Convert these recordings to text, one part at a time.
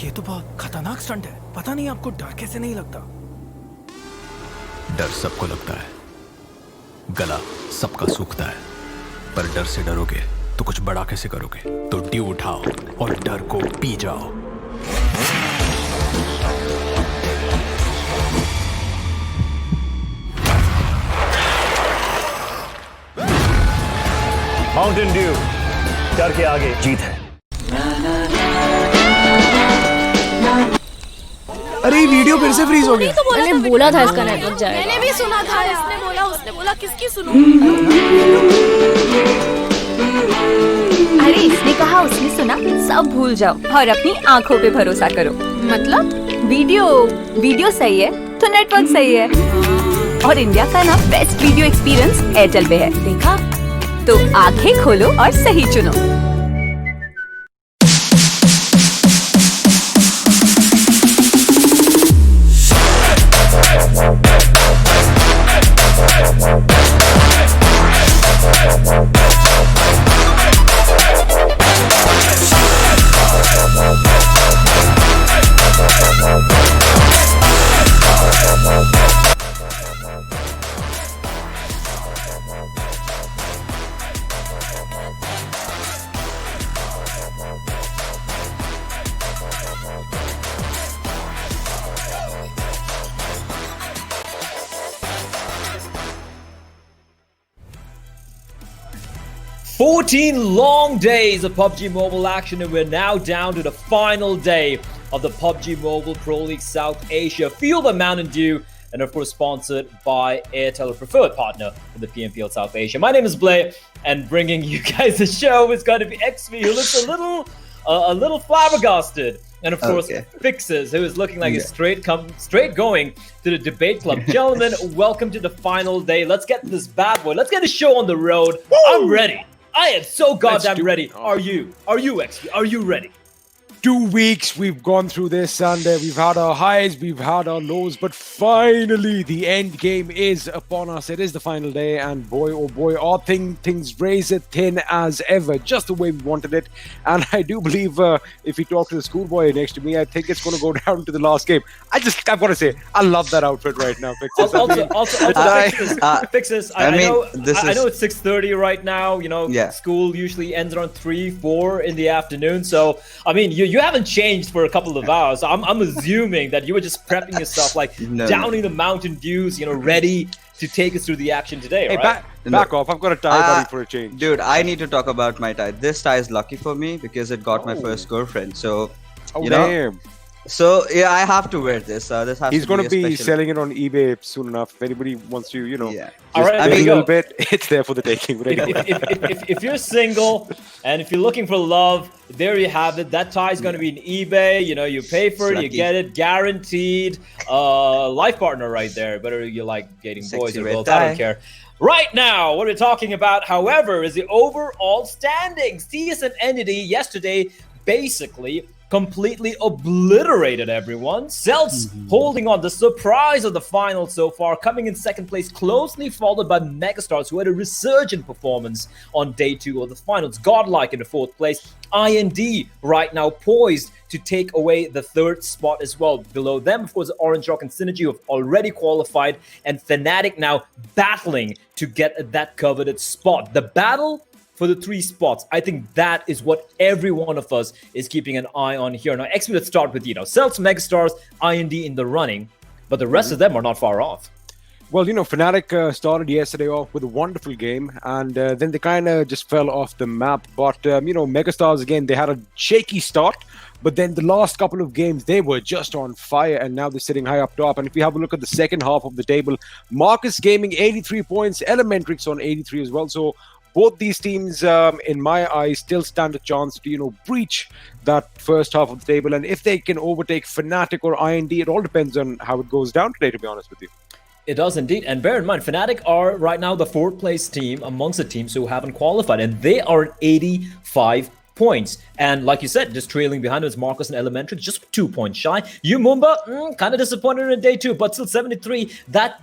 ये तो बहुत खतरनाक स्टंट है। पता नहीं आपको डर कैसे नहीं लगता? डर सबको लगता है, गला सबका सूखता है, पर डर से डरोगे तो कुछ बड़ा कैसे करोगे? तो ड्यू उठाओ और डर को पी जाओ। माउंटेन ड्यू, डर के आगे जीत है। अरे वीडियो फिर से फ्रीज हो गया। तो मैंने बोला था इसका नेटवर्क जाएगा। मैंने भी सुना था, इसने बोला, उसने बोला, किसकी सुनूं? अरे इसने कहा, उसने सुना, सब भूल जाओ और अपनी आंखों पे भरोसा करो। मतलब वीडियो सही है तो नेटवर्क सही है, और इंडिया का ना बेस्ट वीडियो एक्सपीरियंस एयरटेल पे है। देखा? तो आंखें खोलो और सही चुनो। "14 long days of PUBG Mobile action, and we're now down to the final day of the PUBG Mobile Pro League South Asia. Feel the Mountain Dew, and of course sponsored by Airtel, a preferred partner in the PMPL South Asia. My name is Blair, and bringing you guys the show is going to be XV, who looks a little flabbergasted. And of course, Fixes, who is looking like he's straight going to the debate club. Gentlemen, welcome to the final day. Let's get this bad boy. Let's get the show on the road. Woo! I'm ready. I am so goddamn ready. Are you? Are you, XP? Are you ready? 2 weeks we've gone through this, and we've had our highs, we've had our lows, but finally the end game is upon us. It is the final day, and boy oh boy are things razor thin as ever, just the way we wanted it. And I do believe if we talk to the schoolboy next to me, I think it's going to go down to the last game. I've got to say, I love that outfit right now, Fixes. Fixes. I know it's 6:30 right now. You know, school usually ends around 3, 4 in the afternoon. So I mean, you haven't changed for a couple of hours. So I'm assuming that you were just prepping yourself, like downing the Mountain Dews, you know, ready to take us through the action today, right? Back off. I've got a tie buddy for a change. Dude, I need to talk about my tie. This tie is lucky for me because it got my first girlfriend. So, you know. So yeah, I have to wear this. He's going to be selling it on eBay soon enough. If anybody wants to, you know, a little bit, it's there for the taking. If you're single and if you're looking for love, there you have it. That tie is going to be in eBay. You know, you pay for it, you get it, guaranteed. Life partner right there. Whether you like dating boys or girls, I don't care. Right now, what we're talking about, however, is the overall standings. TSM Entity yesterday basically completely obliterated everyone. Celtz holding on, the surprise of the final so far, coming in second place, closely followed by Megastars, who had a resurgent performance on day 2 of the finals. Godlike in the 4th place. IND right now poised to take away the 3rd spot as well. Below them, of course, Orange Rock and SynerGE, who have already qualified, and Fnatic now battling to get that coveted spot. The battle for the 3 spots, I think that is what every one of us is keeping an eye on here. Now, XP, let's start with, Celtz, Megastars, IND in the running, but the rest of them are not far off. Well, Fnatic started yesterday off with a wonderful game, and then they kind of just fell off the map. But, Megastars, again, they had a shaky start, but then the last couple of games, they were just on fire, and now they're sitting high up top. And if you have a look at the second half of the table, Marcus Gaming, 83 points, Elementrix on 83 as well. So both these teams, in my eyes, still stand a chance to, breach that first half of the table. And if they can overtake Fnatic or IND, it all depends on how it goes down today, to be honest with you. It does indeed. And bear in mind, Fnatic are right now the 4th place team amongst the teams who haven't qualified. And they are at 85 points. And like you said, just trailing behind is Marcus and Elementrix, just 2 points shy. Umumba, kind of disappointed in day 2, but still 73. That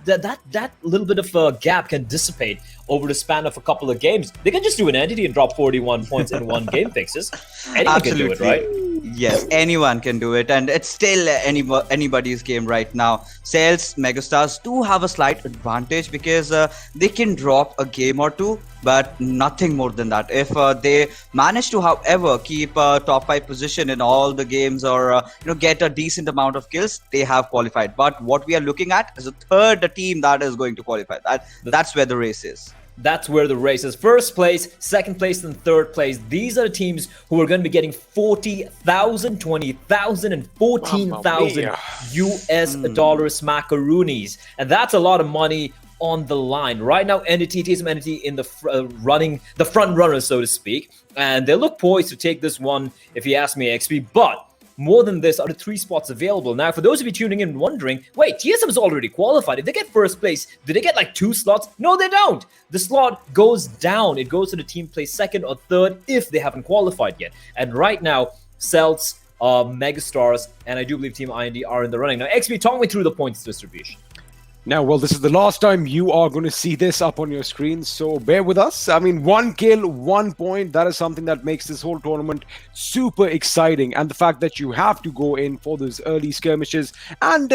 little bit of a gap can dissipate over the span of a couple of games. They can just do an entity and drop 41 points in one game, Fixes. Anyone can do it, right? Yes, anyone can do it, and it's still anybody's game right now. Celtz, Megastars do have a slight advantage because they can drop a game or two, but nothing more than that. If they manage to, however, keep a top 5 position in all the games, or get a decent amount of kills, they have qualified. But what we are looking at is a third team that is going to qualify. That's where the race is. That's where the race is. First place, second place, and third place. These are the teams who are going to be getting 40,000, 20,000, and 14,000 US dollars macaroonies. And that's a lot of money on the line. Right now, TSM Entity in the front runners, so to speak. And they look poised to take this one, if you ask me, XP. But more than this are the 3 spots available. Now, for those of you tuning in and wondering, wait, TSM is already qualified. If they get first place, did they get like 2 slots? No, they don't. The slot goes down. It goes to the team placed second or third if they haven't qualified yet. And right now, Celtz, Megastars, and I do believe Team IND are in the running. Now, XP, talk me through the points distribution. Now, well, this is the last time you are going to see this up on your screen, so bear with us. I mean, 1 kill, 1 point, that is something that makes this whole tournament super exciting. And the fact that you have to go in for those early skirmishes and,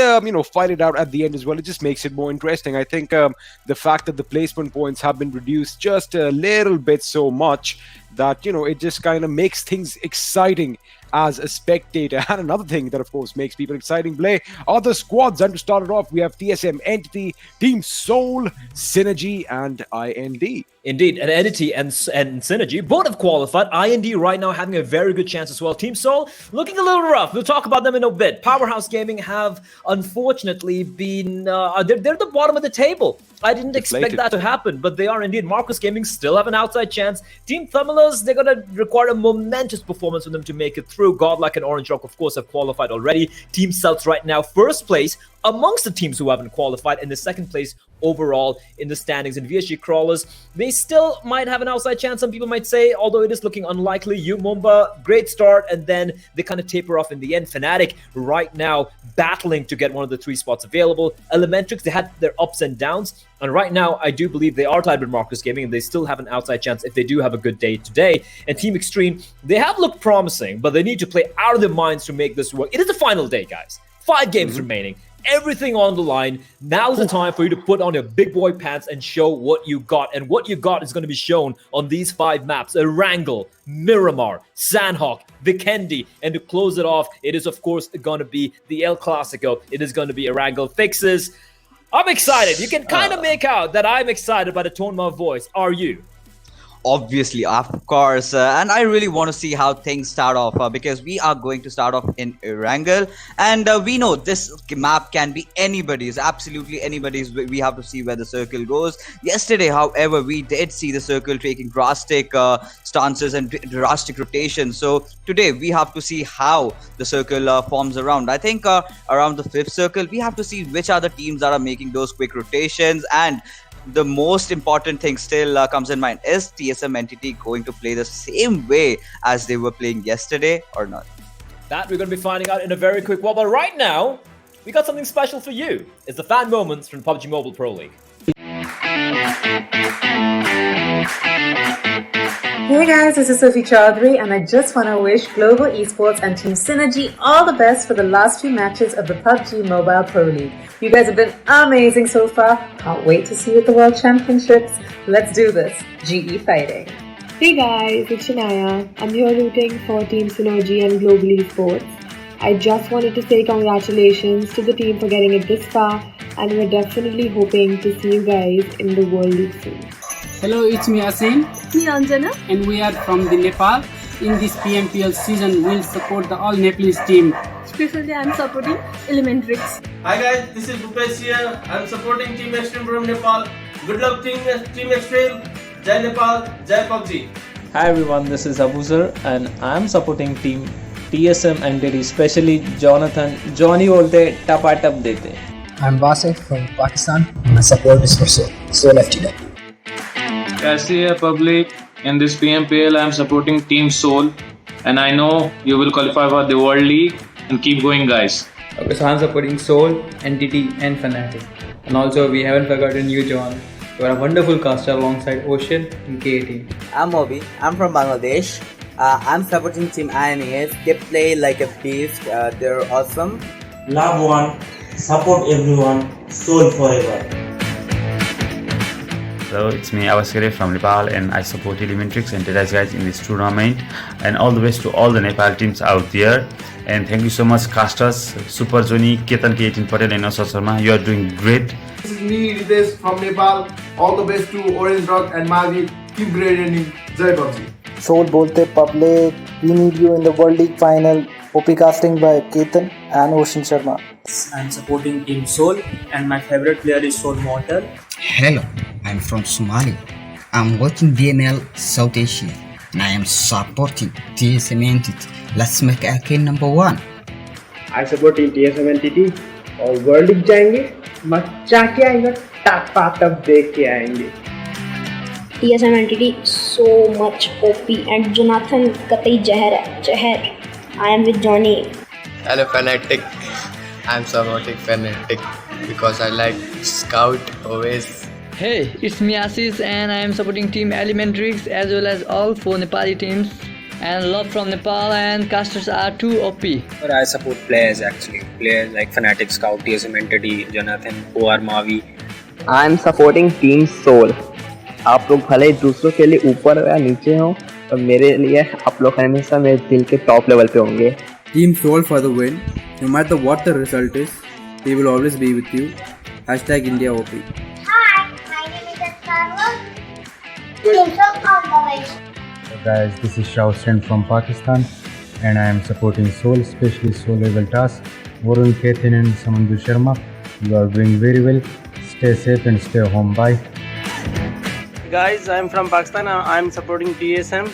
fight it out at the end as well, it just makes it more interesting. I think the fact that the placement points have been reduced just a little bit so much that, it just kind of makes things exciting as a spectator. And another thing that, of course, makes people exciting play are the squads. And to start it off, we have TSM Entity, Team Soul, SynerGE, and IND. Indeed, and Entity and SynerGE both have qualified. IND right now having a very good chance as well. Team Soul looking a little rough. We'll talk about them in a bit. Powerhouse Gaming have unfortunately been they're at the bottom of the table. I didn't expect that to happen, but they are indeed. Marcus Gaming still have an outside chance. Team Tamilas, they're going to require a momentous performance for them to make it through. Godlike and Orange Rock, of course, have qualified already. Team Celtz right now first place amongst the teams who haven't qualified, in the second place overall in the standings. And VSG-Crawlers, they still might have an outside chance, some people might say, although it is looking unlikely. Umumba, great start, and then they kind of taper off in the end. Fnatic right now battling to get one of the 3 spots available. Elementrix, they had their ups and downs, and right now I do believe they are tied with Marcus Gaming, and they still have an outside chance if they do have a good day today. And Team Xtreme, they have looked promising, but they need to play out of their minds to make this work. It is the final day, guys. 5 games remaining. Everything on the line. Now's the time for you to put on your big boy pants and show what you got. And what you got is going to be shown on these 5 maps. Erangel, Miramar, Sanhok, Vikendi. And to close it off, it is, of course, going to be the El Clasico. It is going to be Erangel fixes. I'm excited. You can kind of make out that I'm excited by the tone of my voice. Are you? Obviously, of course, and I really want to see how things start off because we are going to start off in Erangel, and we know this map can be anybody's, absolutely anybody's. We have to see where the circle goes. Yesterday, however, we did see the circle taking drastic stances and drastic rotations. So today we have to see how the circle forms around. I think around the 5th circle, we have to see which are the teams that are making those quick rotations. And the most important thing still comes in mind, is TSM Entity going to play the same way as they were playing yesterday or not? That we're going to be finding out in a very quick while. But right now, we got something special for you. It's the fan moments from PUBG Mobile Pro League. Hey guys, this is Sophie Chaudhary, and I just want to wish Global Esports and Team SynerGE all the best for the last few matches of the PUBG Mobile Pro League. You guys have been amazing so far. Can't wait to see you at the World Championships. Let's do this. GE fighting. Hey guys, it's Shania. I'm here rooting for Team SynerGE and Global Esports. I just wanted to say congratulations to the team for getting it this far, and we're definitely hoping to see you guys in the World League soon. Hello, it's me Asim. Me Anjana. And we are from the Nepal. In this PMPL season, we'll support the all Nepalese team. Especially I'm supporting Elementrix. Hi guys, this is Bhupesh here. I'm supporting Team Xtreme from Nepal. Good luck Team Xtreme. Jai Nepal, Jai PUBG. Hi everyone, this is Abuzar and I'm supporting Team TSM Entity, especially Jonathan. Johnny bolte tapa tap dete. I'm Wasif from Pakistan. My support is for Soul. Soul FTW. Kaisi hai public? In this PMPL, I'm supporting Team Soul, and I know you will qualify for the World League. And keep going, guys. Okay, so I'm supporting Soul, Entity, and Fnatic. And also, we haven't forgotten you, John. You are a wonderful caster alongside Ocean and K18. I'm Moby. I'm from Bangladesh. I'm supporting Team INAS. They play like a beast. They're awesome. Love one, support everyone, soul forever. Hello, it's me Avaskere from Nepal, and I support Elementrix and Tamilas guys in this tournament. And all the best to all the Nepal teams out there. And thank you so much, casters, Super Joni, Ketan K18 Patel, and Asad Sharma. You are doing great. This is me, Ritesh from Nepal. All the best to Orange Rock and Mavi. Keep great ending. Jai PUBG. Soul Bolte Public, we need you in the World League final. OP casting by Ketan and Ocean Sharma. I'm supporting Team Soul and my favorite player is Soul Mortal. Hello, I'm from Somalia. I'm watching BML South Asia and I am supporting TSM Entity. Let's make AK number 1. I support Team TSM Entity और World League जाएंगे मचा के आएंगे टप देख के आएंगे TSM Entity so much OP and Jonathan कतई जहर I am with Johnny. Hello Fnatic, I'm supporting Fnatic because I like Scout always. Hey, it's me Assis and I am supporting Team Elementrix as well as all 4 Nepali teams. And love from Nepal, and casters are too OP. But I support players actually. Players like Fnatic, Scout, TSM Entity, Jonathan, OR Mavi. I'm supporting Team Soul. आप लोग भले दूसरों के लिए ऊपर या नीचे हो पर मेरे लिए आप लोग हमेशा मेरे दिल के टॉप लेवल पे होंगे. Team Soul for the win. No matter what the result is, we will always be with you. #IndiaOP. Hi, my name is Carlos. Team Soul on the way. Guys, this is Shausen from Pakistan and I am supporting Soul, especially Soul level task. Varun Ketan and Samandu Sharma, you are doing very well. Stay safe and stay home. Bye. Guys, I am from Pakistan. I am supporting TSM.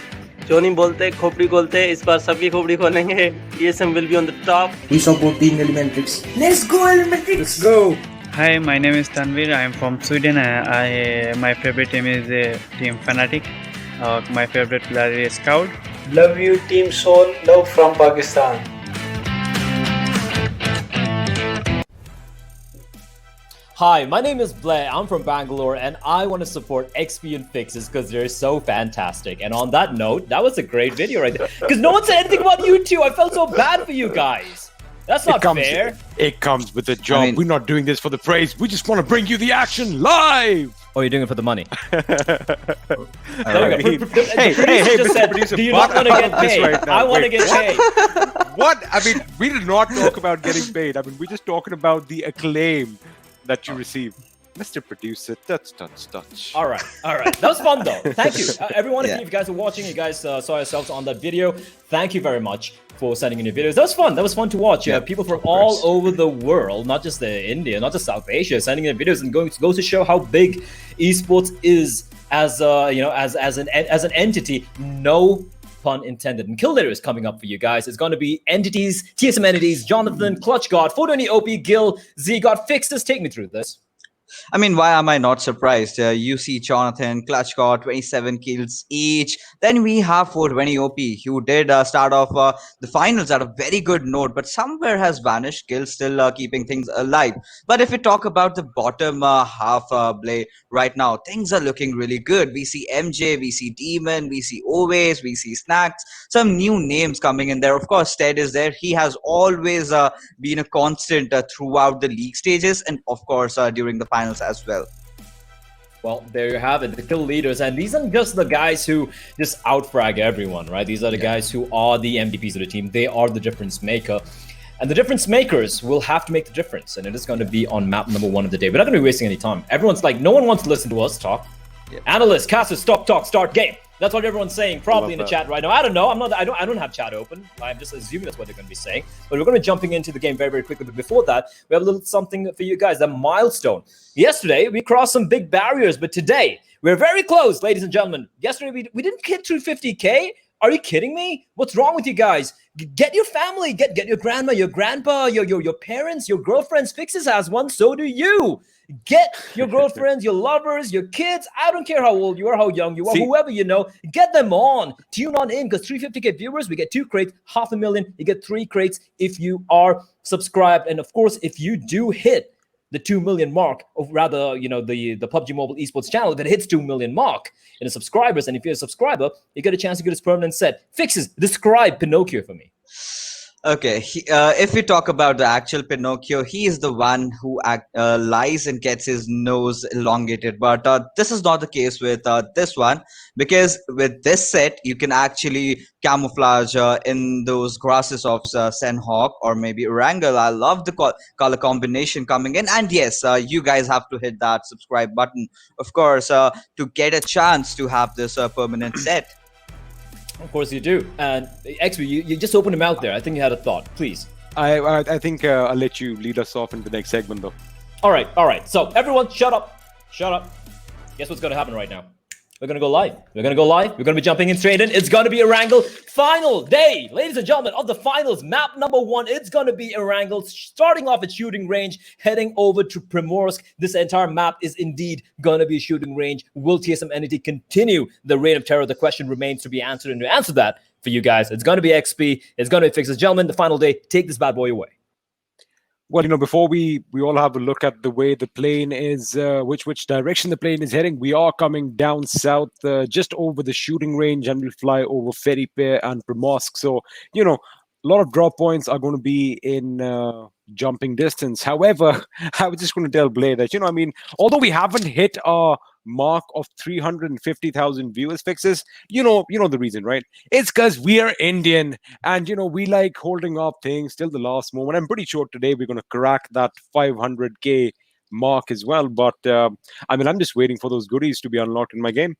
Johnny बोलते खोपड़ी खोलते इस बार सबकी खोपड़ी खोलेंगे. TSM will be on the top. We support Team Elementrix. Let's go Elementrix. Let's go. Hi, my name is Tanvir. I am from Sweden. My favorite team is Team Fnatic. My favorite player is Scout. Love you Team Soul. Love from Pakistan. Hi, my name is Blair. I'm from Bangalore and I want to support XP and Fixes because they're so fantastic. And on that note, that was a great video right there. Because no one said anything about you two. I felt so bad for you guys. That's not fair. It comes with the job. We're not doing this for the praise. We just want to bring you the action live. Oh, you're doing it for the money. Hey, just said, do you not want to get paid? Right I want to get paid. What? I mean, we did not talk about getting paid. I mean, we're just talking about the acclaim that you receive. Mr. Producer, touch. All right. That was fun, though. Thank you. Everyone, if you guys are watching, you guys saw yourselves on that video. Thank you very much for sending in your videos. That was fun. That was fun to watch. Yeah, people from all over the world, not just India, not just South Asia, sending in videos and goes to show how big esports is as an entity. No pun intended. And Kill Later is coming up for you guys. It's going to be entities, TSM entities, Jonathan, Clutch God, 420 OP, Gil, Z God, Fixes. Take me through this. I mean, why am I not surprised? You see Jonathan, Clutch got 27 kills each. Then we have 420 OP, who did start off the finals at a very good note, but somewhere has vanished. Kill still keeping things alive. But if we talk about the bottom half play right now, things are looking really good. We see MJ, we see Demon, we see Always, we see Snacks. Some new names coming in there. Of course, Ted is there. He has always been a constant throughout the league stages and, of course, during the finals as well. Well, there you have it, the kill leaders. And these aren't just the guys who just outfrag everyone, right? These are the guys who are the MVPs of the team. They are the difference maker. And the difference makers will have to make the difference. And it is going to be on map number 1 of the day. We're not going to be wasting any time. Everyone's like, no one wants to listen to us talk. Analysts, casters, stop, talk, start game. That's what everyone's saying probably in the chat right now. I don't know. I don't have chat open. I'm just assuming that's what they're going to be saying. But we're going to be jumping into the game very, very quickly. But before that, we have a little something for you guys, a milestone. Yesterday, we crossed some big barriers, but today, we're very close, ladies and gentlemen. Yesterday, we didn't hit 250K. Are you kidding me? What's wrong with you guys? Get your family, get your grandma, your grandpa, your parents, your girlfriends. Fixes has one, so do you. Get your girlfriends, your lovers, your kids. I don't care how old you are, how young you are, whoever you know. Get them on. Tune on in because 350K viewers, we get 2 crates, 500,000. You get 3 crates if you are subscribed. And of course, if you do hit the 2 million mark, or rather, the PUBG Mobile Esports channel, if it hits 2 million mark in subscribers, and if you're a subscriber, you get a chance to get his permanent set. Fixes, describe Pinocchio for me. Okay, if we talk about the actual Pinocchio, he is the one who lies and gets his nose elongated. But this is not the case with this one, because with this set, you can actually camouflage in those grasses of Sanhok or maybe Erangel. I love the color combination coming in. And yes, you guys have to hit that subscribe button, of course, to get a chance to have this permanent set. Of course you do. And XP, you just opened him out there. I think you had a thought. Please. I think I'll let you lead us off in the next segment, though. All right. So everyone, shut up. Guess what's going to happen right now? We're going to go live. We're going to be jumping in straight in. It's going to be Erangel. Final day, ladies and gentlemen, of the finals. Map number 1. It's going to be Erangel starting off at shooting range, heading over to Primorsk. This entire map is indeed going to be a shooting range. Will TSM Entity continue the reign of terror? The question remains to be answered. And to answer that for you guys, it's going to be XP. It's going to be Fixes. Gentlemen, the final day. Take this bad boy away. Well, before we all have a look at the way the plane is, which direction the plane is heading, we are coming down south, just over the shooting range, and we'll fly over Feripe and Primorsk. So, a lot of drop points are going to be in jumping distance. However, I was just going to tell Blade that, although we haven't hit our mark of 350,000 viewers, Fixes, you know the reason, right? It's because we are Indian, and we like holding up things till the last moment. I'm pretty sure today we're going to crack that 500k mark as well, but I'm just waiting for those goodies to be unlocked in my game.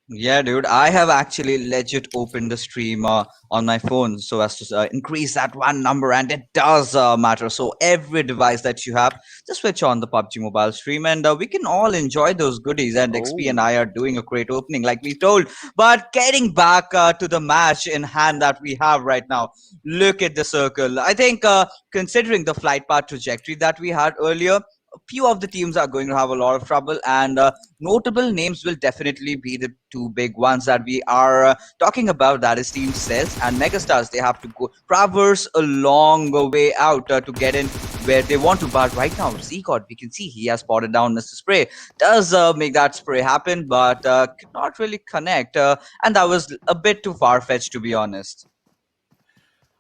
Yeah, dude, I have actually legit opened the stream on my phone so as to increase that one number, and it does matter. So every device that you have, just switch on the PUBG Mobile stream, and we can all enjoy those goodies. And XP and I are doing a great opening, like we told. But getting back to the match in hand that we have right now, look at the circle. I think considering the flight path trajectory that we had earlier, a few of the teams are going to have a lot of trouble, and notable names will definitely be the two big ones that we are talking about. That is Team Celtz and Megastars. They have to go traverse a long way out to get in where they want to. But right now, Z-God, we can see he has spotted down Mr. Spray. Does make that spray happen, but could not really connect. And that was a bit too far-fetched, to be honest.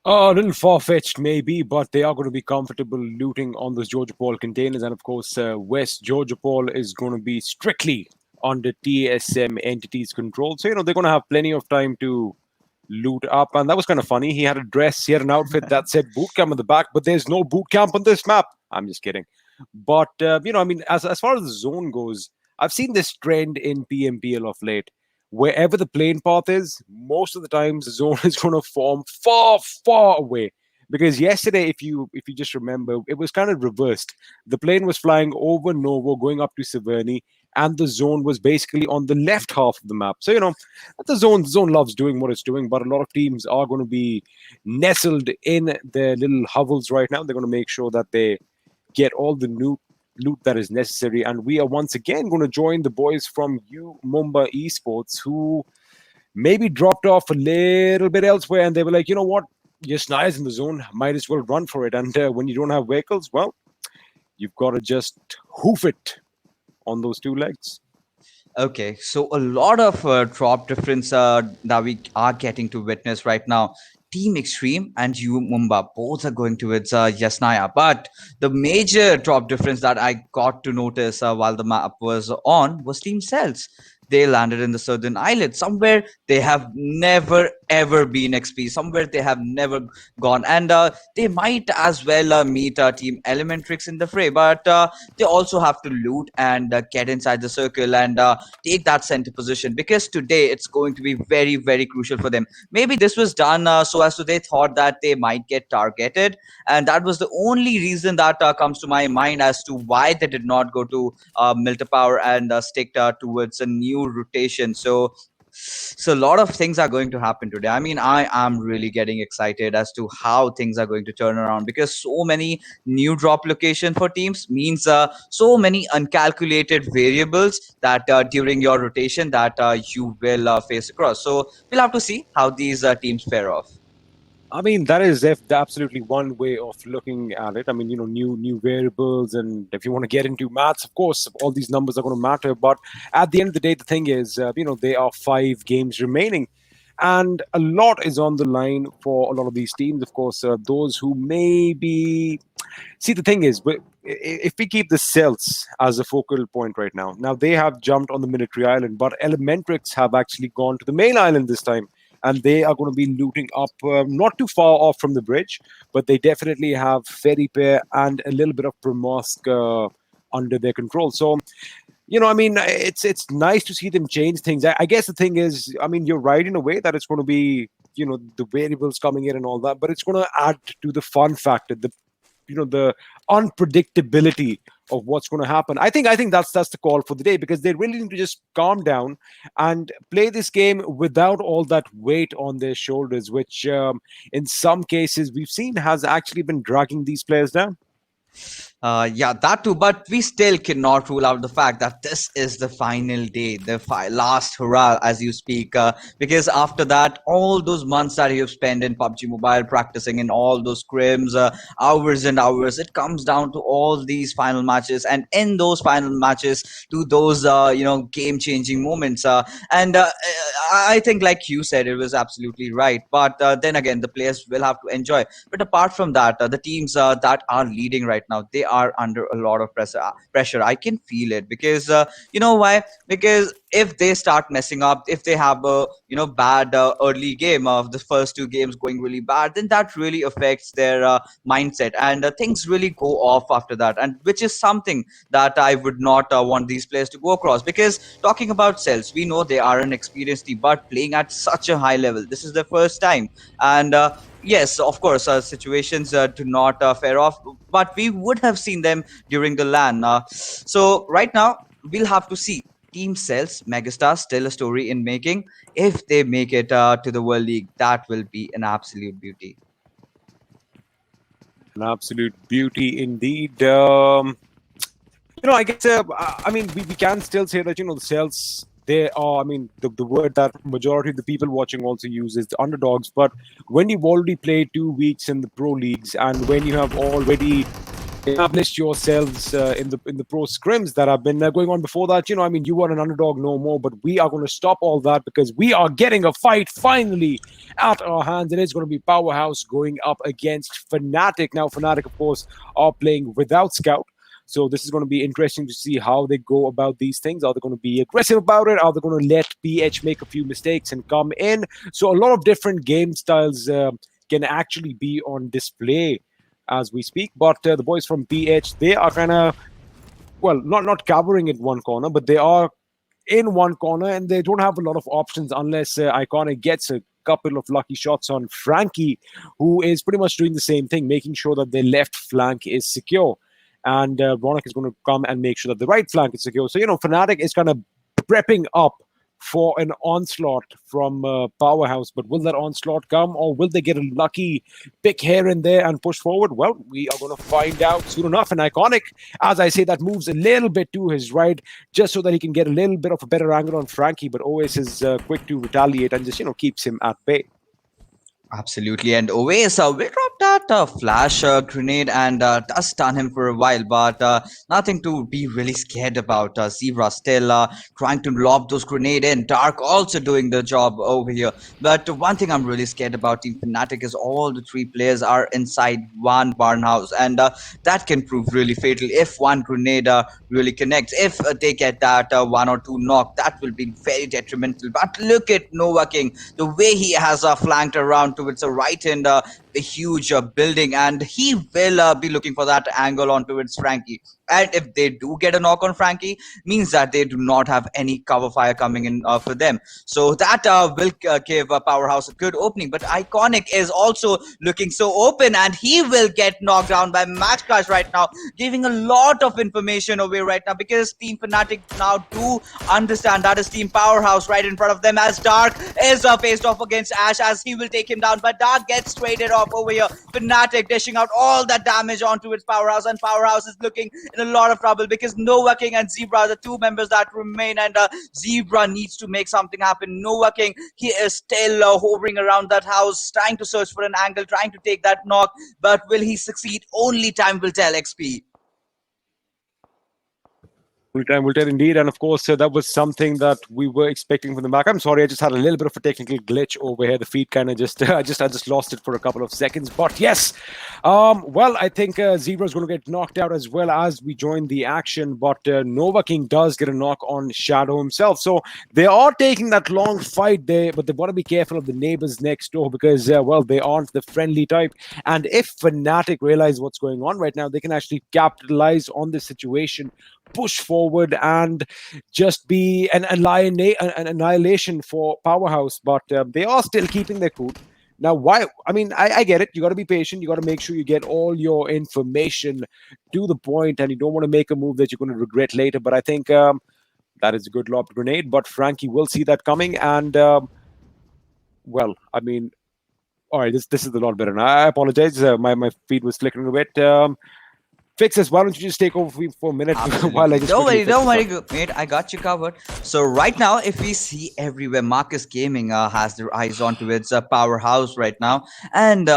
A little far-fetched maybe, but they are going to be comfortable looting on those Georgia Paul containers. And of course, West Georgia Paul is going to be strictly under TSM Entity's control. So, they're going to have plenty of time to loot up. And that was kind of funny. He had a dress, he had an outfit that said boot camp on the back, but there's no boot camp on this map. I'm just kidding. But, as far as the zone goes, I've seen this trend in PMPL of late. Wherever the plane path is, most of the times the zone is going to form far, far away. Because yesterday, if you just remember, it was kind of reversed. The plane was flying over Novo, going up to Severny, and the zone was basically on the left half of the map. So, the zone loves doing what it's doing, but a lot of teams are going to be nestled in their little hovels right now. They're going to make sure that they get all the loot that is necessary, and we are once again going to join the boys from Umumba Esports, who maybe dropped off a little bit elsewhere, and they were like, you know what, just nice in the zone, might as well run for it. And when you don't have vehicles, well, you've got to just hoof it on those two legs. Okay, so a lot of drop difference that we are getting to witness right now. Team Xtreme and Umumba both are going towards Yasnaya, but the major drop difference that I got to notice while the map was on was Team Celtz. They landed in the southern island, somewhere they have never ever been XP, somewhere they have never gone, and they might as well meet Team Elementrix in the fray, but they also have to loot and get inside the circle and take that center position, because today it's going to be very, very crucial for them. Maybe this was done so as to they thought that they might get targeted, and that was the only reason that comes to my mind as to why they did not go to Milta Power and stick towards a new rotation. So a lot of things are going to happen today. I mean, I am really getting excited as to how things are going to turn around, because so many new drop location for teams means so many uncalculated variables that during your rotation that you will face across. So we'll have to see how these teams fare off. I mean, that is absolutely one way of looking at it. I mean, new variables, and if you want to get into maths, of course, all these numbers are going to matter. But at the end of the day, the thing is, there are 5 games remaining, and a lot is on the line for a lot of these teams. Of course, those who maybe see, the thing is, if we keep the Celtz as a focal point right now they have jumped on the military island, but Elementrix have actually gone to the main island this time, and they are going to be looting up not too far off from the bridge, but they definitely have Ferry Pair and a little bit of Promosk under their control. So, I mean, it's nice to see them change things. I guess the thing is, I mean, you're right in a way that it's going to be, the variables coming in and all that, but it's going to add to the fun factor, the unpredictability of what's going to happen. I think that's the call for the day, because they really need to just calm down and play this game without all that weight on their shoulders, which in some cases we've seen has actually been dragging these players down. Yeah, that too. But we still cannot rule out the fact that this is the final day, the last hurrah, as you speak. Because after that, all those months that you've spent in PUBG Mobile practicing in all those scrims, hours and hours, it comes down to all these final matches, and in those final matches, to those game-changing moments. And I think, like you said, it was absolutely right. But then again, the players will have to enjoy. But apart from that, the teams that are leading right now, they are under a lot of pressure. I can feel it, because you know why? Because if they start messing up, if they have a bad early game of the first 2 games going really bad, then that really affects their mindset, and things really go off after that, and which is something that I would not want these players to go across. Because talking about Celtz, we know they are an experienced team, but playing at such a high level, this is their first time, and yes, of course, situations do not fare off, but we would have seen them during the LAN. So right now, we'll have to see. Team Celtz, Megastars, still a story in making. If they make it to the World League, that will be an absolute beauty. An absolute beauty indeed. I guess, I mean, we can still say that, the Celtz, they are, I mean, the word that majority of the people watching also use is the underdogs. But when you've already played 2 weeks in the pro leagues, and when you have already established yourselves in the pro scrims that have been going on before that, I mean, you are an underdog no more. But we are going to stop all that, because we are getting a fight finally at our hands. It is going to be Powerhouse going up against Fnatic. Now, Fnatic, of course, are playing without Scout. So this is going to be interesting to see how they go about these things. Are they going to be aggressive about it? Are they going to let PH make a few mistakes and come in? So a lot of different game styles can actually be on display as we speak. But the boys from PH, they are kind of, well, not covering in one corner, but they are in one corner, and they don't have a lot of options unless Iconic gets a couple of lucky shots on Frankie, who is pretty much doing the same thing, making sure that their left flank is secure. And Ronak is going to come and make sure that the right flank is secure. So, Fnatic is kind of prepping up for an onslaught from Powerhouse. But will that onslaught come, or will they get a lucky pick here and there and push forward? Well, we are going to find out soon enough. And Iconic, as I say, that moves a little bit to his right, just so that he can get a little bit of a better angle on Frankie. But OS is quick to retaliate and just, keeps him at bay. Absolutely, and Oasis will drop that flash grenade and does stun him for a while, but nothing to be really scared about. Zebra still trying to lob those grenade in. Dark also doing the job over here. But one thing I'm really scared about Team Fnatic is all the 3 players are inside one barn house, and that can prove really fatal if one grenade really connects. If they get that 1 or 2 knock, that will be very detrimental. But look at Nova King, the way he has flanked around towards the right in a huge building, and he will be looking for that angle onto its Frankie. And if they do get a knock on Frankie, means that they do not have any cover fire coming in for them. So that will give Powerhouse a good opening. But Iconic is also looking so open, and he will get knocked down by Max Crash right now, giving a lot of information away right now, because Team Fnatic now do understand that is Team Powerhouse right in front of them, as Dark is faced off against Ash, as he will take him down. But Dark gets traded off over here. Fnatic dishing out all that damage onto its Powerhouse, and Powerhouse is looking in a lot of trouble because Nova King and Zebra are the two members that remain, and Zebra needs to make something happen. Nova King, he is still hovering around that house, trying to search for an angle, trying to take that knock, but will he succeed? Only time will tell, XP. Time will tell indeed, and of course that was something that we were expecting from the Mac. I'm sorry, I just had a little bit of a technical glitch over here. The feed kind of just I just lost it for a couple of seconds. But yes, well, I think Zebra is going to get knocked out as well as we join the action. But Nova King does get a knock on Shadow himself, so they are taking that long fight there. But they've got to be careful of the neighbors next door because well, they aren't the friendly type. And if Fnatic realize what's going on right now, they can actually capitalize on this situation, push forward, and just be an annihilation for Powerhouse. But they are still keeping their cool. Now, why? I mean, I get it. You got to be patient. You got to make sure you get all your information to the point, and you don't want to make a move that you're going to regret later. But I think that is a good lob grenade. But Frankie will see that coming, and well, I mean, all right, this is a lot better. Now, I apologize. My feed was flickering a bit. Fixes, why don't you just take over for a minute while I just... Don't worry, mate. I got you covered. So right now, if we see everywhere, Marcus Gaming has their eyes onto its Powerhouse right now. And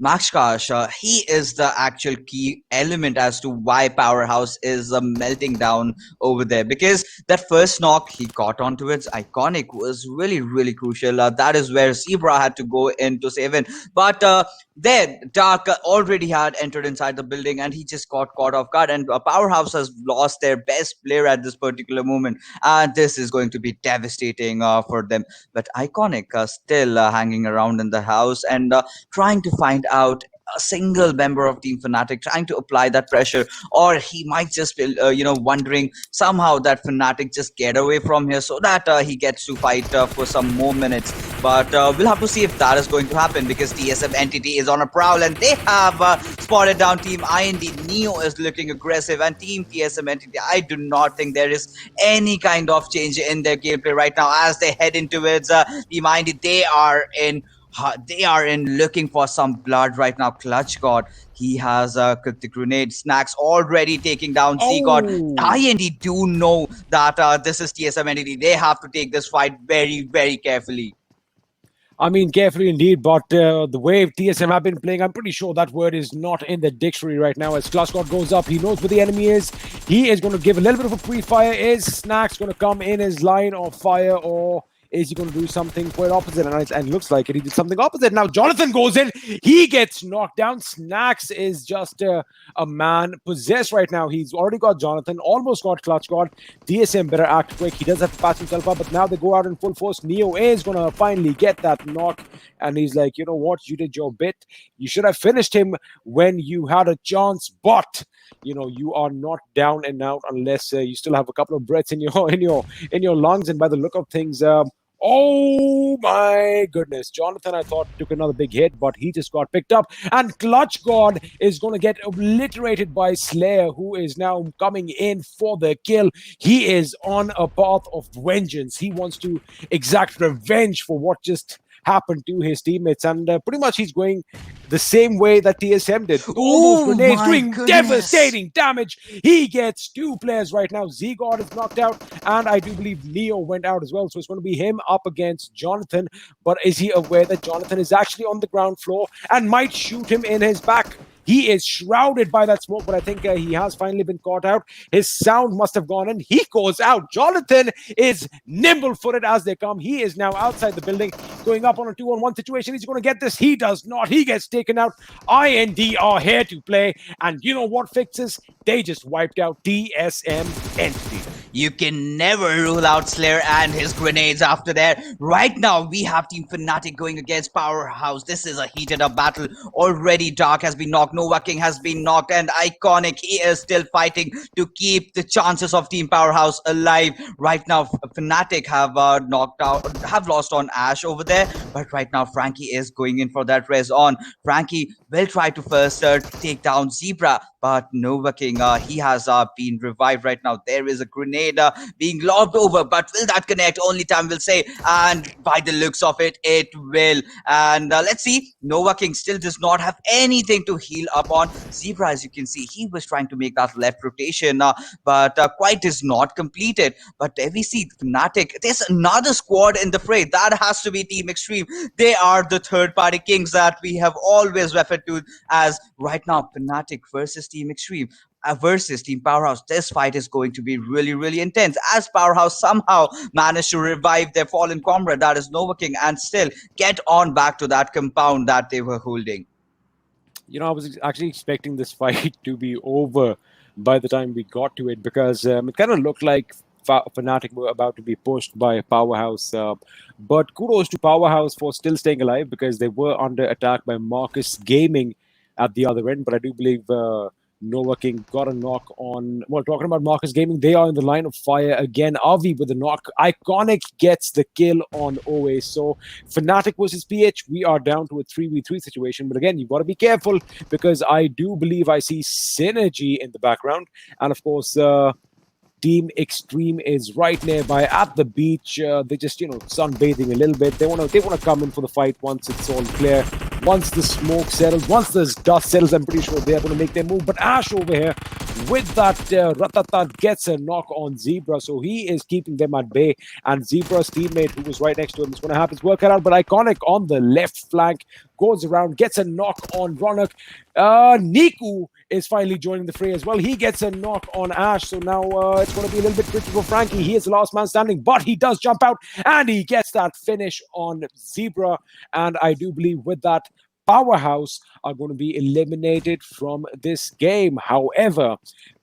Maxkash, he is the actual key element as to why Powerhouse is melting down over there. Because that first knock he got onto its Iconic was really, really crucial. That is where Zebra had to go in to save it. But there, Dark already had entered inside the building and he just got caught off guard, and Powerhouse has lost their best player at this particular moment, and this is going to be devastating for them. But Iconic still hanging around in the house and trying to find out a single member of Team Fnatic, trying to apply that pressure, or he might just be wondering somehow that Fnatic just get away from here so that he gets to fight for some more minutes. But we'll have to see if that is going to happen, because TSM Entity is on a prowl and they have spotted down Team IND. Neo is looking aggressive, and Team TSM Entity, I do not think there is any kind of change in their gameplay right now as they head into it. Team IND, they are in looking for some blood right now. Clutch God, he has cooked the grenade. Snacks already taking down C God. IND do know that this is TSM Entity. They have to take this fight very, very carefully. I mean, carefully indeed, but the way TSM have been playing, I'm pretty sure that word is not in the dictionary right now. As Clutch God goes up, he knows where the enemy is. He is going to give a little bit of a pre-fire. Is Snacks going to come in his line of fire, or is he going to do something quite opposite? And it looks like it. He did something opposite. Now Jonathan goes in. He gets knocked down. Snacks is just a man possessed right now. He's already got Jonathan. Almost got Clutch God. DSM better act quick. He does have to patch himself up. But now they go out in full force. Neo is going to finally get that knock. And he's like, you know what? You did your bit. You should have finished him when you had a chance. But you know, you are not down and out unless you still have a couple of breaths in your lungs. And by the look of things, oh my goodness, Jonathan, I thought, took another big hit, but he just got picked up. And Clutch God is going to get obliterated by Slayer, who is now coming in for the kill. He is on a path of vengeance. He wants to exact revenge for what just happened to his teammates, and pretty much he's going the same way that TSM did. All those grenades doing devastating damage. He gets two players right now. Z-God is knocked out, and I do believe Neo went out as well, so it's going to be him up against Jonathan. But is he aware that Jonathan is actually on the ground floor and might shoot him in his back? He is shrouded by that smoke, but I think he has finally been caught out. His sound must have gone in. He goes out. Jonathan is nimble-footed as they come. He is now outside the building, going up on a 2-on-1 situation. He's going to get this. He does not. He gets taken out. IND are here to play. And you know what fixes? They just wiped out TSM Entity. You can never rule out Slayer and his grenades after that. Right now, we have Team Fnatic going against Powerhouse. This is a heated up battle. Already, Dark has been knocked. Nova King has been knocked. And Iconic, he is still fighting to keep the chances of Team Powerhouse alive. Right now, Fnatic have lost on Ash over there. But right now, Frankie is going in for that res on. Frankie will try to first take down Zebra. But Nova King, he has been revived right now. There is a grenade grenade being lobbed over, but will that connect? Only time will say. And by the looks of it, it will. And let's see. Nova King still does not have anything to heal up on. Zebra, as you can see, he was trying to make that left rotation, but quite is not completed. But we see Fnatic. There's another squad in the fray. That has to be Team Xtreme. They are the third-party kings that we have always referred to as right now. Fnatic versus Team Xtreme. Versus Team Powerhouse. This fight is going to be really, really intense, as Powerhouse somehow managed to revive their fallen comrade, that is Nova King, and still get on back to that compound that they were holding. You know, I was actually expecting this fight to be over by the time we got to it, because it kind of looked like Fnatic were about to be pushed by Powerhouse. But kudos to Powerhouse for still staying alive, because they were under attack by Marcus Gaming at the other end. But I do believe Nova King got a knock on. Well, talking about Marcus Gaming, they are in the line of fire again. Avi with a knock. Iconic gets the kill on OA. So Fnatic versus PH, we are down to a 3v3 situation. But again, you've got to be careful, because I do believe I see SynerGE in the background. And of course, Team Xtreme is right nearby at the beach. They just, sunbathing a little bit. They want to come in for the fight once it's all clear. Once the smoke settles, once the dust settles, I'm pretty sure they're going to make their move. But Ash over here with that Ratata gets a knock on Zebra, so he is keeping them at bay. And Zebra's teammate, who was right next to him, is going to have his work cut out. But Iconic on the left flank goes around, gets a knock on Ronak. Niku is finally joining the fray as well. He gets a knock on Ash, so now it's going to be a little bit tricky for Frankie. He is the last man standing, but he does jump out, and he gets that finish on Zebra. And I do believe with that, Powerhouse are going to be eliminated from this game. However,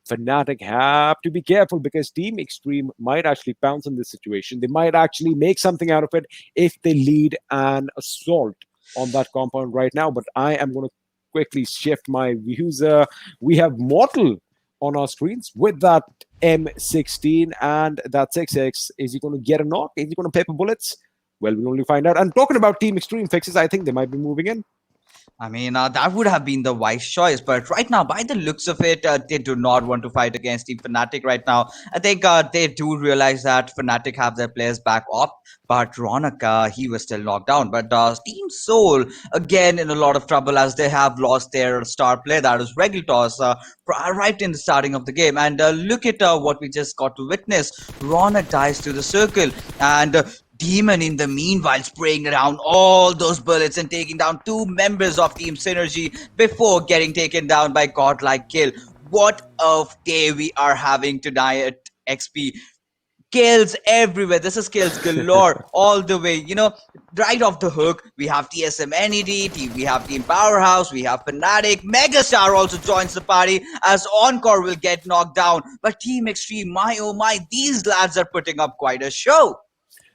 Fnatic have to be careful, because Team Xtreme might actually pounce on this situation. They might actually make something out of it if they lead an assault on that compound right now. But I am going to quickly shift my views. We have Mortal on our screens with that M16 and that 6X. Is he going to get a knock? Is he going to pepper bullets? Well, we'll only find out. And talking about Team Xtreme fixes, I think they might be moving in. I mean, that would have been the wise choice. But right now, by the looks of it, they do not want to fight against Team Fnatic right now. I think they do realize that Fnatic have their players back up. But Ronak, he was still knocked down. But Team Soul, again, in a lot of trouble, as they have lost their star player, that is Regultos, right in the starting of the game. And look at what we just got to witness. Ronak dies to the circle. And Demon, in the meanwhile, spraying around all those bullets and taking down two members of Team SynerGE before getting taken down by Godlike kill. What a day we are having tonight at XP. Kills everywhere. This is kills galore all the way. Right off the hook, we have TSM Entity, we have Team Powerhouse, we have Fnatic. Megastar also joins the party, as Encore will get knocked down. But Team Xtreme, my oh my, these lads are putting up quite a show.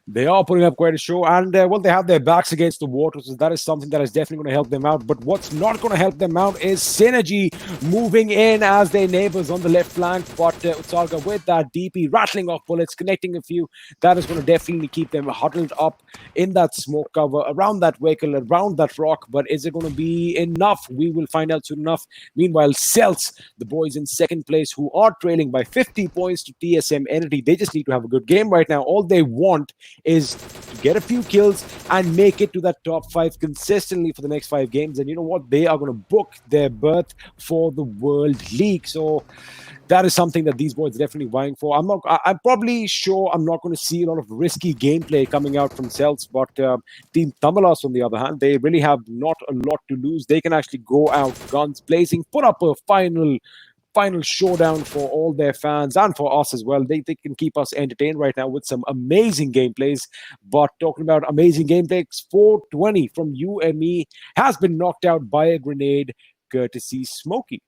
They are putting up quite a show, and well, they have their backs against the water, so that is something that is definitely going to help them out. But what's not going to help them out is SynerGE moving in as their neighbors on the left flank. But Utsalga with that DP, rattling off bullets, connecting a few, that is going to definitely keep them huddled up in that smoke cover, around that vehicle, around that rock. But is it going to be enough? We will find out soon enough. Meanwhile, Celtz, the boys in second place, who are trailing by 50 points to TSM Entity, they just need to have a good game right now. All they want is to get a few kills and make it to that top 5 consistently for the next 5 games. And you know what? They are going to book their berth for the World League. So that is something that these boys are definitely vying for. I'm probably sure I'm not going to see a lot of risky gameplay coming out from Celtz, but Team Tamilas, on the other hand, they really have not a lot to lose. They can actually go out guns blazing, put up a final showdown for all their fans and for us as well. They can keep us entertained right now with some amazing gameplays. But talking about amazing gameplays, 420 from UME has been knocked out by a grenade courtesy Smokey.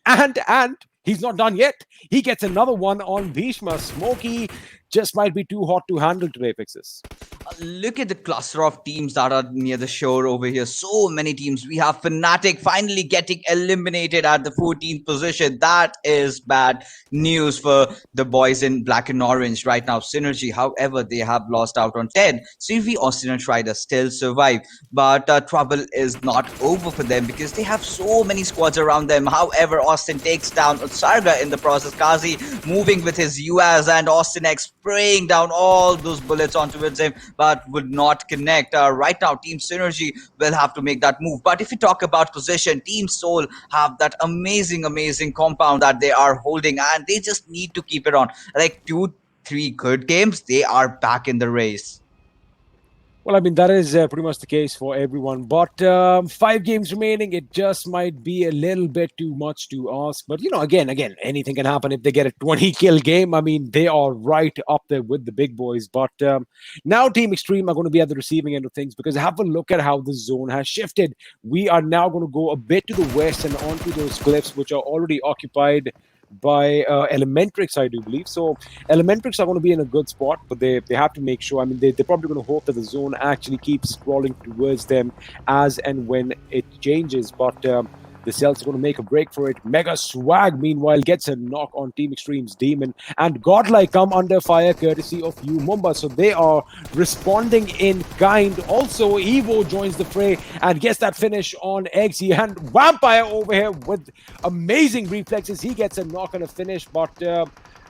And he's not done yet. He gets another one on Bhishma. Smokey just might be too hot to handle today, Fixes. Look at the cluster of teams that are near the shore over here. So many teams. We have Fnatic finally getting eliminated at the 14th position. That is bad news for the boys in black and orange right now. SynerGE, however, they have lost out on 10. CV, Austin and Strider still survive. But trouble is not over for them because they have so many squads around them. However, Austin takes down Utsarga in the process. Kazi moving with his US and Austin X spraying down all those bullets onto him, but would not connect. Right now, Team SynerGE will have to make that move. But if you talk about position, Team Soul have that amazing compound that they are holding, and they just need to keep it on. Like 2-3 good games, they are back in the race. Well, I mean, that is pretty much the case for everyone. But 5 games remaining, it just might be a little bit too much to ask. But, again, anything can happen if they get a 20-kill game. I mean, they are right up there with the big boys. But now Team Xtreme are going to be at the receiving end of things because have a look at how the zone has shifted. We are now going to go a bit to the west and onto those cliffs, which are already occupied by Elementrix, I do believe. So Elementrix are going to be in a good spot, but they have to make sure. I mean, they're probably going to hope that the zone actually keeps scrolling towards them as and when it changes. But the Celtz are going to make a break for it. Mega Swag, meanwhile, gets a knock on Team Xtreme's Demon. And Godlike come under fire courtesy of Umumba. So they are responding in kind. Also, Evo joins the fray and gets that finish on Eggsy. And Vampire over here with amazing reflexes. He gets a knock and a finish. But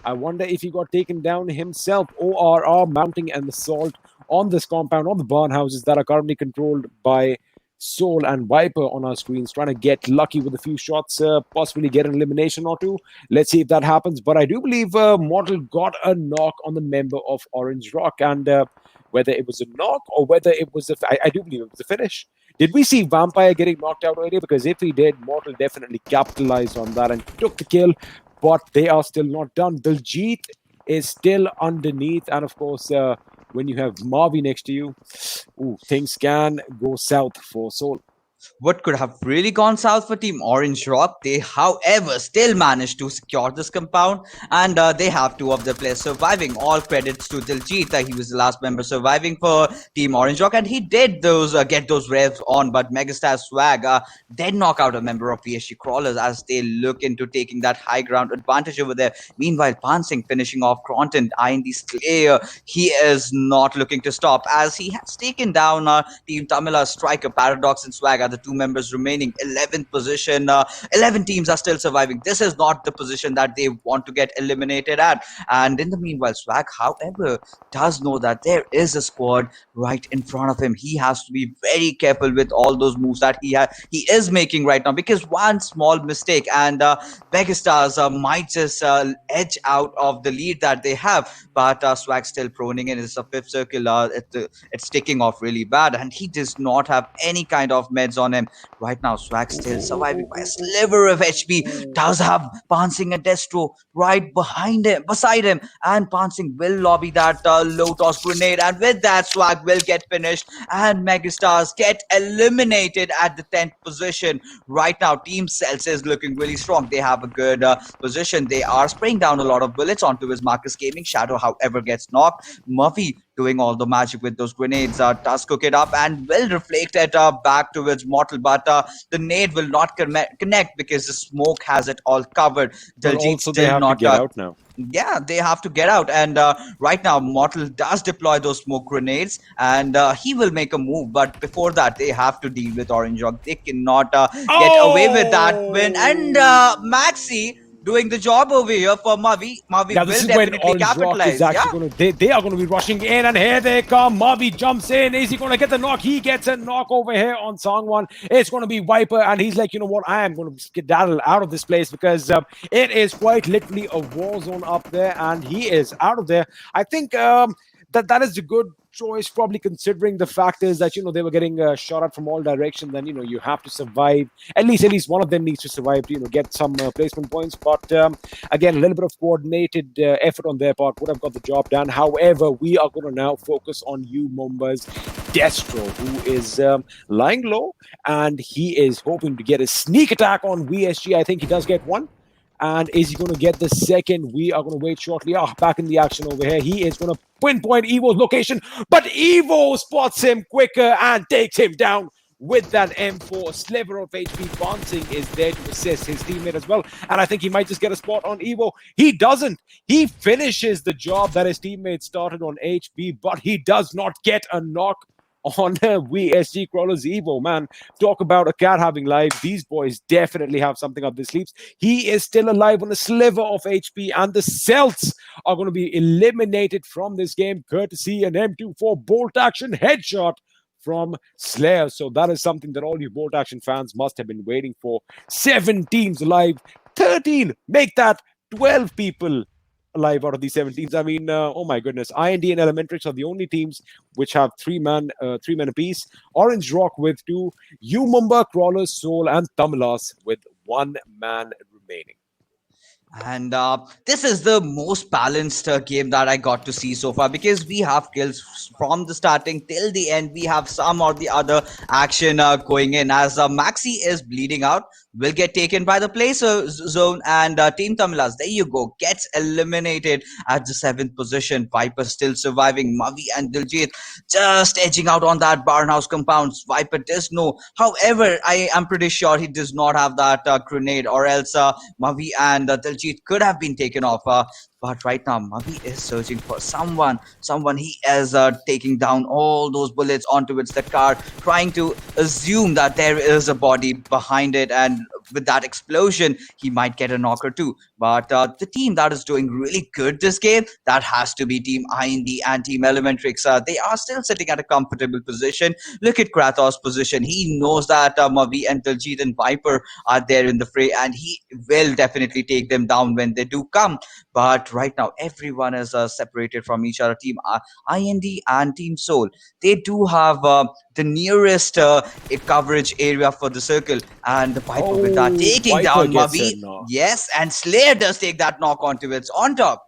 I wonder if he got taken down himself. ORR mounting an assault on this compound, on the barn houses that are currently controlled by Soul and Viper on our screens, trying to get lucky with a few shots, possibly get an elimination or two. Let's see if that happens. But I do believe Mortal got a knock on the member of Orange Rock, and whether it was a knock or whether it was I do believe it was a finish. Did we see Vampire getting knocked out earlier? Because if he did, Mortal definitely capitalized on that and took the kill. But they are still not done. Diljit is still underneath, and of course, when you have Mavi next to you, things can go south for Soul. What could have really gone south for Team Orange Rock? They, however, still managed to secure this compound, and they have 2 of their players surviving. All credits to Diljit. He was the last member surviving for Team Orange Rock, and he did get those revs on. But Megastars Swag did knock out a member of VSG-Crawlers as they look into taking that high ground advantage over there. Meanwhile, Pansing finishing off Cronton, eyeing the Slayer. He is not looking to stop as he has taken down Team Tamilas, Striker, Paradox, and Swag. The 2 members remaining. 11th position. 11 teams are still surviving. This is not the position that they want to get eliminated at. And in the meanwhile, Swag, however, does know that there is a squad right in front of him. He has to be very careful with all those moves that he is making right now, because one small mistake and Megastars might just edge out of the lead that they have. But Swag still proning in. It's a 5th circle. It's ticking off really bad, and he does not have any kind of meds on him right now. Swag still surviving by a sliver of HP. Does have Pansing and Destro right beside him, and Pansing will lobby that low toss grenade, and with that, Swag will get finished, and Megastars get eliminated at the 10th position. Right now, Team Celtz is looking really strong. They have a good position. They are spraying down a lot of bullets onto his Marcus Gaming. Shadow, however, gets knocked. Murphy doing all the magic with those grenades, does cook it up and will reflect it back towards Mortal, but the nade will not connect because the smoke has it all covered. Diljit still they have not to get out now. Yeah, they have to get out, and right now Mortal does deploy those smoke grenades, and he will make a move, but before that they have to deal with Orange Rock. They cannot get away with that win, and Maxi doing the job over here for Mavi. Mavi will definitely capitalize. They are going to be rushing in, and here they come. Mavi jumps in. Is he going to get the knock? He gets a knock over here on Sangwan. It's going to be Viper, and he's like, you know what? I am going to skedaddle out of this place because it is quite literally a war zone up there, and he is out of there. I think that is a good choice, probably considering the fact is that they were getting shot at from all directions. Then you have to survive. At least one of them needs to survive to get some placement points. But again, a little bit of coordinated effort on their part would have got the job done. However, we are going to now focus on Umumba's Destro, who is lying low, and he is hoping to get a sneak attack on VSG. I think he does get one. And is he going to get the second? We are going to wait shortly. Back in the action over here. He is going to pinpoint Evo's location, but Evo spots him quicker and takes him down with that M4. Sliver of HP. Bouncing is there to assist his teammate as well. And I think he might just get a spot on Evo. He doesn't. He finishes the job that his teammate started on HB, but he does not get a knock on VSG-Crawlers. Evo, man, talk about a cat having life. These boys definitely have something up their sleeves. He is still alive on a sliver of HP, and the Celtz are going to be eliminated from this game courtesy an M24 bolt action headshot from Slayer. So that is something that all you bolt action fans must have been waiting for. 7 teams alive, 13, make that 12 people alive out of these 7 teams. I mean, oh my goodness. IND and Elementrix are the only teams which have 3 men apiece. Orange Rock with 2, Umumba, Crawlers, Soul, and Tamilas with 1 man remaining. And this is the most balanced game that I got to see so far, because we have kills from the starting till the end. We have some or the other action going in, as Maxi is bleeding out, will get taken by the play zone, and Team Tamilas, there you go, gets eliminated at the 7th position. Viper still surviving. Mavi and Diljit just edging out on that Barnhouse compound. Viper does know. However, I am pretty sure he does not have that grenade, or else Mavi and Diljit could have been taken off. But right now, Mavi is searching for someone. He is taking down all those bullets onto the car, trying to assume that there is a body behind it, and with that explosion, he might get a knock or 2. But the team that is doing really good this game, that has to be Team IND and Team Elementrix. They are still sitting at a comfortable position. Look at Kratos' position. He knows that Mavi and Diljit and Viper are there in the fray, and he will definitely take them down when they do come. But right now, everyone is separated from each other. Team IND and Team Soul, they do have the nearest coverage area for the circle, and the Viper with that taking down Mavi. Yes, and Slayer does take that knock onto it on top.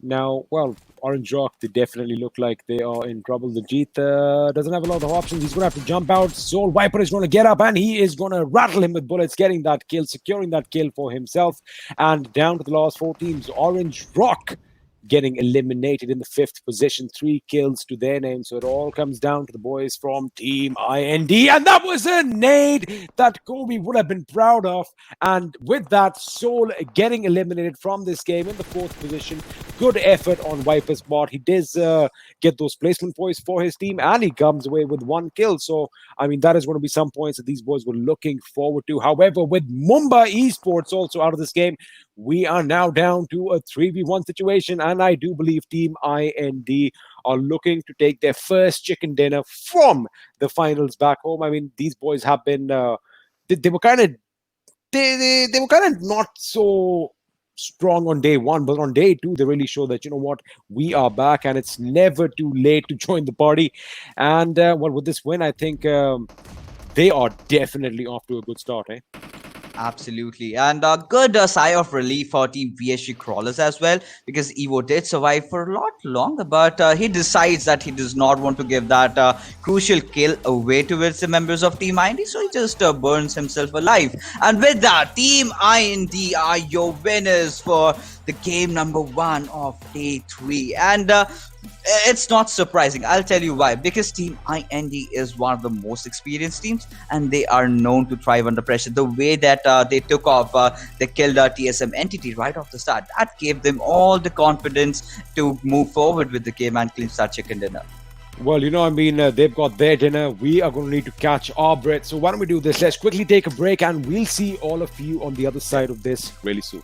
Now, well, Orange Rock, they definitely look like they are in trouble. The Jeet doesn't have a lot of options. He's going to have to jump out. Soul Viper is going to get up, and he is going to rattle him with bullets, getting that kill, securing that kill for himself. And down to the last 4 teams, Orange Rock getting eliminated in the 5th position. 3 kills to their name. So it all comes down to the boys from Team IND. And that was a nade that Kobe would have been proud of. And with that, Soul getting eliminated from this game in the 4th position. Good effort on Viper's part. He does get those placement points for his team, and he comes away with 1 kill. So, I mean, that is going to be some points that these boys were looking forward to. However, with Umumba Esports also out of this game, we are now down to a 3v1 situation, and I do believe Team IND are looking to take their first chicken dinner from the finals back home. I mean, these boys have been they were kind of not so strong on day 1, but on day 2 they really show that, you know what, we are back, and it's never too late to join the party. And well, with this win, I think they are definitely off to a good start, eh? Absolutely. And a good sigh of relief for Team VSG-Crawlers as well, because Evo did survive for a lot longer, but he decides that he does not want to give that crucial kill away towards the members of Team IND, so he just burns himself alive. And with that, Team IND are your winners for the game number 1 of day 3. And it's not surprising. I'll tell you why. Because Team IND is one of the most experienced teams, and they are known to thrive under pressure. The way that they took off, they killed TSM Entity right off the start. That gave them all the confidence to move forward with the game and clinch that chicken dinner. Well, you know, I mean, they've got their dinner. We are going to need to catch our breath. So why don't we do this? Let's quickly take a break, and we'll see all of you on the other side of this really soon.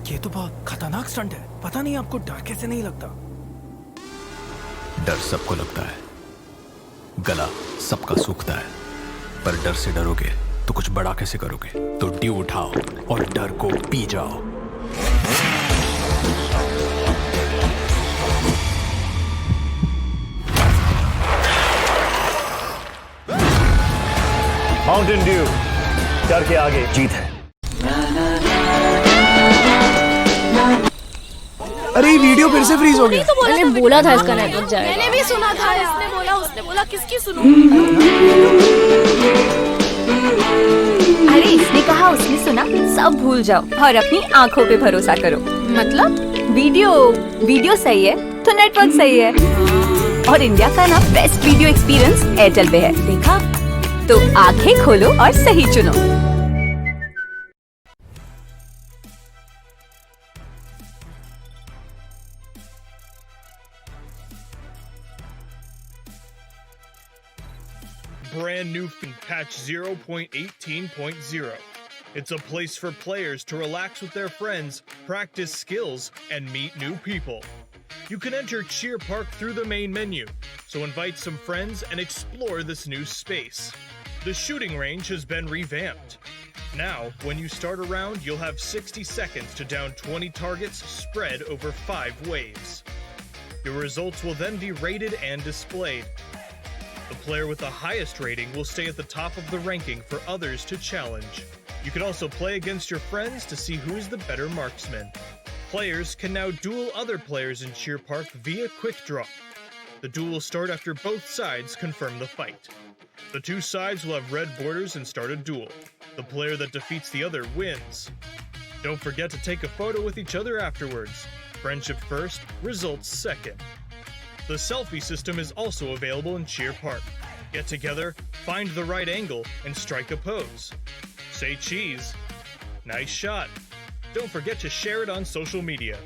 ये तो बहुत खतरनाक stunt है। पता नहीं आपको डर कैसे नहीं लगता? डर सबको लगता है, गला सबका सूखता है, पर डर से डरोगे तो कुछ बड़ा कैसे करोगे? तो ड्यू उठाओ और डर को पी जाओ। Mountain Dew, डर के आगे जीत है। अरे वीडियो फिर से फ्रीज हो गया। मैंने बोला था इसका नेटवर्क जाएगा। मैंने भी सुना था, उसने बोला किसकी सुनूं? अरे इसने कहा उसने सुना, सब भूल जाओ और अपनी आंखों पे भरोसा करो। मतलब वीडियो सही है तो नेटवर्क सही है, और इंडिया का ना बेस्ट वीडियो एक्सपीरियंस एयरटेल पे है। देखा? तो आंखें खोलो और सही चुनो। Brand new patch 0.18.0. It's a place for players to relax with their friends, practice skills, and meet new people. You can enter Cheer Park through the main menu, so invite some friends and explore this new space. The shooting range has been revamped. Now, when you start a round, you'll have 60 seconds to down 20 targets spread over 5 waves. Your results will then be rated and displayed. The player with the highest rating will stay at the top of the ranking for others to challenge. You can also play against your friends to see who is the better marksman. Players can now duel other players in Cheer Park via quick draw. The duel will start after both sides confirm the fight. The two sides will have red borders and start a duel. The player that defeats the other wins. Don't forget to take a photo with each other afterwards. Friendship first, results second. The selfie system is also available in Cheer Park. Get together, find the right angle, and strike a pose. Say cheese. Nice shot. Don't forget to share it on social media.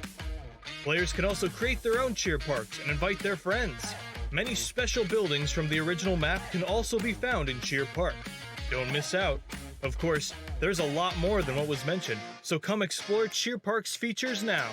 Players can also create their own cheer parks and invite their friends. Many special buildings from the original map can also be found in Cheer Park. Don't miss out. Of course, there's a lot more than what was mentioned, so come explore Cheer Park's features now.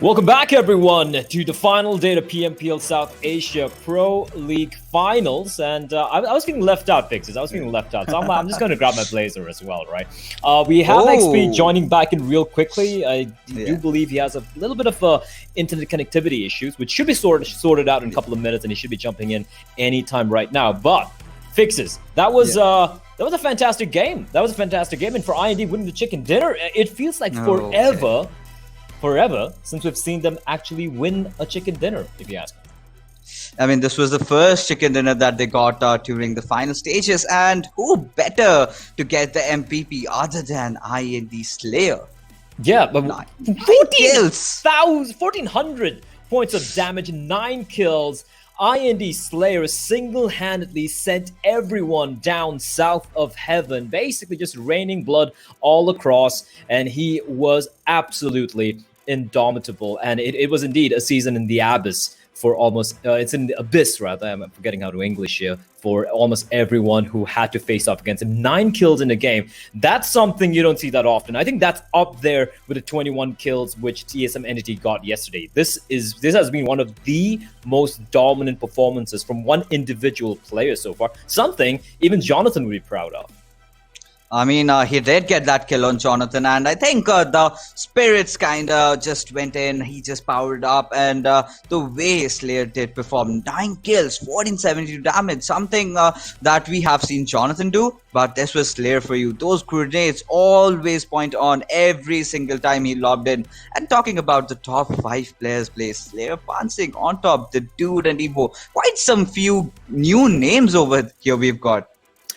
Welcome back, everyone, to the final day of PMPL South Asia Pro League Finals. And I was feeling left out, Fixes. I was feeling left out. So I'm just going to grab my blazer as well, right? We have XP joining back in real quickly. I do believe he has a little bit of internet connectivity issues, which should be sorted out in a couple of minutes, and he should be jumping in anytime right now. But, Fixes, that was a fantastic game. That was a fantastic game. And for IND winning the chicken dinner, it feels like forever since we've seen them actually win a chicken dinner, if you ask me. I mean, this was the first chicken dinner that they got during the final stages, and who better to get the MVP other than IND Slayer? Yeah, but 1,400 points of damage, 9 kills. IND Slayer single-handedly sent everyone down south of heaven, basically just raining blood all across, and he was absolutely indomitable. And it was indeed a season in the abyss for almost, it's in the abyss rather, I'm forgetting how to English here, for almost everyone who had to face off against him. 9 kills in a game. That's something you don't see that often. I think that's up there with the 21 kills which TSM Entity got yesterday. This has been one of the most dominant performances from one individual player so far. Something even Jonathan would be proud of. I mean, he did get that kill on Jonathan, and I think the spirits kind of just went in. He just powered up, and the way Slayer did perform, 9 kills, 1472 damage, something that we have seen Jonathan do, but this was Slayer for you. Those grenades always point on every single time he lobbed in. And talking about the top 5 players play, Slayer punching on top, the Dude and Evo. Quite some few new names over here we've got.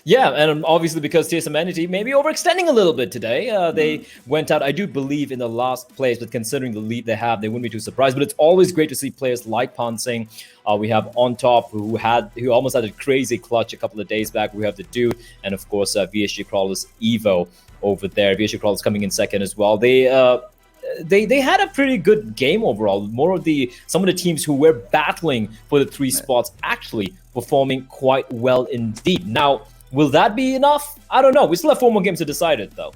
Yeah, and obviously because TSM Entity may be overextending a little bit today. They went out, I do believe, in the last place, but considering the lead they have, they wouldn't be too surprised. But it's always great to see players like Pansing. We have On Top, who almost had a crazy clutch a couple of days back. We have the Dude, and of course VSG-Crawlers Evo over there. VSG-Crawlers coming in second as well. They had a pretty good game overall. Some of the teams who were battling for the 3 spots actually performing quite well indeed. Now, will that be enough? I don't know. We still have 4 more games to decide it, though.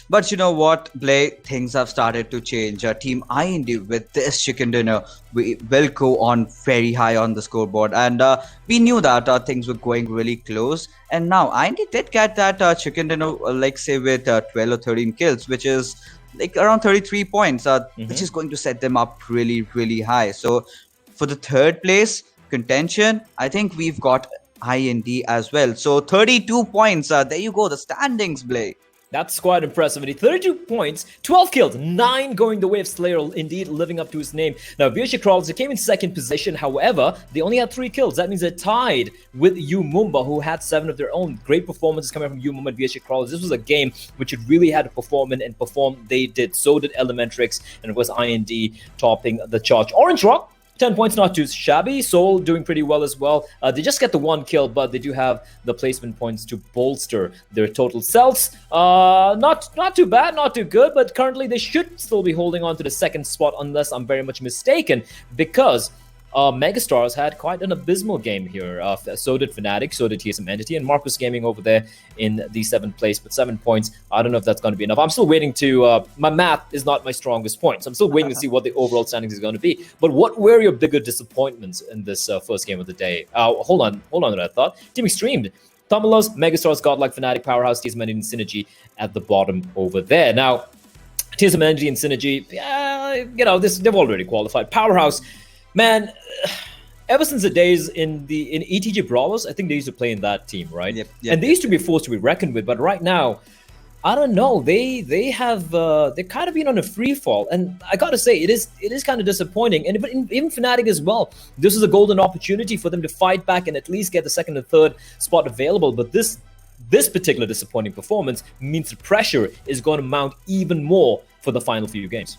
But you know what, Blake? Things have started to change. Team IND with this chicken dinner, we will go on very high on the scoreboard. And we knew that things were going really close. And now IND did get that chicken dinner, like say with 12 or 13 kills, which is like around 33 points, which is going to set them up really, really high. So for the 3rd place contention, I think we've got IND as well. So 32 points. There you go, the standings, Blake. That's quite impressive. 32 points, 12 kills, 9 going the way of Slayer, indeed living up to his name. Now, VSG-Crawlers, they came in 2nd position. However, they only had 3 kills. That means they're tied with Umumba, who had 7 of their own. Great performances coming from Umumba and VSG-Crawlers. This was a game which it really had to perform in, and perform they did. So did Elementrix, and it was IND topping the charge. Orange Rock, 10 points, not too shabby. Soul doing pretty well as well. They just get the 1 kill, but they do have the placement points to bolster their total. Celtz, not too bad, not too good, but currently they should still be holding on to the 2nd spot unless I'm very much mistaken, because Megastars had quite an abysmal game here. So did Fnatic, so did TSM Entity, and Marcus Gaming over there in the 7th place with 7 points. I don't know if that's going to be enough. I'm still waiting to... my math is not my strongest point, so I'm still waiting to see what the overall standings is going to be. But what were your bigger disappointments in this first game of the day? Hold on to that thought. Team Xtreme, Tamilas, Megastars, Godlike, Fnatic, Powerhouse, TSM Entity, and SynerGE at the bottom over there. Now, TSM Entity and SynerGE, they've already qualified. Powerhouse... Man, ever since the days in ETG Brawlers, I think they used to play in that team, right? Yep, and they used to be a force to be reckoned with. But right now, I don't know. They've kind of been on a free fall, and I gotta say, it is kind of disappointing. And even Fnatic as well. This is a golden opportunity for them to fight back and at least get the 2nd and 3rd spot available. But this particular disappointing performance means the pressure is going to mount even more for the final few games.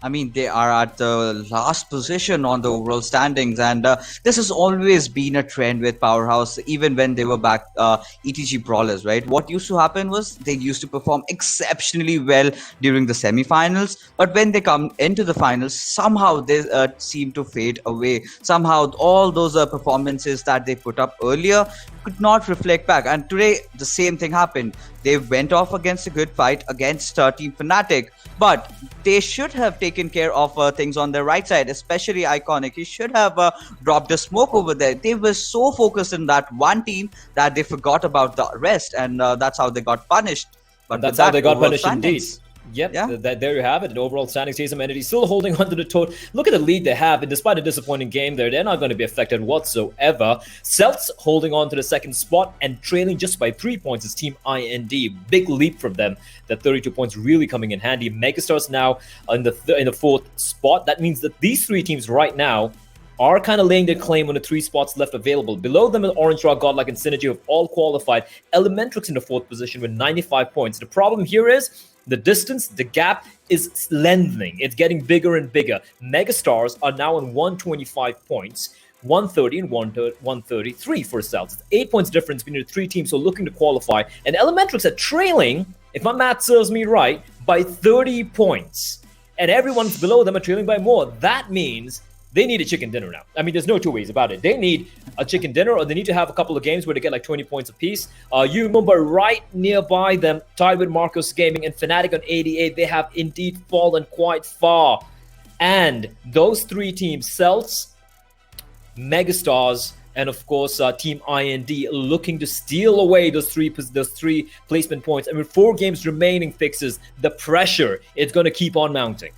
I mean, they are at the last position on the overall standings, and this has always been a trend with Powerhouse, even when they were back ETG Brawlers, right? What used to happen was they used to perform exceptionally well during the semi-finals, but when they come into the finals, somehow they seem to fade away. Somehow all those performances that they put up earlier could not reflect back, and today the same thing happened. They went off against a good fight against Team Fnatic, but they should have taken care of things on their right side, especially Iconic. He should have dropped a smoke over there. They were so focused in that one team that they forgot about the rest, and that's how they got punished. But that's how they got punished indeed. Yep, yeah. There you have it. The overall standings, TSM Entity still holding on to the total. Look at the lead they have, and despite a disappointing game there, they're not going to be affected whatsoever. Celtz holding on to the 2nd spot and trailing just by 3 points is Team IND. Big leap from them. That 32 points really coming in handy. Megastars now in the 4th spot. That means that these 3 teams right now are kind of laying their claim on the 3 spots left available. Below them, Orange Rock, Godlike, and SynerGE have all qualified. Elementrix in the 4th position with 95 points. The problem here is the distance, the gap is lengthening. It's getting bigger and bigger. Megastars are now on 125 points, 130 and 133 for Celtz. It's 8 points difference between the 3 teams who are looking to qualify. And Elementrix are trailing, if my math serves me right, by 30 points. And everyone's below them are trailing by more. That means they need a chicken dinner now. I mean, there's no two ways about it. They need a chicken dinner, or they need to have a couple of games where they get like 20 points apiece. Umumba right nearby them, tied with Marcus Gaming and Fnatic on 88. They have indeed fallen quite far. And those 3 teams, Celtz, Megastars, And of course, Team IND looking to steal away those three placement points. I mean, 4 games remaining fixes the pressure. It's going to keep on mounting.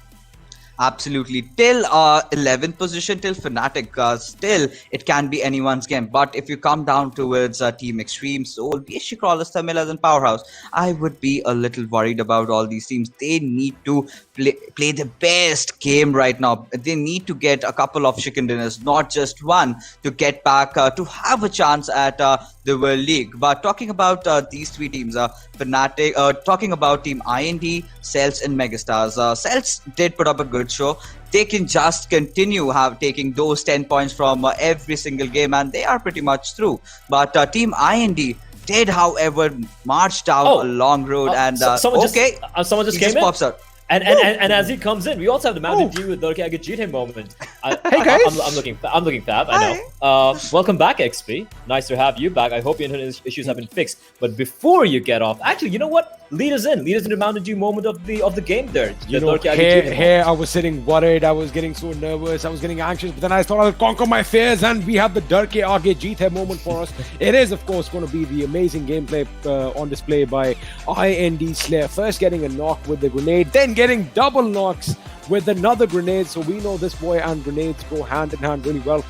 Absolutely. Till 11th position, till Fnatic, still it can be anyone's game. But if you come down towards Team Xtreme, Soul, VSG-Crawlers, Tamilas and Powerhouse, I would be a little worried about all these teams. They need to play the best game right now. They need to get a couple of chicken dinners, not just one, to get back to have a chance at the World League. But talking about these 3 teams, Fnatic, talking about Team IND, Celtz and Megastars. Celtz did put up a good show. They can just continue taking those 10 points from every single game, and they are pretty much through. But Team IND did, however, march down a long road, and someone just came in. Pops out. And as he comes in, we also have the Mountain Dew with Dorky Agajit moment. Hey guys, I'm looking fab. I know. Welcome back, XP. Nice to have you back. I hope your internet issues have been fixed. But before you get off, actually, you know what? Lead us into Mountain Dew moment of the game there. You know, here I was sitting worried. I was getting so nervous. I was getting anxious. But then I thought I'll conquer my fears, and we have the Dorky Agajit moment for us. It is, of course, going to be the amazing gameplay on display by IND Slayer. First getting a knock with the grenade, then getting double knocks with another grenade. So we know this boy and grenades go hand in hand really well.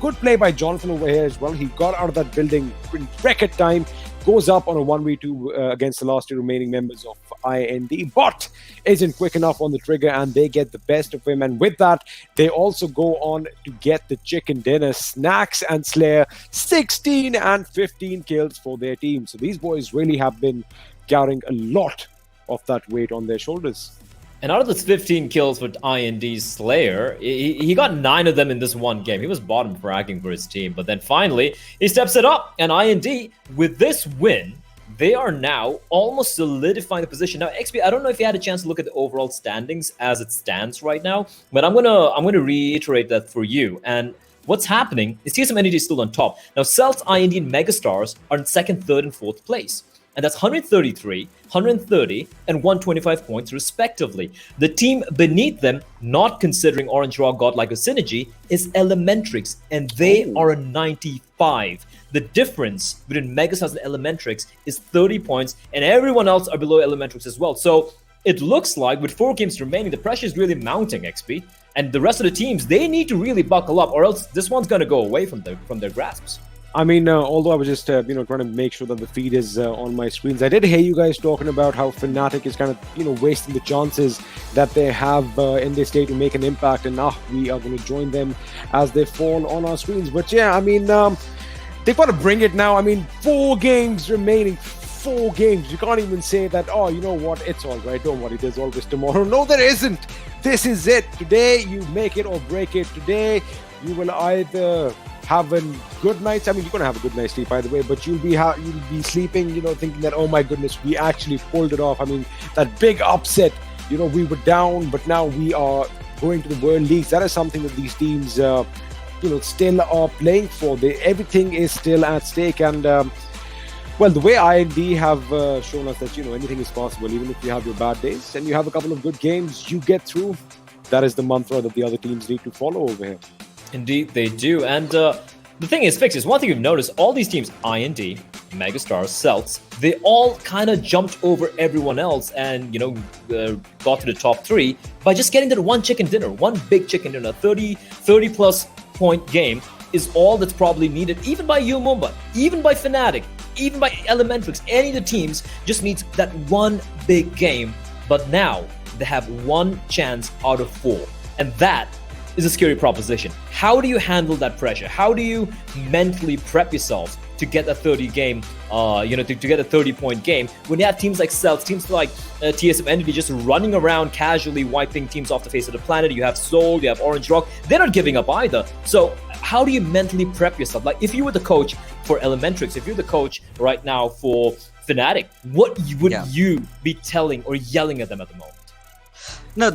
Good play by Jonathan over here as well. He got out of that building in record time, goes up on a 1v2 against the last 2 remaining members of IND, but isn't quick enough on the trigger, and they get the best of him. And with that, they also go on to get the chicken dinner. Snacks and Slayer 16 and 15 kills for their team. So these boys really have been carrying a lot of that weight on their shoulders. And out of those 15 kills with IND's Slayer, he got 9 of them in this one game. He was bottom fragging for his team. But then finally, he steps it up. And IND, with this win, they are now almost solidifying the position. Now, XP, I don't know if you had a chance to look at the overall standings as it stands right now. But I'm gonna reiterate that for you. And what's happening is TSM Entity is still on top. Now, Celtz, IND, and Megastars are in 2nd, 3rd, and 4th place. And that's 133, 130, and 125 points respectively. The team beneath them, not considering Orange Raw, Godlike, or SynerGE, is Elementrix, and they are a 95. The difference between Megastars and Elementrix is 30 points, and everyone else are below Elementrix as well. So it looks like with 4 games remaining, the pressure is really mounting, XP. And the rest of the teams, they need to really buckle up, or else this one's going to go away from their grasps. I mean, although I was just, trying to make sure that the feed is on my screens, I did hear you guys talking about how Fnatic is kind of, wasting the chances that they have in this state to make an impact, and we are going to join them as they fall on our screens. But yeah, I mean, they've got to bring it now. I mean, 4 games remaining. 4 games. You can't even say that, you know what, it's all right, don't worry, there's always tomorrow. No, there isn't. This is it. Today, you make it or break it. Today, you will either have a good night's, I mean, you're going to have a good night's sleep, by the way, but you'll be sleeping, thinking that, oh my goodness, we actually pulled it off. I mean, that big upset, we were down, but now we are going to the World Leagues. That is something that these teams, still are playing for. Everything is still at stake, and well, the way IND have shown us that, anything is possible, even if you have your bad days and you have a couple of good games, you get through. That is the mantra that the other teams need to follow over here. Indeed, they do. And the thing is, Fix, is one thing you've noticed, all these teams, IND, Megastars, Celtz, they all kind of jumped over everyone else and, got to the top 3 by just getting that one chicken dinner, one big chicken dinner. 30-plus point game is all that's probably needed, even by Umumba, even by Fnatic, even by Elementrix. Any of the teams just needs that one big game. But now they have 1 chance out of 4. And that is a scary proposition. How do you handle that pressure? How do you mentally prep yourself to get a 30 game, to get a 30-point game when you have teams like Celtz, teams like TSM Entity just running around casually wiping teams off the face of the planet? You have Soul, you have Orange Rock. They're not giving up either. So how do you mentally prep yourself? Like, if you were the coach for Elementrix, if you're the coach right now for Fnatic, what would you be telling or yelling at them at the moment? No,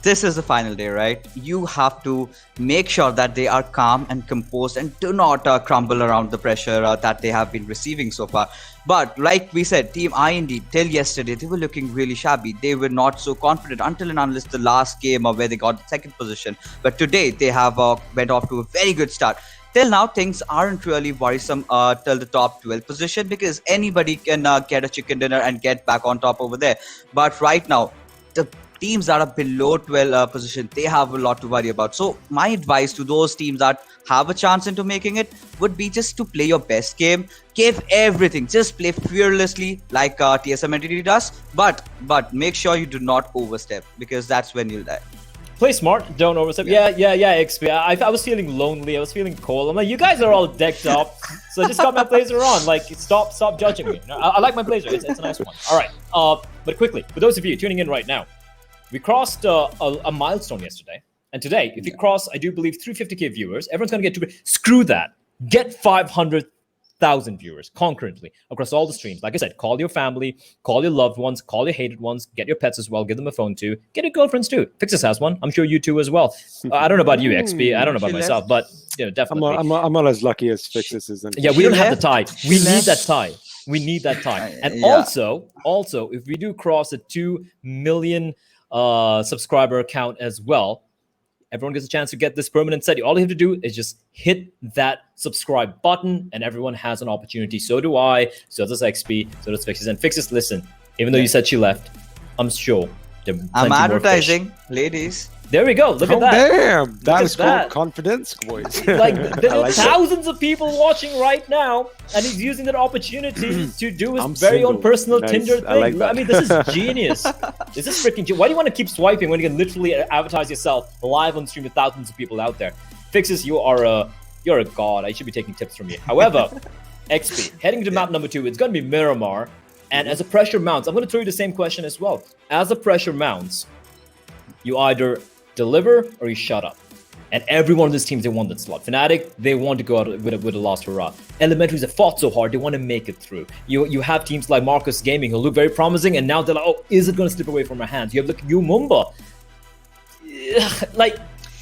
this is the final day, right? You have to make sure that they are calm and composed and do not crumble around the pressure that they have been receiving so far. But like we said, Team IND, till yesterday, they were looking really shabby. They were not so confident until and unless the last game where they got the 2nd position. But today, they have went off to a very good start. till now things aren't really worrisome till the top 12 position, because anybody can get a chicken dinner and get back on top over there. But right now, the teams that are below 12 position, they have a lot to worry about. So my advice to those teams that have a chance into making it would be just to play your best game, give everything, just play fearlessly like TSM Entity does, but make sure you do not overstep, because that's when you'll die. Play smart, don't overstep. Yeah, XP. I was feeling lonely. I was feeling cold. I'm like, you guys are all decked up, so I just got my blazer on. Like, stop judging me. I like my blazer. It's a nice one. All right. But quickly, for those of you tuning in right now, we crossed a milestone yesterday, and today, if we cross, I do believe 350k viewers, everyone's gonna get to screw that. Get 500,000 viewers concurrently across all the streams. Like I said, call your family, call your loved ones, call your hated ones, get your pets as well, give them a phone too, get your girlfriends too. Fixus has one. I'm sure you too as well. I don't know about you, XP. I don't know about myself, but definitely. I'm not as lucky as Fixus is. Yeah, we don't have the tie. We need that tie. We need that tie. And also, if we do cross a 2 million subscriber count as well, everyone gets a chance to get this permanent set. All you have to do is just hit that subscribe button, and everyone has an opportunity. So do I, so does XP, so does Fixus. And Fixus, listen, even though you said she left, I'm sure I'm advertising, ladies. There we go. Look at that. Damn, that is called confidence, boys. Like, there are thousands of people watching right now, and he's using that opportunity to do his very own personal Tinder thing. I mean, this is genius. This is freaking genius. Why do you want to keep swiping when you can literally advertise yourself live on stream with thousands of people out there? Fixus, you're a god. I should be taking tips from you. However, XP, heading to map number 2, it's going to be Miramar. And as the pressure mounts, I'm going to throw you the same question as well. As the pressure mounts, you either deliver or you shut up. And every one of these teams, they want that slot. Fnatic, they want to go out with a last hurrah. Elementrix have fought so hard, they want to make it through. You have teams like Marcus Gaming who look very promising, and now they're like, oh, is it going to slip away from our hands? You have Umumba. Like,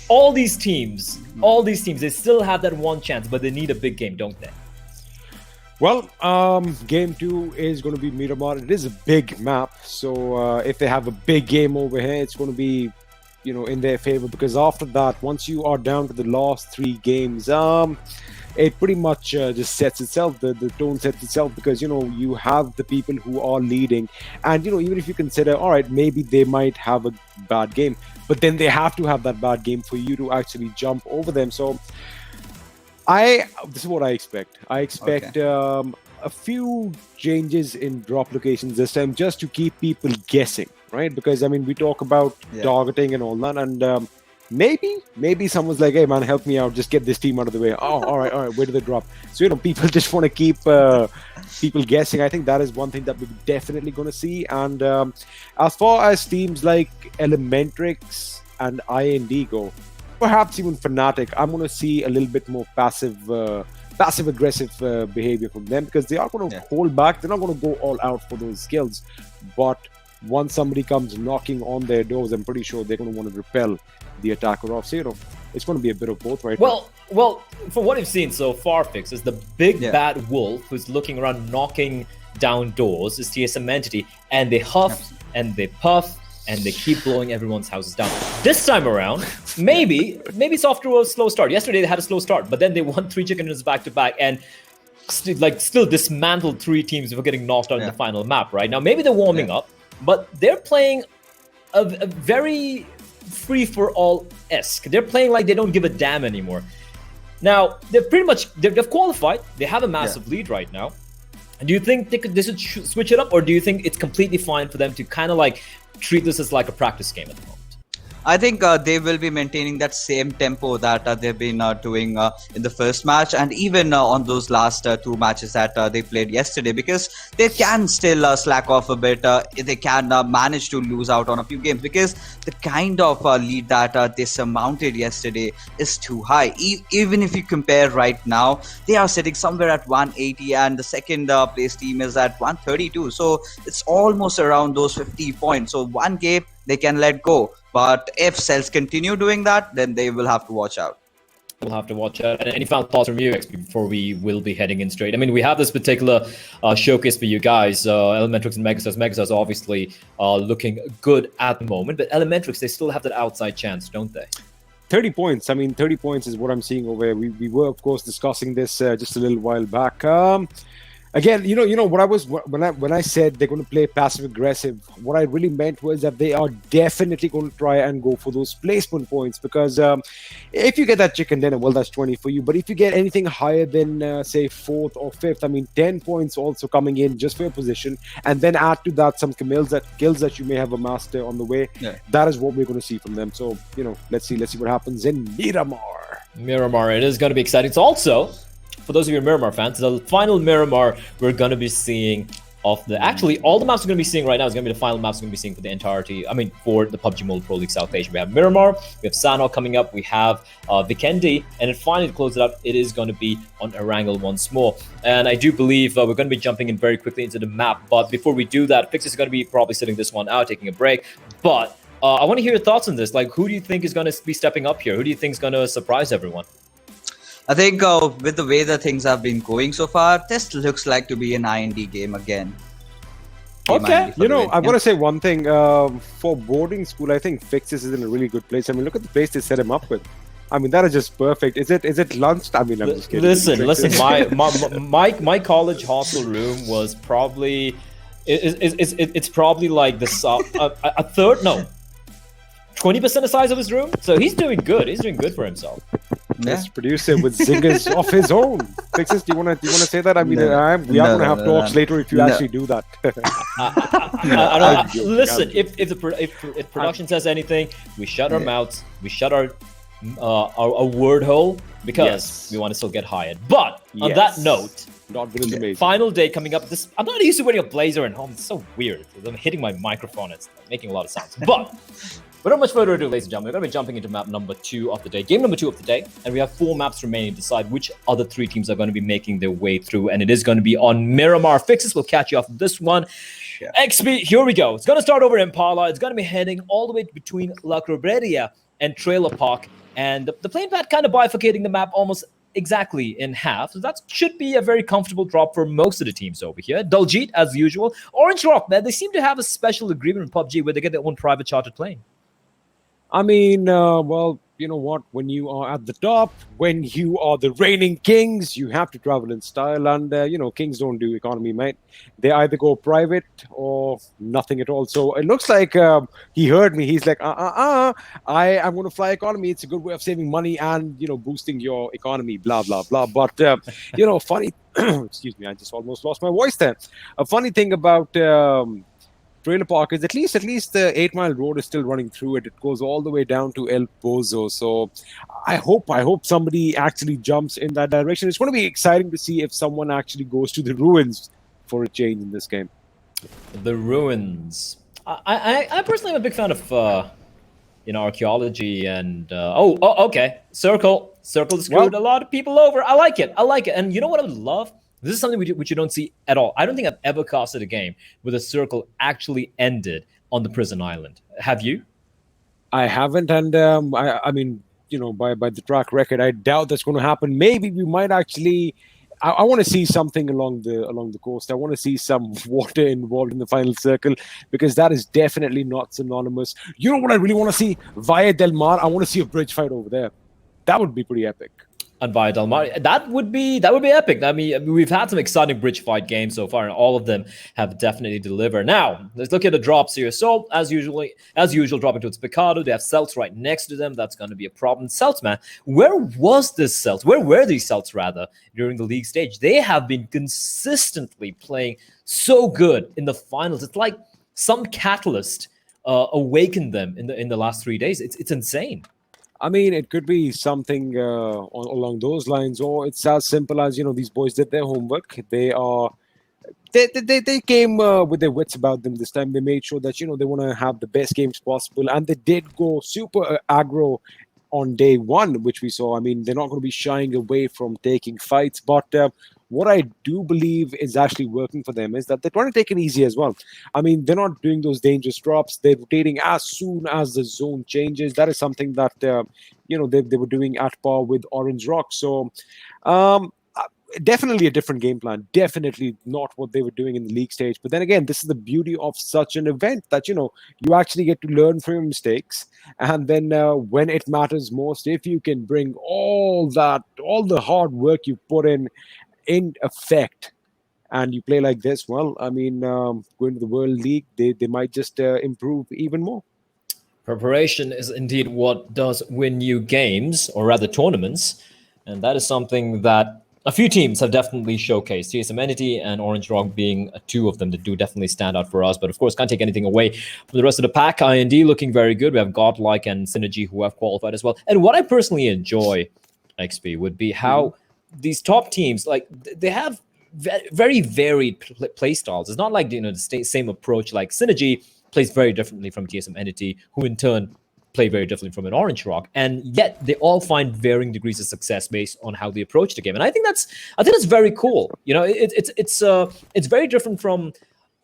all these teams, they still have that one chance, but they need a big game, don't they? Well, game 2 is going to be Miramar. It is a big map, so if they have a big game over here, it's going to be, in their favor, because after that, once you are down to the last 3 games, it pretty much just sets itself. The tone sets itself, because you have the people who are leading, and even if you consider, all right, maybe they might have a bad game, but then they have to have that bad game for you to actually jump over them. So this is what I expect. I expect a few changes in drop locations this time, just to keep people guessing, right? Because I mean, we talk about targeting and all that, and maybe someone's like, hey man, help me out, just get this team out of the way. Oh, all right, where do they drop? So people just want to keep people guessing. I think that is one thing that we're definitely going to see. And as far as teams like Elementrix and IND go, perhaps even Fnatic, I'm going to see a little bit more passive-aggressive behavior from them, because they are going to hold back. They're not going to go all out for those skills. But once somebody comes knocking on their doors, I'm pretty sure they're going to want to repel the attacker off. So, it's going to be a bit of both right now. Well, from what we've seen so far, Fix, is the big bad wolf who's looking around knocking down doors is TSM Entity, and they huff and they puff and they keep blowing everyone's houses down. This time around, maybe it's off to a slow start. Yesterday they had a slow start, but then they won 3 chicken dinners back to back, and still dismantled 3 teams before getting knocked out in the final map. Right now, maybe they're warming up, but they're playing a very free-for-all-esque. They're playing like they don't give a damn anymore. Now they've qualified. They have a massive lead right now. Do you think they should switch it up, or do you think it's completely fine for them to kind of like treat this as like a practice game at the moment? I think they will be maintaining that same tempo that they've been doing in the first match, and even on those last 2 matches that they played yesterday, because they can still slack off a bit. They can manage to lose out on a few games, because the kind of lead that they surmounted yesterday is too high. Even if you compare right now, they are sitting somewhere at 180, and the second place team is at 132. So it's almost around those 50 points. So one game they can let go. But if Celtz continue doing that, then they will have to watch out. We'll have to watch out. And any final thoughts from you before we will be heading in straight? I mean, we have this particular showcase for you guys. Elementrix and Megastars. Megastars obviously looking good at the moment, but Elementrix, they still have that outside chance, don't they? 30 points. I mean, 30 points is what I'm seeing over here. We were, of course, discussing this just a little while back. Again, you know what I was when I said they're going to play passive aggressive. What I really meant was that they are definitely going to try and go for those placement points, because if you get that chicken dinner, well, that's 20 for you. But if you get anything higher than say 4th or 5th, I mean, 10 points also coming in just for your position, and then add to that some kills that you may have amassed on the way. Yeah. That is what we're going to see from them. So let's see what happens in Miramar. Miramar, it is going to be exciting. It's also, for those of you Miramar fans, the final Miramar we're going to be seeing of the... Actually, all the maps we're going to be seeing right now is going to be the final maps we're going to be seeing for the entirety... I mean, for the PUBG Mobile Pro League South Asia. We have Miramar, we have Sanhok coming up, we have Vikendi, and then finally to close it up, it is going to be on Erangel once more. And I do believe we're going to be jumping in very quickly into the map, but before we do that, Fix is going to be probably sitting this one out, taking a break. But I want to hear your thoughts on this. Like, who do you think is going to be stepping up here? Who do you think is going to surprise everyone? I think with the way the things have been going so far, this looks like to be an IND game again. Okay, I want to say one thing. For boarding school, I think Fixes is in a really good place. I mean, look at the place they set him up with. I mean, that is just perfect. Is it lunch? I mean, I'm just kidding. Listen. My college hostel room was probably it's probably like a third, no, 20% the size of his room. So he's doing good. He's doing good for himself. Let's produce it with zingers of his own. Fixes, do you wanna say that? I mean, we are gonna have talks later if you actually do that. Listen, if production says anything, we shut our mouths, we shut our word hole, because we want to still get hired. But on that note, final day coming up. I'm not used to wearing a blazer at home. It's so weird. I'm hitting my microphone. It's making a lot of sounds. But without much further ado, ladies and gentlemen, we're going to be jumping into map number 2 of the day. Game number 2 of the day. And we have 4 maps remaining to decide which other 3 teams are going to be making their way through. And it is going to be on Miramar. Fixes will catch you off this one. Sure. XP, here we go. It's going to start over Impala. It's going to be heading all the way between La Cobreria and Trailer Park. And the playing pad kind of bifurcating the map almost exactly in half. So that should be a very comfortable drop for most of the teams over here. Daljeet, as usual. Orange Rock, man, they seem to have a special agreement in PUBG where they get their own private chartered plane. I mean, well, you know what? When you are at the top, when you are the reigning kings, you have to travel in style. And, kings don't do economy, mate. They either go private or nothing at all. So it looks like he heard me. He's like, I am going to fly economy. It's a good way of saving money and, boosting your economy, blah, blah, blah. But, funny, excuse me, I just almost lost my voice there. A funny thing about... Trailer Park is at least the 8 Mile Road is still running through it. It goes all the way down to El Pozo. So I hope somebody actually jumps in that direction. It's going to be exciting to see if someone actually goes to the ruins for a change in this game. The ruins. I personally am a big fan of archaeology and okay. Circle is screwed a lot of people over. I like it. And you know what I would love? This is something which you don't see at all. I don't think I've ever casted a game where the circle actually ended on the prison island. Have you? I haven't, and I mean, by the track record, I doubt that's going to happen. Maybe we might actually. I want to see something along the coast. I want to see some water involved in the final circle, because that is definitely not synonymous. You know what I really want to see? Via Del Mar. I want to see a bridge fight over there. That would be pretty epic. And Via Del Mar, that would be epic. I mean, we've had some exciting bridge fight games so far, and all of them have definitely delivered. Now, let's look at the drops here. So, as usual, dropping towards Picado. They have Celtz right next to them. That's going to be a problem. Celtz, man, where was this Celtz? Where were these Celtz, rather, during the league stage? They have been consistently playing so good in the finals. It's like some catalyst awakened them in the last 3 days. It's insane. I mean, it could be something along those lines, or it's as simple as, these boys did their homework. They came with their wits about them this time. They made sure that, they want to have the best games possible. And they did go super aggro on day 1, which we saw. I mean, they're not going to be shying away from taking fights. But what I do believe is actually working for them is that they're trying to take it easy as well. I mean, they're not doing those dangerous drops. They're rotating as soon as the zone changes. That is something that, they were doing at par with Orange Rock. So definitely a different game plan. Definitely not what they were doing in the league stage. But then again, this is the beauty of such an event that, you actually get to learn from your mistakes. And then when it matters most, if you can bring all the hard work you put in effect, and you play like this, well, I mean, going to the World League, they might just improve even more. Preparation is indeed what does win you games, or rather tournaments. And that is something that a few teams have definitely showcased. TSM Entity and Orange Rock being two of them that do definitely stand out for us. But of course, can't take anything away from the rest of the pack. IND looking very good. We have Godlike and SynerGE who have qualified as well. And what I personally enjoy, XP, would be how these top teams, like, they have very varied play styles. It's not like, the same approach. Like SynerGE plays very differently from TSM Entity, who in turn play very differently from an Orange Rock, and yet they all find varying degrees of success based on how they approach the game. And I think that's very cool. It's very different from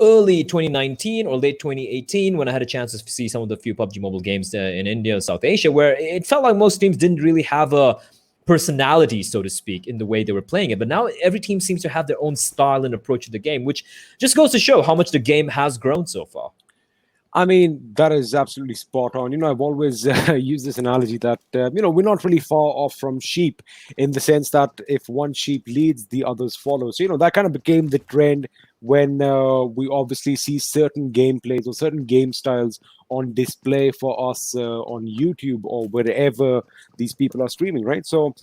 early 2019 or late 2018 when I had a chance to see some of the few PUBG Mobile games in India and South Asia, where it felt like most teams didn't really have a personality, so to speak, in the way they were playing it. But now every team seems to have their own style and approach to the game, which just goes to show how much the game has grown so far. I mean, that is absolutely spot on. I've always used this analogy that, we're not really far off from sheep, in the sense that if one sheep leads, the others follow. So, that kind of became the trend when we obviously see certain gameplays or certain game styles on display for us on YouTube or wherever these people are streaming, right? So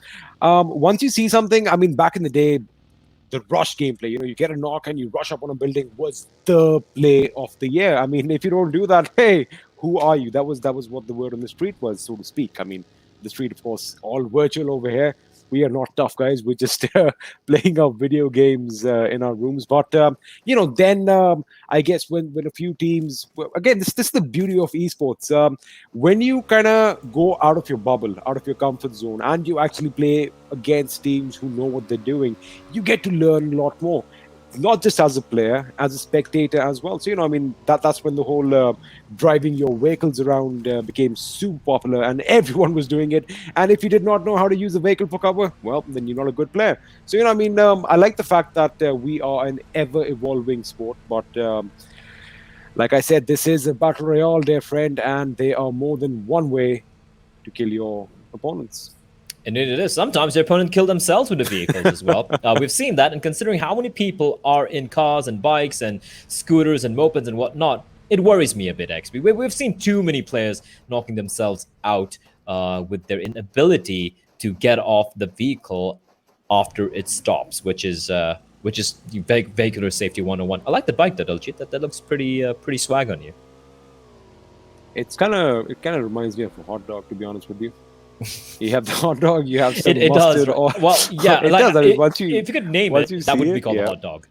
once you see something, I mean, back in the day, the rush gameplay, you get a knock and you rush up on a building, was the play of the year. I mean, if you don't do that, hey, who are you? That was what the word on the street was, so to speak. I mean, the street, of course, all virtual over here. We are not tough guys. We're just playing our video games in our rooms. But, then I guess when a few teams, again, this is the beauty of esports. When you kind of go out of your bubble, out of your comfort zone, and you actually play against teams who know what they're doing, you get to learn a lot more. Not just as a player, as a spectator as well. So, I mean, that's when the whole driving your vehicles around became super popular, and everyone was doing it. And if you did not know how to use a vehicle for cover, well, then you're not a good player. So, I mean, I like the fact that we are an ever-evolving sport. But like I said, this is a battle royale, dear friend, and there are more than one way to kill your opponents. Indeed it is. Sometimes your opponent killed themselves with the vehicles as well. We've seen that, and considering how many people are in cars and bikes and scooters and mopeds and whatnot, it worries me a bit, XP. We've seen too many players knocking themselves out with their inability to get off the vehicle after it stops, which is vehicular safety 101. I like the bike, that Daljit. That looks pretty swag on you. It kind of reminds me of a hot dog, to be honest with you. You have the hot dog, you have some mustard. Does. Well, yeah, it does. I mean, if you could name it, that would be called a hot dog.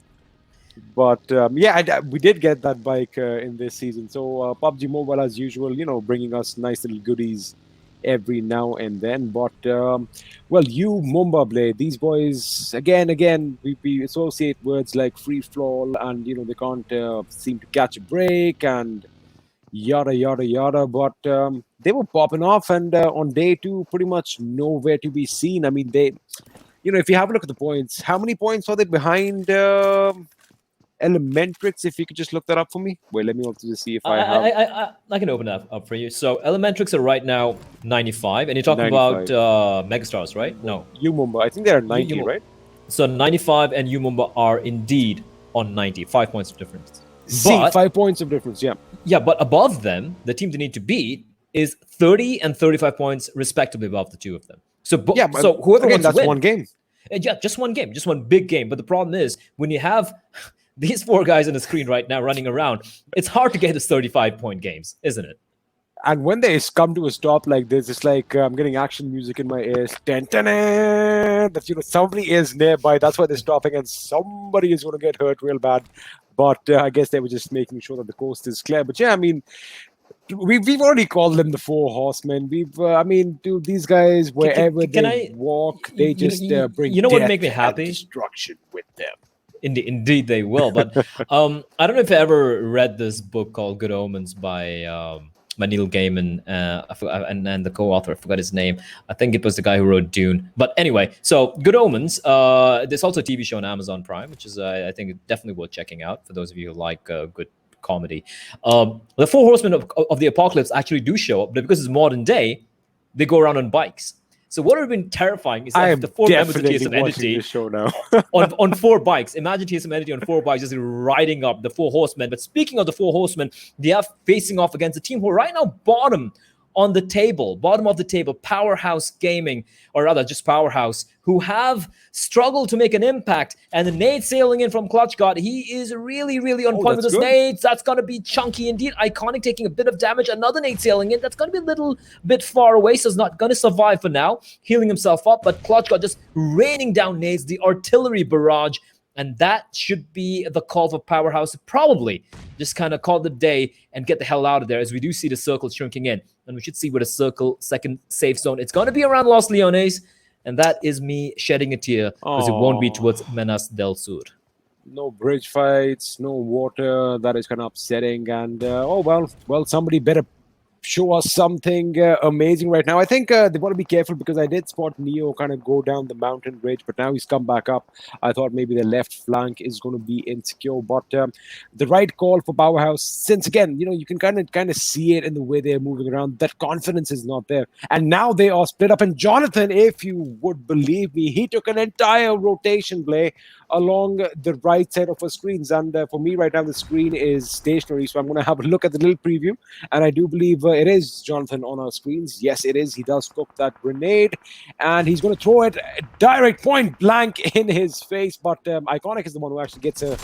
But we did get that bike in this season. So PUBG Mobile, as usual, bringing us nice little goodies every now and then. But Umumba Blade, these boys again, we associate words like free fall, and they can't seem to catch a break and yada yada yada. But they were popping off, and on day 2, pretty much nowhere to be seen. I mean, they, if you have a look at the points, how many points are they behind Elementrix? If you could just look that up for me. Wait, let me also just see if I have. I can open that up for you. So Elementrix are right now 95, and you're talking 95. About Megastars, right? No, Umumba. I think they're 90, right? So 95 and Umumba are indeed on 90. 5 points of difference. But 5 points of difference, yeah. Yeah, but above them, the team they need to beat is 30 and 35 points, respectively, above the two of them. So, so whoever wants to win, one game. Yeah, just one game, just one big game. But the problem is, when you have these 4 guys on the screen right now running around, it's hard to get those 35-point games, isn't it? And when they come to a stop like this, it's like I'm getting action music in my ears. That somebody is nearby. That's why they're stopping, and somebody is going to get hurt real bad. But I guess they were just making sure that the coast is clear. But yeah, I mean, we've already called them the 4 horsemen. Dude, these guys, wherever they walk, they just bring what make me happy? Destruction with them. Indeed, they will. But I don't know if you ever read this book called Good Omens by Neil Gaiman and the co-author. I forgot his name. I think it was the guy who wrote Dune. But anyway, so Good Omens. There's also a TV show on Amazon Prime, which is I think definitely worth checking out for those of you who like good comedy. The Four Horsemen of the Apocalypse actually do show up, but because it's modern day, they go around on bikes. So what would have been terrifying is that the four members of TSM Entity show now. on 4 bikes. Imagine TSM Entity on 4 bikes just riding up the Four Horsemen. But speaking of the Four Horsemen, they are facing off against a team who are right now bottom of the table, Powerhouse Gaming, or rather just Powerhouse, who have struggled to make an impact. And the nade sailing in from Clutch God, he is really, really on point with his nades. That's going to be chunky indeed. Iconic taking a bit of damage. Another nade sailing in. That's going to be a little bit far away, so it's not going to survive for now. Healing himself up, but Clutch God just raining down nades, the artillery barrage. And that should be the call for Powerhouse. Probably just kind of call it a day and get the hell out of there, as we do see the circle shrinking in. And we should see what a circle second safe zone. It's going to be around Los Leones. And that is me shedding a tear because it won't be towards Menas del Sur. No bridge fights, no water. That is kind of upsetting. And, well, somebody better show us something amazing right now. I think they want to be careful because I did spot Neo kind of go down the mountain ridge, but now he's come back up. I thought maybe the left flank is going to be insecure, but the right call for Powerhouse, since again, you can kind of see it in the way they're moving around. That confidence is not there. And now they are split up. And Jonathan, if you would believe me, he took an entire rotation play along the right side of our screens. And for me right now, the screen is stationary. So I'm going to have a look at the little preview. And I do believe it is Jonathan on our screens. Yes, it is. He does cook that grenade. And he's going to throw it direct point blank in his face. But Iconic is the one who actually gets a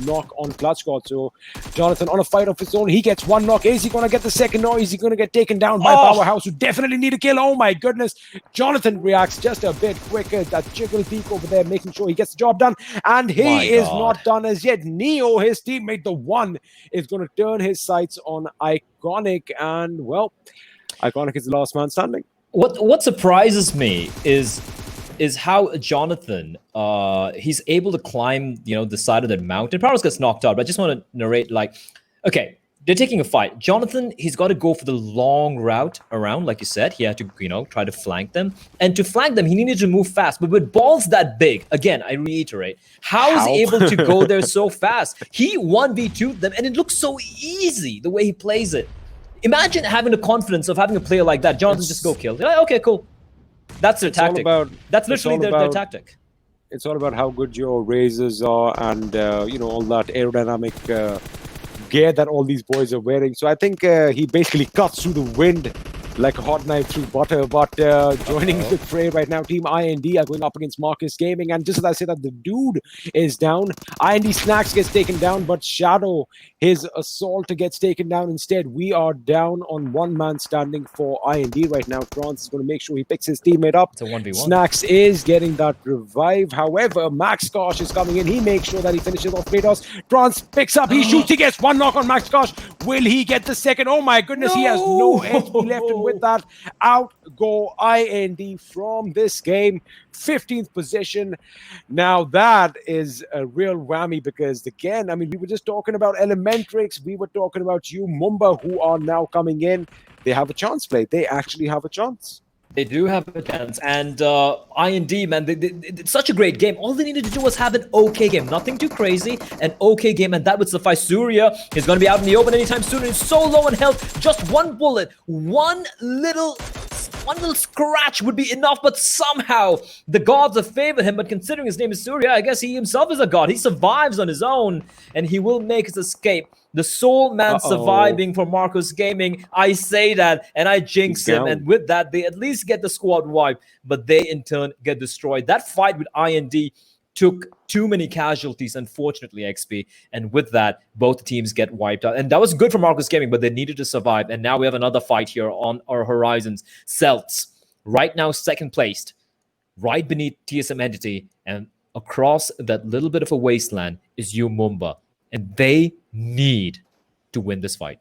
knock on Clutch God. So Jonathan on a fight of his own. He gets one knock. Is he going to get the second knock? Is he going to get taken down by Powerhouse, who definitely need a kill? Oh my goodness. Jonathan reacts just a bit quicker. That jiggle peek over there, making sure he gets the job done. And he is not done as yet. Neo, his teammate, the one, is going to turn his sights on Iconic. And, well, Iconic is the last man standing. What surprises me is how Jonathan, he's able to climb, the side of that mountain. Powerhouse gets knocked out, but I just want to narrate, okay, they're taking a fight. Jonathan, he's got to go for the long route around, like you said. He had to, try to flank them. And to flank them, he needed to move fast. But with balls that big, again, I reiterate, how is he able to go there so fast? He 1v2'd them, and it looks so easy, the way he plays it. Imagine having the confidence of having a player like that. Jonathan just go kill. Like, okay, cool. That's their tactic. That's literally their tactic. It's all about how good your razors are and, all that aerodynamic gear that all these boys are wearing. So I think he basically cuts through the wind like a hot knife through butter. But joining the fray right now, Team IND are going up against Marcus Gaming. And just as I say that, the dude is down. IND Snacks gets taken down, but Shadow, his assault gets taken down instead. We are down on one man standing for IND right now. France is going to make sure he picks his teammate up. It's a 1v1. Snacks is getting that revive. However, Max Kosh is coming in. He makes sure that he finishes off Kratos. France picks up. He shoots. He gets one knock on Max Kosh. Will he get the second? Oh my goodness, he has no HP left. And with that, out go IND from this game. 15th position. Now that is a real whammy because, again, I mean, we were just talking about Elementrix. We were talking about Umumba, who are now coming in. They have a chance, play. They actually have a chance. They do have a chance. And IND, man, it's such a great game. All they needed to do was have an okay game. Nothing too crazy. An okay game, and that would suffice. Surya is going to be out in the open anytime soon. He's so low on health. Just one bullet. One little scratch would be enough, but somehow the gods have favored him. But considering his name is Surya, I guess he himself is a god. He survives on his own, and he will make his escape. The sole man surviving for Marcus Gaming. I say that, and I jinx him. And with that, they at least get the squad wiped, but they in turn get destroyed. That fight with IND took too many casualties, unfortunately, XP. And with that, both teams get wiped out. And that was good for Marcus Gaming, but they needed to survive. And now we have another fight here on our horizons. Celtz, right now second placed, right beneath TSM Entity. And across that little bit of a wasteland is Umumba. And they need to win this fight.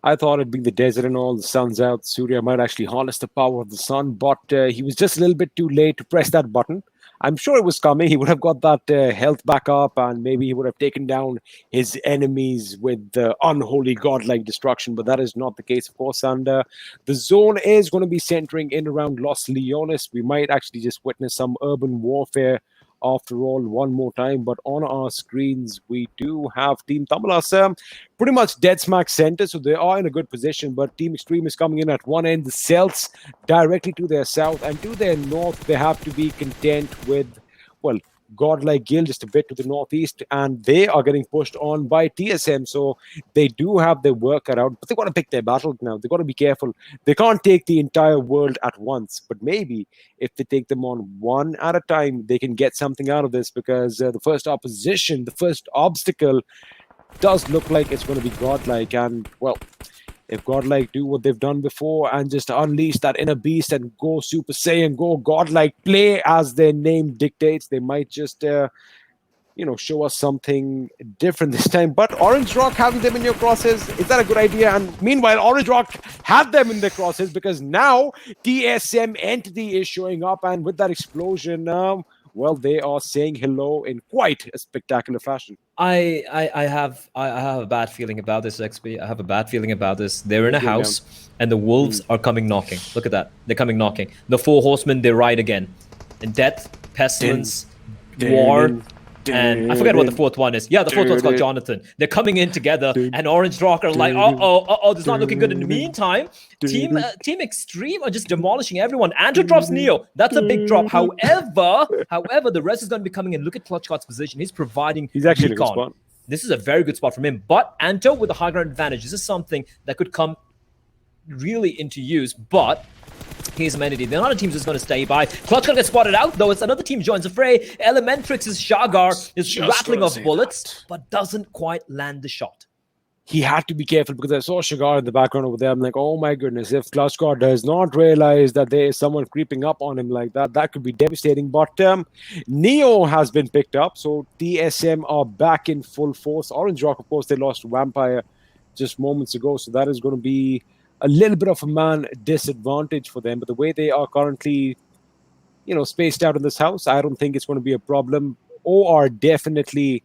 I thought it'd be the desert and all, the sun's out. Surya might actually harness the power of the sun, but he was just a little bit too late to press that button. I'm sure it was coming. He would have got that health back up, and maybe he would have taken down his enemies with the unholy godlike destruction. But that is not the case, of course. And the zone is going to be centering in around Los Leones. We might actually just witness some urban warfare after all one more time. But on our screens, we do have Team Tamilas pretty much dead smack center, so they are in a good position. But Team Xtreme is coming in at one end, the Celtz directly to their south, and to their north they have to be content with, well, Godlike Guild just a bit to the northeast, and they are getting pushed on by TSM, so they do have their work cut out, but they got to pick their battles now. They got to be careful. They can't take the entire world at once, but maybe if they take them on one at a time, they can get something out of this, because the first opposition, the first obstacle does look like it's going to be Godlike. And well, if Godlike do what they've done before and just unleash that inner beast and go Super Saiyan, go Godlike, play as their name dictates, they might just, show us something different this time. But Orange Rock having them in your crosses, is that a good idea? And meanwhile, Orange Rock had them in their crosses, because now TSM Entity is showing up, and with that explosion, well, they are saying hello in quite a spectacular fashion. I have a bad feeling about this, XP. I have a bad feeling about this. They're in a house, and the wolves are coming knocking. Look at that. They're coming knocking. The four horsemen, they ride again. And death, pestilence, war, and I forget what the fourth one is. Yeah, the fourth one's called Jonathan. They're coming in together, and Orange Rock are like, this is not looking good. In the meantime, Team Xtreme are just demolishing everyone. Andrew drops Neo. That's a big drop. However, the rest is going to be coming in. Look at Clutchcard's position. He's providing. He's actually in a good spot. This is a very good spot from him. But Anto with the high ground advantage. This is something that could come really into use. But TSM Entity, they're not a team that's going to stay by. Clutchcard gets spotted out, though. It's another team joins the fray. Elementrix's Shagar is just rattling off bullets, but doesn't quite land the shot. He had to be careful, because I saw Shagar in the background over there. I'm like, oh my goodness, if Clutchcard does not realize that there is someone creeping up on him like that, that could be devastating. But Neo has been picked up, so TSM are back in full force. Orange Rock, of course, they lost Vampire just moments ago, so that is going to be a little bit of a man disadvantage for them. But the way they are currently, spaced out in this house, I don't think it's going to be a problem. OR definitely,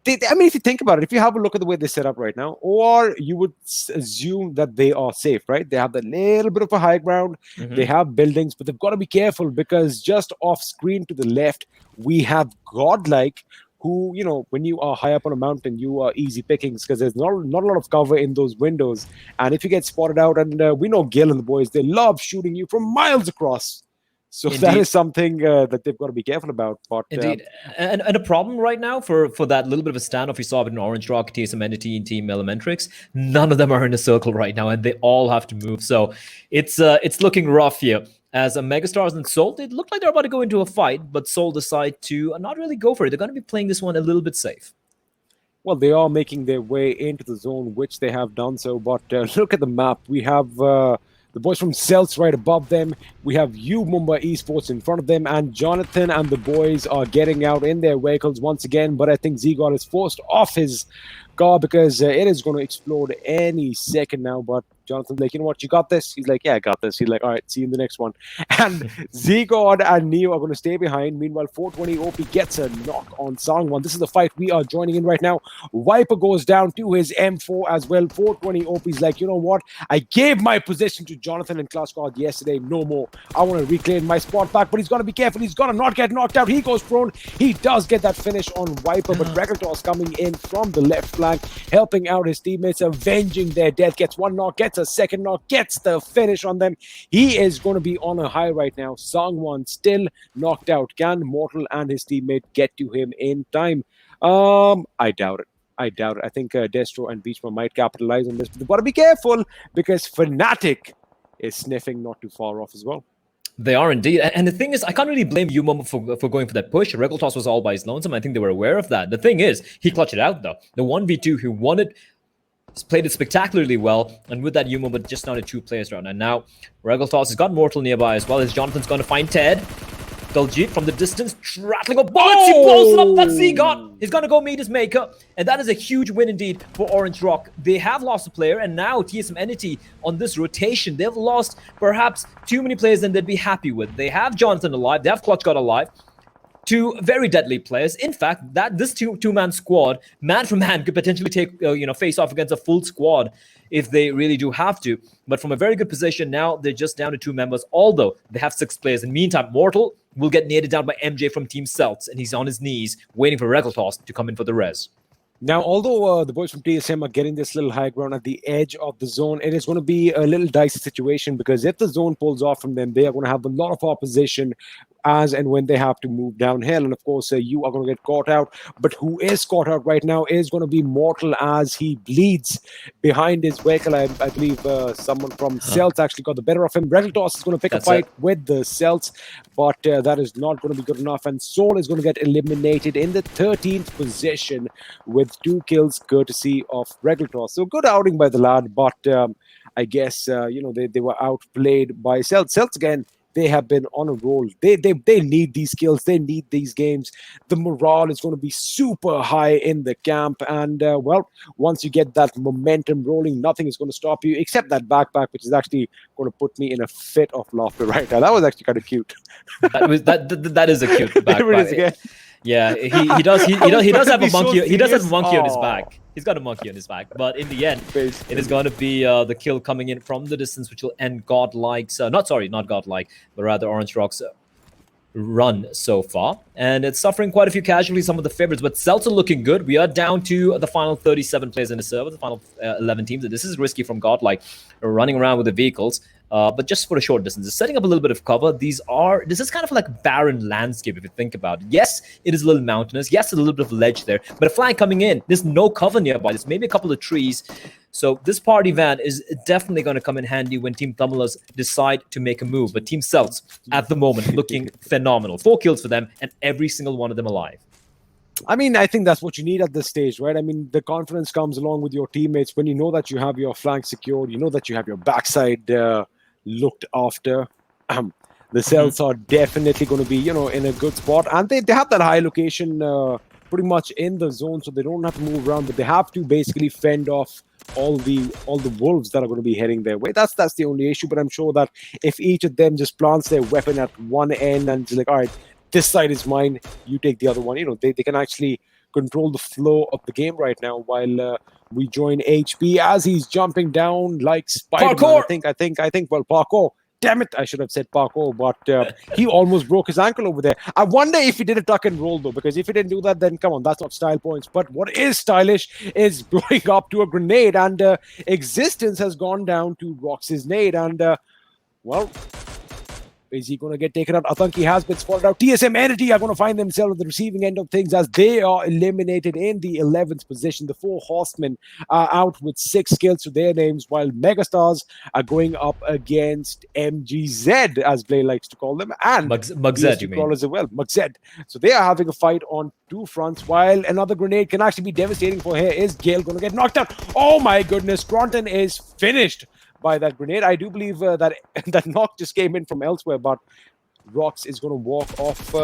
if you think about it, if you have a look at the way they're set up right now, OR, you would assume that they are safe, right? They have that little bit of a high ground. They have buildings, but they've got to be careful, because just off screen to the left, we have Godlike, who, when you are high up on a mountain, you are easy pickings, because there's not a lot of cover in those windows. And if you get spotted out, and we know Gil and the boys, they love shooting you from miles across. So Indeed. That is something that they've got to be careful about. But Indeed. And a problem right now for that little bit of a standoff we saw between Orange Rock, TSM Entity, and Team Elementrix, none of them are in a circle right now, and they all have to move. So it's looking rough here. As a Megastars and Soul, it looked like they're about to go into a fight, but Soul decide to not really go for it. They're going to be playing this one a little bit safe. Well, they are making their way into the zone, which they have done so. But look at the map. We have the boys from Celtz right above them. We have Umumba Esports in front of them, and Jonathan and the boys are getting out in their vehicles once again. But I think Zegod is forced off his car, because it is going to explode any second now. But Jonathan's like, you know what, you got this? He's like, yeah, I got this. He's like, all right, see you in the next one. And Zegod and Neo are going to stay behind. Meanwhile, 420 OP gets a knock on Sangwon. This is the fight we are joining in right now. Viper goes down to his M4 as well. 420 OP's like, you know what? I gave my position to Jonathan and Clutchcard yesterday. No more. I want to reclaim my spot back, but he's got to be careful. He's got to not get knocked out. He goes prone. He does get that finish on Viper, but Regaltos coming in from the left flank, helping out his teammates, avenging their death. Gets one knock, gets a second knock, gets the finish on them. He is going to be on a high right now. Sangwon still knocked out. Can Mortal and his teammate get to him in time? I doubt it. I think Destro and Beachma might capitalize on this, but they've got to be careful, because Fnatic is sniffing not too far off as well. They are indeed. And the thing is, I can't really blame Umumba for going for that push. Regaltos was all by his lonesome. I think they were aware of that. The thing is, he clutched it out, though. The 1v2, he won it, played it spectacularly well, and with that Umumba just down to 2 players around. And now Regaltos has got Mortal nearby as well, as Jonathan's going to find Ted. Daljit from the distance, rattling up bullets. He blows it up. That's Zegod. He's going to go meet his maker. And that is a huge win indeed for Orange Rock. They have lost a player, and now TSM Entity on this rotation, they've lost perhaps too many players than they'd be happy with. They have Jonathan alive. They have Clutchcard alive. two very deadly players. In fact, that this two-man squad, man for man, could potentially take face off against a full squad if they really do have to. But from a very good position now, they're just down to 2 members, although they have 6 players. In the meantime, Mortal will get naded down by MJ from Team Celtz, and he's on his knees waiting for Regeltoss to come in for the res. Now, although the boys from TSM are getting this little high ground at the edge of the zone, it is going to be a little dicey situation, because if the zone pulls off from them, they are going to have a lot of opposition as and when they have to move downhill. And of course, you are going to get caught out. But who is caught out right now is going to be Mortal, as he bleeds behind his vehicle. I believe someone from Celtz actually got the better of him. Regeltoss is going to pick a fight with the Celtz, but that is not going to be good enough. And Soul is going to get eliminated in the 13th position with 2 kills, courtesy of Regeltoss. So good outing by the lad, but I guess they were outplayed by Celtz. Celtz again, they have been on a roll. They need these kills. They need these games. The morale is going to be super high in the camp. And, once you get that momentum rolling, nothing is going to stop you except that backpack, which is actually going to put me in a fit of laughter right now. That was actually kind of cute. That is a cute backpack. Yeah, he does have a monkey. He does have a monkey on his back. He's got a monkey on his back. But in the end, it is going to be the kill coming in from the distance, which will end Godlike's not Godlike, but rather Orange Rock's run so far. And it's suffering quite a few casualties, some of the favorites, but Celtz are looking good. We are down to the final 37 players in the server, the final 11 teams. And this is risky from Godlike, running around with the vehicles. But just for a short distance, it's setting up a little bit of cover. This is kind of like a barren landscape if you think about it. Yes, it is a little mountainous. Yes, there's a little bit of ledge there. But a flag coming in, there's no cover nearby. There's maybe a couple of trees. So this party van is definitely going to come in handy when Team Tamilas decide to make a move. But Team Celtz, at the moment, looking phenomenal. 4 kills for them, and every single one of them alive. I mean, I think that's what you need at this stage, right? I mean, the confidence comes along with your teammates when you know that you have your flank secured, you know that you have your backside looked after. The Celtz are definitely going to be, in a good spot, and they have that high location pretty much in the zone, so they don't have to move around, but they have to basically fend off all the wolves that are going to be heading their way. That's the only issue. But I'm sure that if each of them just plants their weapon at one end and just like, all right, this side is mine, you take the other one, they can actually control the flow of the game right now, while we join HP as he's jumping down like Spider-Man. Parkour! I think parkour. Damn it, I should have said parkour, but he almost broke his ankle over there. I wonder if he did a tuck and roll, though, because if he didn't do that, then come on, that's not style points. But what is stylish is blowing up to a grenade, and Existence has gone down to Rox's nade, and, is he going to get taken out? I think he has been spotted out. TSM Entity are going to find themselves at the receiving end of things as they are eliminated in the 11th position. The 4 Horsemen are out with 6 kills to their names, while Megastars are going up against MGZ, as Blay likes to call them, and VSG-Crawlers as well. Mugzed. So they are having a fight on 2 fronts, while another grenade can actually be devastating for here. Is Gale going to get knocked out? Oh my goodness, Cronton is finished by that grenade. I do believe that knock just came in from elsewhere, but Rox is going to walk off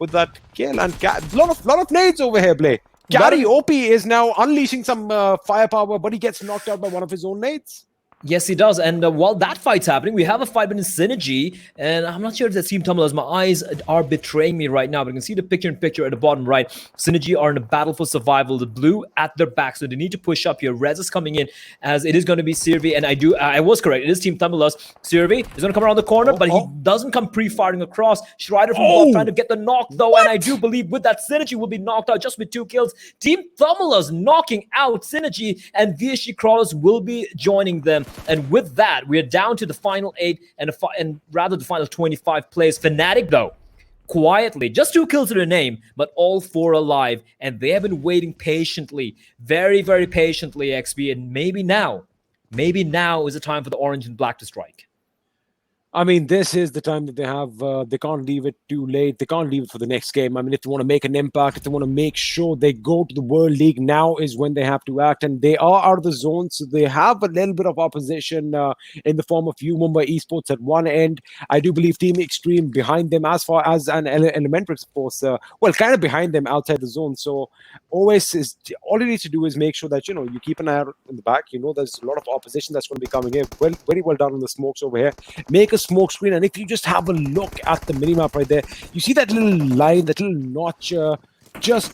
with that kill. And lot of nades over here, Blay. Gary OP is now unleashing some firepower, but he gets knocked out by one of his own nades. Yes, he does. And while that fight's happening, we have a fight between SynerGE, and I'm not sure if that's Team Tamilas. My eyes are betraying me right now, but you can see the picture at the bottom right. SynerGE are in a battle for survival. The blue at their back, so they need to push up here. Rez is coming in, as it is going to be SynerGE, and I was correct. It is Team Tamilas. SynerGE is going to come around the corner, but he doesn't come pre-firing across. Strider from above trying to get the knock, though, and I do believe with that, SynerGE will be knocked out just with 2 kills. Team Tamilas knocking out SynerGE, and VSG-Crawlers will be joining them. And with that, we are down to the final 8 and rather the final 25 players. Fnatic, though, quietly, just 2 kills to their name, but all 4 alive. And they have been waiting patiently, very, very patiently, XP. And maybe now is the time for the orange and black to strike. I mean, this is the time that they have. They can't leave it too late. They can't leave it for the next game. I mean, if they want to make an impact, if they want to make sure they go to the World League, now is when they have to act. And they are out of the zone, so they have a little bit of opposition in the form of Umumba Esports at one end. I do believe Team Xtreme behind them, as far as an Elementrix, of course. Kind of behind them outside the zone. So always is all you need to do is make sure that you keep an eye out in the back. There's a lot of opposition that's going to be coming in. Very well done on the smokes over here. Make a smoke screen, and if you just have a look at the minimap right there, you see that little line, that little notch just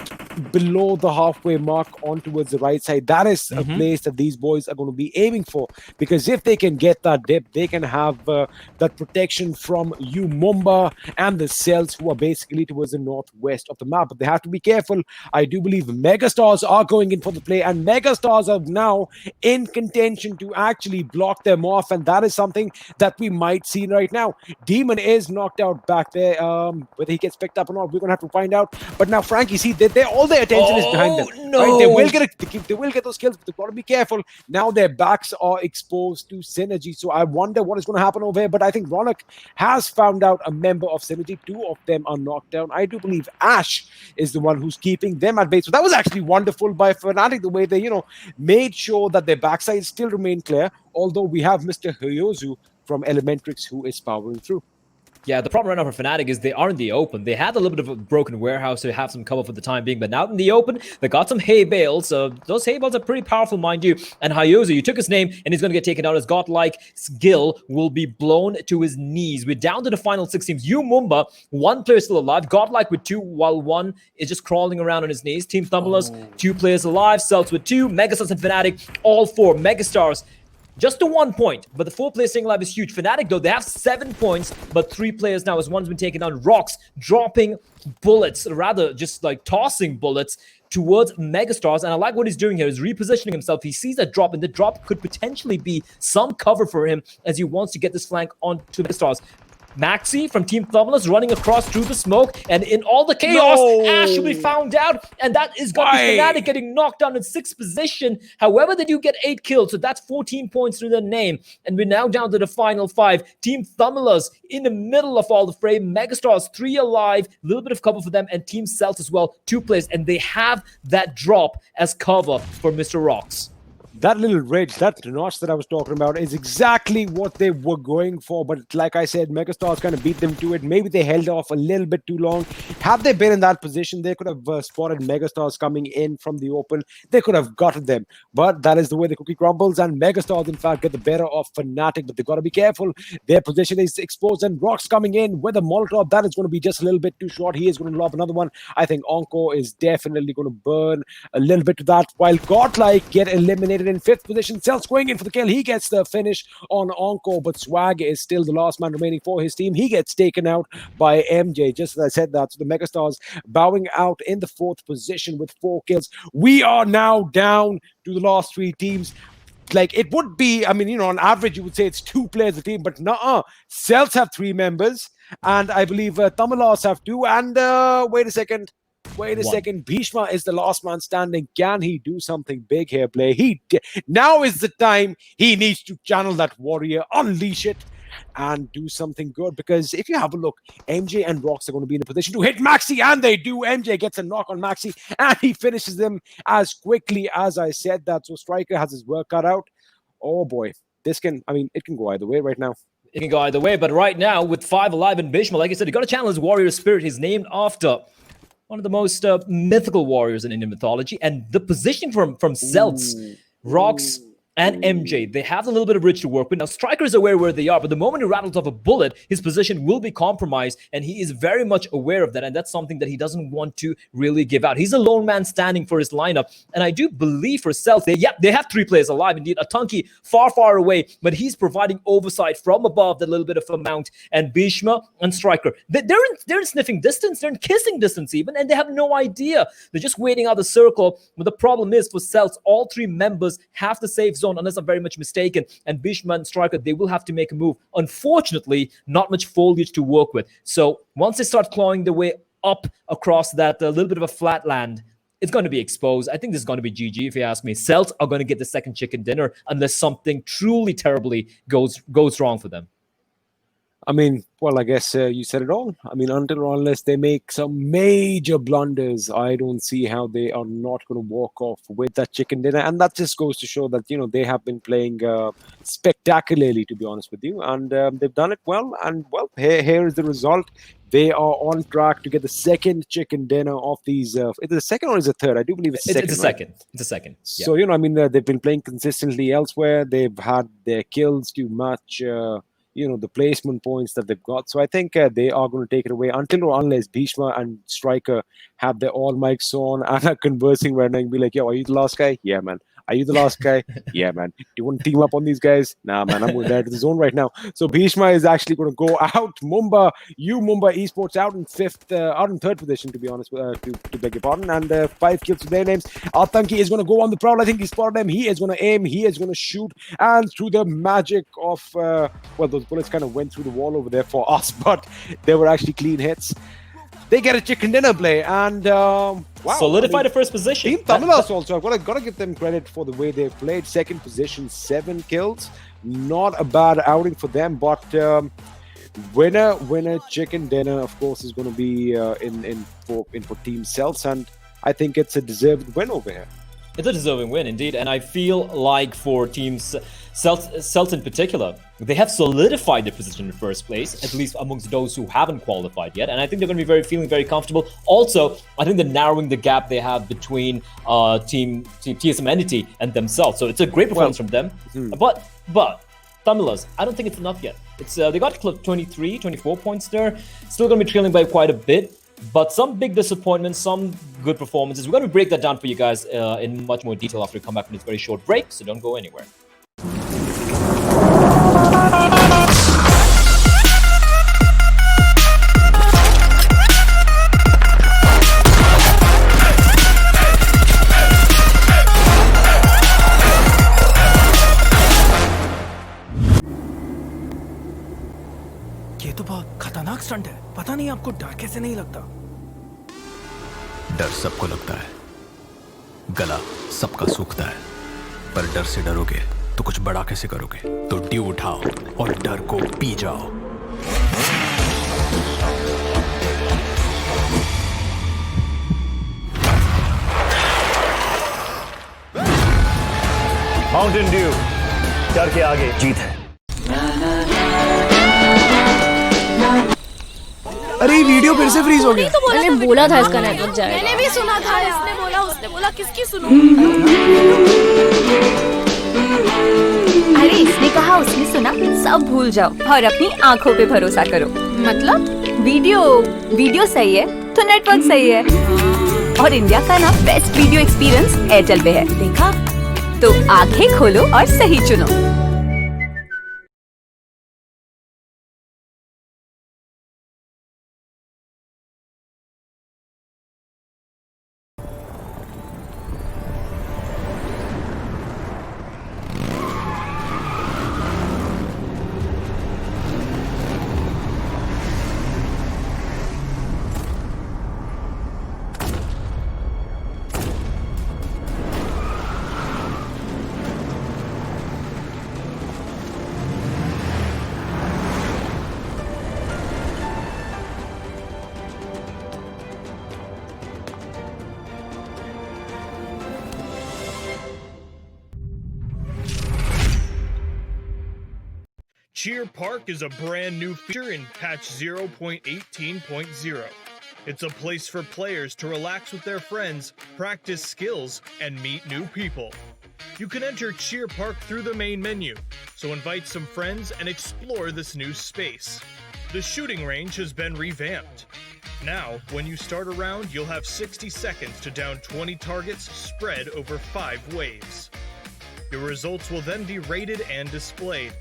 below the halfway mark on towards the right side. That is a place that these boys are going to be aiming for, because if they can get that dip, they can have that protection from Umumba and the Celtz, who are basically towards the northwest of the map. But they have to be careful. I do believe Megastars are going in for the play, and Megastars are now in contention to actually block them off, and that is something that we might see right now. Demon is knocked out back there. Whether he gets picked up or not, we're going to have to find out. But now, Frank, you see, all their attention is behind them. No. Right? They will get those kills, but they've got to be careful. Now their backs are exposed to SynerGE, so I wonder what is going to happen over here. But I think Ronak has found out a member of SynerGE. 2 of them are knocked down. I do believe Ash is the one who's keeping them at bay. So that was actually wonderful by Fnatic, the way they, made sure that their backside still remained clear, although we have Mr. Hyozu from Elementrix who is powering through. Yeah, the problem right now for Fnatic is they are in the open. They had a little bit of a broken warehouse to have some cover for the time being, but now in the open, they got some hay bales. Those hay bales are pretty powerful, mind you. And Hyozu, you took his name, and he's going to get taken out as Godlike. Skill will be blown to his knees. We're down to the final 6 teams. Umumba, 1 player still alive. Godlike with 2, while 1 is just crawling around on his knees. Team Tamilas, 2 players alive. Celtz with 2. Megastars and Fnatic, all 4. Megastars, just to 1 point, but the 4 player single live is huge. Fnatic, though, they have 7 points, but 3 players now, as one's been taken down. Rocks dropping bullets, rather just like tossing bullets towards Megastars, and I like what he's doing here. He's repositioning himself. He sees that drop, and the drop could potentially be some cover for him as he wants to get this flank onto Megastars. Maxi from Team Tamilas running across through the smoke, and in all the chaos, Ash will be found out, and that is going to be Fnatic getting knocked down in 6th position. However, they do get 8 kills, so that's 14 points to their name, and we're now down to the final 5. Team Tamilas in the middle of all the fray. Megastars 3 alive, a little bit of cover for them, and Team Celtz as well, 2 players, and they have that drop as cover for Mr. Rocks. That little ridge, that notch that I was talking about is exactly what they were going for. But like I said, Megastars kind of beat them to it. Maybe they held off a little bit too long. Had they been in that position, they could have spotted Megastars coming in from the open. They could have gotten them. But that is the way the cookie crumbles. And Megastars, in fact, get the better of Fnatic. But they've got to be careful. Their position is exposed. And Rock's coming in with a Molotov. That is going to be just a little bit too short. He is going to lob another one. I think Onko is definitely going to burn a little bit to that. While Godlike get eliminated in 5th position. Celtz going in for the kill. He gets the finish on Onko, but Swag is still the last man remaining for his team. He gets taken out by MJ, just as I said that. So the Megastars bowing out in the 4th position with 4 kills. We are now down to the last 3 teams. Like, it would be, I mean, on average, you would say it's 2 players a team, but nuh-uh. Celtz have 3 members, and I believe Tamilas have 2, and wait a second, Bhishma is the last man standing. Can he do something big here, Play? Now is the time. He needs to channel that warrior, unleash it, and do something good. Because if you have a look, MJ and Rocks are going to be in a position to hit Maxi, and they do. MJ gets a knock on Maxi, and he finishes them as quickly as I said that. So Striker has his work cut out. Oh boy, it can go either way right now. It can go either way, but right now, with 5 alive in Bhishma, like I said, you got to channel his warrior spirit. He's named after one of the most mythical warriors in Indian mythology, and the positioning from Celtz, Rocks, and MJ, they have a little bit of bridge to work with. Now, Striker is aware where they are, but the moment he rattles off a bullet, his position will be compromised, and he is very much aware of that, and that's something that he doesn't want to really give out. He's a lone man standing for his lineup, and I do believe for Celtz, they have 3 players alive. Indeed, Atunki far, far away, but he's providing oversight from above, that little bit of a mount, and Bhishma and Striker. They're in sniffing distance, they're in kissing distance even, and they have no idea. They're just waiting out the circle, but the problem is for Celtz, all 3 members have the safe zone, unless I'm very much mistaken, and Bhishma and Striker, they will have to make a move. Unfortunately, not much foliage to work with. So once they start clawing their way up across that little bit of a flat land, it's going to be exposed. I think this is going to be GG, if you ask me. Celtz are going to get the second chicken dinner unless something truly terribly goes wrong for them. I mean, well, I guess you said it all. I mean, until or unless they make some major blunders, I don't see how they are not going to walk off with that chicken dinner. And that just goes to show that, they have been playing spectacularly, to be honest with you. And they've done it well. And, well, here is the result. They are on track to get the second chicken dinner of these. Is it the second or is it third? I do believe it's second. It's a second. It's a second. Yeah. So, they've been playing consistently elsewhere. They've had their kills to match... the placement points that they've got. So I think they are going to take it away until or unless Bhishma and Striker have their all mics on and are conversing right now and be like, yo, are you the last guy? Yeah, man. Are you the last guy? Yeah, man. Do you want to team up on these guys? Nah, man. I'm going there to the zone right now. So Bhishma is actually going to go out. Umumba Esports out in third position, to be honest, to beg your pardon, and 5 kills with their names. Atanki is going to go on the prowl. I think he spotted him. He is going to aim. He is going to shoot, and through the magic of those bullets kind of went through the wall over there for us, but they were actually clean hits. They get a chicken dinner play and wow, solidify the first position. Team Tamilas also, I've got to give them credit for the way they've played. Second position, 7 kills. Not a bad outing for them, but winner chicken dinner, of course, is going to be in for Team Celtz, and I think it's a deserved win over here. It's a deserving win, indeed, and I feel like for teams, Celtz in particular, they have solidified their position in first place, at least amongst those who haven't qualified yet, and I think they're going to be feeling very comfortable. Also, I think they're narrowing the gap they have between team TSM Entity and themselves, so it's a great performance from them. But Tamilas, I don't think it's enough yet. It's they got 24 points there, still going to be trailing by quite a bit. But some big disappointments, some good performances. We're going to break that down for you guys in much more detail after we come back from this very short break, so don't go anywhere. ये तो बहुत खतरनाक stunt है। पता नहीं आपको डर कैसे नहीं लगता? डर सबको लगता है, गला सबका सूखता है, पर डर से डरोगे तो कुछ बड़ा कैसे करोगे? तो ड्यू उठाओ और डर को पी जाओ। माउंटेन ड्यू, डर के आगे जीत है। अरे वीडियो फिर से फ्रीज हो गया। मैंने बोला था इसका नेटवर्क जाएगा। मैंने भी सुना था, उसने बोला किसकी सुनूं? अरे इसने कहा उसने सुना, सब भूल जाओ और अपनी आंखों पे भरोसा करो। मतलब वीडियो सही है तो नेटवर्क सही है, और इंडिया का ना बेस्ट वीडियो एक्सपीरियंस एयरटेल पे है। देखा? तो आंखें खोलो और सही चुनो। Cheer Park is a brand new feature in patch 0.18.0. It's a place for players to relax with their friends, practice skills, and meet new people. You can enter Cheer Park through the main menu, so invite some friends and explore this new space. The shooting range has been revamped. Now, when you start a round, you'll have 60 seconds to down 20 targets spread over 5 waves. Your results will then be rated and displayed.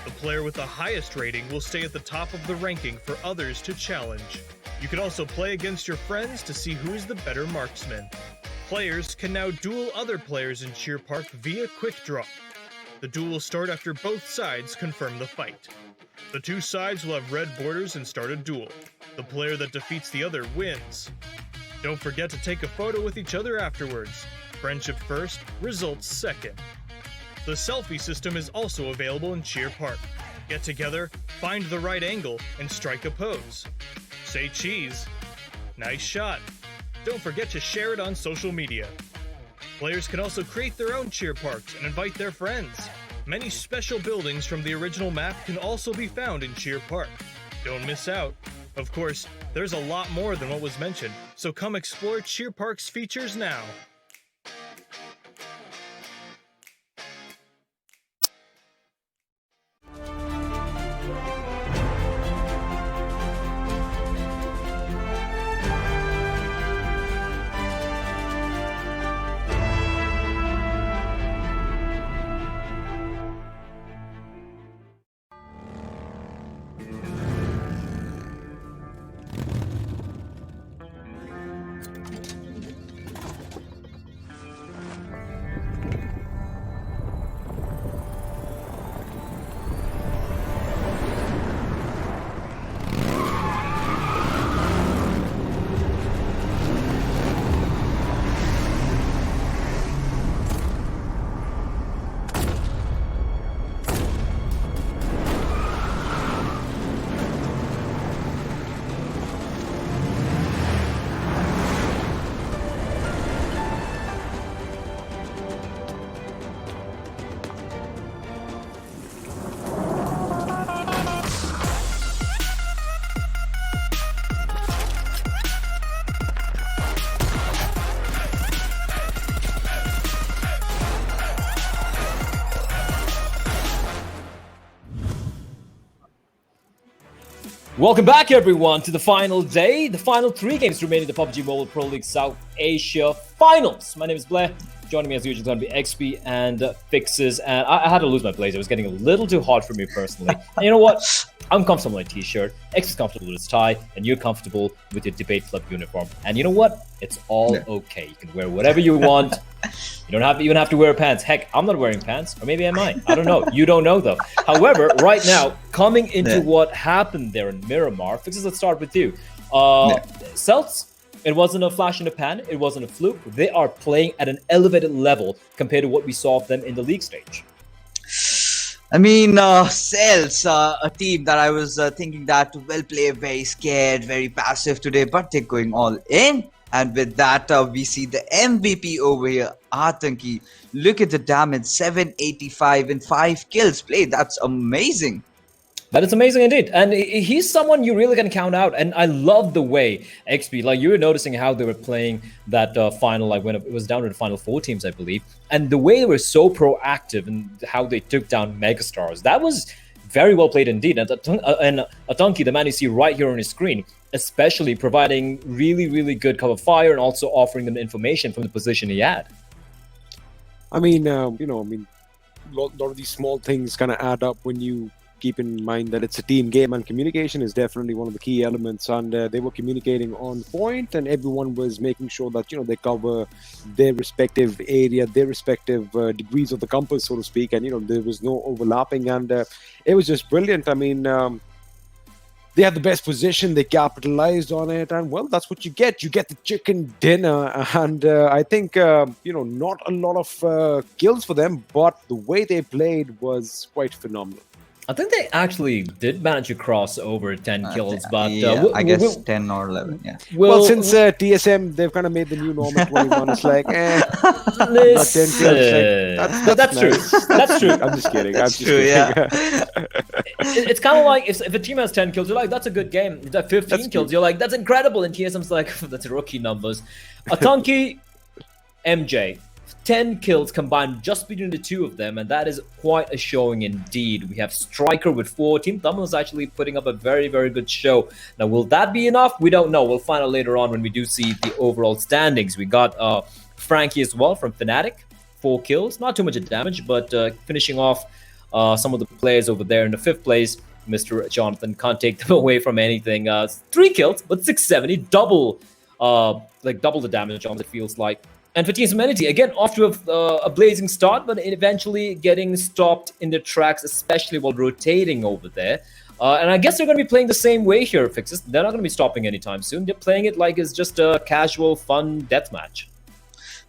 The player with the highest rating will stay at the top of the ranking for others to challenge. You can also play against your friends to see who is the better marksman. Players can now duel other players in Cheer Park via Quick Draw. The duel will start after both sides confirm the fight. The two sides will have red borders and start a duel. The player that defeats the other wins. Don't forget to take a photo with each other afterwards. Friendship first, results second. The selfie system is also available in Cheer Park. Get together, find the right angle, and strike a pose. Say cheese. Nice shot. Don't forget to share it on social media. Players can also create their own Cheer Parks and invite their friends. Many special buildings from the original map can also be found in Cheer Park. Don't miss out. Of course, there's a lot more than what was mentioned, so come explore Cheer Park's features now. Welcome back, everyone, to the final day. The final 3 games remaining in the PUBG Mobile Pro League South Asia Finals. My name is Blair. Joining me as usual is going to be XP and Fixes. And I had to lose my blazer. It was getting a little too hot for me personally. And you know what? I'm comfortable in my t-shirt. X is comfortable with his tie. And you're comfortable with your debate club uniform. And you know what? It's all okay. You can wear whatever you want. You don't even have to wear pants. Heck, I'm not wearing pants. Or maybe I might. I don't know. You don't know, though. However, right now, coming into what happened there in Miramar, Fixes, let's start with you. Celtz, it wasn't a flash in the pan. It wasn't a fluke. They are playing at an elevated level compared to what we saw of them in the league stage. I mean, Celtz, a team that I was thinking that will play very scared, very passive today, but they're going all in. And with that, we see the MVP over here, Atanki. Look at the damage, 785 and 5 kills played. That's amazing. That is amazing indeed. And he's someone you really can count out. And I love the way XP, like you were noticing how they were playing that final, like when it was down to the final 4 teams, I believe. And the way they were so proactive and how they took down Megastars, that was very well played indeed. And Atanki, the man you see right here on his screen, especially providing really, really good cover fire and also offering them information from the position he had. I mean, a lot of these small things kind of add up when you keep in mind that it's a team game, and communication is definitely one of the key elements. And they were communicating on point, and everyone was making sure that they cover their respective area, their respective degrees of the compass, so to speak. And there was no overlapping, and it was just brilliant. I mean, they had the best position, they capitalized on it, and well, that's what you get. You get the chicken dinner, and I think not a lot of kills for them, but the way they played was quite phenomenal. I think they actually did manage to cross over 10 kills, but I guess 10 or 11. Yeah. Well, since TSM, they've kind of made the new normal 21. It's like, not 10 kills. That's true. That's true. I'm just kidding. It's kind of like if a team has 10 kills, you're like, that's a good game. If that 15 kills, you're like, that's incredible. And TSM's like, that's rookie numbers. Atanki, MJ. 10 kills combined just between the 2 of them, and that is quite a showing indeed. We have Striker with 4. Team Tamilas actually putting up a very, very good show. Now, will that be enough? We don't know. We'll find out later on when we do see the overall standings. We got Frankie as well from Fnatic, 4 kills. Not too much damage, but finishing off some of the players over there in the 5th place. Mr. Jonathan can't take them away from anything. 3 kills, but 670, double the damage on it feels like. And for TSM Entity, again, off to a blazing start, but eventually getting stopped in their tracks, especially while rotating over there. And I guess they're going to be playing the same way here, Fixes. They're not going to be stopping anytime soon. They're playing it like it's just a casual, fun deathmatch.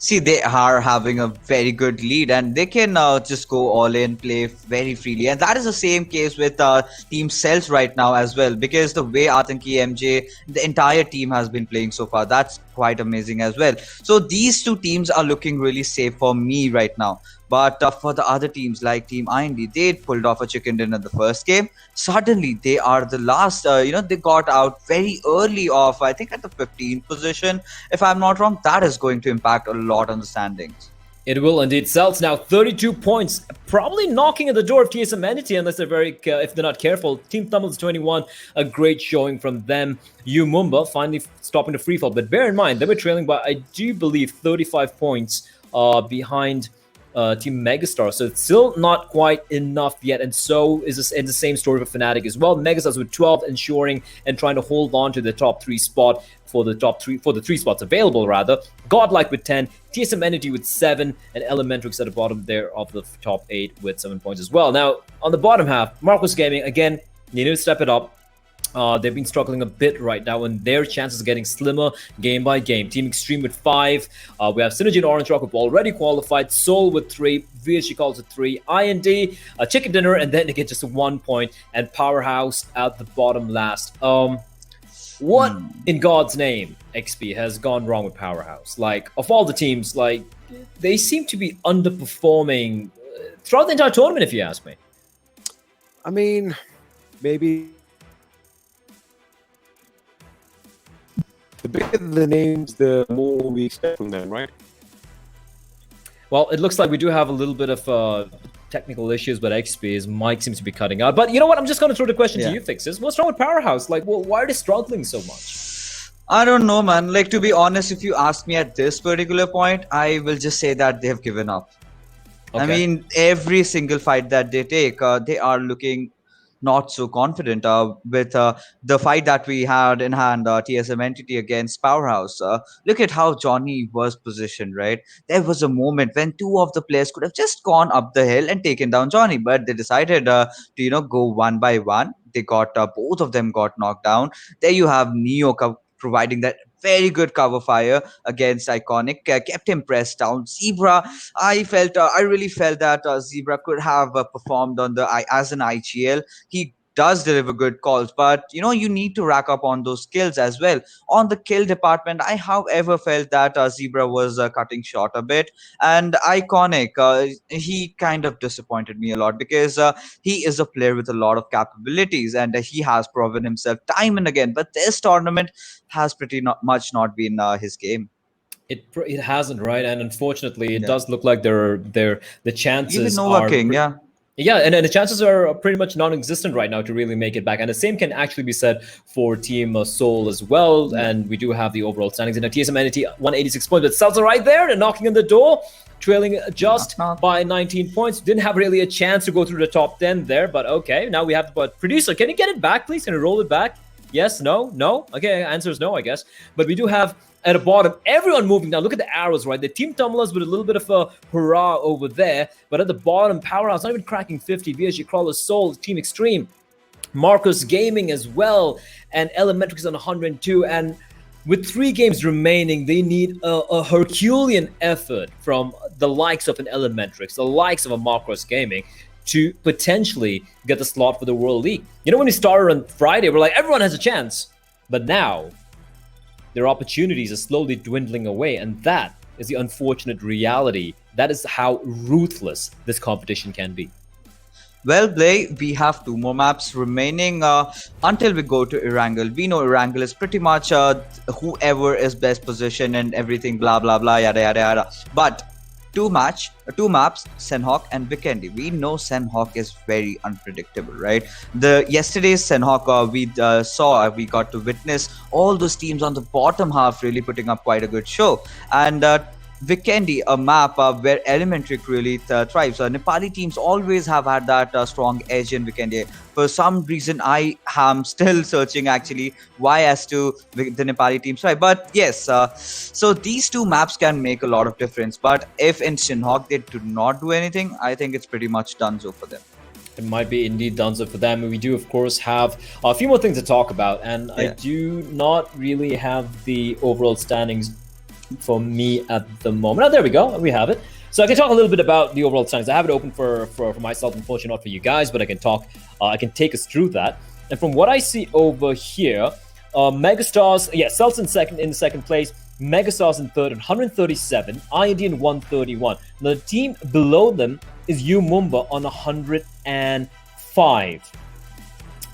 See, they are having a very good lead, and they can just go all in, play very freely. And that is the same case with Team Celtz right now as well, because the way Atanki, MJ, the entire team has been playing so far, that's quite amazing as well. So these 2 teams are looking really safe for me right now. But for the other teams like Team IND, they pulled off a chicken dinner in the first game. Suddenly, they are the last. They got out very early off, I think at the 15th position. If I'm not wrong, that is going to impact a lot on the standings. It will indeed. Celtz now 32 points, probably knocking at the door of TSM Entity unless they're if they're not careful. Team Tamilas 21, a great showing from them. Umumba finally stopping the free fall, but bear in mind they were trailing by, I do believe, 35 points behind Team Megastars, so it's still not quite enough yet, and so is this in the same story for Fnatic as well. Megastars with 12, ensuring and trying to hold on to the top 3 spot for the 3 spots available rather. Godlike with 10, TSM Entity with 7, and Elementrix at the bottom there of the top 8 with 7 points as well. Now on the bottom half, Marcus Gaming again, you need to step it up. They've been struggling a bit right now, and their chances are getting slimmer game by game. Team Xtreme with 5. We have SynerGE and Orange Rock who've already qualified. Soul with 3. VSG-Crawlers with 3. IND, a chicken dinner, and then they get just 1 point. And Powerhouse at the bottom last. What in God's name, XP, has gone wrong with Powerhouse? Like, of all the teams, like, they seem to be underperforming throughout the entire tournament, if you ask me. I mean, maybe the bigger the names, the more we expect from them, right? Well, it looks like we do have a little bit of technical issues, but XP, his mic seems to be cutting out. But you know what? I'm just going to throw the question to you, Fixes. What's wrong with Powerhouse? Like, well, why are they struggling so much? I don't know, man. Like, to be honest, if you ask me at this particular point, I will just say that they have given up. Okay. I mean, every single fight that they take, they are looking not so confident with the fight that we had in hand, TSM Entity against Powerhouse. Look at how Johnny was positioned, right? There was a moment when two of the players could have just gone up the hill and taken down Johnny, but they decided to, go one by one. They got, both of them got knocked down. There you have Neo providing that very good cover fire against Iconic, kept him pressed down. Zebra, I really felt that Zebra could have performed on as an IGL. He does deliver good calls, but you need to rack up on those skills as well. On the kill department, I however felt that Zebra was cutting short a bit, and Iconic, he kind of disappointed me a lot because he is a player with a lot of capabilities, and he has proven himself time and again, but this tournament has pretty much not been his game. It hasn't, right? And unfortunately, it does look like the chances even Nova King, Yeah, and the chances are pretty much non-existent right now to really make it back. And the same can actually be said for Team Seoul as well. And we do have the overall standings in a TSM Entity, 186 points. But Celtz are right there. They're knocking on the door, trailing just by 19 points. Didn't have really a chance to go through the top 10 there. But okay, now we have the producer. Can you get it back, please? Can you roll it back? Yes, no, no? Okay, answer is no, I guess. But we do have at the bottom, everyone moving down. Look at the arrows, right? The Team Tamilas with a little bit of a hurrah over there. But at the bottom, Powerhouse not even cracking 50. VSG-Crawlers, Seoul, Team Xtreme, Marcus Gaming as well, and Elementrix on 102. And with 3 games remaining, they need a Herculean effort from the likes of an Elementrix, the likes of a Marcus Gaming, to potentially get the slot for the World League. You know, when we started on Friday, we're like, everyone has a chance. But now, their opportunities are slowly dwindling away, and that is the unfortunate reality. That is how ruthless this competition can be. Well, Blay, we have 2 more maps remaining until we go to Erangel. We know Erangel is pretty much whoever is best positioned and everything, blah, blah, blah, yada, yada, yada. But 2 maps, Sanhok and Vikendi. We know Sanhok is very unpredictable, right? Yesterday's Sanhok, we got to witness all those teams on the bottom half really putting up quite a good show. And Vikendi, a map where Elementrix really thrives. Nepali teams always have had that strong edge in Vikendi. For some reason, I am still searching actually why as to the Nepali teams thrive. But yes, so these 2 maps can make a lot of difference. But if in Sanhok they do not do anything, I think it's pretty much done so for them. It might be indeed done so for them. We do, of course, have a few more things to talk about. And I do not really have the overall standings for me at the moment. Oh, there we go. We have it. So I can talk a little bit about the overall standings. I have it open for myself, unfortunately not for you guys, but I can talk. I can take us through that. And from what I see over here, Megastars, Celtz in second place, Megastars in third, 137, IND in 131. Now the team below them is Umumba on 105.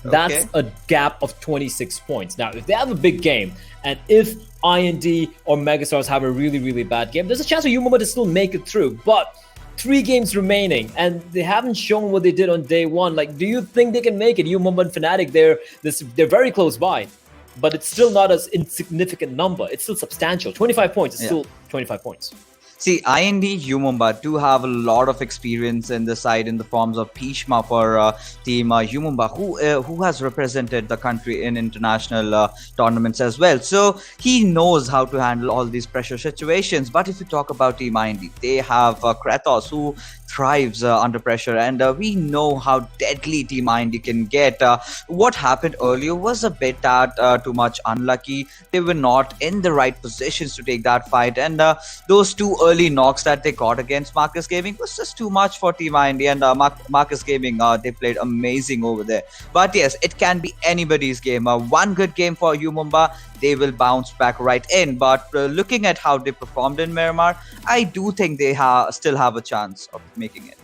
That's a gap of 26 points. Now, if they have a big game, and if IND or Megastars have a really, really bad game, there's a chance for Umumba to still make it through. But 3 games remaining, and they haven't shown what they did on day 1. Like, do you think they can make it? Umumba and Fnatic, they're very close by. But it's still not an insignificant number. It's still substantial. 25 points. It's still 25 points. See, IND Umumba do have a lot of experience in the side in the forms of Pishma for team Umumba, who has represented the country in international tournaments as well. So he knows how to handle all these pressure situations. But if you talk about team IND, they have Kratos, who thrives under pressure, and we know how deadly team IND can get. What happened earlier was a bit too much unlucky. They were not in the right positions to take that fight, and those 2 early knocks that they got against Marcus Gaming was just too much for team IND, and Marcus Gaming, they played amazing over there. But yes, it can be anybody's game. One good game for Umumba, they will bounce back right in. But looking at how they performed in Miramar, I do think they still have a chance of making it.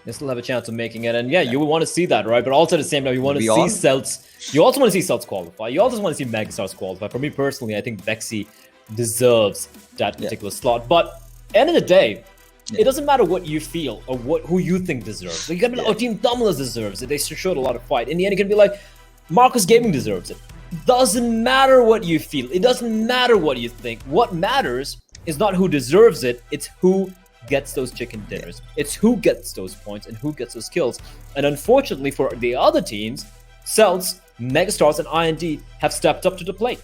They still have a chance of making it, and you would want to see that, right? But also at the same time, you want to see Celtz. You also want to see Celtz qualify. You also want to see Megastars qualify. For me personally, I think Vexy deserves that particular slot. But end of the day, it doesn't matter what you feel or who you think deserves. Like, you can be like, oh, Team Tamilas deserves it. They showed a lot of fight. In the end, you can be like, Marcus Gaming deserves it. Doesn't matter what you feel. It doesn't matter what you think. What matters is not who deserves it. It's who gets those chicken dinners. It's who gets those points and who gets those kills. And unfortunately for the other teams, Celtz, Megastars, and IND have stepped up to the plate.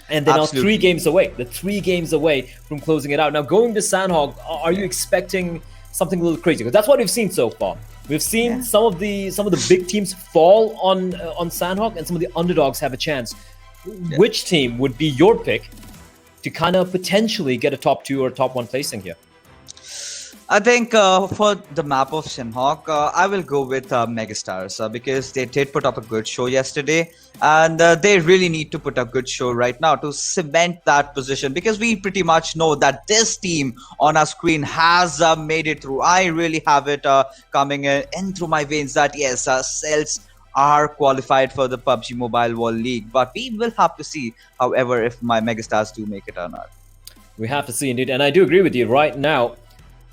And they're now 3 games away. They're 3 games away from closing it out. Now, going to Sanhok, are you expecting something a little crazy? Because that's what we've seen so far. We've seen some of the big teams fall on Sanhok, and some of the underdogs have a chance. Which team would be your pick to kind of potentially get a top 2 or top 1 placing here? I think for the map of Sanhok, I will go with Megastars because they did put up a good show yesterday, and they really need to put a good show right now to cement that position, because we pretty much know that this team on our screen has made it through. I really have it coming in through my veins that yes, Celtz are qualified for the PUBG Mobile World League, but we will have to see, however, if my Megastars do make it or not. We have to see indeed, and I do agree with you right now.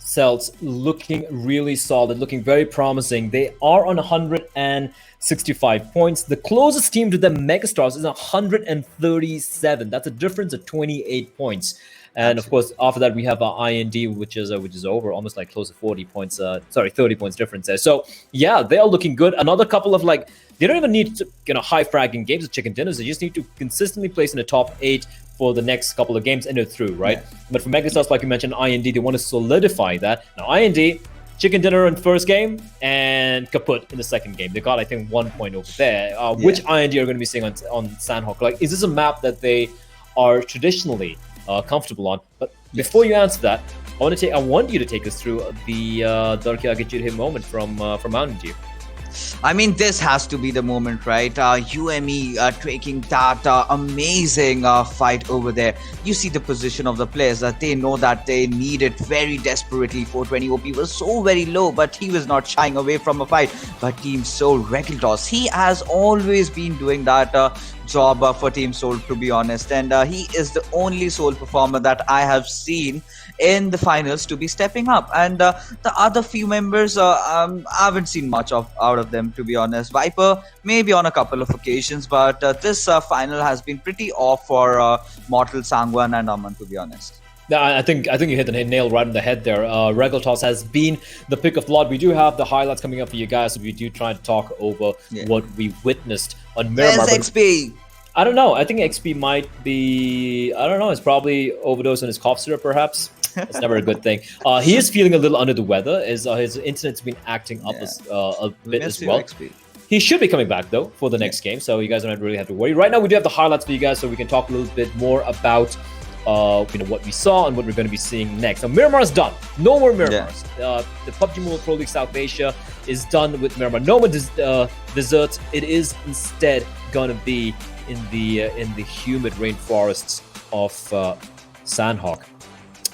Celtz looking really solid, looking very promising. They are on 165 points. The closest team to them, Megastars, is 137. That's a difference of 28 points. And of course, after that, we have IND, which is over, almost like close to 40 points. 30 points difference there. So yeah, they are looking good. Another couple of they don't even need to high fragging games of chicken dinners. They just need to consistently place in the top 8 for the next couple of games and they're through, right? Yeah. But for Megastars, like you mentioned, IND, they want to solidify that. Now, IND, chicken dinner in the first game and kaput in the second game. They got, I think, 1 point over there. Which IND are going to be seeing on Sanhok? Like, is this a map that they are traditionally comfortable on? But before you answer that, I want you to take us through the Darki Agachirhe moment from Mountain Dew. I mean, this has to be the moment, right? UME taking that amazing fight over there. You see the position of the players. They know that they need it very desperately. 420 OP was so very low, but he was not shying away from a fight. But Team Soul, Regultos, he has always been doing that job for Team Soul, to be honest. And he is the only Soul performer that I have seen in the finals to be stepping up. And the other few members, I haven't seen much out of them, to be honest. Viper, maybe on a couple of occasions, but this final has been pretty off for Mortal, Sangwan, and Aman, to be honest. I think you hit the nail right on the head there. Regultos has been the pick of the lot. We do have the highlights coming up for you guys, so we do try to talk over what we witnessed on Miramar. Where's XP? I don't know. I think XP might be, I don't know, it's probably overdose on his cough syrup, perhaps. It's never a good thing. He is feeling a little under the weather, as his internet's been acting up a bit as well. XP. He should be coming back, though, for the next game, so you guys don't really have to worry. Right now, we do have the highlights for you guys, so we can talk a little bit more about what we saw and what we're going to be seeing next. Now, Miramar's done. No more Miramars. The PUBG Mobile Pro League South Asia is done with Miramar. No more desserts. It is instead going to be in the humid rainforests of Sanhok.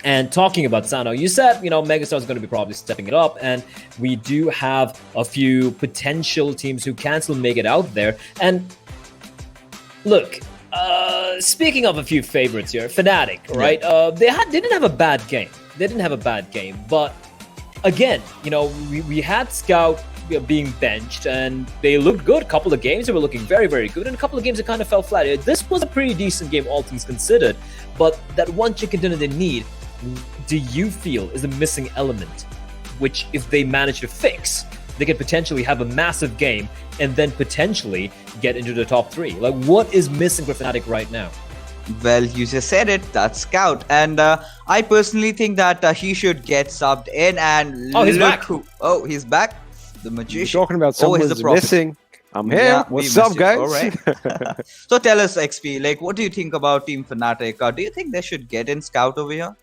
And talking about Sanhok, you said, Megastar is going to be probably stepping it up, and we do have a few potential teams who can still make it out there. And look, speaking of a few favorites here, Fnatic, right? They didn't have a bad game. But again, we had Scout being benched, and they looked good. A couple of games they were looking very, very good, and a couple of games it kind of fell flat. This was a pretty decent game, all things considered, but that one chicken dinner they need, do you feel is a missing element, which if they manage to fix, they could potentially have a massive game and then potentially get into the top 3? Like, what is missing for Fnatic right now? Well, you just said it. That's Scout, and I personally think that he should get subbed in. And he's back. He's back. The magician. You're talking about someone's missing. I'm here. Yeah, what's up, guys? All right. So tell us, XP, like, what do you think about Team Fnatic? Do you think they should get in Scout over here?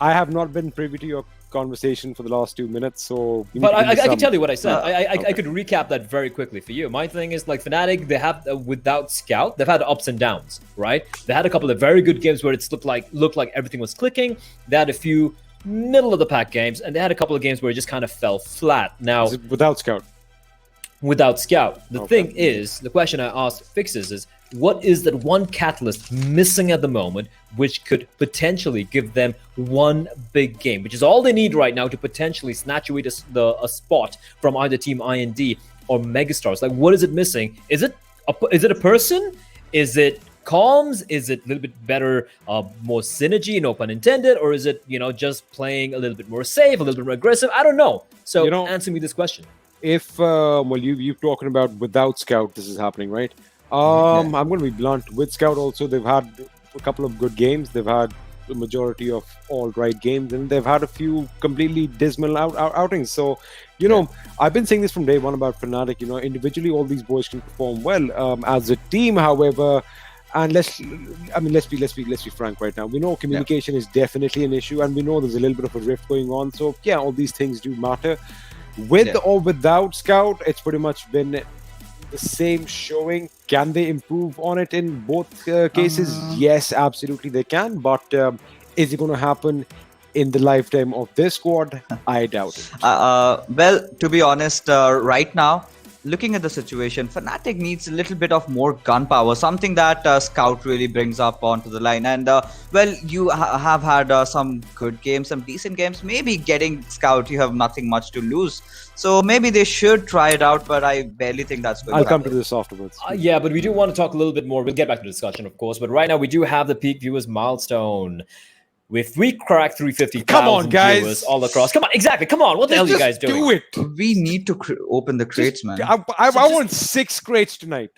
I have not been privy to your conversation for the last 2 minutes, so... But I can tell you what I said. I could recap that very quickly for you. My thing is, like, Fnatic, they have, without Scout, they've had ups and downs, right? They had a couple of very good games where it looked like everything was clicking. They had a few middle-of-the-pack games, and they had a couple of games where it just kind of fell flat. Now, without Scout? without Scout. The thing is, the question I asked Fixes is, what is that one catalyst missing at the moment which could potentially give them one big game, which is all they need right now to potentially snatch away a spot from either Team IND or Megastars? Like, what is it missing? Is it a person? Is it comms? Is it a little bit better, more synergy, no pun intended? Or is it, just playing a little bit more safe, a little bit more aggressive? I don't know. So answer me this question. If, you're talking about without Scout, this is happening, right? I'm going to be blunt. With Scout also, they've had a couple of good games. They've had the majority of all right games, and they've had a few completely dismal outings. So, I've been saying this from day one about Fnatic. Individually, all these boys can perform well. As a team, however, and let's be frank right now. We know communication is definitely an issue, and we know there's a little bit of a rift going on. So, yeah, all these things do matter. With or without Scout, it's pretty much been the same showing. Can they improve on it in both cases? Yes, absolutely they can. But is it going to happen in the lifetime of this squad? I doubt it. Well, to be honest, right now, looking at the situation, Fnatic needs a little bit of more gun power, something that Scout really brings up onto the line. And you have had some good games, some decent games. Maybe getting Scout, you have nothing much to lose. So maybe they should try it out, but I barely think that's going to happen. I'll come to this afterwards. Yeah, but we do want to talk a little bit more. We'll get back to the discussion, of course. But right now, we do have the peak viewers milestone. If we crack 350,000 viewers all across, come on, exactly, come on, what the hell are you guys doing? Do it. We need to open the crates, man. I want 6 crates tonight.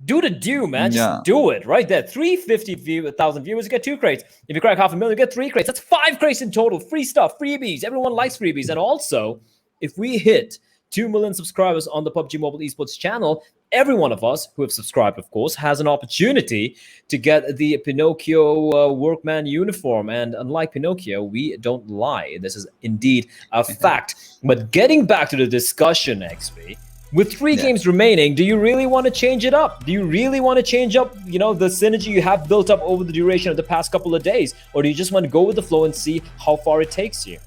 Do the do, man. Just do it right there. 350,000 viewers, you get 2 crates. If you crack 500,000, you get 3 crates. That's 5 crates in total. Free stuff, freebies. Everyone likes freebies. And also, if we hit 2 million subscribers on the PUBG Mobile Esports channel, every one of us who have subscribed, of course, has an opportunity to get the Pinocchio workman uniform. And unlike Pinocchio, we don't lie. This is indeed a fact. But getting back to the discussion, XP, with 3 games remaining, do you really want to change it up? Do you really want to change up, the synergy you have built up over the duration of the past couple of days? Or do you just want to go with the flow and see how far it takes you?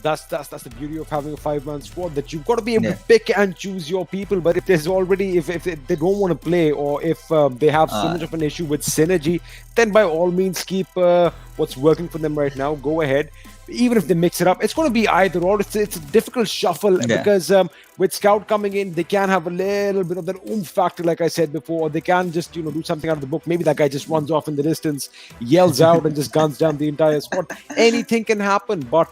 That's the beauty of having a 5-man squad, that you've got to be able to pick and choose your people. But if there's already, if they don't want to play, or if they have so much of an issue with synergy, then by all means keep what's working for them right now. Go ahead. Even if they mix it up, it's going to be either or. It's a difficult shuffle because with Scout coming in, they can have a little bit of that oomph factor, like I said before. They can just do something out of the book. Maybe that guy just runs off in the distance, yells out, and just guns down the entire squad. Anything can happen, but.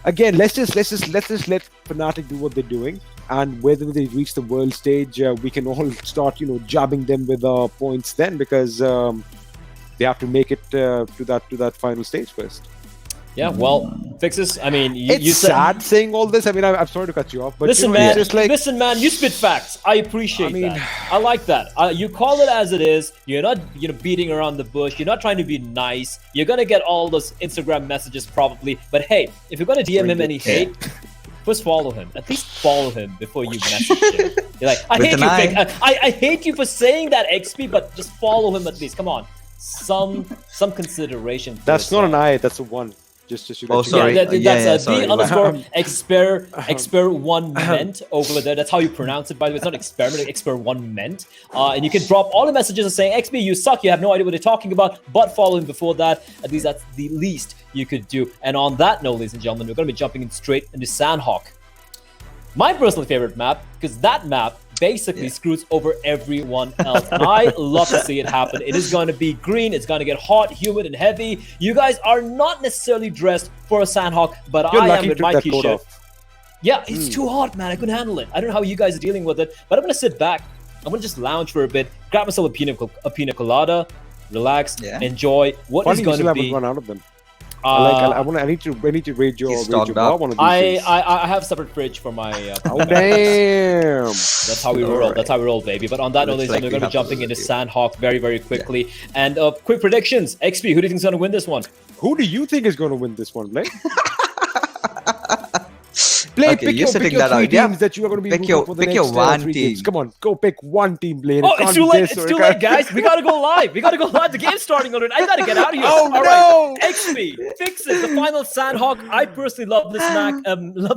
Again, let's just let Fnatic do what they're doing, and whether they reach the world stage, we can all start, jabbing them with points then, because they have to make it to that final stage first. Yeah, well, Fixes. I mean, it's sad saying all this. I mean, I'm sorry to cut you off, but listen, man. Listen, man. You spit facts. I appreciate that. I like that. You call it as it is. You're not, beating around the bush. You're not trying to be nice. You're gonna get all those Instagram messages probably. But hey, if you're gonna DM him any hate, first follow him. At least follow him before you message him. You're like, I hate you for saying that, XP, but just follow him at least. Come on, some consideration. That's not an I. That's a 1. Just sorry. That's _exper1ment over there. That's how you pronounce it, by the way. It's not experiment, exper1ment. And you can drop all the messages saying, XP, you suck, you have no idea what they're talking about, but follow him before that. At least that's the least you could do. And on that note, ladies and gentlemen, we're going to be jumping in straight into Sanhok. My personal favorite map, because that map basically screws over everyone else. And I love to see it happen. It is going to be green. It's going to get hot, humid, and heavy. You guys are not necessarily dressed for a Sanhok, but I am with my t-shirt. Yeah, it's too hot, man. I couldn't handle it. I don't know how you guys are dealing with it, but I'm going to sit back. I'm going to just lounge for a bit, grab myself a pina colada, relax, enjoy what is going to be. Run out of them. I need to raid your bar one of these days. I have a separate fridge for my oh damn. That's how we roll. That's how we roll, baby. But on that note, we're going to be jumping into Sanhok very, very quickly. And quick predictions. XP, who do you think is going to win this one? Who do you think is going to win this one, Blake? Pick your 3 teams that you are going to be rooting for the next 3 games. Come on, go pick one team, Blaine. Oh, it's too late. It's too late, guys. We gotta go live. We gotta go live. The game's starting already. I gotta get out of here. Oh, All no. right. XP, fix it. The final Sanhok. I personally love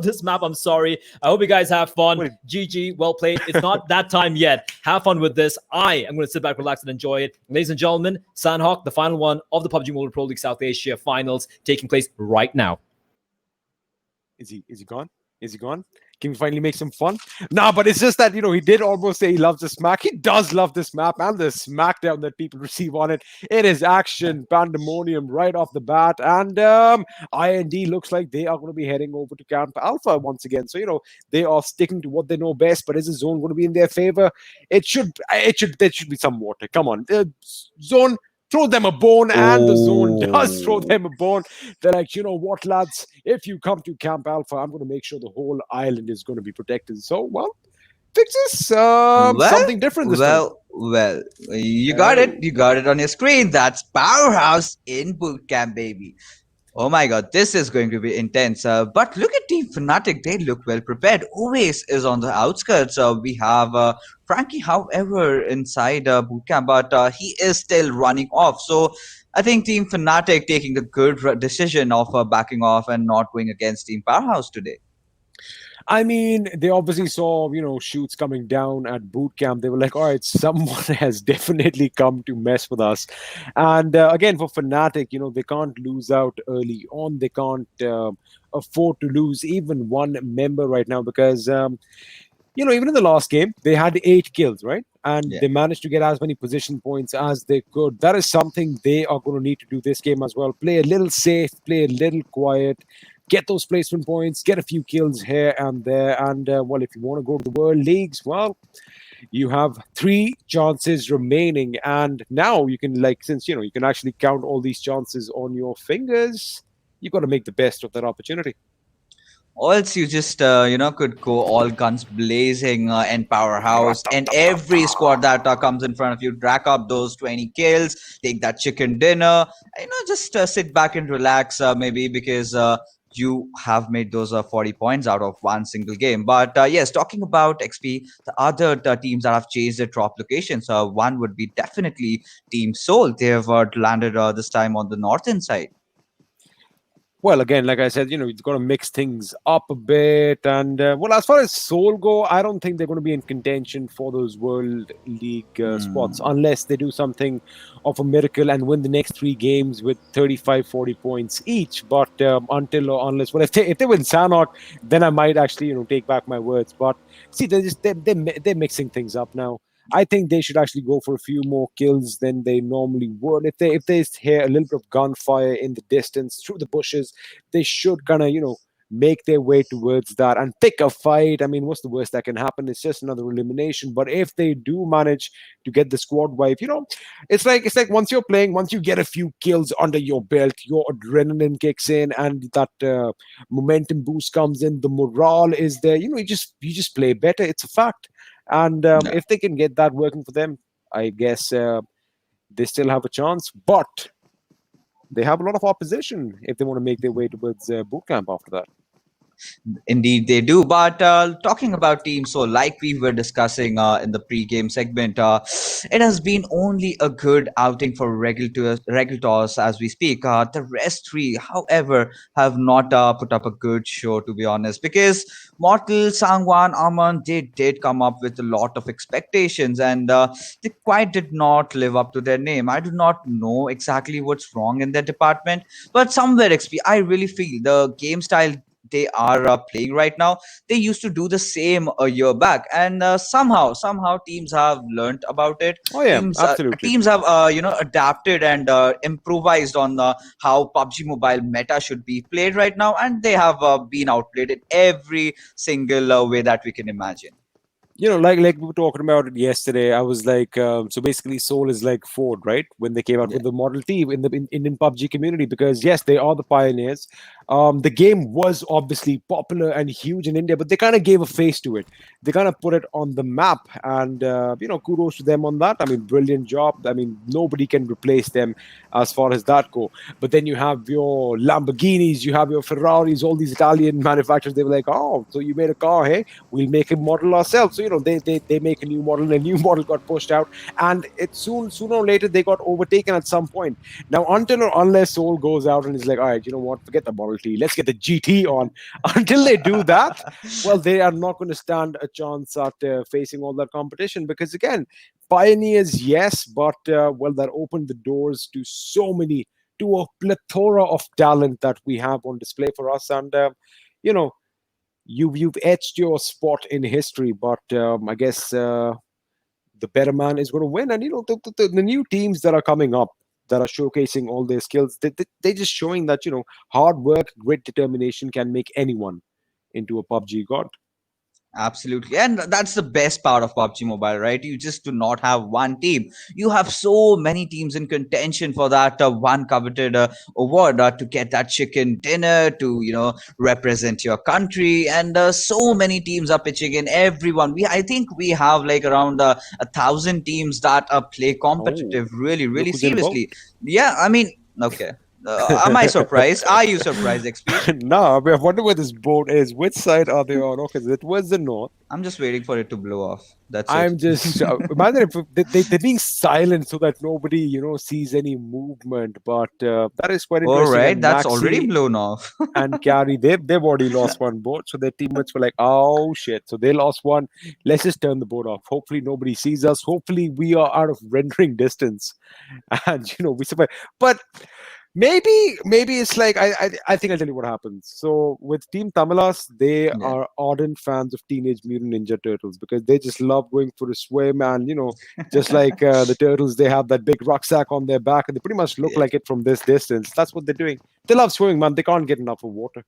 this map. I'm sorry. I hope you guys have fun. GG, well played. It's not that time yet. Have fun with this. I am going to sit back, relax, and enjoy it. Ladies and gentlemen, Sanhok, the final one of the PUBG Mobile Pro League South Asia Finals, taking place right now. Is he gone? Is he gone? Can we finally make some fun? Nah, but it's just that, he did almost say he loves this map. He does love this map and the smackdown that people receive on it. It is action, pandemonium right off the bat. And IND looks like they are going to be heading over to Camp Alpha once again. So, they are sticking to what they know best. But is the zone going to be in their favor? There should be some water. Come on. Zone, throw them a bone, and the zone does throw them a bone. They're like, you know what, lads? If you come to Camp Alpha, I'm going to make sure the whole island is going to be protected. So, fix this something different this time. Well, you got it. You got it on your screen. That's Powerhouse in bootcamp, baby. Oh my god, this is going to be intense. But look at Team Fnatic. They look well prepared. Always is on the outskirts. We have Frankie, however, inside bootcamp, but he is still running off. So I think Team Fnatic taking the good decision of backing off and not going against Team Powerhouse today. I mean, they obviously saw, shoots coming down at boot camp. They were like, all right, someone has definitely come to mess with us. And again, for Fnatic, they can't lose out early on. They can't afford to lose even one member right now because, even in the last game, they had 8 kills, right? And they managed to get as many position points as they could. That is something they are going to need to do this game as well. Play a little safe, play a little quiet. Get those placement points, get a few kills here and there. And, if you want to go to the World Leagues, you have 3 chances remaining. And now you can, since, you can actually count all these chances on your fingers, you got to make the best of that opportunity. Or else you just, could go all guns blazing in Powerhouse, and every squad that comes in front of you, rack up those 20 kills, take that chicken dinner, just sit back and relax, maybe because you have made those 40 points out of one single game. But yes, talking about XP, the other teams that have changed their drop locations, one would be definitely Team Soul. They have landed this time on the northern side. Well, again, like I said, you've got to mix things up a bit. And, as far as Seoul go, I don't think they're going to be in contention for those World League spots unless they do something of a miracle and win the next 3 games with 35, 40 points each. But until or unless, if they win Sanhok, then I might actually, take back my words. But see, they're mixing things up now. I think they should actually go for a few more kills than they normally would. If they hear a little bit of gunfire in the distance through the bushes, they should kind of, make their way towards that and pick a fight. I mean, what's the worst that can happen? It's just another elimination. But if they do manage to get the squad wipe, it's like once you're playing, once you get a few kills under your belt, your adrenaline kicks in and that momentum boost comes in. The morale is there. You just play better. It's a fact. And if they can get that working for them, I guess they still have a chance. But they have a lot of opposition if they want to make their way towards bootcamp after that. Indeed, they do. But talking about Team Soul, like we were discussing in the pre-game segment, it has been only a good outing for Regulators as we speak. The rest 3, however, have not put up a good show, to be honest, because Mortal, Sangwan, Aman, they did come up with a lot of expectations and they quite did not live up to their name. I do not know exactly what's wrong in their department, but somewhere XP, I really feel the game style they are playing right now, they used to do the same a year back, and somehow teams have learned about it. Oh yeah, absolutely. Teams have adapted and improvised on how PUBG Mobile meta should be played right now, and they have been outplayed in every single way that we can imagine. Like we were talking about it yesterday, I was like, so basically Seoul is like Ford, right? When they came out with the Model T in the Indian PUBG community, because yes, they are the pioneers. The game was obviously popular and huge in India, but they kind of gave a face to it. They kind of put it on the map, and kudos to them on that. I mean, brilliant job. I mean, nobody can replace them as far as that go. But then you have your Lamborghinis, you have your Ferraris, all these Italian manufacturers. They were like, oh, so you made a car, hey? We'll make a model ourselves. So they make a new model, and a new model got pushed out, and it sooner or later they got overtaken at some point. Now, until or unless Soul goes out and is like, all right, you know what? Forget the Model T. Let's get the GT on. Until they do that, well, they are not going to stand a chance at facing all that competition because, again, pioneers, yes, but, well, that opened the doors to to a plethora of talent that we have on display for us. And, you've etched your spot in history, but I guess the better man is going to win. And, the new teams that are coming up, that are showcasing all their skills, they're just showing that, hard work, great determination can make anyone into a PUBG god. Absolutely. And that's the best part of PUBG Mobile, right? You just do not have one team. You have so many teams in contention for that one coveted award to get that chicken dinner, to, represent your country. And so many teams are pitching in. Everyone. I think we have like around 1,000 teams that play competitive really, really seriously. Yeah, I mean, okay. Am I surprised? Are you surprised, XP? No, I wonder where this boat is. Which side are they on? Okay, it was the north. I'm just waiting for it to blow off. I'm just imagine if they're being silent so that nobody sees any movement. But that is quite interesting. All right, and that's Maxi already blown off. and Carry, they've already lost one boat, so their teammates were like, "Oh shit!" So they lost one. Let's just turn the boat off. Hopefully nobody sees us. Hopefully we are out of rendering distance, and we survive. But maybe it's like I think I'll tell you what happens. So with Team Tamilas, they are ardent fans of Teenage Mutant Ninja Turtles because they just love going for a swim, and just like the turtles, they have that big rucksack on their back and they pretty much look like it from this distance. That's what they're doing. They love swimming, man. They can't get enough of water.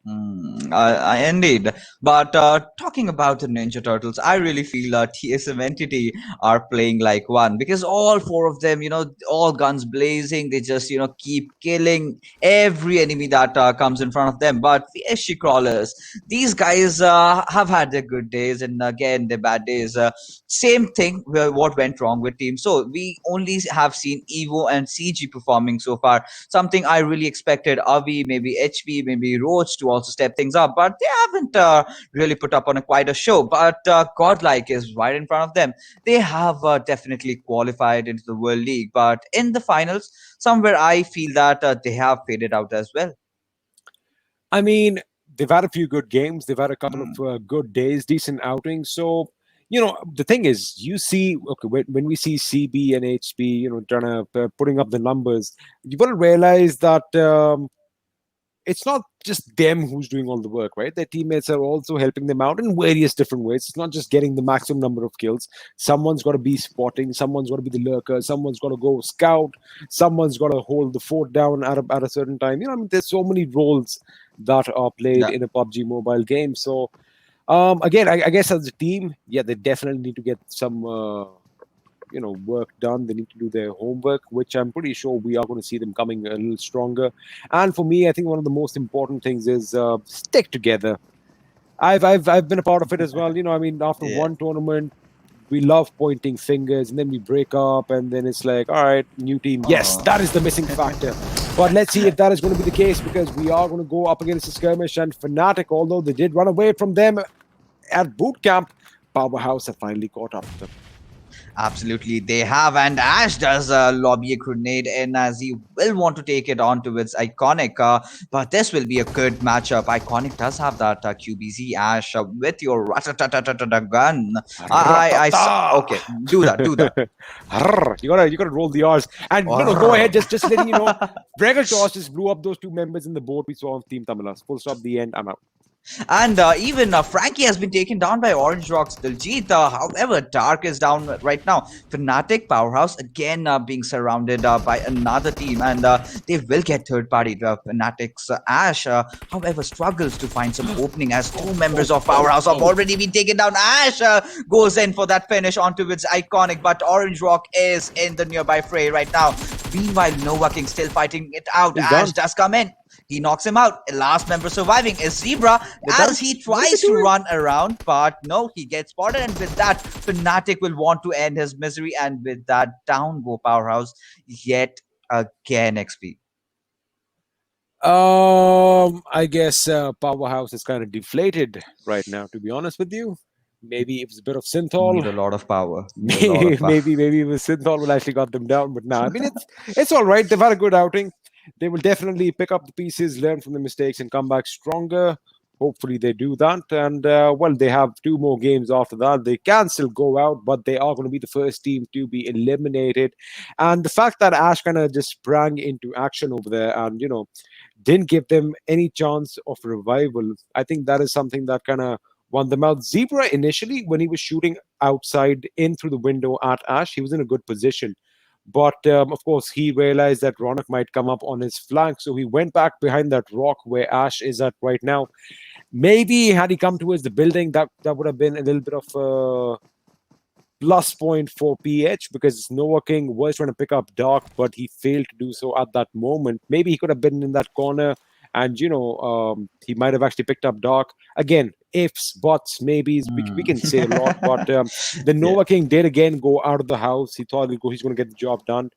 Indeed. But talking about the Ninja Turtles, I really feel TSM Entity are playing like one because all four of them, all guns blazing, they just, keep killing every enemy that comes in front of them. But VSG-Crawlers, these guys have had their good days and again their bad days. Same thing, what went wrong with Team Soul. We only have seen Evo and CG performing so far. Something I really expected Avi, maybe HP, maybe Roach to also step things up, but they haven't really put up on quite a show. But Godlike is right in front of them. They have definitely qualified into the World League, but in the finals, somewhere I feel that they have faded out as well. I mean, they've had a few good games. They've had a couple of good days, decent outings. So, the thing is, you see, okay, when we see CB and HP, trying to putting up the numbers, you got to realize that it's not just them who's doing all the work, right? Their teammates are also helping them out in various different ways. It's not just getting the maximum number of kills. Someone's got to be spotting. Someone's got to be the lurker. Someone's got to go scout. Someone's got to hold the fort down at a certain time. There's so many roles that are played in a PUBG mobile game. So, again, I guess as a team, they definitely need to get some work done. They need to do their homework, which I'm pretty sure we are going to see them coming a little stronger. And for me, I think one of the most important things is stick together. I've been a part of it as well. After one tournament, we love pointing fingers, and then we break up, and then it's like, all right, new team. Yes, that is the missing factor. But let's see if that is going to be the case, because we are going to go up against the Skirmish and Fnatic. Although they did run away from them at boot camp, Powerhouse have finally caught up to them. Absolutely, they have, and Ash does lobby a grenade in as he will want to take it on towards Iconic, but this will be a good matchup. Iconic does have that QBZ Ash with your gun. Okay, do that. You gotta roll the R's, and go ahead. Just letting you know, Breaker Toss just blew up those two members in the boat we saw on Team Tamilas. Full stop. The end. I'm out. And even Frankie has been taken down by Orange Rock's Diljit. However, Dark is down right now. Fnatic, Powerhouse again being surrounded by another team, and they will get third party. Fnatic's Ash, however, struggles to find some opening as two members of Powerhouse have already been taken down. Ash goes in for that finish onto its Iconic, but Orange Rock is in the nearby fray right now. Meanwhile, Nova King still fighting it out. Ash does come in. He knocks him out. The last member surviving is Zebra as he tries to run around, but no, he gets spotted. And with that, Fnatic will want to end his misery. And with that, down go Powerhouse yet again, XP. I guess Powerhouse is kind of deflated right now, to be honest with you. Maybe it was a bit of synthol. Need a lot of power. Maybe it was synthol will actually got them down, but now I mean it's all right. They've had a good outing. They will definitely pick up the pieces, learn from the mistakes, and come back stronger. Hopefully they do that. And well, they have 2 more games after that. They can still go out, but they are going to be the first team to be eliminated. And the fact that Ash kind of just sprang into action over there and didn't give them any chance of revival, I think that is something that kind of won them out. Zebra initially, when he was shooting outside in through the window at Ash, he was in a good position. But of course, he realized that Ronak might come up on his flank. So he went back behind that rock where Ash is at right now. Maybe had he come towards the building, that would have been a little bit of a plus point for PH, because Nova King was trying to pick up Dark, but he failed to do so at that moment. Maybe he could have been in that corner and, he might have actually picked up Dark. Again, ifs, buts, maybes, we can say a lot, but the Nova King did again go out of the house. He thought he's going to get the job done,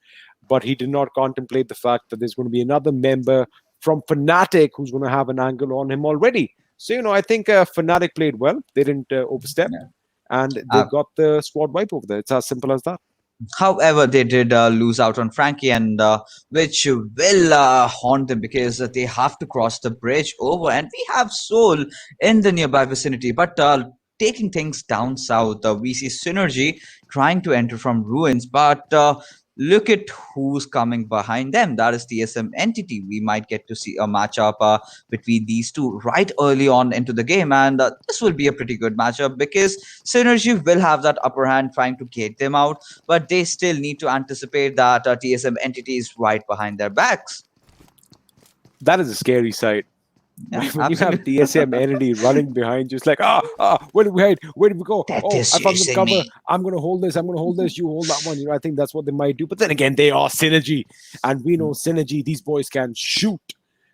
but he did not contemplate the fact that there's going to be another member from Fnatic who's going to have an angle on him already. So, I think Fnatic played well. They didn't overstep, and they got the squad wipe over there. It's as simple as that. However, they did lose out on Frankie, and which will haunt them because they have to cross the bridge over, and we have Soul in the nearby vicinity. But taking things down south, we see SynerGE trying to enter from ruins, but look at who's coming behind them. That is TSM Entity. We might get to see a matchup between these two right early on into the game, and this will be a pretty good matchup because SynerGE will have that upper hand trying to get them out, but they still need to anticipate that TSM Entity is right behind their backs. That is a scary sight. Yeah, when you have TSM Entity running behind you, it's like, where did we hide? Where did we go? I found some cover. I'm going to hold this. You hold that one. I think that's what they might do. But then again, they are SynerGE. And we know SynerGE, these boys can shoot.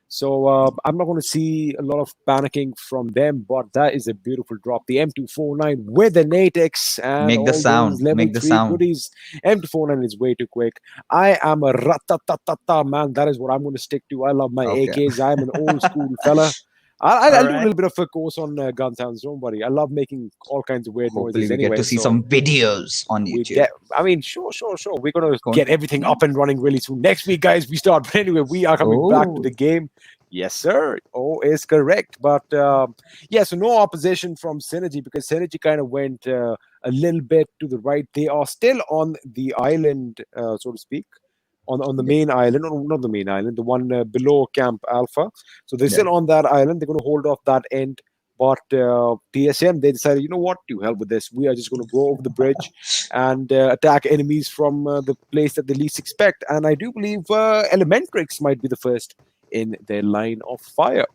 So I'm not going to see a lot of panicking from them, but that is a beautiful drop. The M249 with the Natix and make the sound. Make the sound. Goodies. M249 is way too quick. I am a ratatatata man. That is what I'm going to stick to. I love my AKs. I'm an old school fella. I'll do a little bit of a course on gun sounds. Don't worry. I love making all kinds of weird noises. We get to see some videos on YouTube. Sure. We're going to get everything up and running really soon. Next week, guys, we start. But anyway, we are coming back to the game. Yes, sir. Is correct. But so no opposition from SynerGE because SynerGE kind of went a little bit to the right. They are still on the island, so to speak. On the main island, not the main island, the one below Camp Alpha. So they're still on that island. They're going to hold off that end. But TSM, they decided, you know what, to hell with this. We are just going to go over the bridge and attack enemies from the place that they least expect. And I do believe Elementrix might be the first in their line of fire.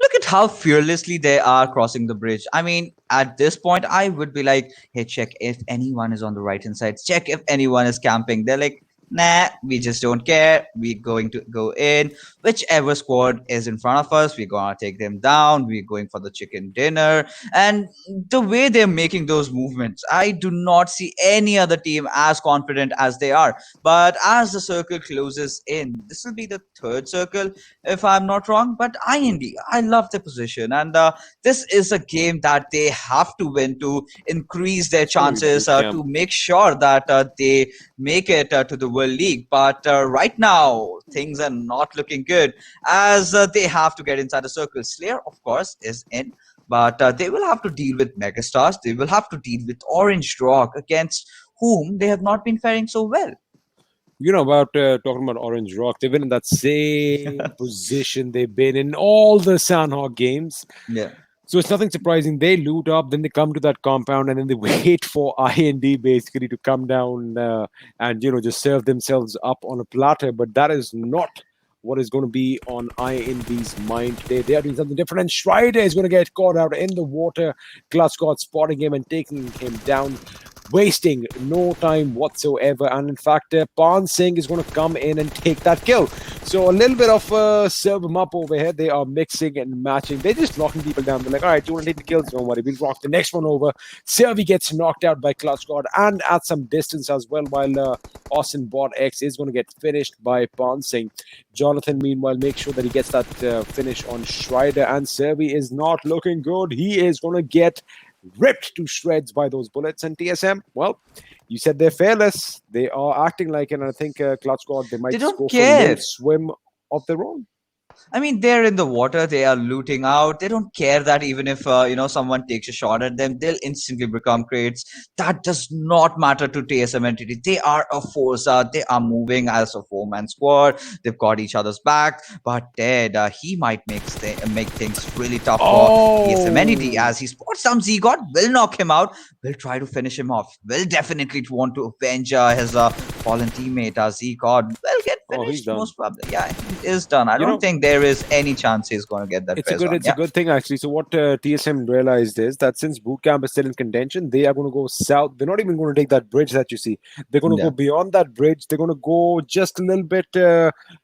Look at how fearlessly they are crossing the bridge. I mean, at this point, I would be like, hey, check if anyone is on the right-hand side. Check if anyone is camping. They're like, nah, we just don't care. We're going to go in. Whichever squad is in front of us, we're going to take them down. We're going for the chicken dinner. And the way they're making those movements, I do not see any other team as confident as they are. But as the circle closes in, this will be the third circle, if I'm not wrong. But IND, I love the position. And this is a game that they have to win to increase their chances, to make sure that they make it to the World League. But right now, things are not looking good as they have to get inside the circle. Slayer, of course, is in, but they will have to deal with Megastars. They will have to deal with Orange Rock, against whom they have not been faring so well. About talking about Orange Rock, they've been in that same position they've been in all the Sanhok games. Yeah. So it's nothing surprising. They loot up, then they come to that compound, and then they wait for IND basically to come down and, just serve themselves up on a platter. But that is not what is going to be on IND's mind today. They are doing something different, and Strider is going to get caught out in the water. Clutch Squad spotting him and taking him down. wasting no time whatsoever. And in fact, Pan Singh is going to come in and take that kill. So a little bit of serve them up over here. They are mixing and matching. They're just knocking people down. They're like, all right, you want to take the kills? Don't worry, we'll rock the next one over. Servi gets knocked out by Clutch God and at some distance as well, while Austin Bot X is going to get finished by Pan Singh. Jonathan, meanwhile, makes sure that he gets that finish on Strider, and Servi is not looking good. He is going to get ripped to shreds by those bullets. And TSM, well, you said they're fearless. They are acting like it, and I think Clutch God, they might They just don't go for a care. little swim of their own. I mean, they're in the water. They are looting out. They don't care that even if someone takes a shot at them, they'll instantly become crates. That does not matter to TSM Entity. They are a force. They are moving as a four-man squad. They've got each other's back. But Ted, he might make things really tough for TSM Entity as he spots some Z-God. Will knock him out. Will try to finish him off. Will definitely want to avenge his fallen teammate Z-God. Will get finished most probably. Yeah, he is done. I don't think there is any chance he's going to get that. It's a good thing actually. So what TSM realized is that since bootcamp is still in contention, they are going to go south. They're not even going to take that bridge that you see. They're going to go beyond that bridge. They're going to go just a little bit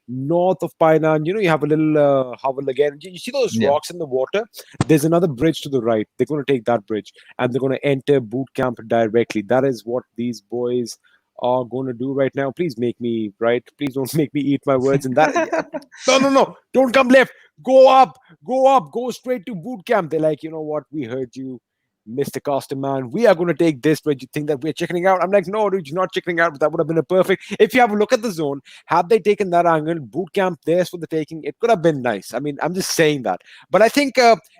north of Painan. You have a little hovel again. You see those rocks in the water? There's another bridge to the right. They're going to take that bridge and they're going to enter bootcamp directly. That is what these boys are going to do right now. Please make me right. Please don't make me eat my words. And that no, don't come left. Go up, go straight to boot camp. They're like, you know what? We heard you, Mr. Costa man. We are going to take this, but you think that we're chickening out? I'm like, no, dude, you're not chickening out. That would have been a perfect. If you have a look at the zone, had they taken that angle, boot camp theirs for the taking, it could have been nice. I mean, I'm just saying that. But I think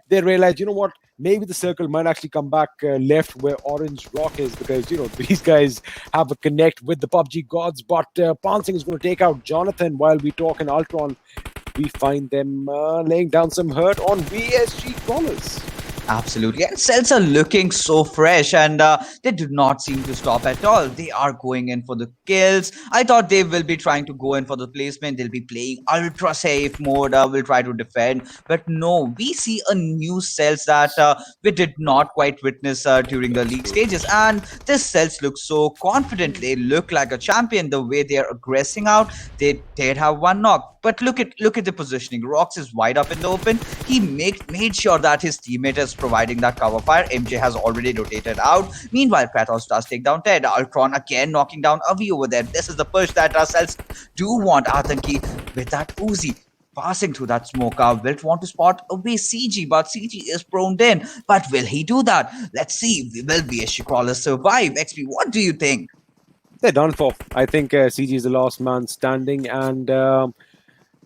they realized, you know what? Maybe the circle might actually come back left where Orange Rock is, because these guys have a connect with the PUBG gods. But Pansing is going to take out Jonathan while we talk in Ultron. We find them laying down some hurt on VSG-Crawlers. Absolutely. And Celtz are looking so fresh, and they do not seem to stop at all. They are going in for the kills. I thought they will be trying to go in for the placement. They'll be playing ultra safe mode. Will try to defend. But no, we see a new Celtz that we did not quite witness during the league stages. And this Celtz looks so confident. They look like a champion the way they are aggressing out. They did have one knock. But look at the positioning. Rox is wide up in the open. He made sure that his teammate is providing that cover fire. MJ has already rotated out. Meanwhile, Kratos does take down Ted. Ultron again knocking down Avi over there. This is the push that ourselves do want. Atanki with that Uzi passing through that smoke. Will want to spot away CG, but CG is prone in. But will he do that? Let's see. Will VSG-Crawlers survive? XP, what do you think? They're done for. I think CG is the last man standing, and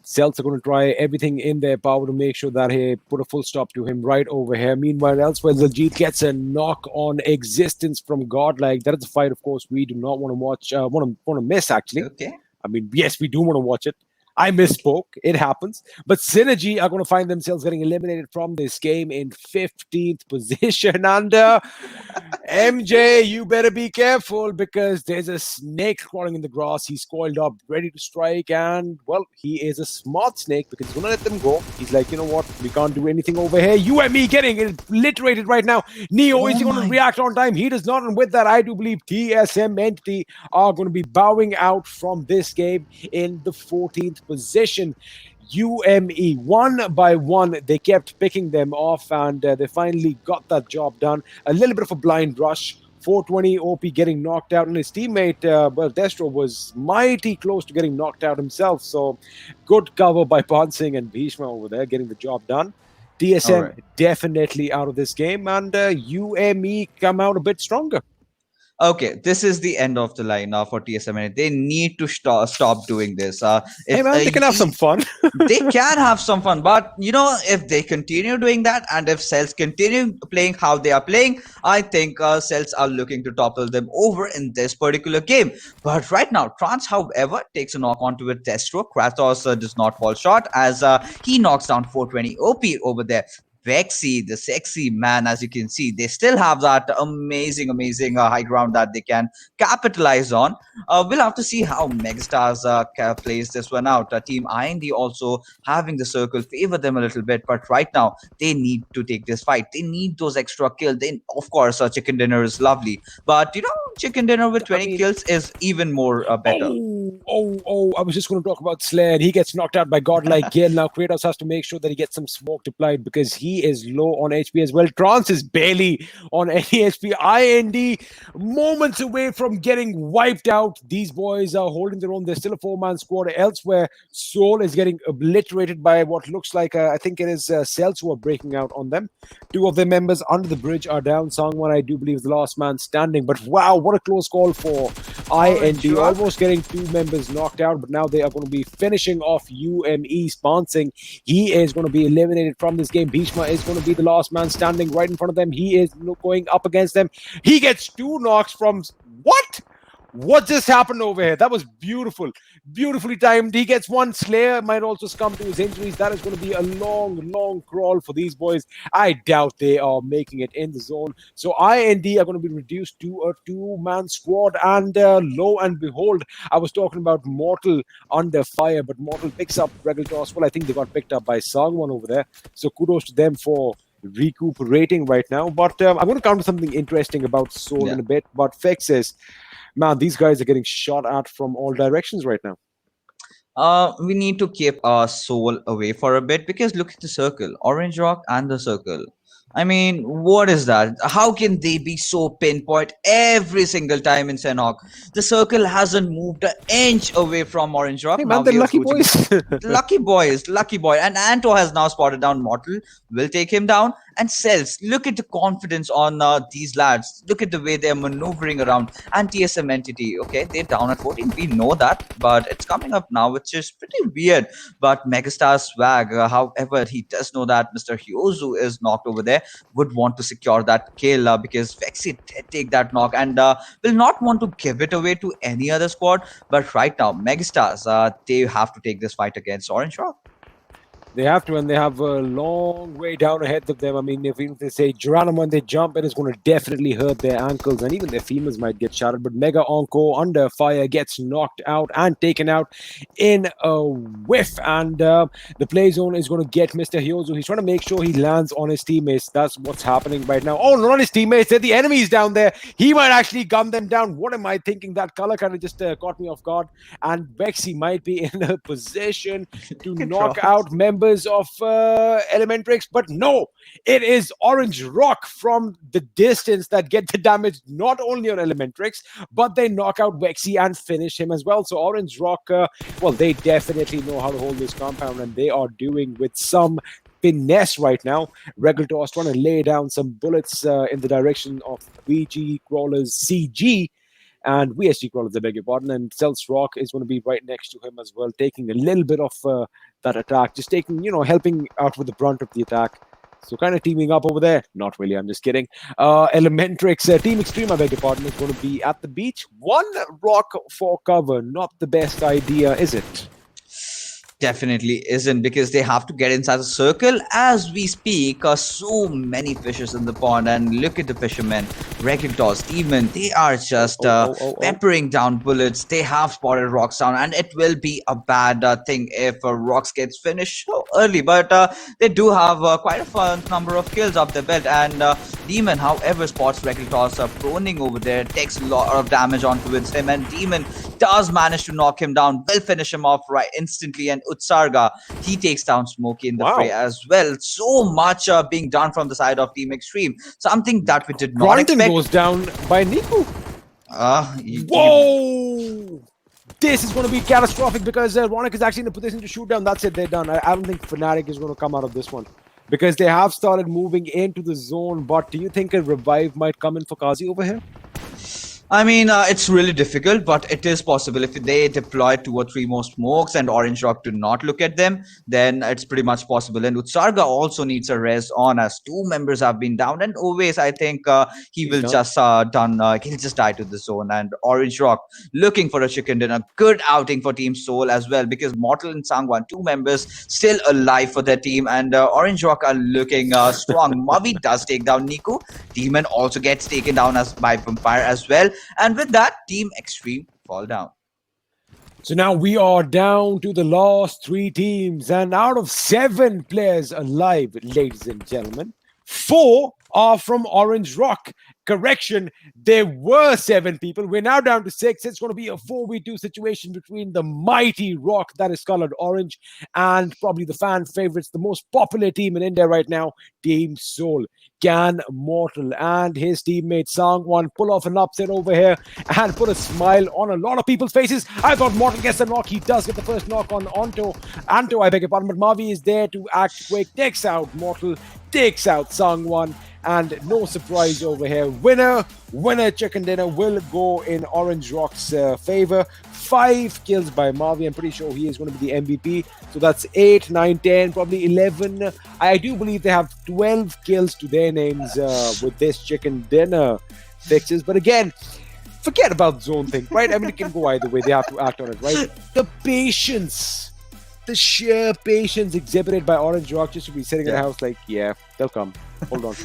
Celtz are going to try everything in their power to make sure that he put a full stop to him right over here. Meanwhile, elsewhere, Zajeet gets a knock on existence from Godlike. That is a fight, of course, we do not want to watch, want to miss, actually. Okay. I mean, yes, we do want to watch it. I misspoke. It happens. But SynerGE are going to find themselves getting eliminated from this game in 15th position. And MJ, you better be careful, because there's a snake crawling in the grass. He's coiled up, ready to strike. And, well, he is a smart snake, because he's going to let them go. He's like, you know what? We can't do anything over here. You and me getting obliterated right now. Neo, is he going to react on time? He does not. And with that, I do believe TSM Entity are going to be bowing out from this game in the 14th position. UME, one by one, they kept picking them off, and they finally got that job done. A little bit of a blind rush. 420 OP getting knocked out, and his teammate, Destro, was mighty close to getting knocked out himself. So good cover by Pansing and Bhishma over there, getting the job done. TSM definitely out of this game, and UME come out a bit stronger. Okay, this is the end of the line now for TSM. They need to stop doing this. Hey man, they can have some fun. They can have some fun, but if they continue doing that, and if Celtz continue playing how they are playing, I think Celtz are looking to topple them over in this particular game. But right now, Trance, however, takes a knock onto a Destro. Kratos does not fall short as he knocks down 420 OP over there. Vexy, the sexy man, as you can see, they still have that amazing high ground that they can capitalize on. We'll have to see how Megastars plays this one out. Team IND also having the circle favor them a little bit, but right now they need to take this fight. They need those extra kills. Then, of course, chicken dinner is lovely, but Chicken Dinner with 20 kills is even more better. I was just going to talk about Slayer. He gets knocked out by Godlike Gale. Now Kratos has to make sure that he gets some smoke deployed because he is low on HP as well. Trance is barely on any HP. IND moments away from getting wiped out. These boys are holding their own. They're still a 4-man squad. Elsewhere, Soul is getting obliterated by what looks like, I think it is Celtz who are breaking out on them. 2 of their members under the bridge are down. Sangwan, I do believe, is the last man standing. But wow, what a close call for IND. Almost getting 2 members knocked out, but now they are going to be finishing off UME Spansing. He is going to be eliminated from this game. Bhishma is going to be the last man standing right in front of them. He is going up against them. He gets 2 knocks from... What just happened over here? That was beautiful. Beautifully timed. He gets 1. Slayer might also succumb to his injuries. That is going to be a long crawl for these boys. I doubt they are making it in the zone. So IND are going to be reduced to a 2-man squad. And lo and behold, I was talking about Mortal under fire, but Mortal picks up Regal Toss. Well, I think they got picked up by Sangwan over there. So kudos to them for recuperating right now. But I'm going to come to something interesting about Soul in a bit. But Fex says, man, these guys are getting shot at from all directions right now. We need to keep our Soul away for a bit because look at the circle. Orange Rock and the circle. I mean, what is that? How can they be so pinpoint every single time in Sanhok? The circle hasn't moved an inch away from Orange Rock. Hey man, they're lucky boys. Lucky boys, lucky boy. And Anto has now spotted down Mortal. Will take him down. And Celtz, look at the confidence on these lads. Look at the way they're maneuvering around. And TSM Entity, okay, they're down at 14. We know that, but it's coming up now, which is pretty weird. But Megastars swag, however, he does know that Mr. Hyozu is knocked over there. Would want to secure that kill because Vexy did take that knock and will not want to give it away to any other squad. But right now, Megastars, they have to take this fight against Orange Rock. They have to, and they have a long way down ahead of them. I mean, if they say Geronimo when they jump, it is going to definitely hurt their ankles, and even their femurs might get shattered. But Mega Onko under fire gets knocked out and taken out in a whiff, and the play zone is going to get Mr. Hyozu. He's trying to make sure he lands on his teammates. That's what's happening right now. Oh, not his teammates. They're the enemies down there. He might actually gun them down. What am I thinking? That color kind of just caught me off guard, and Vexy might be in a position to knock out members of Elementrix, but no, it is Orange Rock from the distance that get the damage not only on Elementrix, but they knock out Vexy and finish him as well. So Orange Rock, well, they definitely know how to hold this compound, and they are doing with some finesse right now. Regaltos trying to lay down some bullets in the direction of VSG-Crawlers CG. And VSG-Crawlers, I beg your pardon, and Celtz Rock is going to be right next to him as well, taking a little bit of that attack, just taking, helping out with the brunt of the attack. So kind of teaming up over there. Not really, I'm just kidding. Elementrix, Team Xtreme, I beg your pardon, is going to be at the beach. 1 rock for cover, not the best idea, is it? Definitely isn't, because they have to get inside the circle as we speak. So many fishes in the pond, and look at the fishermen. Regaltos, Demon, they are just peppering down bullets. They have spotted Rocks down, and it will be a bad thing if Rocks gets finished so early. But they do have quite a fun number of kills up their belt, and Demon, however, spots Regaltos proning over there, takes a lot of damage onto him, and Demon does manage to knock him down, will finish him off right instantly, and Utsarga, he takes down Smokey in the fray as well. So much being done from the side of Team Xtreme. Something that we did not expect. Goes down by Niku. Whoa! This is going to be catastrophic because Ronic is actually in a position to shoot down. That's it, they're done. I don't think Fnatic is going to come out of this one because they have started moving into the zone. But do you think a revive might come in for Kazi over here? I mean, it's really difficult, but it is possible. If they deploy 2 or 3 more smokes and Orange Rock do not look at them, then it's pretty much possible. And Utsarga also needs a res on, as 2 members have been down. And always, I think he will just he'll just die to the zone. And Orange Rock looking for a chicken dinner. Good outing for Team Soul as well, because Mortal and Sangwan, 2 members still alive for their team. And Orange Rock are looking strong. Mavi does take down Niku. Demon also gets taken down by Vampire as well. And with that, Team Xtreme fall down. So now we are down to the last 3 teams. And out of 7 players alive, ladies and gentlemen, 4 are from Orange Rock. Correction, there were 7 people. We're now down to 6. It's going to be a 4v2 situation between the mighty Rock, that is colored orange, and probably the fan favorites, the most popular team in India right now, Team Soul. Can Mortal and his teammate Sangwan pull off an upset over here and put a smile on a lot of people's faces? I thought Mortal gets the knock. He does get the first knock on Anto, I beg your pardon, but Mavi is there to act quick. Takes out Mortal, takes out Sangwan, and no surprise over here. Winner chicken dinner will go in Orange Rock's favor. 5 kills by Mavi. I'm pretty sure he is going to be the MVP. So that's 8, 9, 10, probably 11. I do believe they have 12 kills to their names with this chicken dinner fixes. But again, forget about the zone thing, right? I mean, it can go either way. They have to act on it, right? The patience, the sheer patience exhibited by Orange Rock just to be sitting in the house like, yeah, they'll come. Hold on.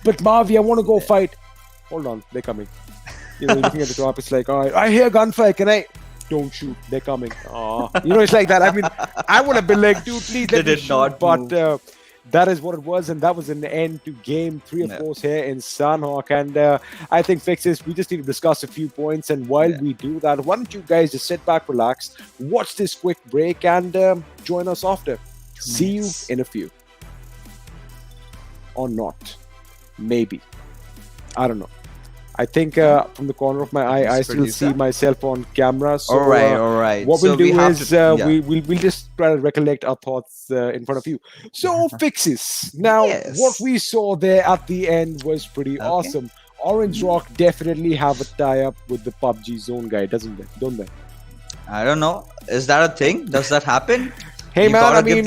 But Mavi, I want to go fight. Hold on, they're coming. You know, looking at the top, it's like, all right, I hear gunfire. Can I? Don't shoot. They're coming. Aww. You know, it's like that. I mean, I would have been like, dude, please let me shoot. But that is what it was. And that was an end to game 3, of course, here in Sanhok. And I think, Fixes, we just need to discuss a few points. And while we do that, why don't you guys just sit back, relax, watch this quick break, and join us after. See you in a few. Or not. Maybe. I don't know. I think from the corner of my eye, I still see myself on camera. So, all right. What we'll do is we'll just try to recollect our thoughts in front of you. So, Fixes. Now, what we saw there at the end was pretty awesome. Orange Rock definitely have a tie-up with the PUBG Zone guy, don't they? I don't know. Is that a thing? Does that happen? Hey, man, I mean,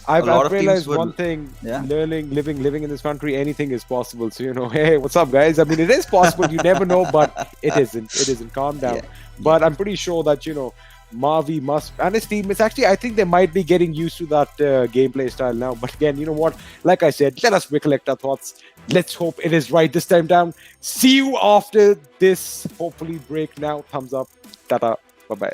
I've realized one thing, living in this country, anything is possible. So, you know, hey, what's up, guys? I mean, it is possible. You never know, but it isn't. It isn't. Calm down. But I'm pretty sure that, you know, Mavi must, and his team is actually, I think they might be getting used to that gameplay style now. But again, you know what? Like I said, let us recollect our thoughts. Let's hope it is right this time down. See you after this, hopefully, break now. Thumbs up. Tata. Bye-bye.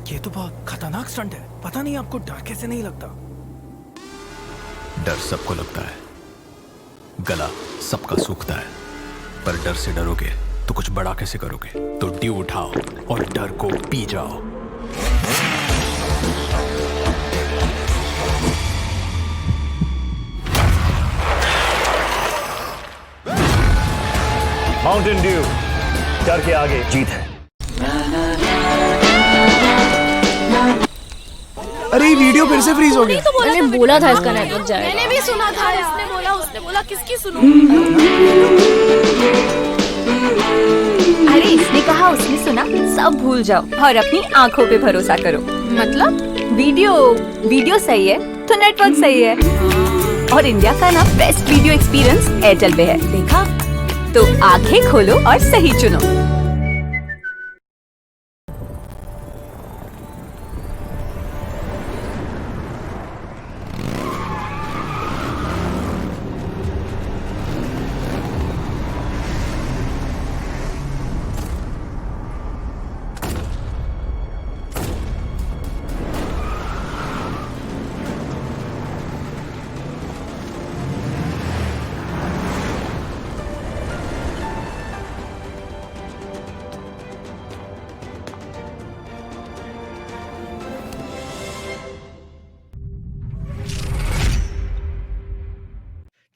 ये तो बहुत खतरनाक stunt है। पता नहीं आपको डर कैसे नहीं लगता? डर सबको लगता है, गला सबका सूखता है, पर डर से डरोगे तो कुछ बड़ा कैसे करोगे? तो ड्यू उठाओ और डर को पी जाओ। माउंटेन ड्यू, डर के आगे जीत है। अरे वीडियो फिर से फ्रीज हो गया। तो मैंने बोला था इसका नेटवर्क जाएगा। मैंने भी सुना था, उसने बोला किसकी सुनूं? अरे इसने कहा उसने सुना, सब भूल जाओ और अपनी आंखों पे भरोसा करो। मतलब वीडियो सही है तो नेटवर्क सही है, और इंडिया का ना बेस्ट वीडियो एक्सपीरियंस एयरटेल पे है। देखा? तो आंखें खोलो और सही चुनो।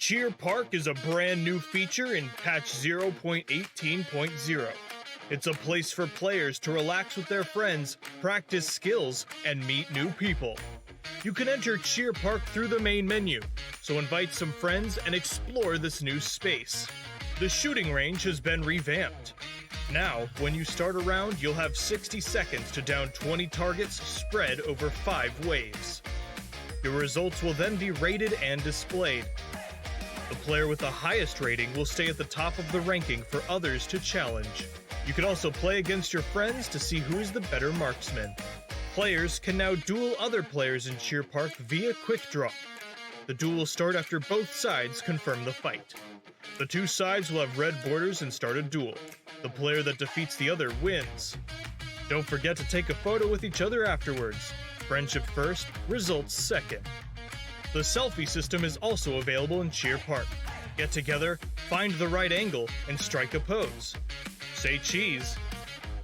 Cheer Park is a brand new feature in patch 0.18.0. It's a place for players to relax with their friends, practice skills, and meet new people. You can enter Cheer Park through the main menu, so invite some friends and explore this new space. The shooting range has been revamped. Now, when you start a round, you'll have 60 seconds to down 20 targets spread over 5 waves. Your results will then be rated and displayed. The player with the highest rating will stay at the top of the ranking for others to challenge. You can also play against your friends to see who is the better marksman. Players can now duel other players in Cheer Park via Quick Draw. The duel will start after both sides confirm the fight. The two sides will have red borders and start a duel. The player that defeats the other wins. Don't forget to take a photo with each other afterwards. Friendship first, results second. The selfie system is also available in Cheer Park. Get together, find the right angle, and strike a pose. Say cheese.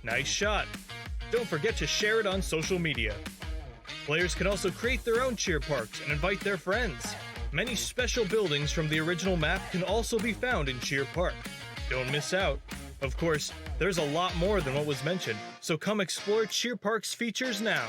Nice shot. Don't forget to share it on social media. Players can also create their own cheer parks and invite their friends. Many special buildings from the original map can also be found in Cheer Park. Don't miss out. Of course, there's a lot more than what was mentioned, so come explore Cheer Park's features now.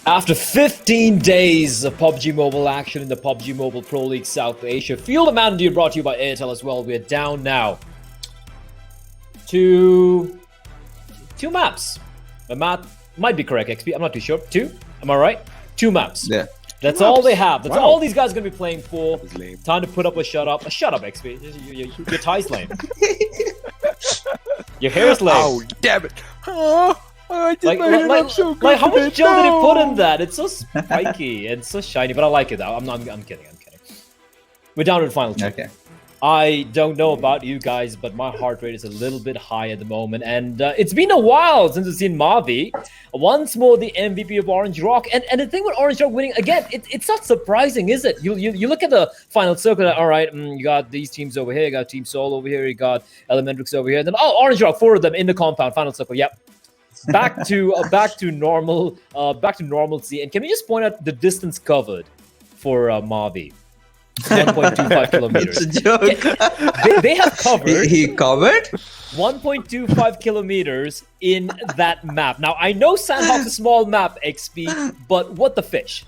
After 15 days of PUBG Mobile action in the PUBG Mobile Pro League South Asia, Field of Mountain Dew brought to you by Airtel as well. We're down now to 2 maps. The math might be correct, XP. I'm not too sure. 2? Am I right? 2 maps. Yeah. That's all they have. That's all these guys are going to be playing for. Time to put up a shut up. A shut up, XP. Your tie's lame. Your hair's lame. Oh, damn it. Oh. How much gel did he put in that? It's so spiky and so shiny, but I like it though. I'm kidding. We're down to the final 2. Okay. I don't know about you guys, but my heart rate is a little bit high at the moment, and it's been a while since we've seen Mavi. Once more, the MVP of Orange Rock, and the thing with Orange Rock winning again, it's not surprising, is it? You look at the final circle. All right, you got these teams over here, you got Team Soul over here, you got Elementrix over here, then Orange Rock, 4 of them in the compound final circle. Yep. Back to normal, back to normalcy. And can we just point out the distance covered for Mavi? 1.25 kilometers. It's a joke. They have covered. He covered 1.25 kilometers in that map. Now I know Sanhok's a small map, XP, but what the fish?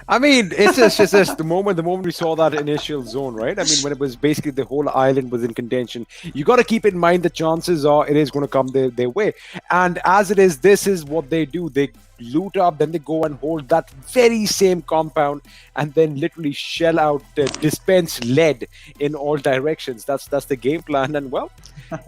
I mean, it's just the moment we saw that initial zone, right? I mean, when it was basically the whole island was in contention, you got to keep in mind the chances are it is going to come their way. And as it is, this is what they do. They loot up, then they go and hold that very same compound, and then literally shell out, dispense lead in all directions. That's the game plan, and well,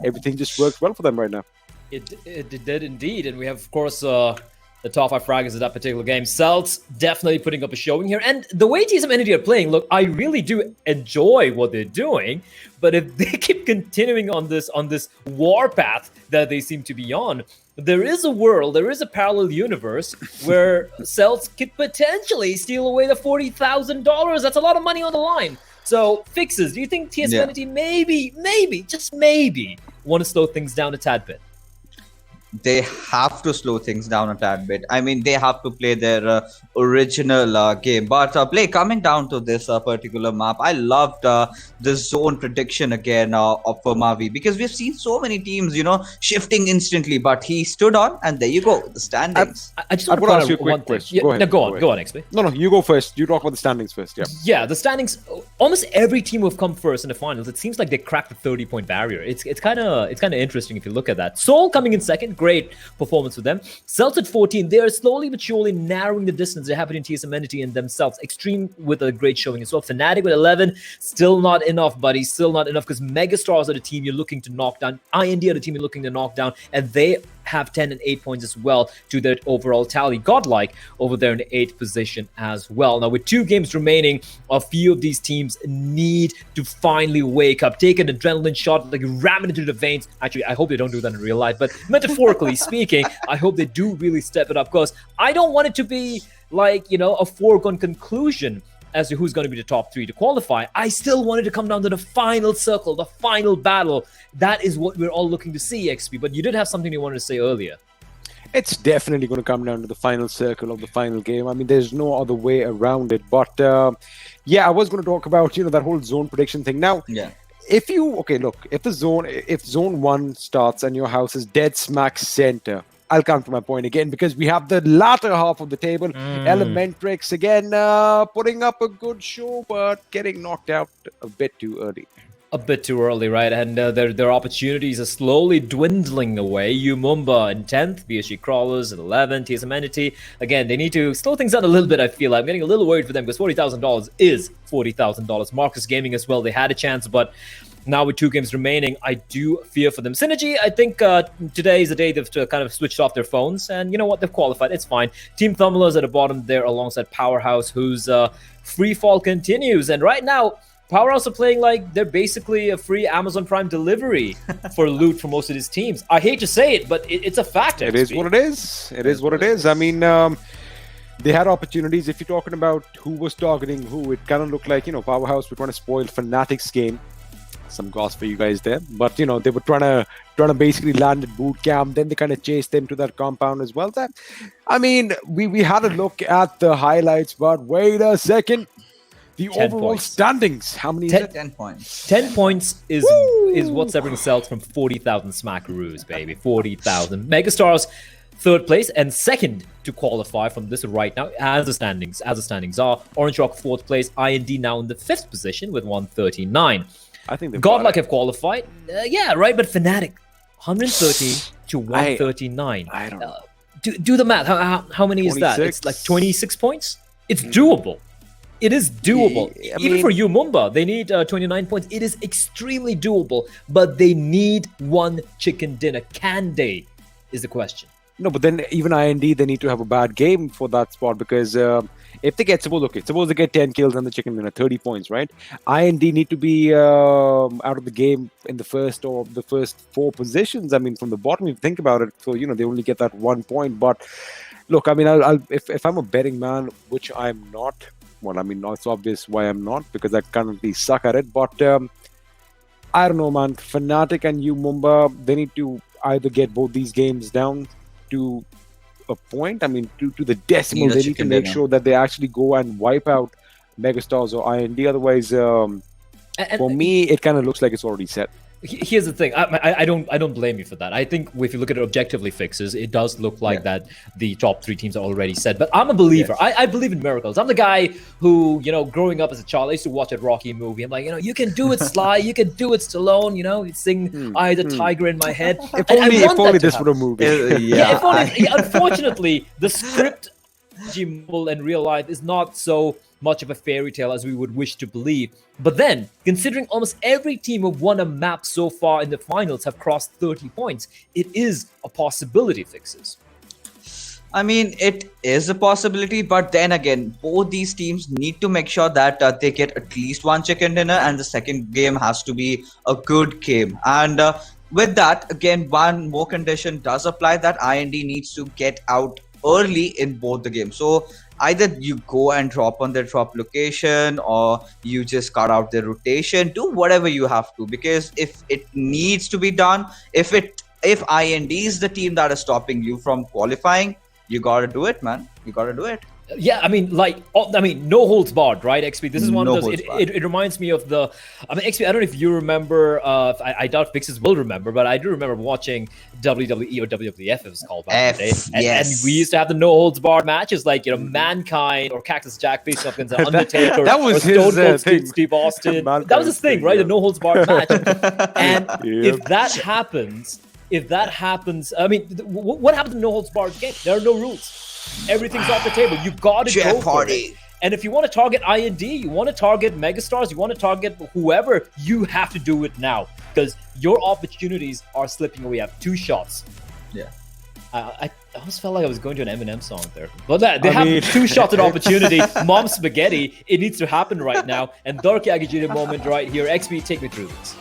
everything just works well for them right now. It did indeed, and we have, of course, the top 5 fraggers of that particular game. Celtz definitely putting up a showing here. And the way TSM Entity are playing, look, I really do enjoy what they're doing. But if they keep continuing on this war path that they seem to be on, there is a world, there is a parallel universe where Celtz could potentially steal away the $40,000. That's a lot of money on the line. So, fixes. Do you think TSM Entity maybe, just maybe, want to slow things down a tad bit? They have to slow things down a tad bit. I mean, they have to play their original game. But Blake, coming down to this particular map, I loved the zone prediction again of Mavi, because we've seen so many teams, shifting instantly. But he stood on, and there you go, the standings. I just want to ask you a quick question. Go ahead. Go on, XP. No, you go first. You talk about the standings first. Yeah, the standings. Almost every team who have come first in the finals, it seems like they cracked the 30-point barrier. It's kind of interesting if you look at that. Seoul coming in second. great performance for them. Celtz at 14, they are slowly but surely narrowing the distance they have between TSM Entity and themselves. Xtreme with a great showing as well. Fnatic with 11, still not enough, buddy. Still not enough, because Megastars are the team you're looking to knock down. IND are the team you're looking to knock down, and they have 10 and 8 points as well to their overall tally. Godlike over there in the 8th position as well. Now, with 2 games remaining, a few of these teams need to finally wake up, take an adrenaline shot, like ram it into the veins. Actually, I hope they don't do that in real life, but metaphorically speaking, I hope they do really step it up, because I don't want it to be like, you know, a foregone conclusion as to who's going to be the top 3 to qualify. I still wanted to come down to the final circle, the final battle. That is what we're all looking to see, XP. But you did have something you wanted to say earlier. It's definitely going to come down to the final circle of the final game. I mean, there's no other way around it. But yeah, I was going to talk about, you know, that whole zone prediction thing. Now, if you, okay, look, if zone 1 starts and your house is dead smack center, I'll come to my point again, because we have the latter half of the table. Elementrix again putting up a good show, but getting knocked out a bit too early. A bit too early, right? And their opportunities are slowly dwindling away. Umumba in 10th, VSG-Crawlers at 11th, TSM Entity. Again, they need to slow things down a little bit, I feel. I'm getting a little worried for them, because $40,000 is $40,000. Marcus Gaming as well, they had a chance, but now with 2 games remaining, I do fear for them. SynerGE, I think today is the day they've kind of switched off their phones, and you know what? They've qualified. It's fine. Team Tamilas at the bottom there alongside Powerhouse, whose free fall continues. And right now, Powerhouse are playing like they're basically a free Amazon Prime delivery for loot for most of these teams. I hate to say it, but it's a fact. It is what it is. It is what it is. I mean, they had opportunities. If you're talking about who was targeting who, it kind of looked like, you know, Powerhouse were trying to spoil Fnatic's game. Some goss for you guys there, but you know, they were trying to basically land at boot camp. Then they kind of chased them to that compound as well. That, I mean, we had a look at the highlights, but wait a second. The overall standings, how many is it? 10 points. 10 points is what's separating Celtz from 40,000 smackaroos, baby. 40,000. Megastars 3rd place and 2nd to qualify from this right now as the standings are. Orange Rock 4th place. IND now in the 5th position with 139. I think Godlike have qualified. Yeah, right, but Fnatic 113 to 139. I don't know. Do the math. How many 26? Is that? It's like 26 points. It's doable. It is doable. Even for Umumba, they need 29 points. It is extremely doable, but they need 1 chicken dinner. Can they? Is the question. No, but then even IND, they need to have a bad game for that spot, because if they get, suppose they get 10 kills and the chicken dinner, 30 points, right? IND need to be out of the game in the first 4 positions. I mean, from the bottom, if you think about it, so, you know, they only get that 1 point. But look, I mean, if I'm a betting man, which I'm not, well, I mean, it's obvious why I'm not, because I currently suck at it. But I don't know, man. Fnatic and Umumba, they need to either get both these games down to a point. I mean, to the decimal, they need to make sure that they actually go and wipe out Megastars or IND. Otherwise, for me, it kind of looks like it's already set. Here's the thing. I don't blame you for that. I think if you look at it objectively, fixes, it does look like that the top 3 teams are already set. But I'm a believer. Yes. I believe in miracles. I'm the guy who, you know, growing up as a child, I used to watch a Rocky movie. I'm like, you know, you can do it, Sly. You can do it, Stallone. You know, you sing "I the Tiger" in my head. If only this were a movie. If only. Unfortunately, the script, PUBG Mobile and real life, is not so much of a fairy tale as we would wish to believe. But then, considering almost every team who've won a map so far in the finals have crossed 30 points, it is a possibility, fixes. I mean, it is a possibility, but then again, both these teams need to make sure that they get at least 1 chicken dinner, and the second game has to be a good game. And with that, again, one more condition does apply, that IND needs to get out early in both the games. So either you go and drop on their drop location, or you just cut out their rotation, do whatever you have to, because if it needs to be done, if IND is the team that is stopping you from qualifying, you gotta do it, man. You gotta do it. Yeah, I mean, no holds barred, right, XP? This is one of those. It reminds me of the. I mean, XP. I don't know if you remember. I doubt Fixes will remember, but I do remember watching WWE or WWF, it was called back in the day. And we used to have the no holds barred matches, like, you know, Mankind or Cactus Jack facing up against Undertaker. That was or Stone his Cold Steve Austin. That was his thing, right? The no holds barred match. And if that happens, if that happens, I mean, what happens in no holds barred game? There are no rules. Everything's off the table. You got to go for it. And if you want to target IND, you want to target Megastars, you want to target whoever, you have to do it now because your opportunities are slipping away. You have 2 shots. Yeah. I almost felt like I was going to an Eminem song there. But they have 2 shots at opportunity. Mom spaghetti. It needs to happen right now. And Dark Agajita moment right here. XP, take me through this.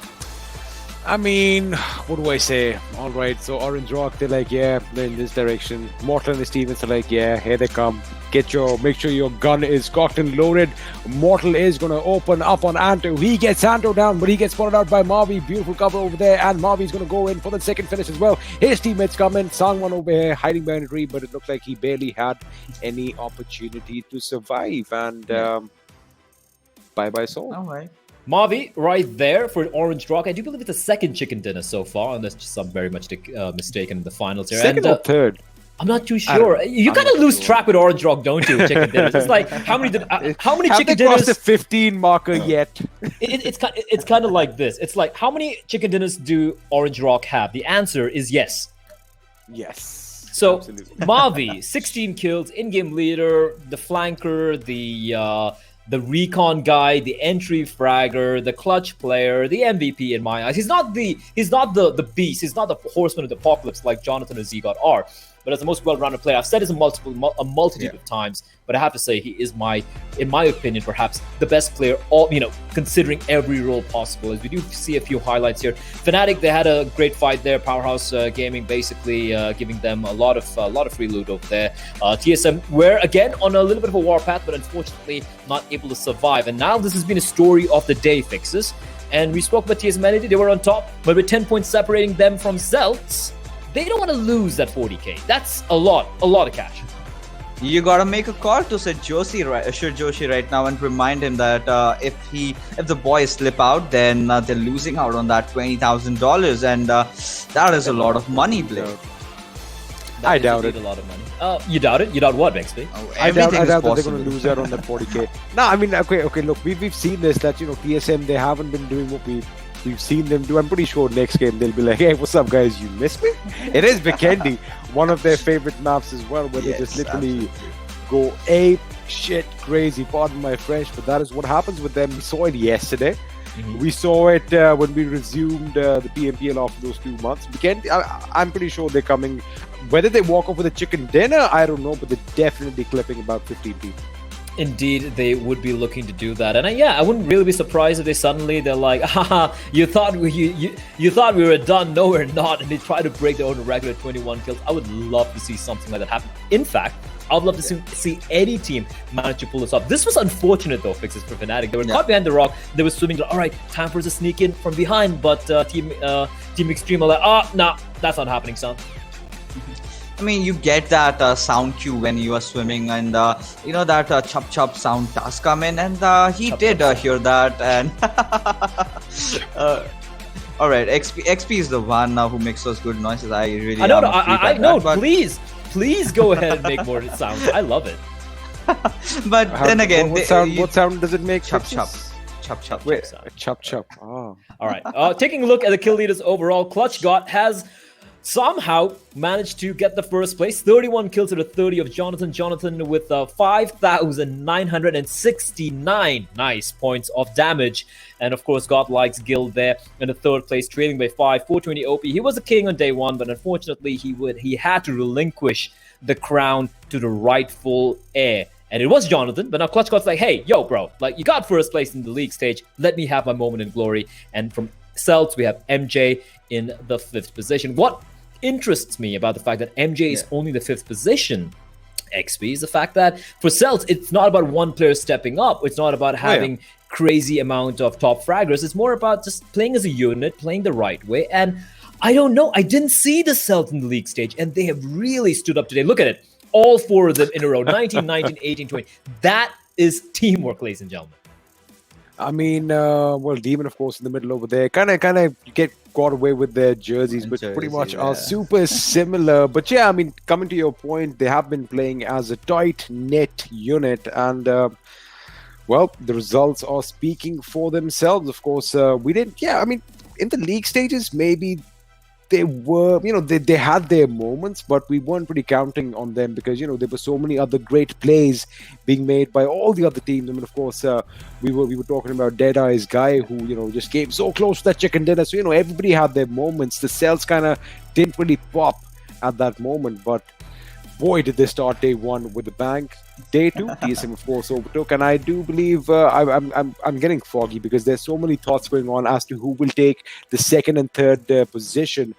I mean, what do I say? All right, so Orange Rock, they're like, yeah, they're in this direction. Mortal and Stevens are like, yeah, here they come. Make sure your gun is cocked and loaded. Mortal is going to open up on Anto. He gets Anto down, but he gets spotted out by Mavi. Beautiful cover over there, and Mavi's going to go in for the second finish as well. His teammates come in. Sangwon over here, hiding behind a tree, but it looked like he barely had any opportunity to survive. And bye-bye, Soul. All right. Mavi, right there for Orange Rock. I do believe it's a second chicken dinner so far, unless just I'm very much mistaken in the finals here. Second or third? I'm not too sure. You kind of lose track with Orange Rock, don't you? Chicken dinners. It's like how many chicken dinners? Crossed the 15 marker yet? It's kind of like this. It's like how many chicken dinners do Orange Rock have? The answer is yes. Yes. So absolutely. Mavi, 16 kills, in-game leader, the flanker, the recon guy, the entry fragger, the clutch player, the MVP in my eyes. He's not the beast. He's not the horseman of the apocalypse like Jonathan or Zgot are. But as the most well-rounded player, I've said this a multitude of times, but I have to say he is in my opinion, perhaps the best player, considering every role possible. As we do see a few highlights here. Fnatic, they had a great fight there. Powerhouse Gaming basically giving them a lot of free loot over there. TSM were again on a little bit of a warpath, but unfortunately not able to survive. And now this has been a story of the day, Fixes. And we spoke about TSM Entity, they were on top, but with 10 points separating them from Celtz, they don't want to lose that 40k. That's a lot of cash. You gotta make a call to Joshi right now and remind him that if the boys slip out, then they're losing out on that $20,000, and that is a lot of money, Blake. I doubt it. A lot of money. You doubt it? You doubt what, XP? I doubt that they're going to lose out on that 40k. No, I mean, okay. Look, we've seen this that TSM, they haven't been doing what we've seen them do. I'm pretty sure next game they'll be like, hey, what's up, guys? You missed me? It is Vikendi, one of their favorite maps as well, where they just literally go ape shit crazy. Pardon my French, but that is what happens with them. We saw it yesterday. Mm-hmm. We saw it when we resumed the PMPL after those 2 months. Vikendi, I'm pretty sure they're coming. Whether they walk off with a chicken dinner, I don't know, but they're definitely clipping about 15 people. Indeed, they would be looking to do that, and I wouldn't really be surprised if they're like, haha, you thought we were done, no we're not, and they try to break their own regular 21 kills. I would love to see something like that happen. In fact, I would love to see any team manage to pull this off. This was unfortunate though, Fixes, for Fnatic. They were caught behind the rock. They were swimming. All right, time for us to sneak in from behind, but Team Xtreme are like, nah, that's not happening, son. I mean, you get that sound cue when you are swimming, and that chop chop sound does come in, and he did hear that. And all right, XP is the one who makes those good noises. I really I know. Please go ahead and make more sounds. I love it. But then again, what sound does it make? Chop chop. Chop chop. Wait, chop chop. Oh. All right. Taking a look at the kill leaders overall, Clutch God has somehow managed to get the first place. 31 kills to the 30 of Jonathan. Jonathan with 5,969 nice points of damage. And of course, Godlike's guild there in the third place, trailing by 5, 420 OP. He was a king on day one, but unfortunately, he had to relinquish the crown to the rightful heir. And it was Jonathan, but now Clutch God's like, hey, yo, bro, like you got first place in the league stage. Let me have my moment in glory. And from Celtz, we have MJ in the 5th position. What interests me about the fact that MJ is only the 5th position, XP, is the fact that for Celtz, it's not about one player stepping up. It's not about having crazy amount of top fraggers. It's more about just playing as a unit, playing the right way. And I don't know, I didn't see the Celtz in the league stage, and they have really stood up today. Look at it. All 4 of them in a row, 19, 19, 18, 20. That is teamwork, ladies and gentlemen. I mean, Demon, of course, in the middle over there. Kind of get caught away with their jerseys, which pretty much are super similar. But yeah, I mean, coming to your point, they have been playing as a tight-knit unit. And, the results are speaking for themselves. Of course, we didn't... Yeah, I mean, in the league stages, maybe they were, they had their moments, but we weren't really counting on them because, there were so many other great plays being made by all the other teams. I mean, of course, we were talking about Deadeye's guy who, just came so close to that chicken dinner. So, everybody had their moments. The Celtz kind of didn't really pop at that moment, but boy, did they start day one with a bang. Day two, TSM of course overtook, and I do believe I'm getting foggy because there's so many thoughts going on as to who will take the second and third position.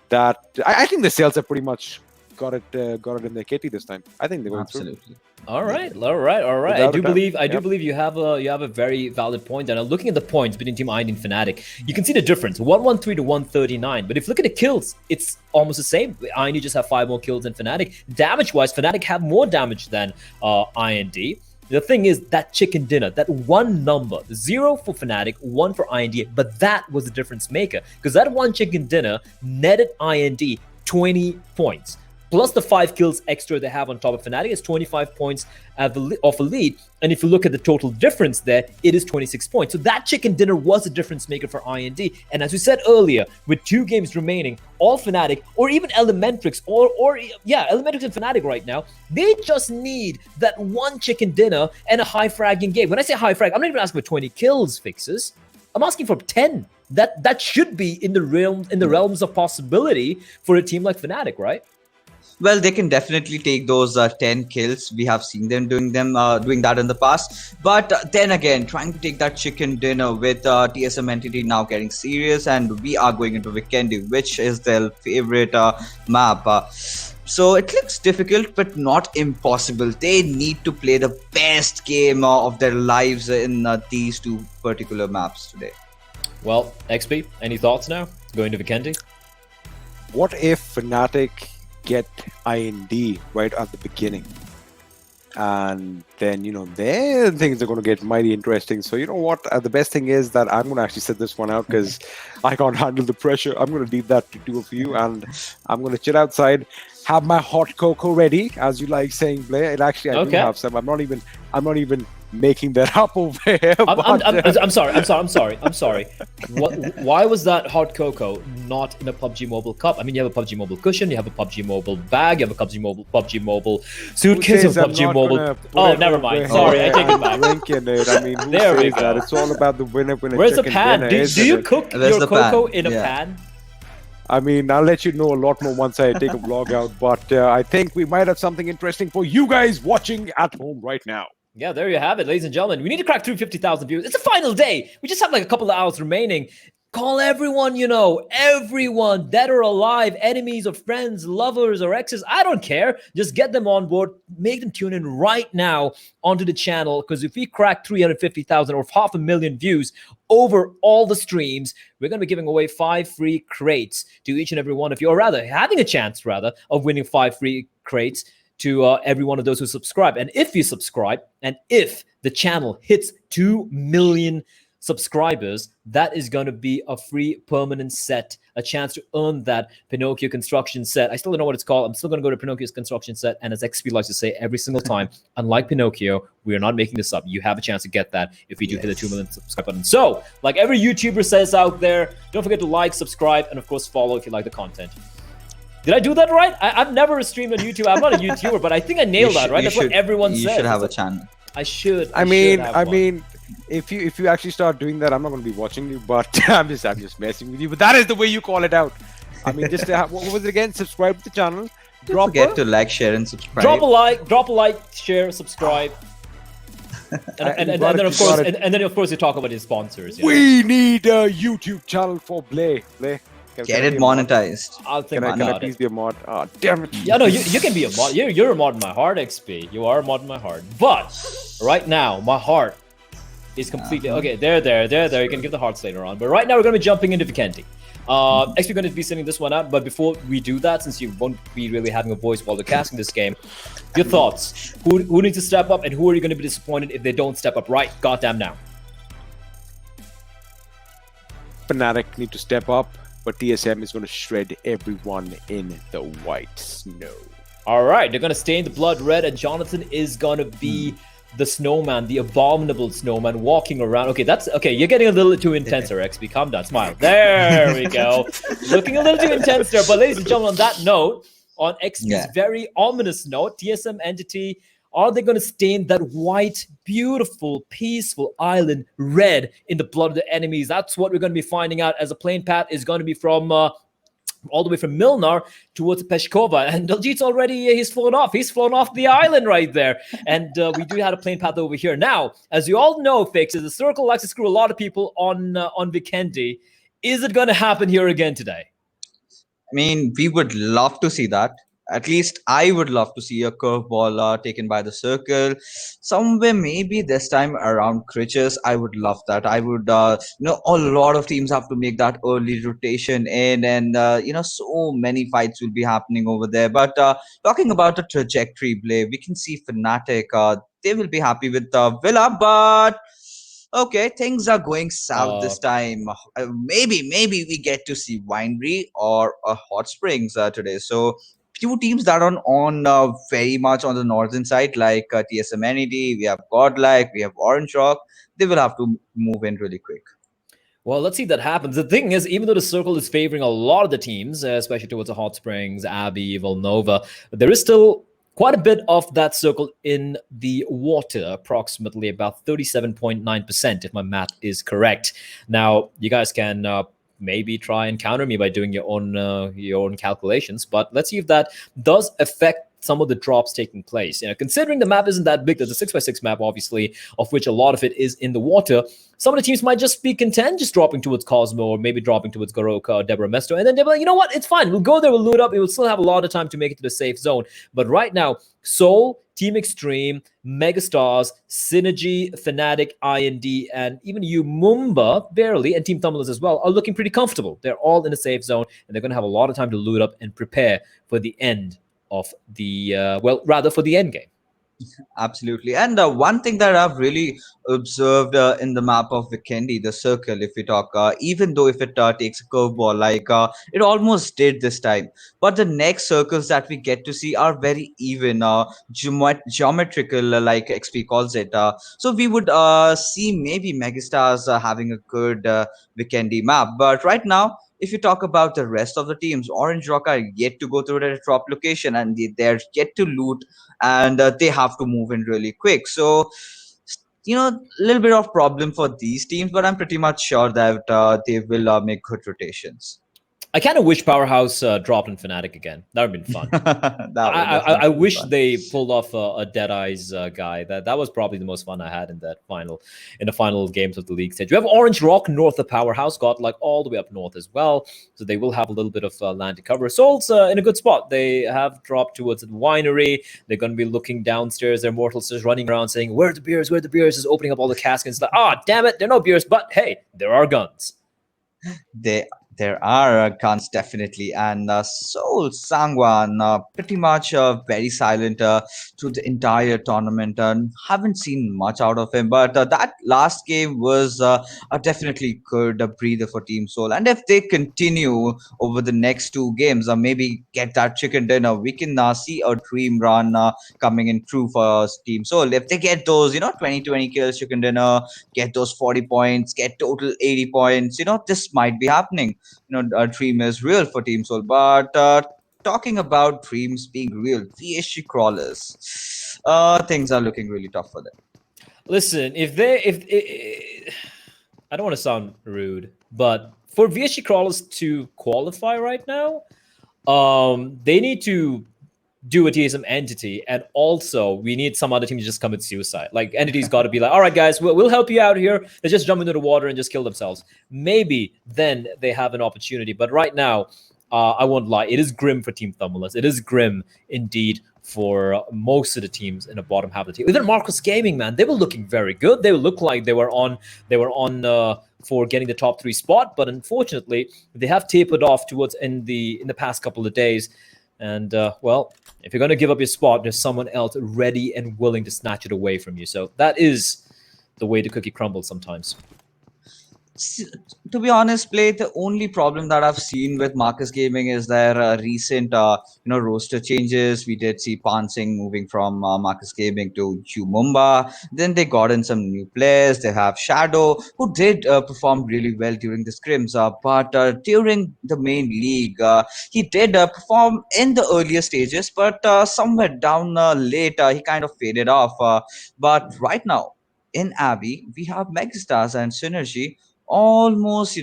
That I think the Celtz have pretty much got it in their kitty this time. I think they're going through. All right. I do believe you have a very valid point. And looking at the points between Team IND and Fnatic, you can see the difference: 113 to 139. But if you look at the kills, it's almost the same. IND just have 5 more kills than Fnatic. Damage-wise, Fnatic have more damage than IND. The thing is that chicken dinner, that one number, 0 for Fnatic, 1 for IND, but that was the difference maker because that one chicken dinner netted IND 20 points. Plus the 5 kills extra they have on top of Fnatic is 25 points of a lead. And if you look at the total difference there, it is 26 points. So that chicken dinner was a difference maker for IND. And as we said earlier, with 2 games remaining, all Fnatic or even Elementrix Elementrix and Fnatic right now, they just need that one chicken dinner and a high fragging game. When I say high frag, I'm not even asking for 20 kills fixes. I'm asking for 10. That should be in the realms of possibility for a team like Fnatic, right? Well, they can definitely take those 10 kills. We have seen them doing that in the past. But then again, trying to take that chicken dinner with TSM Entity now getting serious, and we are going into Vikendi, which is their favorite map. So it looks difficult, but not impossible. They need to play the best game of their lives in these 2 particular maps today. Well, XP, any thoughts now going to Vikendi? What if Fnatic get IND right at the beginning, and then then things are going to get mighty interesting. So what, the best thing is that I'm going to actually set this one out because I can't handle the pressure. I'm going to leave that to 2 of you, and I'm going to chill outside, have my hot cocoa ready, as you like saying, Blair. I do have some. I'm not even making that up over here. I'm sorry. Why was that hot cocoa not in a PUBG Mobile cup? I mean, you have a PUBG Mobile cushion, you have a PUBG Mobile bag, you have a PUBG Mobile suitcase of PUBG Mobile. Oh, never mind. Sorry, I take it back. Drinking it. I mean, there we go. That? It's all about the winner. Where's the pan? Do you cook your cocoa in a pan? I mean, I'll let you know a lot more once I take a vlog out, but I think we might have something interesting for you guys watching at home right now. Yeah, there you have it, ladies and gentlemen. We need to crack through 50,000 views. It's a final day. We just have like a couple of hours remaining. Call everyone, everyone, dead or alive, enemies or friends, lovers or exes. I don't care. Just get them on board. Make them tune in right now onto the channel. Because if we crack 350,000 or 500,000 views over all the streams, we're going to be giving away 5 free crates to each and every one of you. Or rather, having a chance, of winning 5 free crates to every one of those who subscribe. And if you subscribe, and if the channel hits 2 million subscribers, that is going to be a free permanent set, a chance to earn that Pinocchio construction set. I still don't know what it's called. I'm still going to go to Pinocchio's construction set. And as XP likes to say every single time, unlike Pinocchio, we are not making this up. You have a chance to get that if we do hit the 2 million subscribe button. So, like every YouTuber says out there, don't forget to like, subscribe, and of course follow if you like the content. Did I do that right? I've never streamed on YouTube. I'm not a YouTuber, but I think I nailed that, right? That's what everyone says. You should have a channel. I should. I mean, if you actually start doing that, I'm not going to be watching you, but I'm just messing with you. But that is the way you call it out. I mean, just what was it again? Subscribe to the channel. Don't forget to like, share, and subscribe. Drop a like, share, subscribe. And then of course you talk about his sponsors. We need a YouTube channel for Blay. Get it monetized. I'll think about it. Can I please be a mod? Oh, damn it. Yeah, no, you can be a mod. You're a mod in my heart, XP. You are a mod in my heart. But right now, my heart is completely... Okay, there. You can give the hearts later on. But right now, we're going to be jumping into Vikendi. XP are going to be sending this one out. But before we do that, since you won't be really having a voice while they're casting this game, your thoughts. Who needs to step up, and who are you going to be disappointed if they don't step up right goddamn now? Fnatic need to step up. But TSM is going to shred everyone in the white snow. All right, they're going to stain the blood red, and Jonathan is going to be the snowman, the abominable snowman walking around. Okay, that's okay. You're getting a little too intense, XP. Calm down, smile. There we go. Looking a little too intense there. But ladies and gentlemen, on that note, on XP's very ominous note, TSM Entity, are they going to stain that white, beautiful, peaceful island red in the blood of the enemies? That's what we're going to be finding out, as the plane path is going to be from all the way from Milnar towards Peshkova. And Daljit's already, he's flown off. He's flown off the island right there. And we do have a plane path over here. Now, as you all know, Fixes, the Circle likes to screw a lot of people on Vikendi. Is it going to happen here again today? I mean, we would love to see that. At least I would love to see a curveball taken by the Circle. Somewhere maybe this time around Critches, I would love that. I would, a lot of teams have to make that early rotation in, and, so many fights will be happening over there. But talking about the trajectory play, we can see Fnatic, they will be happy with Villa, but okay, things are going south this time. Maybe we get to see Winery or Hot Springs today. So few teams that are on very much on the northern side, like TSM Entity, we have Godlike, we have Orange Rock. They will have to move in really quick. Well, let's see if that happens. The thing is, even though the Circle is favoring a lot of the teams, especially towards the Hot Springs, Abbey, Villanova, there is still quite a bit of that Circle in the water, approximately about 37.9%, if my math is correct. Now, you guys can maybe try and counter me by doing your own calculations, but let's see if that does affect some of the drops taking place. Considering the map isn't that big, there's a 6x6 map, obviously, of which a lot of it is in the water. Some of the teams might just be content just dropping towards Cosmo, or maybe dropping towards Goroka or Deborah Mesto, and then they'll be like, you know what, it's fine. We'll go there, we'll loot up, we will still have a lot of time to make it to the safe zone. But right now, Seoul, Team Xtreme, Megastars, SynerGE, Fnatic, IND, and even Umumba, barely, and Team Tamilas as well, are looking pretty comfortable. They're all in a safe zone, and they're going to have a lot of time to loot up and prepare for the end of the, for the end game. Absolutely. And one thing that I've really observed in the map of Vikendi, the Circle, if we talk, even though if it takes a curveball, like it almost did this time, but the next circles that we get to see are very even, geometrical, like XP calls it. So we would see maybe Megastars having a good Vikendi map. But right now, if you talk about the rest of the teams, Orange Rock are yet to go through their drop location, and they're yet to loot, and they have to move in really quick. So, a little bit of problem for these teams, but I'm pretty much sure that they will make good rotations. I kind of wish Powerhouse dropped in Fnatic again. That would have been fun. I wish they pulled off a Dead Eyes guy. That was probably the most fun I had in the final games of the league stage. We have Orange Rock north of Powerhouse, Godlike all the way up north as well. So they will have a little bit of land to cover. Seoul's in a good spot. They have dropped towards the winery. They're going to be looking downstairs. Their mortals just running around saying, "Where are the beers? Where are the beers?" Is opening up all the caskets. Like, damn it, there are no beers. But hey, there are guns. There are guns, definitely, and Seoul Sangwan pretty much very silent through the entire tournament. Haven't seen much out of him, but that last game was a definitely good breather for Team Seoul. And if they continue over the next two games, maybe get that chicken dinner, we can see a dream run coming in true for Team Seoul. If they get those, 20 kills, chicken dinner, get those 40 points, get total 80 points, this might be happening. A dream is real for Team Seoul. But talking about dreams being real, VSG-Crawlers, things are looking really tough for them. Listen, if I don't want to sound rude, but for VSG-Crawlers to qualify right now, they need to do a TSM Entity, and also we need some other team to just commit suicide. Like, Entity's got to be like, all right, guys, we'll help you out here. They just jump into the water and just kill themselves. Maybe then they have an opportunity. But right now, I won't lie, it is grim for Team Tamilas. It is grim indeed for most of the teams in the bottom half of the team. Even Marcus Gaming, man, they were looking very good. They look like they were on for getting the top 3 spot, but unfortunately, they have tapered off towards in the past couple of days. And, if you're going to give up your spot, there's someone else ready and willing to snatch it away from you. So that is the way the cookie crumbles sometimes. S- to be honest, Play, the only problem that I've seen with Marcus Gaming is their recent, roster changes. We did see Pansing moving from Marcus Gaming to Umumba. Then they got in some new players. They have Shadow, who did perform really well during the scrims. But during the main league, he did perform in the earlier stages, but somewhere down late, he kind of faded off. But right now, in Abbey, we have Megastars and SynerGE almost in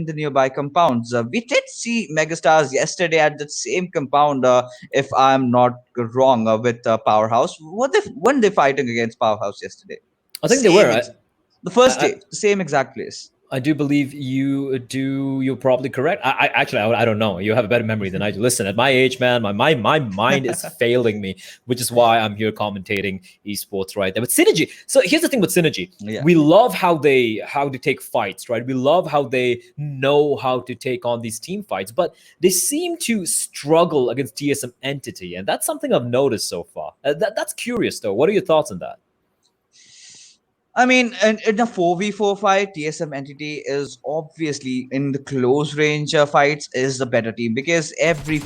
the nearby compounds. We did see Megastars yesterday at the same compound, if I'm not wrong, with Powerhouse. When they fighting against Powerhouse yesterday? I think they were. The first day, same exact place. I do believe you do. You're probably correct. I don't know. You have a better memory than I do. Listen, at my age, man, my mind is failing me, which is why I'm here commentating esports right there. But SynerGE. So here's the thing with SynerGE. Yeah. We love how they take fights, right? We love how they know how to take on these team fights, but they seem to struggle against TSM Entity, and that's something I've noticed so far. That's curious, though. What are your thoughts on that? I mean, in a 4v4 fight, TSM Entity is obviously in the close range fights is the better team, because every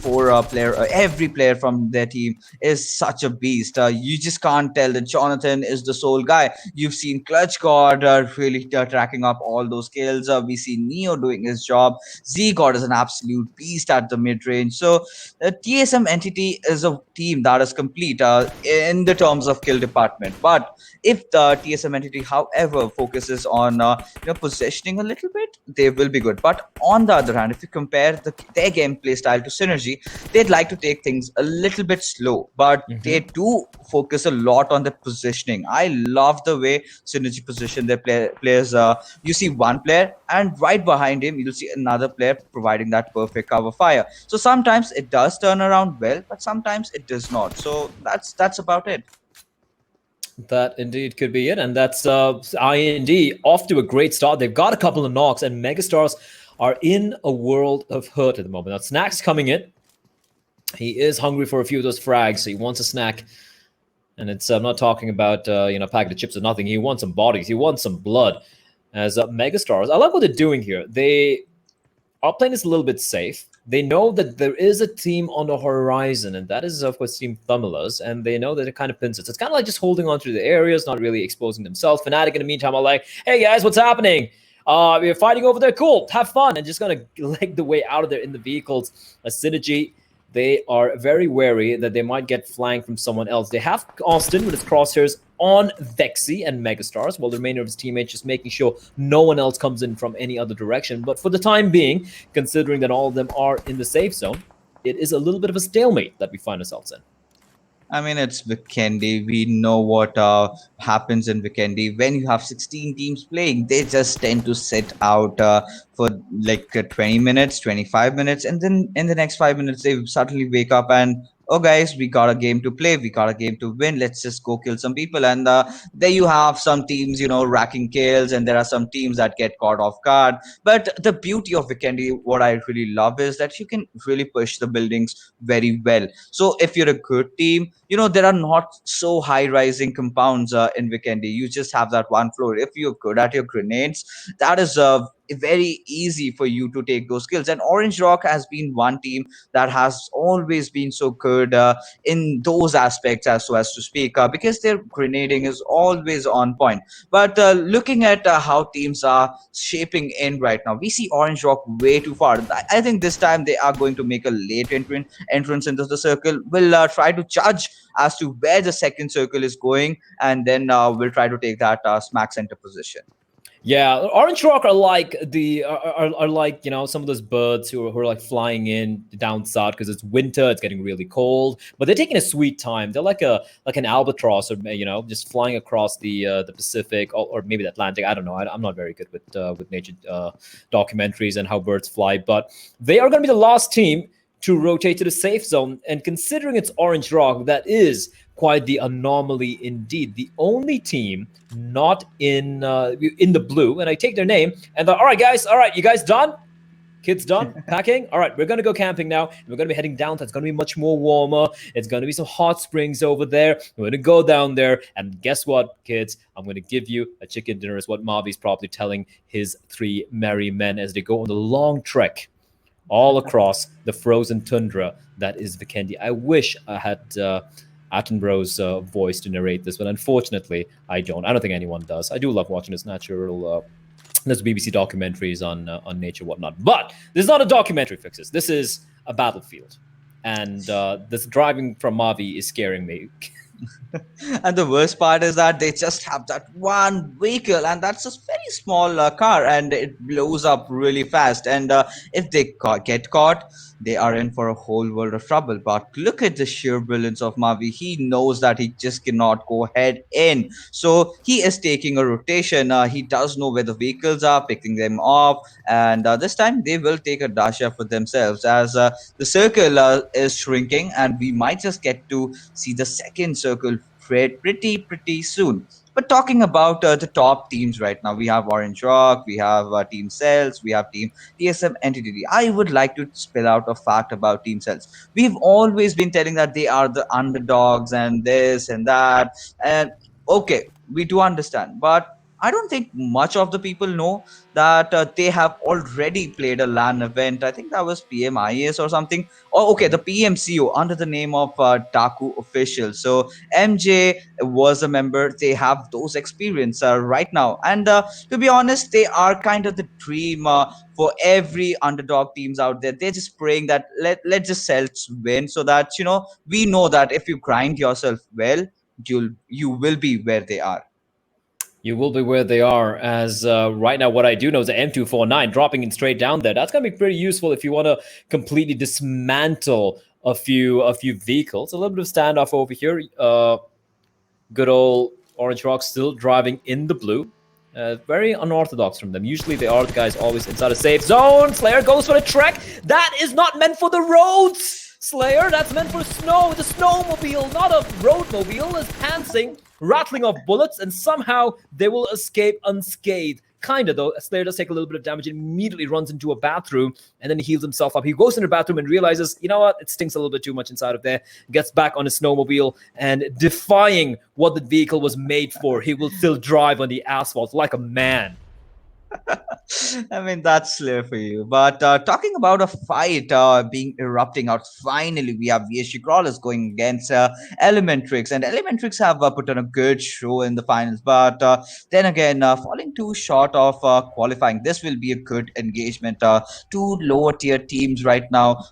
every player from their team is such a beast. You just can't tell that Jonathan is the sole guy. You've seen Clutch God really tracking up all those kills. We see Neo doing his job. Z God is an absolute beast at the mid range. So TSM Entity is a team that is complete in the terms of kill department. But if the TSM Entity, however, focuses on positioning a little bit, they will be good. But on the other hand, if you compare their gameplay style to SynerGE, they'd like to take things a little bit slow, but they do focus a lot on the positioning. I love the way SynerGE position their players. You see one player, and right behind him, you'll see another player providing that perfect cover fire. So sometimes it does turn around well, but sometimes it does not. So that's about it. That indeed could be it, and that's IND off to a great start. They've got a couple of knocks, and Megastars are in a world of hurt at the moment. Now, Snack's coming in. He is hungry for a few of those frags, so he wants a snack. And it's I'm not talking about packet of chips or nothing. He wants some bodies. He wants some blood. As Megastars, I like what they're doing here. They are playing this a little bit safe. They know that there is a team on the horizon, and that is, of course, Team Tamilas, and they know that it kind of pins it. So it's kind of like just holding on to the areas, not really exposing themselves. Fnatic, in the meantime, are like, hey, guys, what's happening? We're fighting over there. Cool. Have fun. And just going to leg the way out of there in the vehicles. SynerGE, they are very wary that they might get flanked from someone else. They have Austin with his crosshairs on Vexy and Megastars, while the remainder of his teammates just making sure no one else comes in from any other direction. But for the time being, considering that all of them are in the safe zone, it is a little bit of a stalemate that we find ourselves in. I mean, it's Vikendi. We know what happens in Vikendi. When you have 16 teams playing, they just tend to sit out for like 20 minutes, 25 minutes. And then in the next 5 minutes, they suddenly wake up and, oh, guys, we got a game to play. We got a game to win. Let's just go kill some people. And there you have some teams, racking kills. And there are some teams that get caught off guard. But the beauty of Vikendi, what I really love is that you can really push the buildings very well. So if you're a good team, there are not so high rising compounds in Vikendi. You just have that one floor. If you're good at your grenades, that is very easy for you to take those kills. And Orange Rock has been one team that has always been so good in those aspects, as so as to speak, because their grenading is always on point. But looking at how teams are shaping in right now, we see Orange Rock way too far. I think this time they are going to make a late entrance into the circle. We'll try to judge as to where the second circle is going, and then we'll try to take that smack center position. Yeah, Orange Rock are like some of those birds who are like flying in down south because it's winter, it's getting really cold, but they're taking a sweet time. They're like an albatross, or just flying across the Pacific or maybe the Atlantic. I don't know. I'm not very good with nature documentaries and how birds fly, but they are going to be the last team to rotate to the safe zone. And considering it's Orange Rock, that is quite the anomaly indeed. The only team not in the blue, and I take their name, and all right, guys, all right, you guys done? Kids done packing? All right, we're going to go camping now. We're going to be heading down. It's going to be much more warmer. It's going to be some hot springs over there. We're going to go down there. And guess what, kids? I'm going to give you a chicken dinner is what Mavi's probably telling his 3 merry men as they go on the long trek all across the frozen tundra that is Vikendi. I wish I had Attenborough's voice to narrate this, but unfortunately, I don't. I don't think anyone does. I do love watching his natural... There's BBC documentaries on nature, whatnot. But this is not a documentary, Fixes. This is a battlefield. And this driving from Mavi is scaring me. And the worst part is that they just have that one vehicle, and that's a very small car, and it blows up really fast. And if they get caught, they are in for a whole world of trouble. But look at the sheer brilliance of Mavi. He knows that he just cannot go head in, so he is taking a rotation. He does know where the vehicles are, picking them off, and this time they will take a dasher for themselves as the circle is shrinking, and we might just get to see the second circle pretty soon. But talking about the top teams right now, we have Orange Rock, we have Team Celtz, we have Team TSM Entity. I would like to spill out a fact about Team Celtz. We've always been telling that they are the underdogs and this and that. And okay, we do understand. But I don't think much of the people know that they have already played a LAN event. I think that was PMIS or something. Oh, okay, the PMCO under the name of Taku Official. So MJ was a member. They have those experience right now. And to be honest, they are kind of the dream for every underdog teams out there. They're just praying that let just Celtz win, so that, you know, we know that if you grind yourself well, you will be where they are. You will be where they are, as right now what I do know is the M249 dropping in straight down there. That's going to be pretty useful if you want to completely dismantle a few vehicles. A little bit of standoff over here. Good old Orange Rock still driving in the blue. Very unorthodox from them. Usually they are the guys always inside a safe zone. Slayer goes for a trek. That is not meant for the roads, Slayer. That's meant for snow. The snowmobile, not a roadmobile, is pantsing, rattling off bullets, and somehow they will escape unscathed. Kinda, though. Slayer does take a little bit of damage and immediately runs into a bathroom, and then he heals himself up. He goes into the bathroom and realizes, you know what, it stinks a little bit too much inside of there. Gets back on his snowmobile, and defying what the vehicle was made for, he will still drive on the asphalt like a man. I mean, that's clear for you. But talking about a fight being erupting out, finally, we have VSG-Crawlers going against Elementrix. And Elementrix have put on a good show in the finals. But then again, falling too short of qualifying. This will be a good engagement. Two lower tier teams right now,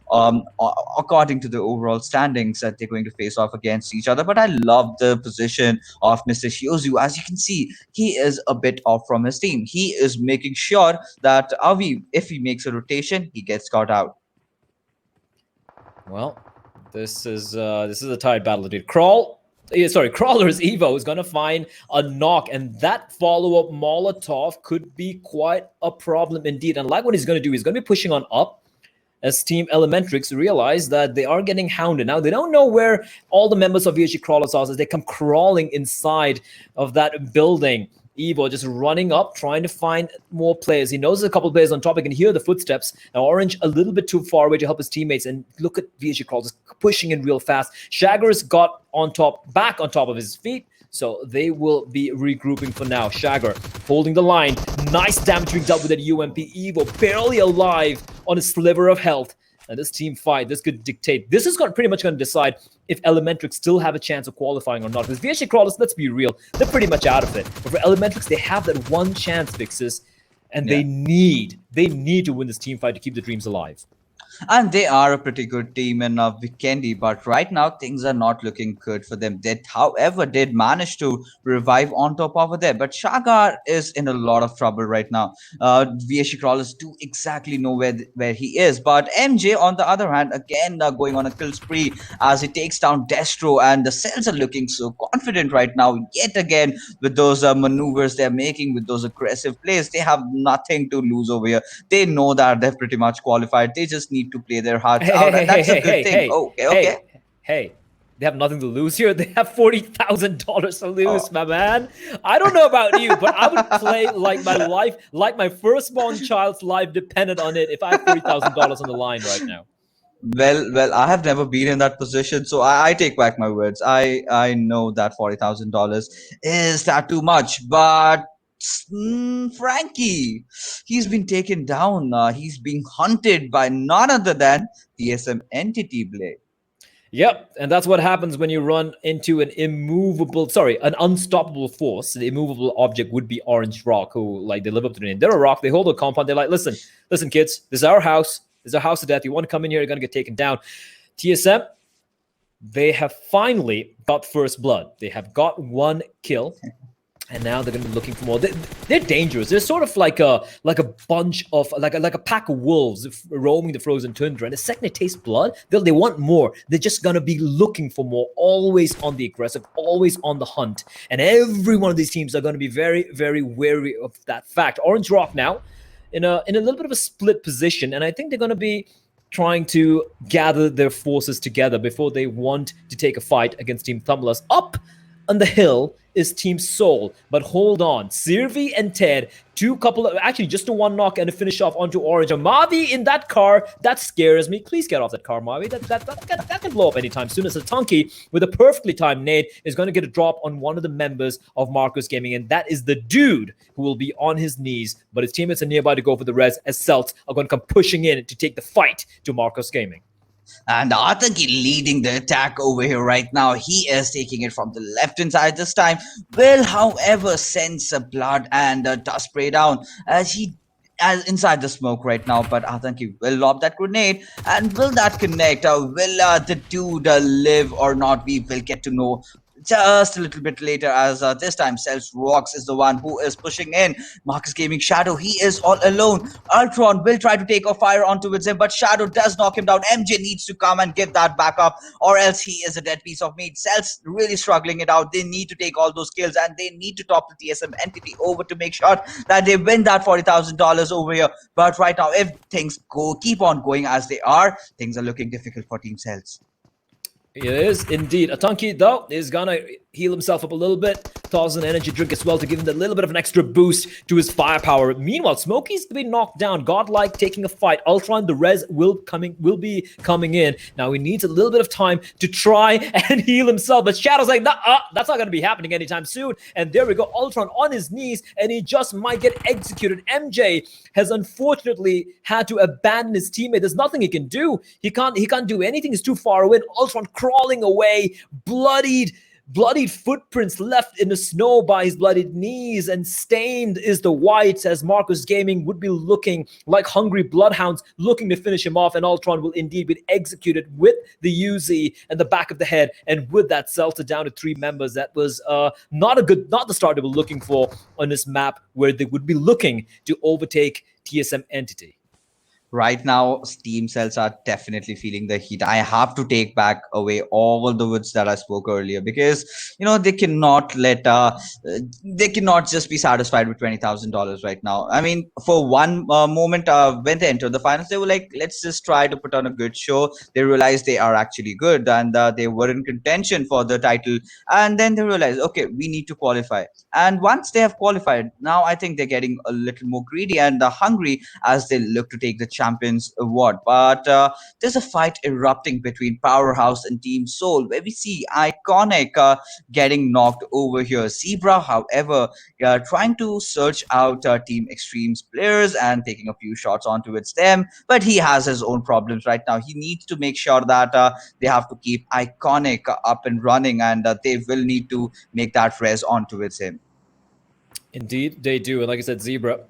according to the overall standings, that they're going to face off against each other. But I love the position of Mr. Shiozu. As you can see, he is a bit off from his team. He is making sure that Avi, if he makes a rotation, he gets caught out. Well, this is a tight battle indeed. Crawlers Evo is going to find a knock, and that follow-up Molotov could be quite a problem indeed. And like what he's going to do, he's going to be pushing on up as Team Elementrix realize that they are getting hounded. Now, they don't know where all the members of VSG-Crawlers are as they come crawling inside of that building. Evo just running up, trying to find more players. He knows there's a couple of players on top. He can hear the footsteps. Now, Orange a little bit too far away to help his teammates. And look at VSG-Crawlers pushing in real fast. Shagger's got back on top of his feet. So they will be regrouping for now. Shagger holding the line. Nice damage being dealt with that UMP. Evo barely alive on a sliver of health. And this team fight, this could dictate. This is pretty much going to decide if Elementrix still have a chance of qualifying or not. Because VSG-Crawlers, let's be real, they're pretty much out of it. But for Elementrix, they have that one chance, Fixes, and they need to win this team fight to keep the dreams alive. And they are a pretty good team in Vikendi, but right now things are not looking good for them. They, however, did manage to revive on top over there, but Shagar is in a lot of trouble right now. VSG-Crawlers do exactly know where he is, but MJ, on the other hand, again going on a kill spree as he takes down Destro, and the Celtz are looking so confident right now. Yet again, with those maneuvers they're making, with those aggressive plays, they have nothing to lose over here. They know that they've pretty much qualified. They just need to play their hearts out, and that's a good thing. Okay. they have nothing to lose here. They have $40,000 to lose, my man. I don't know about you, but I would play like my life, like my firstborn child's life depended on it if I have $40,000 on the line right now. Well, I have never been in that position, so I take back my words. I know that $40,000 is that too much, but Frankie, he's been taken down. He's being hunted by none other than TSM Entity Blade. Yep, and that's what happens when you run into an unstoppable force. The immovable object would be Orange Rock, who, like, they live up to the name. They're a rock. They hold a compound. They're like, listen, kids, this is our house. This is our house of death. You want to come in here, you're going to get taken down. TSM, they have finally got first blood. They have got one kill, and now they're going to be looking for more. They're dangerous. They're sort of like a bunch of like a pack of wolves roaming the frozen tundra. And the second they taste blood, they want more. They're just going to be looking for more. Always on the aggressive, always on the hunt. And every one of these teams are going to be very, very wary of that fact. Orange Rock now in a little bit of a split position, and I think they're going to be trying to gather their forces together before they want to take a fight against Team Tamilas. Up on the hill is Team Soul, but hold on, Sirvi and Ted, just a one knock and a finish off onto Orange. And Mavi in that car, that scares me. Please get off that car, Mavi. That can blow up anytime soon. As a Tunky with a perfectly timed nade is going to get a drop on one of the members of Marcus Gaming, and that is the dude who will be on his knees, but his teammates are nearby to go for the res, as Celtz are going to come pushing in to take the fight to Marcus Gaming. And Ataki leading the attack over here right now. He is taking it from the left-hand side this time. Will, however, sends a blood and a dust spray down as inside the smoke right now. But Ataki will lob that grenade. And will that connect? Will the dude live or not? We will get to know just a little bit later, as this time Celtz Rocks is the one who is pushing in. Marcus Gaming Shadow, he is all alone. Ultron will try to take a fire onto him, but Shadow does knock him down. MJ needs to come and give that back up, or else he is a dead piece of meat. Celtz really struggling it out. They need to take all those kills, and they need to top the TSM Entity over to make sure that they win that $40,000 over here. But right now, if things keep on going as they are, things are looking difficult for Team Celtz. It is indeed. Atanki, though, is gonna heal himself up a little bit, toss an energy drink as well to give him a little bit of an extra boost to his firepower. Meanwhile, Smokey's to be knocked down. Godlike taking a fight. Ultron, the res will be coming in. Now he needs a little bit of time to try and heal himself, but Shadow's like, that's not gonna be happening anytime soon. And there we go, Ultron on his knees, and he just might get executed. MJ has unfortunately had to abandon his teammate. There's nothing he can do. He can't do anything. He's too far away. Ultron crawling away, bloodied footprints left in the snow by his bloodied knees, and stained is the whites, as Marcus Gaming would be looking like hungry bloodhounds looking to finish him off, and Ultron will indeed be executed with the UZ and the back of the head, and with that Celtz down to 3 members. That was not the start they were looking for on this map, where they would be looking to overtake TSM Entity. Right now, Team Celtz are definitely feeling the heat. I have to take back away all the words that I spoke earlier, because they cannot just be satisfied with $20,000 right now. I mean, for one moment when they entered the finals, they were like, let's just try to put on a good show. They realized they are actually good, and they were in contention for the title. And then they realized, okay, we need to qualify. And once they have qualified, now I think they're getting a little more greedy and hungry as they look to take the Champions Award. But there's a fight erupting between Powerhouse and Team Soul, where we see Iconic getting knocked over here. Zebra, however, trying to search out Team Xtreme's players and taking a few shots onto them, but he has his own problems right now. He needs to make sure that they have to keep Iconic up and running, and they will need to make that res onto him. Indeed, they do. And like I said, Zebra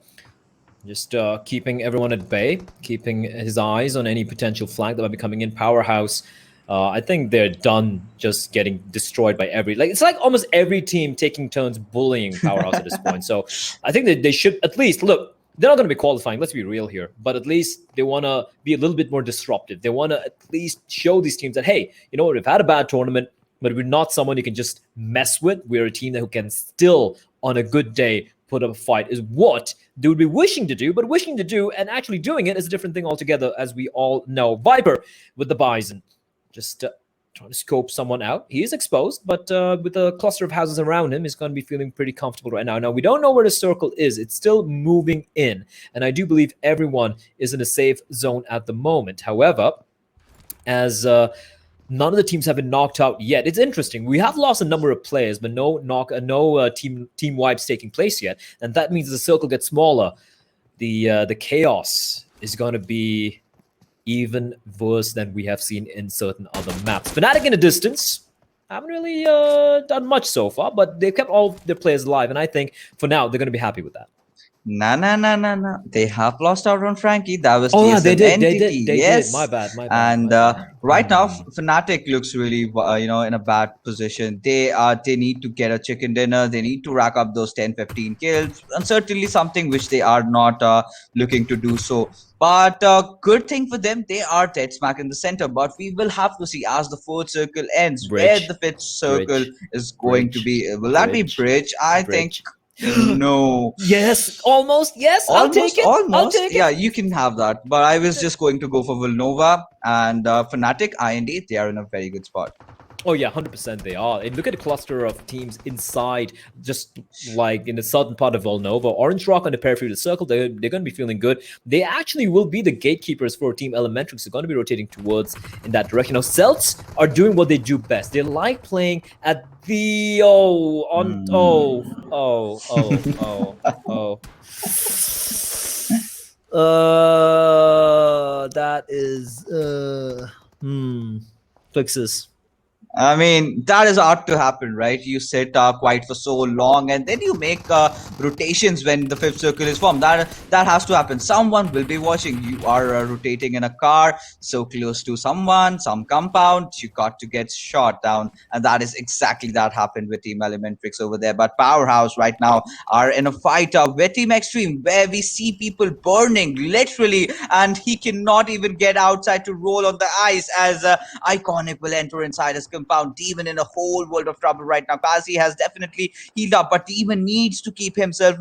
just keeping everyone at bay, keeping his eyes on any potential flank that might be coming in. Powerhouse, I think they're done just getting destroyed by it's like almost every team taking turns bullying Powerhouse at this point. So I think that they should at least, look, they're not going to be qualifying, let's be real here, but at least they want to be a little bit more disruptive. They want to at least show these teams that, hey, you know what, we've had a bad tournament, but we're not someone you can just mess with. We're a team who can still, on a good day, put up a fight, is what they would be wishing to do, but wishing to do and actually doing it is a different thing altogether, as we all know. Viper with the Bison, just trying to scope someone out. He is exposed, but with a cluster of houses around him, he's going to be feeling pretty comfortable right now. Now, we don't know where the circle is. It's still moving in, and I do believe everyone is in a safe zone at the moment. However, as none of the teams have been knocked out yet, it's interesting. We have lost a number of players, but no team wipes taking place yet, and that means the circle gets smaller. The chaos is going to be even worse than we have seen in certain other maps. Fnatic in a distance haven't really done much so far, but they've kept all their players alive, and I think for now they're going to be happy with that. Nah. They have lost out on Frankie. That was TSM they did. Entity. Yes. My bad. And right now, Fnatic looks really, in a bad position. They need to get a chicken dinner. They need to rack up those 10-15 kills, and certainly something which they are not looking to do so. But good thing for them, they are dead smack in the center. But we will have to see as the fourth circle ends where the fifth circle is going to be. Will that be Bridge? I think. No. Yes, almost. Yes, I'll take it. Almost. I'll take it. Yeah, you can have that. But I was just going to go for Villanova and Fnatic, IND. They are in a very good spot. Oh yeah, 100% they are. And look at the cluster of teams inside, just like in the southern part of Villanova. Orange Rock on the periphery of the circle, they're going to be feeling good. They actually will be the gatekeepers for Team Elementrix. They're going to be rotating towards in that direction. Now, Celtz are doing what they do best. They like playing at the that is fixes. I mean, that is ought to happen, right? You sit quiet for so long, and then you make rotations when the fifth circle is formed. That has to happen. Someone will be watching. You are rotating in a car, so close to someone, some compound. You got to get shot down, and that is exactly that happened with Team Elementrix over there. But Powerhouse right now are in a fight with Team Xtreme, where we see people burning literally, and he cannot even get outside to roll on the ice as Iconic will enter inside his compound. Demon in a whole world of trouble right now. Kazi has definitely healed up, but Demon needs to keep himself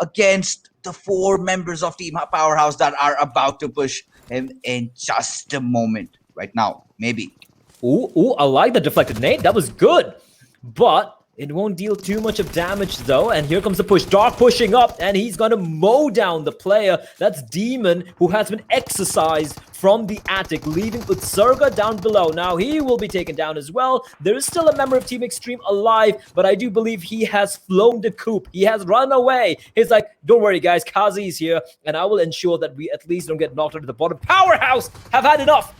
against the 4 members of Team Powerhouse that are about to push him in just a moment. Right now, maybe. Ooh, I like the deflected nade. That was good. But it won't deal too much of damage though, and here comes the push. Dark pushing up, and he's gonna mow down the player. That's Demon, who has been exercised from the attic, leaving Utsurga down below. Now he will be taken down as well. There is still a member of Team Xtreme alive, but I do believe he has flown the coop. He has run away. He's like, don't worry guys, Kazi is here, and I will ensure that we at least don't get knocked out of the bottom. Powerhouse have had enough.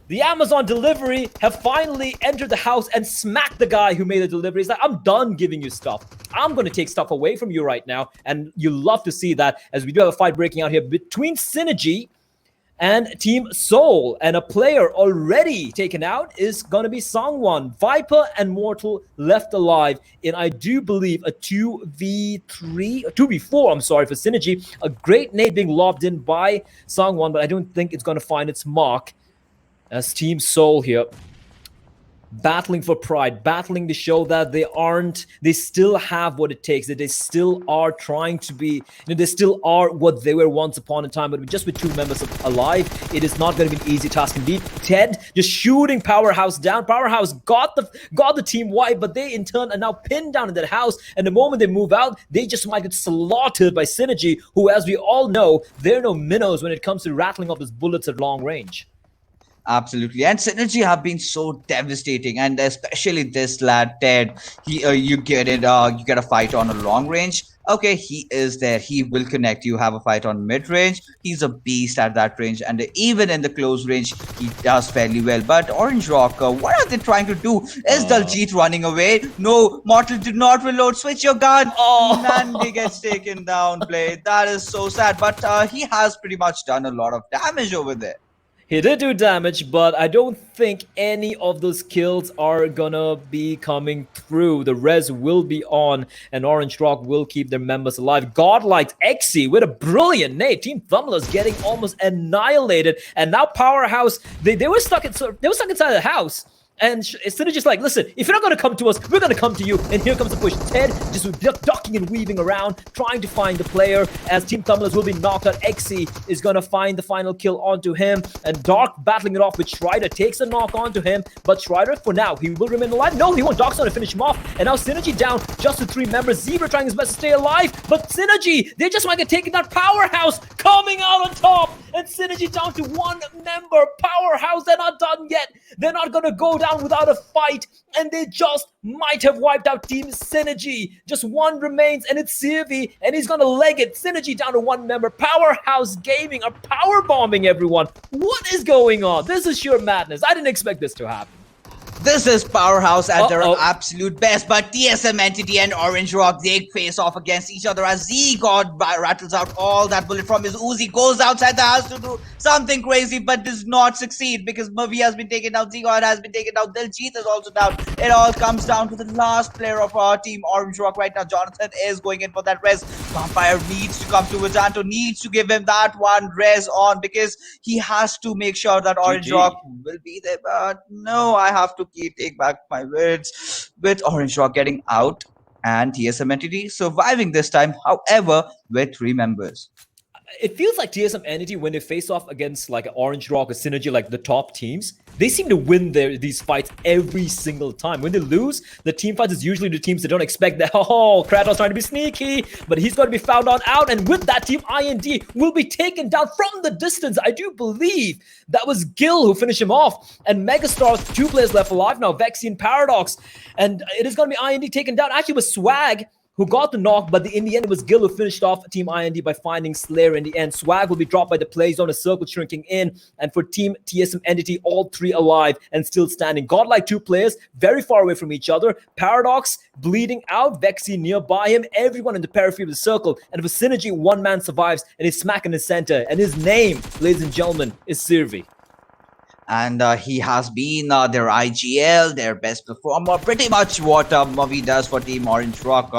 The Amazon delivery have finally entered the house and smacked the guy who made the delivery. He's like, I'm done giving you stuff. I'm going to take stuff away from you right now. And you love to see that, as we do have a fight breaking out here between SynerGE and Team Seoul. And a player already taken out is going to be Sangwon. Viper and Mortal left alive in, I do believe, a 2v4, I'm sorry, for SynerGE. A great nade being lobbed in by Sangwon, but I don't think it's going to find its mark. As Team Seoul here, battling for pride, battling to show that they still have what it takes, that they still are trying to be, they still are what they were once upon a time, but just with 2 members alive, it is not going to be an easy task indeed. Ted just shooting Powerhouse down. Powerhouse got the team wide, but they in turn are now pinned down in that house, and the moment they move out, they just might get slaughtered by SynerGE, who, as we all know, they're no minnows when it comes to rattling off those bullets at long range. Absolutely, and SynerGE have been so devastating, and especially this lad Ted. You get a fight on a long range. Okay, he is there. He will connect. You have a fight on mid range. He's a beast at that range, and even in the close range, he does fairly well. But Orange Rock, what are they trying to do? Is Daljeet running away? No, Mortal, do not reload. Switch your gun. Nandi gets taken down. Play. That is so sad. But he has pretty much done a lot of damage over there. He did do damage, but I don't think any of those kills are gonna be coming through. The res will be on, and Orange Rock will keep their members alive. Godlike Xe with a brilliant nade. Team Tamilas getting almost annihilated, and now Powerhouse, they were stuck inside the house. And SynerGE's like, listen, if you're not going to come to us, we're going to come to you. And here comes the push. Ted just ducking and weaving around, trying to find the player as Team Tamilas will be knocked out. Xe is going to find the final kill onto him. And Dark battling it off with Strider, takes a knock onto him. But Strider, for now, he will remain alive. No, he won't. Dark's going to finish him off. And now SynerGE down just to 3 members. Zebra trying his best to stay alive. But SynerGE, they just might get taken down. Powerhouse coming out on top. And SynerGE down to 1 member. Powerhouse, they're not done yet. They're not going to go down without a fight, and they just might have wiped out Team SynerGE. Just 1 remains, and it's Sirvi, and he's gonna leg it. SynerGE down to 1 member. Powerhouse Gaming are power bombing everyone. What is going on? This is sheer madness. I didn't expect this to happen. This is Powerhouse at their absolute best, but TSM Entity and Orange Rock, they face off against each other as Z-God rattles out all that bullet from his Uzi, goes outside the house to do something crazy, but does not succeed because Mavi has been taken out, Z-God has been taken out, Diljit is also down. It all comes down to the last player of our team, Orange Rock right now. Jonathan is going in for that res. Vampire needs to come to Vijanto, needs to give him that one res on because he has to make sure that Orange Rock will be there, but no, I have to take back my words with Orange Rock getting out and TSM Entity surviving this time, however, with 3 members. It feels like TSM Entity, when they face off against like Orange Rock or SynerGE, like the top teams, they seem to win these fights every single time. When they lose, the team fights is usually the teams that don't expect that, oh, Kratos trying to be sneaky, but he's going to be found on out. And with that, Team IND will be taken down from the distance. I do believe that was Gil who finished him off. And Megastars, 2 players left alive now, Vexy and Paradox. And it is going to be IND taken down. Actually, it was Swag who got the knock, but in the end, it was Gil who finished off Team IND by finding Slayer in the end. Swag will be dropped by the play zone, a circle shrinking in, and for Team TSM Entity, all 3 alive and still standing. Godlike 2 players, very far away from each other. Paradox bleeding out, Vexy nearby him, everyone in the periphery of the circle. And for SynerGE, 1 man survives, and he's smack in the center. And his name, ladies and gentlemen, is Sirvi. And he has been their IGL, their best performer, pretty much what Mavi does for Team Orange Rock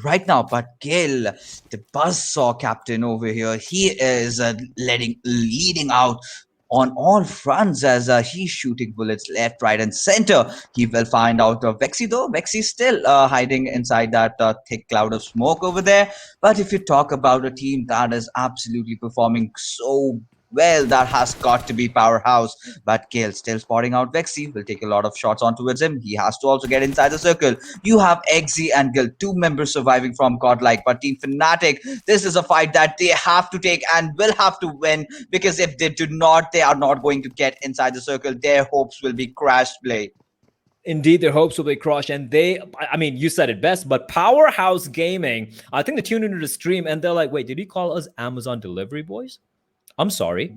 right now. But Gil, the buzzsaw captain over here, he is leading out on all fronts as he's shooting bullets left, right, and center. He will find out Vexy though. Vexy's still hiding inside that thick cloud of smoke over there. But if you talk about a team that is absolutely performing so well, that has got to be Powerhouse. But Gale still spotting out Vexy, will take a lot of shots on towards him. He has to also get inside the circle. You have Xe and Gil, 2 members surviving from Godlike. But Team Fnatic, this is a fight that they have to take and will have to win, because if they do not, they are not going to get inside the circle. Their hopes will be crashed, Blade. Indeed, their hopes will be crushed. And I mean, you said it best, but Powerhouse Gaming, I think they tuned into the stream and they're like, wait, did he call us Amazon delivery boys? I'm sorry.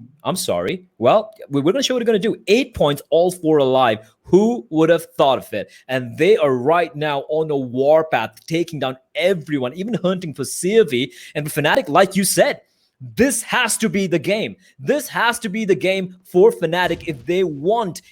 Well, we're going to show what we're going to do. 8 points, all 4 alive. Who would have thought of it? And they are right now on a warpath, taking down everyone, even hunting for Sirvi. And for Fnatic, like you said, this has to be the game. This has to be the game for Fnatic if they want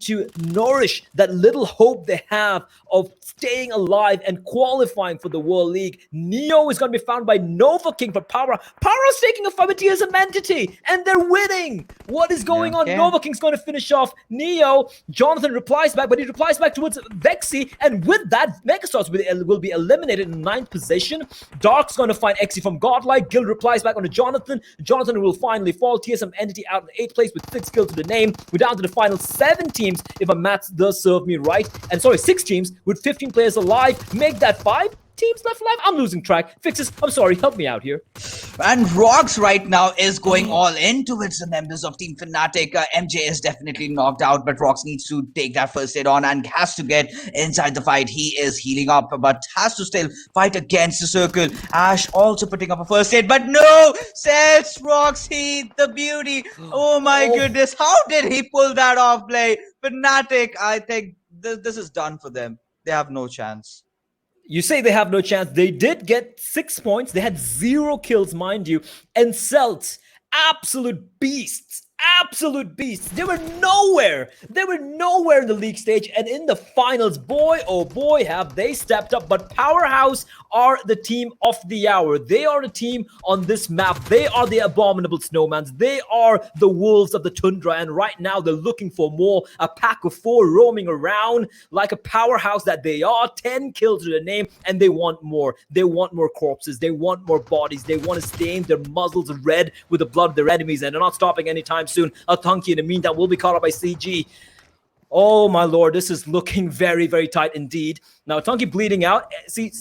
to nourish that little hope they have of staying alive and qualifying for the World League. Neo is going to be found by Nova King for Power. Power's taking a fight with TSM Entity, and they're winning. What is going on? Nova King's going to finish off Neo. Jonathan replies back, but he replies back towards Vexy, and with that, Megastars will be eliminated in 9th position. Dark's going to find Xe from Godlike. Gil replies back on to Jonathan. Jonathan will finally fall. TSM Entity out in 8th place with 6 kills to the name. We're down to the final 7 teams, if my maths does serve me right. And sorry, 6 teams with 15 players alive. Make that 5 teams left alive. I'm losing track. Fixes, I'm sorry, help me out here. And Rox right now is going all in towards the members of Team Fnatic. MJ is definitely knocked out, but Rox needs to take that first aid on and has to get inside the fight. He is healing up, but has to still fight against the circle. Ash also putting up a first aid, but no! Celtz, Rox, the beauty. Oh my goodness, how did he pull that off, Blade? Fnatic, I think this is done for them. They have no chance. You say they have no chance. They did get 6 points. They had 0 kills, mind you. And Celtz, absolute beasts. absolute beasts. They were nowhere. They were nowhere in the league stage. And in the finals, boy, oh boy, have they stepped up. But Powerhouse are the team of the hour. They are the team on this map. They are the abominable snowmans. They are the wolves of the tundra. And right now, they're looking for more. A pack of 4 roaming around like a powerhouse that they are. 10 kills to the name. And they want more. They want more corpses. They want more bodies. They want to stain their muzzles red with the blood of their enemies. And they're not stopping anytime soon. Atanki in the meantime will be caught up by CG. Oh my lord, this is looking very, very tight indeed. Now Atanki bleeding out. See,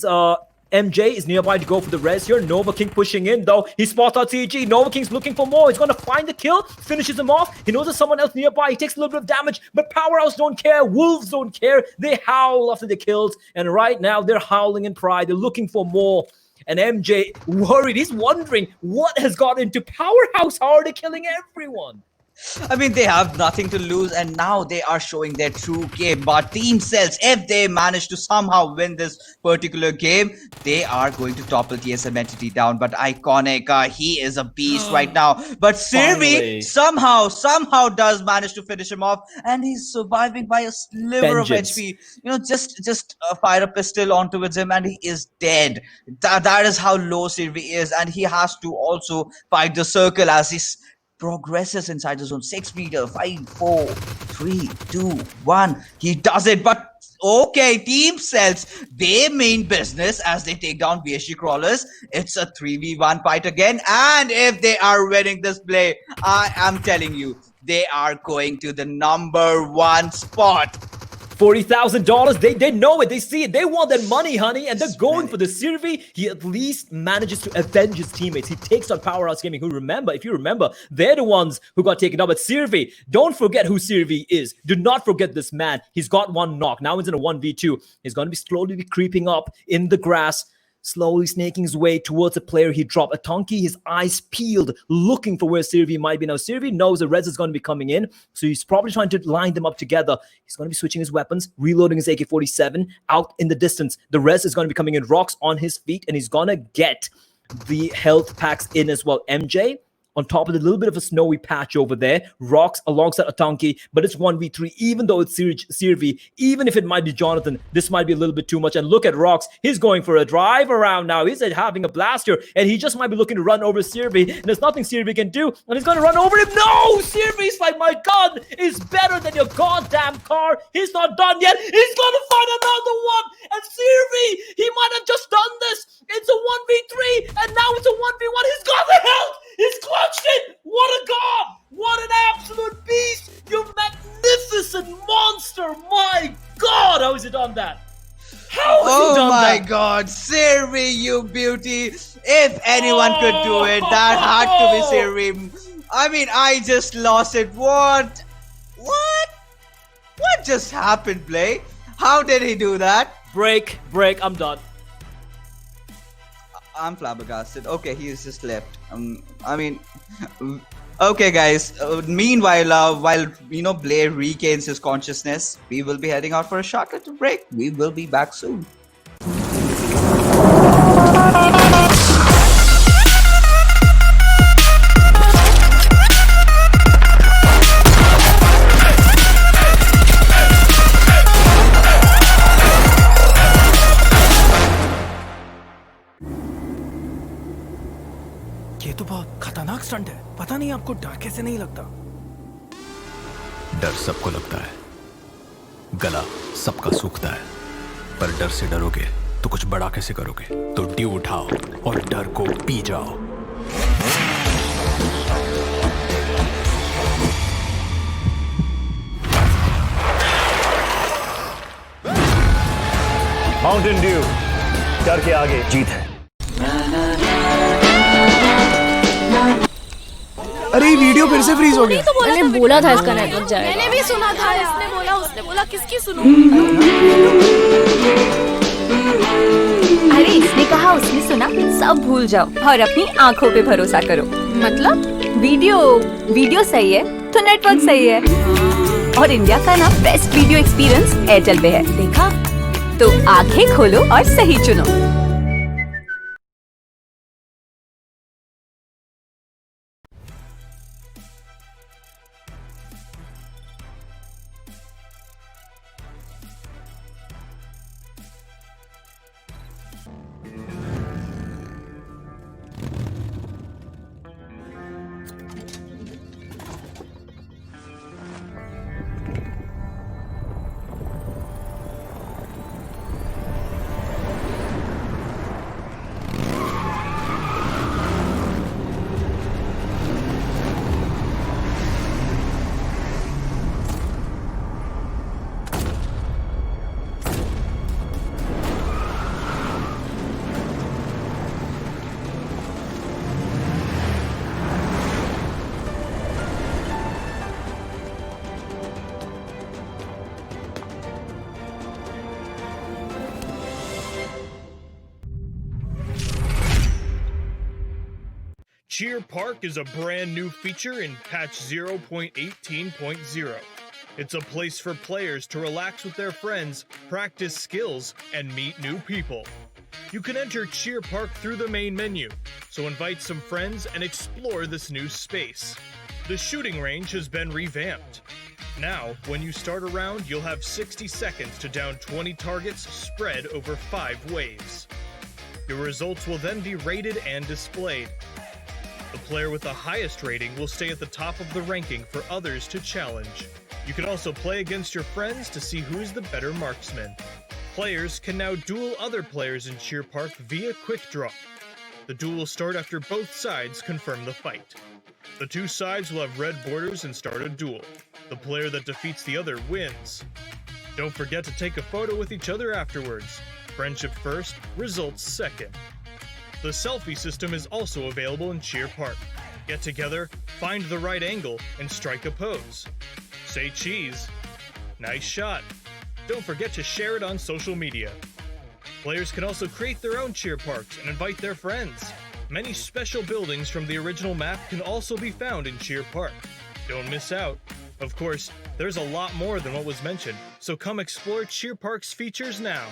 MJ is nearby to go for the res here. Nova King pushing in though. He spots out CG. Nova King's looking for more. He's going to find the kill. Finishes him off. He knows there's someone else nearby. He takes a little bit of damage. But Powerhouse don't care. Wolves don't care. They howl after the kills. And right now they're howling in pride. They're looking for more. And MJ worried. He's wondering what has got into Powerhouse. How are they killing everyone? I mean, they have nothing to lose, and now they are showing their true game. But Team Celtz, if they manage to somehow win this particular game, they are going to topple TSM Entity down. But Iconic, he is a beast right now. But SynerGE somehow does manage to finish him off, and he's surviving by a sliver of HP. You know, just fire a pistol onto him, and he is dead. That is how low SynerGE is, and he has to also fight the circle as he's progresses inside the zone. 6 meter, 5, 4, 3, 2, 1. He does it, but okay, Team Celtz, they mean business as they take down VSG-Crawlers. It's a 3v1 fight again, and if they are winning this play, I am telling you, they are going to the #1 spot. $40,000. They know it. They see it. They want that money, honey, and they're going for the SynerGE. He at least manages to avenge his teammates. He takes on Powerhouse Gaming, if you remember, they're the ones who got taken out. But SynerGE, don't forget who SynerGE is. Do not forget this man. He's got 1 knock. Now he's in a 1v2. He's going to be slowly creeping up in the grass, slowly snaking his way towards a player he dropped. Atanki, his eyes peeled, looking for where SynerGE might be. Now, SynerGE knows the res is going to be coming in, so he's probably trying to line them up together. He's going to be switching his weapons, reloading his AK-47 out in the distance. The res is going to be coming in, rocks on his feet, and he's going to get the health packs in as well. MJ, on top of the little bit of a snowy patch over there, rocks alongside Atanki, but it's 1v3, even though it's SynerGE, even if it might be Jonathan, this might be a little bit too much. And look at Rocks, he's going for a drive around now. He's having a blast here, and he just might be looking to run over SynerGE, and there's nothing SynerGE can do, and he's going to run over him. No! SynerGE's like, my gun is better than your goddamn car. He's not done yet. He's going to find another one, and SynerGE, he might have just done this. It's a 1v3, and now it's a 1v1. He's got the health. He's clutched it! What a god! What an absolute beast! You magnificent monster! My god, how has he done that? How has he done that? Oh my god, SynerGE, you beauty! If anyone could do it, that had to be SynerGE. I mean, I just lost it. What? What just happened, Blake? How did he do that? Break, I'm done. I'm flabbergasted. Okay, he's just left. I mean, okay, guys. Meanwhile, while Blair regains his consciousness, we will be heading out for a short little break. We will be back soon. ये तो बहुत खतरनाक stunt है। पता नहीं आपको डर कैसे नहीं लगता? डर सबको लगता है, गला सबका सूखता है, पर डर से डरोगे तो कुछ बड़ा कैसे करोगे? तो ड्यू उठाओ और डर को पी जाओ। माउंटेन ड्यू, डर के आगे जीत है। अरे वीडियो फिर से फ्रीज हो गया। तो मैंने बोला था इसका नेटवर्क जाएगा। मैंने भी सुना था, उसने बोला किसकी सुनूं? अरे इसने कहा, उसने सुना, सब भूल जाओ और अपनी आंखों पे भरोसा करो। मतलब वीडियो सही है तो नेटवर्क सही है, और इंडिया का ना बेस्ट वीडियो एक्सपीरियंस एयरटेल पे है। देखा? तो आंखें खोलो और सही चुनो। Cheer Park is a brand new feature in patch 0.18.0. It's a place for players to relax with their friends, practice skills, and meet new people. You can enter Cheer Park through the main menu, so invite some friends and explore this new space. The shooting range has been revamped. Now, when you start a round, you'll have 60 seconds to down 20 targets spread over 5 waves. Your results will then be rated and displayed. The player with the highest rating will stay at the top of the ranking for others to challenge. You can also play against your friends to see who's the better marksman. Players can now duel other players in Cheer Park via Quick Draw. The duel will start after both sides confirm the fight. The two sides will have red borders and start a duel. The player that defeats the other wins. Don't forget to take a photo with each other afterwards. Friendship first, results second. The selfie system is also available in Cheer Park. Get together, find the right angle, and strike a pose. Say cheese. Nice shot. Don't forget to share it on social media. Players can also create their own cheer parks and invite their friends. Many special buildings from the original map can also be found in Cheer Park. Don't miss out. Of course, there's a lot more than what was mentioned, so come explore Cheer Park's features now.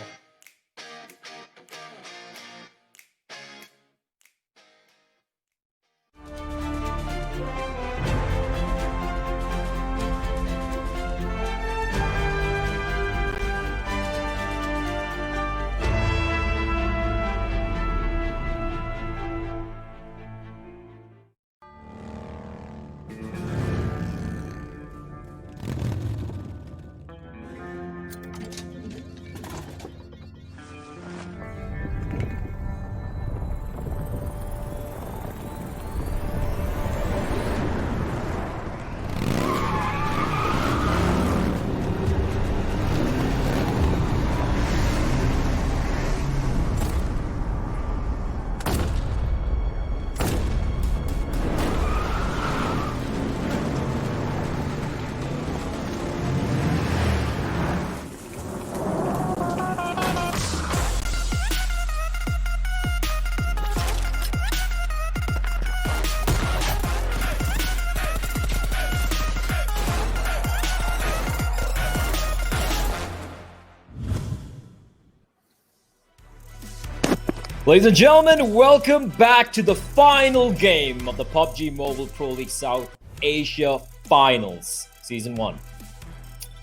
Ladies and gentlemen, welcome back to the final game of the PUBG Mobile Pro League South Asia Finals, Season 1.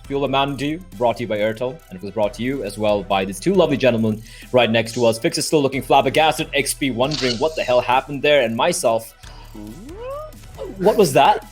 Fuel of Mountain Dew, brought to you by Erangel, and it was brought to you as well by these two lovely gentlemen right next to us. Fix is still looking flabbergasted, XP wondering what the hell happened there, and myself, what was that?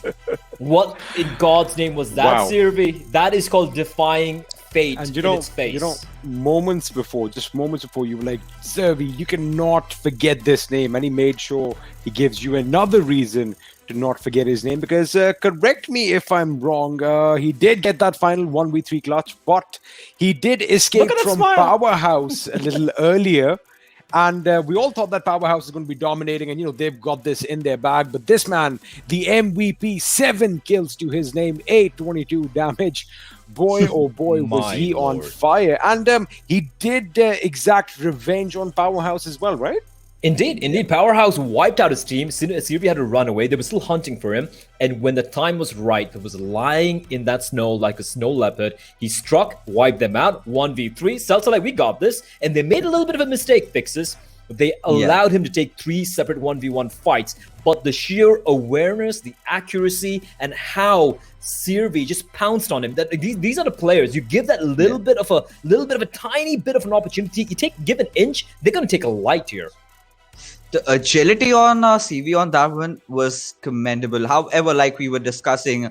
What in God's name was that, Wow. SynerGE? That is called defying fate And in its face. moments before, you were like, SynerGE, you cannot forget this name. And he made sure he gives you another reason to not forget his name. Because, correct me if I'm wrong, he did get that final 1v3 clutch, but he did escape from Powerhouse a little earlier. And we all thought that Powerhouse is going to be dominating, and they've got this in their bag. But this man, the MVP, 7 kills to his name, 822 damage. Boy, oh boy, was he on fire. And he did exact revenge on Powerhouse as well, right? Indeed. Powerhouse wiped out his team. SynerGE had to run away. They were still hunting for him. And when the time was right, he was lying in that snow like a snow leopard. He struck, wiped them out, 1v3. Celtz are like, we got this. And they made a little bit of a mistake, Fixes. They allowed him to take 3 separate 1v1 fights. But the sheer awareness, the accuracy, and how SynerGE just pounced on him. That these are the players. You give that little bit of a tiny bit of an opportunity. Give an inch, they're going to take a light here. The agility on CV on that one was commendable. However, like we were discussing,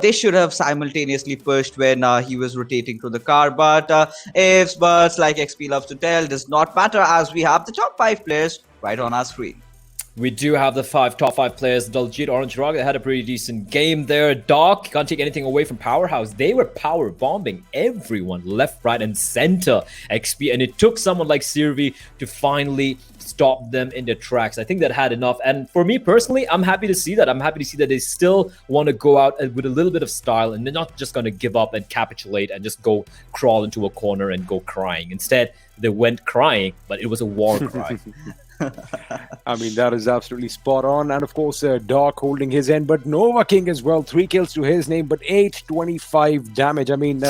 they should have simultaneously pushed when he was rotating to the car. But ifs, buts, like XP loves to tell, does not matter, as we have the top 5 players right on our screen. We do have the top 5 players. Daljeet, Orange Rock, they had a pretty decent game there. Doc, can't take anything away from Powerhouse. They were power bombing everyone left, right, and center. XP, and it took someone like SynerGE to finally stop them in their tracks. I think that had enough. And for me personally, I'm happy to see that. I'm happy to see that they still want to go out with a little bit of style, and they're not just going to give up and capitulate and just go crawl into a corner and go crying. Instead, they went crying, but it was a war cry. I mean, that is absolutely spot on. And of course, Dark holding his end, but Nova King as well. 3 kills to his name, but 825 damage. I mean,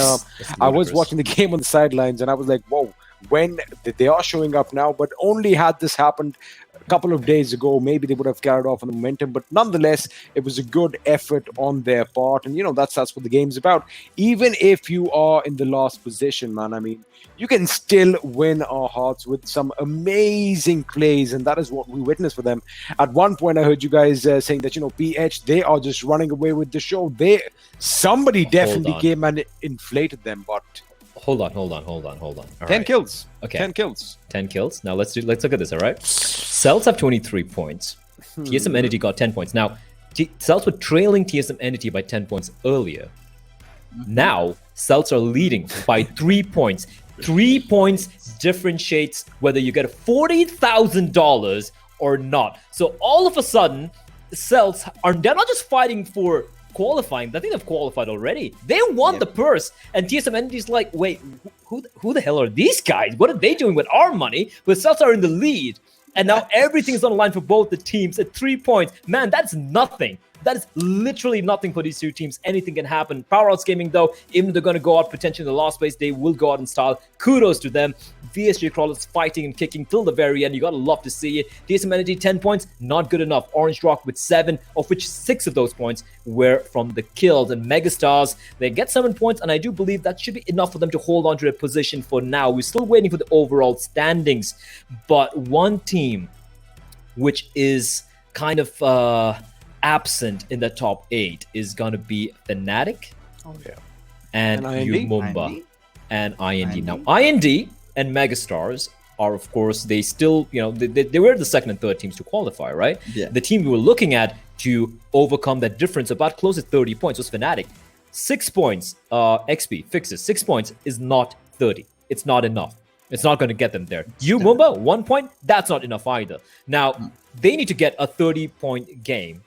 I was watching the game on the sidelines and I was like, whoa, when they are showing up now, but only had this happened a couple of days ago, maybe they would have carried off on the momentum. But nonetheless, it was a good effort on their part. And, you know, that's what the game's about. Even if you are in the last position, man, I mean, you can still win our hearts with some amazing plays, and that is what we witnessed for them. At one point, I heard you guys saying that, you know, PH, they are just running away with the show. Somebody definitely came and inflated them, but... Hold on. All 10 kills. Okay. 10 kills. 10 kills. Now let's look at this, all right? Celtz have 23 points. TSM Entity got 10 points. Now, Celtz were trailing TSM Entity by 10 points earlier. Now, Celtz are leading by 3 points. 3 points differentiates whether you get $40,000 or not. So all of a sudden, Celtz they're not just fighting for qualifying. I think they've qualified already. They won the purse, and TSM Entity's like, wait, who the hell are these guys? What are they doing with our money? But Celtz are in the lead, and now everything is on the line for both the teams at 3 points. Man, that's nothing. That is literally nothing for these two teams. Anything can happen. Powerhouse Gaming, though, even though they're going to go out potentially in the last place, they will go out in style. Kudos to them. VSG-Crawlers fighting and kicking till the very end. You got to love to see it. TSM Entity, 10 points, not good enough. Orange Rock with 7, of which 6 of those points were from the kills. And Megastars, they get 7 points, and I do believe that should be enough for them to hold on to their position for now. We're still waiting for the overall standings. But one team which is kind of... absent in the top 8 is going to be Fnatic and Umumba and IND. Now, IND and Megastars are, of course, they still, you know, they were the second and third teams to qualify, right? Yeah. The team we were looking at to overcome that difference, about close to 30 points, was Fnatic. 6 points, XP fixes. 6 points is not 30. It's not enough. It's not going to get them there. Umumba, 1 point, that's not enough either. Now, they need to get a 30-point game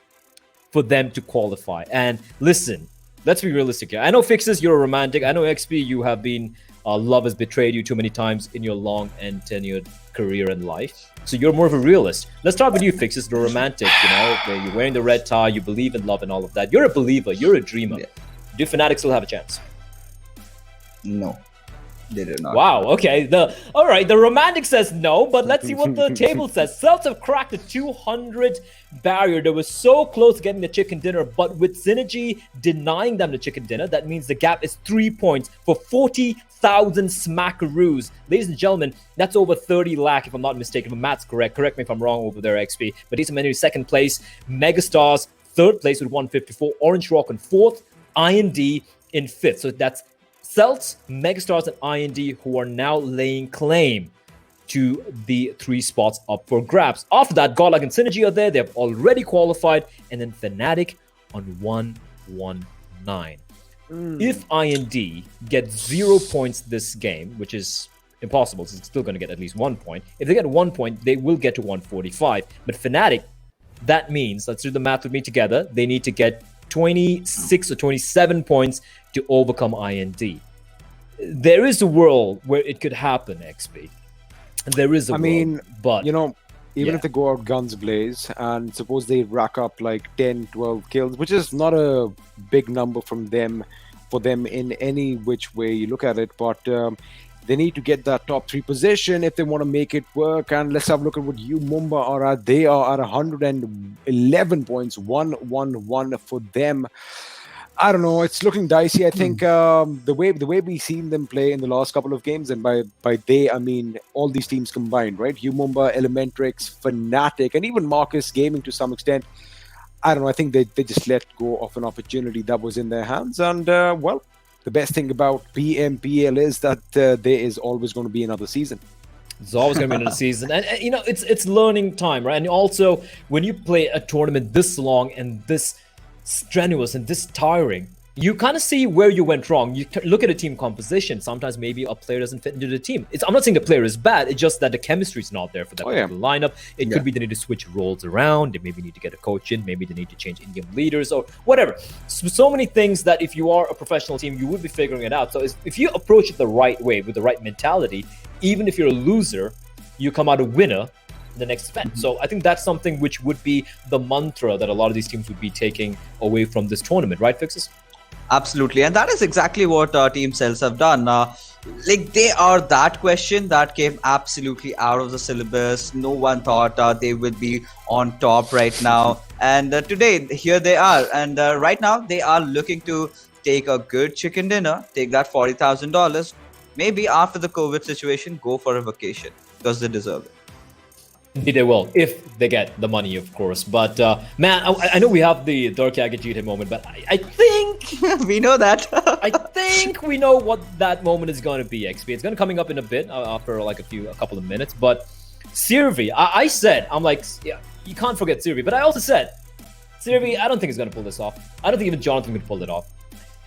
for them to qualify. And listen, let's be realistic here. I know Fixes, you're a romantic. I know XP, you have been, love has betrayed you too many times in your long and tenured career and life. So you're more of a realist. Let's start with you, Fixes, the romantic, you know, where you're wearing the red tie, you believe in love and all of that. You're a believer, you're a dreamer. Do Fnatic still have a chance? No. They did not. Wow, okay. All right, the romantic says no, but let's see what the table says. Celtz have cracked the 200 barrier. They were so close to getting the chicken dinner, but with SynerGE denying them the chicken dinner, that means the gap is 3 points for 40,000 smackaroos. Ladies and gentlemen, that's over 30 lakh, if I'm not mistaken. If Matt's correct. Correct me if I'm wrong over there, XP. But TSM Entity second place. Megastars third place with 154. Orange Rock in fourth. IND in fifth. So that's Celtz, Megastars, and IND who are now laying claim to the 3 spots up for grabs. After that, Godlike and SynerGE are there. They have already qualified. And then Fnatic on 119. If IND gets 0 points this game, which is impossible, so it's still going to get at least 1 point. If they get 1 point, they will get to 145. But Fnatic, that means, let's do the math with me together, they need to get 26 or 27 points to overcome IND. There is a world where it could happen, XP. There is a world, but you know, even if they go out guns blaze and suppose they rack up like 10, 12 kills, which is not a big number for them in any which way you look at it, but they need to get that top 3 position if they want to make it work. And let's have a look at what Umumba are at. They are at 111 points, 111 for them. I don't know. It's looking dicey. I think the way we've seen them play in the last couple of games, and by they I mean all these teams combined, right? Umumba, Elementrix, Fnatic, and even Marcus Gaming to some extent. I don't know. I think they just let go of an opportunity that was in their hands. And well, the best thing about PMPL is that there is always going to be another season. There's always going to be another season. And you know, it's learning time, right? And also, when you play a tournament this long and this strenuous and this tiring, you kind of see where you went wrong. You look at a team composition. Sometimes maybe a player doesn't fit into the team. I'm not saying the player is bad. It's just that the chemistry is not there for that particular lineup. It could be they need to switch roles around. They maybe need to get a coach in. Maybe they need to change in-game leaders or whatever. So many things that if you are a professional team, you would be figuring it out. So if you approach it the right way with the right mentality, even if you're a loser, you come out a winner. the next event. So I think that's something which would be the mantra that a lot of these teams would be taking away from this tournament, right, Fixes? Absolutely, and that is exactly what Team Celtz have done. Like, they are that question that came absolutely out of the syllabus. No one thought they would be on top right now, and today here they are. And right now they are looking to take a good chicken dinner, take that $40,000. Maybe after the COVID situation, go for a vacation because they deserve it. Indeed they will, if they get the money, of course. But man, I know we have the Darkage GT moment, but I think we know that. I think we know what that moment is going to be. XP, it's going to coming up in a bit after like a couple of minutes. But SynerGE, I said, I'm like, yeah, you can't forget SynerGE. But I also said, SynerGE, I don't think he's going to pull this off. I don't think even Jonathan could pull it off.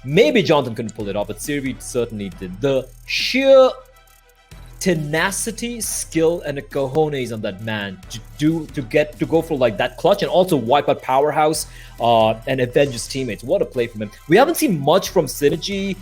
Maybe Jonathan couldn't pull it off, but SynerGE certainly did. The sheer tenacity, skill, and the cojones on that man to go for like that clutch and also wipe out Powerhouse and avenge his teammates. What a play from him. We haven't seen much from SynerGE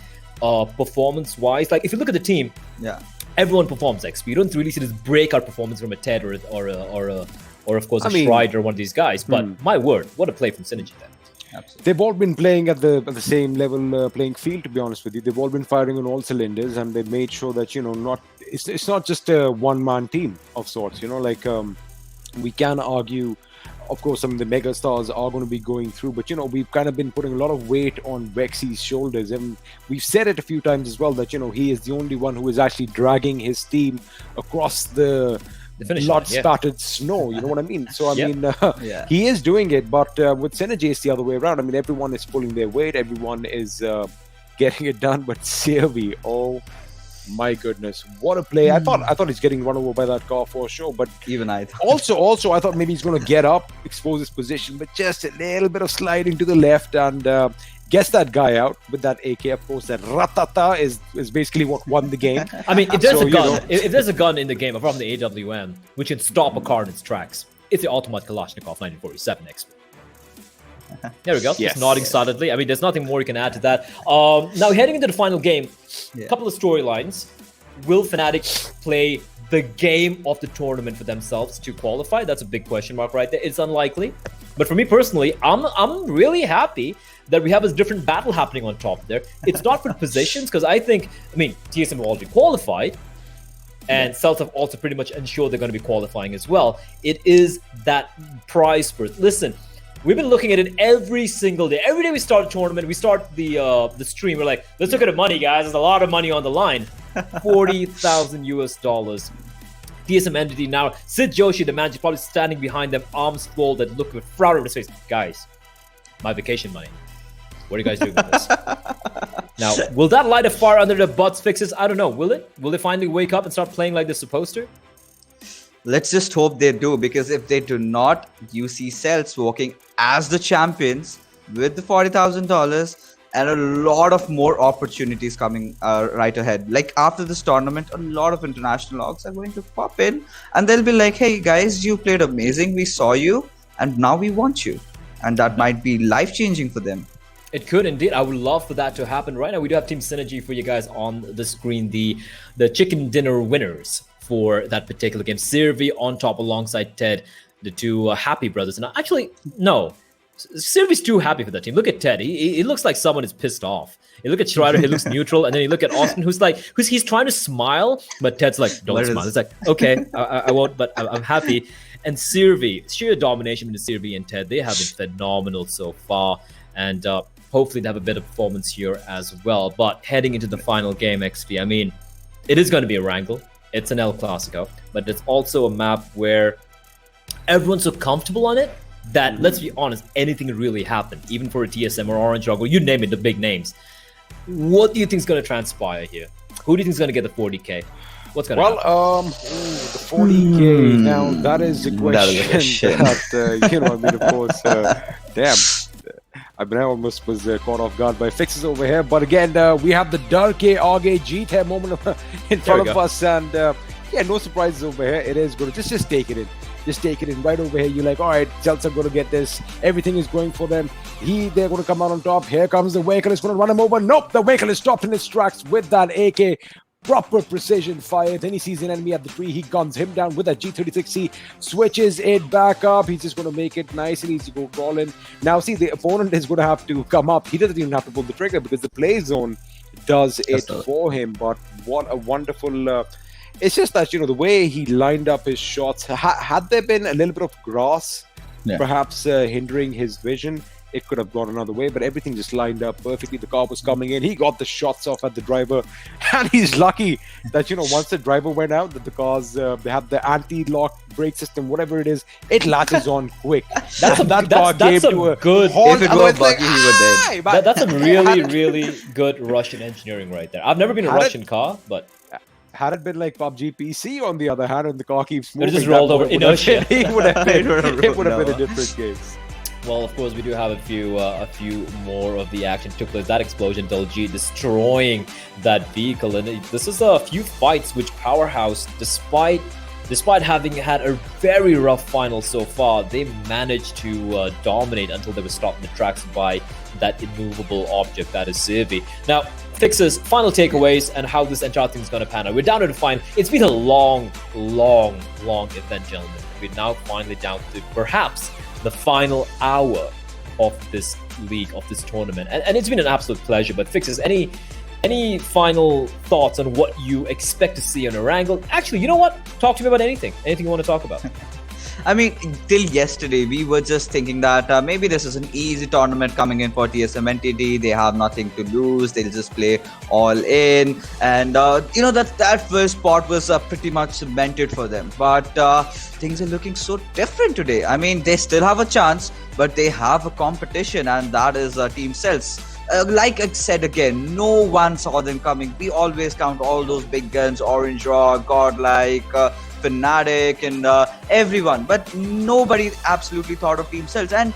performance-wise. Like if you look at the team, yeah, everyone performs XP. You don't really see this breakout performance from a Ted or of course a Strider or one of these guys. But my word, what a play from SynerGE then. Absolutely. They've all been playing at the same level playing field, to be honest with you. They've all been firing on all cylinders, and they made sure that, you know, it's not just a one-man team of sorts, you know, like we can argue, of course, some of the megastars are going to be going through, but, you know, we've kind of been putting a lot of weight on Vexy's shoulders, and we've said it a few times as well that, you know, he is the only one who is actually dragging his team across the blood-spattered snow, you know what I mean? So, I mean, he is doing it, but with SynerGE, it's the other way around. I mean, everyone is pulling their weight, everyone is getting it done, but SynerGE, oh my goodness, what a play. I thought he's getting run over by that car for sure, but even I thought. Also, I thought maybe he's going to get up, expose his position, but just a little bit of sliding to the left and gets that guy out with that AK. Of course, that ratata is basically what won the game. I mean, if there's a gun, if there's a gun in the game from the AWM which can stop a car in its tracks, it's the Automat Kalashnikov 1947 XP. There we go. Yes. Just nodding solidly. I mean, there's nothing more you can add to that. Now, heading into the final game, a couple of storylines. Will Fnatic play the game of the tournament for themselves to qualify? That's a big question mark right there. It's unlikely. But for me personally, I'm really happy that we have a different battle happening on top there. It's not for positions, because I mean, TSM have already qualified, and Celtz have also pretty much ensured they're going to be qualifying as well. It is that prize purse. Listen, we've been looking at it every single day. Every day we start a tournament, we start the stream. We're like, let's look at the money, guys. There's a lot of money on the line. $40,000 US. TSM Entity now. Sid Joshi, the man, is probably standing behind them, arms folded, looking proud of his face. Guys, my vacation money. What are you guys doing with this? Now, will that light a fire under the butts, Fixes? I don't know. Will it? Will they finally wake up and start playing like they're supposed to? Let's just hope they do, because if they do not, you see Celtz walking as the champions with the $40,000 and a lot of more opportunities coming right ahead. Like after this tournament, a lot of international logs are going to pop in, and they'll be like, hey guys, you played amazing. We saw you, and now we want you. And that might be life-changing for them. It could indeed. I would love for that to happen right now. We do have Team SynerGE for you guys on the screen. The chicken dinner winners for that particular game. SynerGE on top alongside Ted, the two happy brothers. And actually, no. SynerGE's too happy for that team. Look at Ted. He looks like someone is pissed off. You look at Strider, he looks neutral. And then you look at Austin, he's trying to smile, but Ted's like, don't smile. It's like, okay, I won't, but I'm happy. And SynerGE, sheer domination between SynerGE and Ted. They have been phenomenal so far. And hopefully they have a better performance here as well. But heading into the final game, XP, I mean, it is going to be Erangel. It's an El Clasico, but it's also a map where everyone's so comfortable on it that, let's be honest, anything can really happen, even for a TSM or Orange Jungle, you name it, the big names. What do you think is going to transpire here? Who do you think is going to get the 40K? What's going to happen? The 40K, now that is a question that, you know, I mean, of course, damn. I mean, I almost was caught off guard by Fixes over here. But again, we have the Darke Arge G-Tab moment in front of us. And yeah, no surprises over here. It is good. Just take it in. Just take it in right over here. You're like, all right, Celtz are going to get this. Everything is going for them. They're going to come out on top. Here comes the vehicle. It's going to run him over. Nope, the vehicle is stopped in its tracks with that AK. proper precision fire. Then he sees an enemy at the tree. He guns him down with a G36C, switches it back up. He's just going to make it nice and easy to go crawl in. Now, see, the opponent is going to have to come up. He doesn't even have to pull the trigger because the play zone does it for him. But what a wonderful... it's just that, the way he lined up his shots, had there been a little bit of grass perhaps hindering his vision, it could have gone another way, but everything just lined up perfectly. The car was coming in. He got the shots off at the driver, and he's lucky that, once the driver went out, that the cars, they have the anti-lock brake system, whatever it is, it latches on quick. That's a good... If it were buggy, he would dead. That's a really, really good Russian engineering right there. I've never been in a Russian car, but... Had it been like PUBG PC, on the other hand, and the car keeps moving, it just rolled over inertia. It would have been a different game. Well, of course, we do have a few more of the action took place. That explosion, Delg destroying that vehicle, and this is a few fights which Powerhouse, despite having had a very rough final so far, they managed to dominate until they were stopped in the tracks by that immovable object that is Civi. Now, Fixes, final takeaways, and how this entire thing is going to pan out. We're down to the final. It's been a long event, gentlemen. We're now finally down to perhaps the final hour of this league, of this tournament. And it's been an absolute pleasure. But Fixes, any final thoughts on what you expect to see on Erangel? Actually, you know what? Talk to me about anything. Anything you want to talk about. I mean, till yesterday, we were just thinking that maybe this is an easy tournament coming in for TSM Entity. They have nothing to lose. They'll just play all in. And, that first spot was pretty much cemented for them. But things are looking so different today. I mean, they still have a chance, but they have a competition, and that is Team Celtz. Like I said again, no one saw them coming. We always count all those big guns, Orange Rock, Godlike, Fnatic, and everyone, but nobody absolutely thought of Team Celtz. And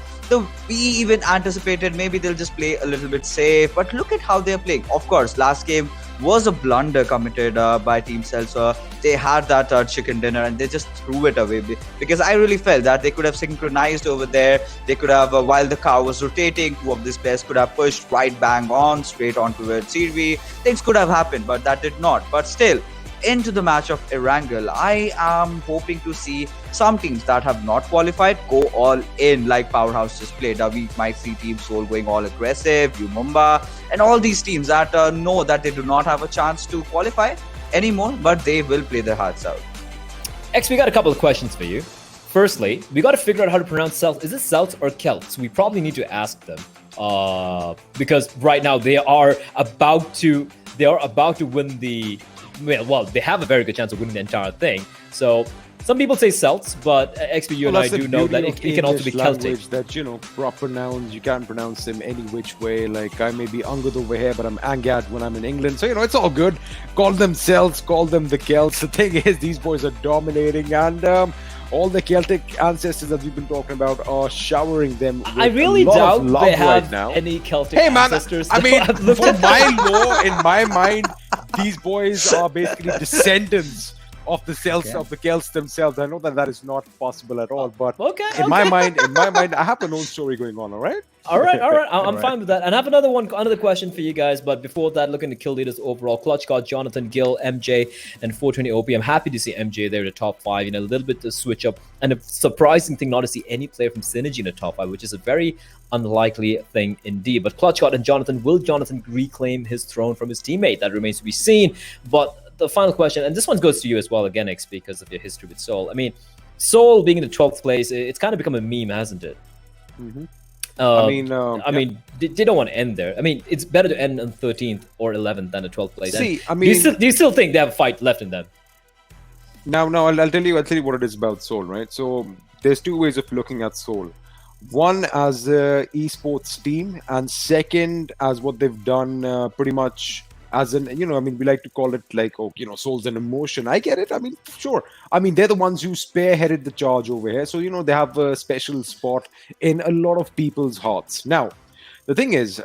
we even anticipated maybe they'll just play a little bit safe, but look at how they're playing. Of course, last game was a blunder committed by Team Celtz. They had that chicken dinner and they just threw it away, because I really felt that they could have synchronized over there. They could have, while the car was rotating, two of these players could have pushed right bang on straight onto it. CV, things could have happened, but that did not. But still, into the match of Erangel, I am hoping to see some teams that have not qualified go all in, like Powerhouse just played. We might see Team Soul going all aggressive, Umumba, and all these teams that know that they do not have a chance to qualify anymore, but they will play their hearts out. X, we got a couple of questions for you. Firstly, we got to figure out how to pronounce Celtz. Is it Celtz or Celtz? We probably need to ask them, because right now they are about to win the... Well, they have a very good chance of winning the entire thing. So some people say Celtz, but XP, you and I do know that it can also be Celtic. That, proper nouns, you can't pronounce them any which way. Like, I may be Angad over here, but I'm Angad when I'm in England. So, it's all good. Call them Celtz, call them the Celts. The thing is, these boys are dominating, and all the Celtic ancestors that we've been talking about are showering them with I really doubt they have right any Celtic ancestors. I mean, for my lore, in my mind, these boys are basically descendants of the Celts, of the Celts themselves. I know that is not possible at all, but in my mind, I have an own story going on. All right. I'm fine with that. And I have another question for you guys. But before that, looking at kill leaders overall, Clutch got Jonathan, Gill, MJ, and 420 OP. I'm happy to see MJ there in the top 5. A little bit to switch up, and a surprising thing not to see any player from SynerGE in the top 5, which is a very unlikely thing indeed. But Clutch got and Jonathan, will Jonathan reclaim his throne from his teammate? That remains to be seen. But the final question, and this one goes to you as well, again, X, because of your history with Soul. I mean, Soul being in the 12th place, it's kind of become a meme, hasn't it? Mm-hmm. I mean, they don't want to end there. I mean, it's better to end on 13th or 11th than the 12th place. See, and do you still think they have a fight left in them? Now, I'll tell you what it is about Soul, right? So there's two ways of looking at Soul. One as a esports team, and second as what they've done pretty much as an, we like to call it like, Soul's an emotion. I get it. I mean, sure. I mean, they're the ones who spearheaded the charge over here. So, they have a special spot in a lot of people's hearts. Now, the thing is,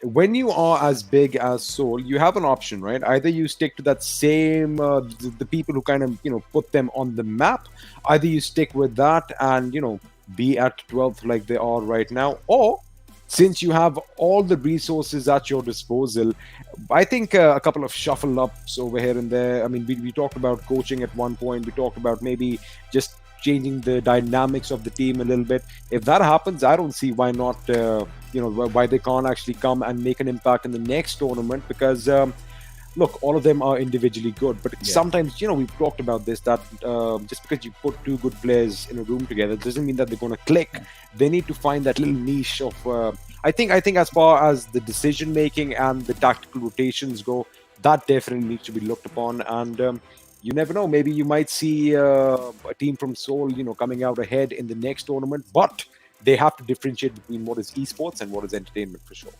when you are as big as Soul, you have an option, right? Either you stick to that same, the people who kind of, put them on the map. Either you stick with that and, be at 12th like they are right now, or since you have all the resources at your disposal, I think a couple of shuffle ups over here and there. I mean, we talked about coaching at one point. We talked about maybe just changing the dynamics of the team a little bit. If that happens, I don't see why not, why they can't actually come and make an impact in the next tournament, because look, all of them are individually good, but sometimes, we've talked about this, that just because you put two good players in a room together doesn't mean that they're going to click. They need to find that little niche of, I think as far as the decision making and the tactical rotations go, that definitely needs to be looked upon. And you never know, maybe you might see a team from Seoul, coming out ahead in the next tournament, but they have to differentiate between what is esports and what is entertainment for sure.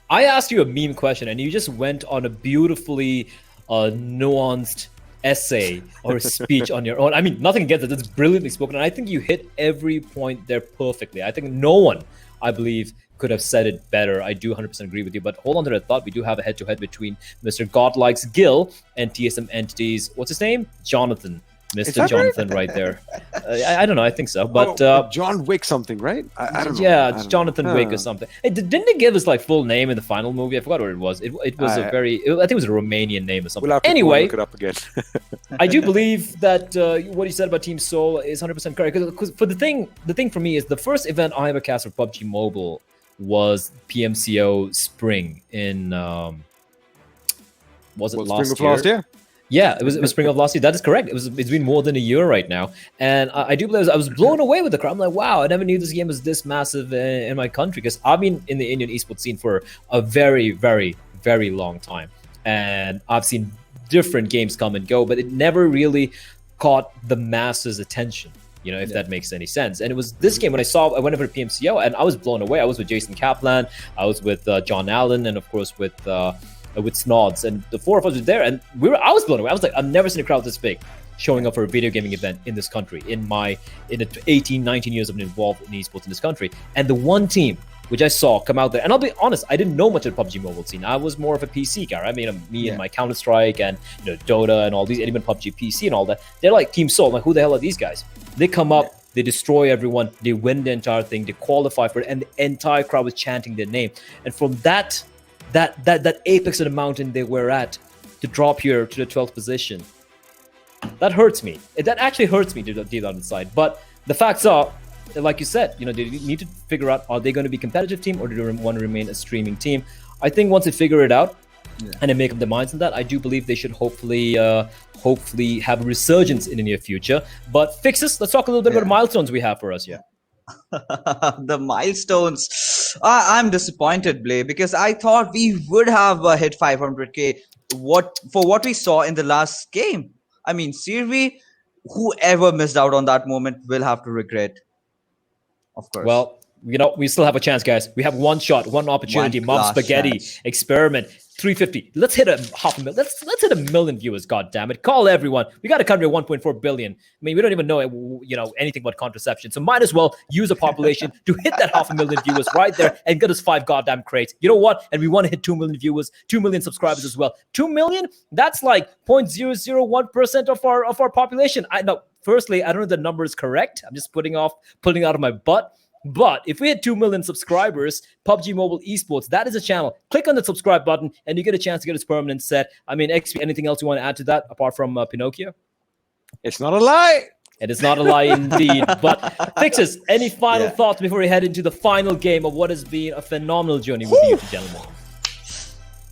I asked you a meme question and you just went on a beautifully nuanced essay or speech on your own. I mean, nothing against it. It's brilliantly spoken. And I think you hit every point there perfectly. I think no one, I believe, could have said it better. I do 100% agree with you. But hold on to that thought. We do have a head-to-head between Mr. Godlike's Gil and TSM Entity's, what's his name? Jonathan. Mr. Jonathan right there. I don't know. I think so. But John Wick something, right? I don't know. Yeah, it's Jonathan Wick or something. Hey, didn't they give his full name in the final movie? I forgot what it was. It was I think it was a Romanian name or something. We'll have to anyway, look it up again. I do believe that what you said about Team Seoul is 100% correct. Because for the thing for me is the first event I ever cast for PUBG Mobile was PMCO Spring in was it last year? Last year? Yeah, it was spring of last year. That is correct. It's been more than a year right now, and I do believe I was blown away with the crowd. I'm like, wow, I never knew this game was this massive in my country, because I've been in the Indian esports scene for a very, very, very long time, and I've seen different games come and go, but it never really caught the masses' attention. If that makes any sense. And it was this game when I went over to PMCO and I was blown away. I was with Jason Kaplan, I was with John Allen, and of course with Snods, and the four of us were there, and I was blown away. I was like, I've never seen a crowd this big showing up for a video gaming event in this country in the 18, 19 years I've been involved in esports in this country. And the one team which I saw come out there, and I'll be honest, I didn't know much of the PUBG Mobile scene. I was more of a PC guy. I mean, me and my Counter-Strike and Dota and all these, even PUBG PC and all that. They're like Team Seoul. Like, who the hell are these guys? They come up, they destroy everyone, they win the entire thing, they qualify for it, and the entire crowd was chanting their name. And from that apex of the mountain they were at, to drop here to the 12th position, that hurts me. That actually hurts me to deal on the side. But the facts are, like you said, they need to figure out, are they going to be a competitive team or do they want to remain a streaming team? I think once they figure it out and they make up their minds on that, I do believe they should hopefully have a resurgence in the near future. But fixes, let's talk a little bit about the milestones we have for us here. The milestones. I'm disappointed, Blay, because I thought we would have hit 500k for what we saw in the last game. I mean, seriously, whoever missed out on that moment will have to regret. Of course. Well, we still have a chance, guys. We have one shot, one opportunity. Mom Spaghetti Experiment 350. Let's hit a 500,000. Let's hit 1 million viewers. God damn it! Call everyone. We got a country of 1.4 billion. I mean, we don't even know anything about contraception. So might as well use a population to hit that 500,000 viewers right there and get us 5 goddamn crates. You know what? And we want to hit 2 million viewers, 2 million subscribers as well. 2 million? That's like 0.001% of our population. I know. Firstly, I don't know if the number is correct. I'm just pulling it out of my butt. But if we hit 2 million subscribers, PUBG Mobile Esports, that is a channel. Click on the subscribe button and you get a chance to get its permanent set. I mean, XP, anything else you want to add to that apart from Pinocchio? It's not a lie. It is not a lie indeed. But Fixes, any final thoughts before we head into the final game of what has been a phenomenal journey with you two gentlemen?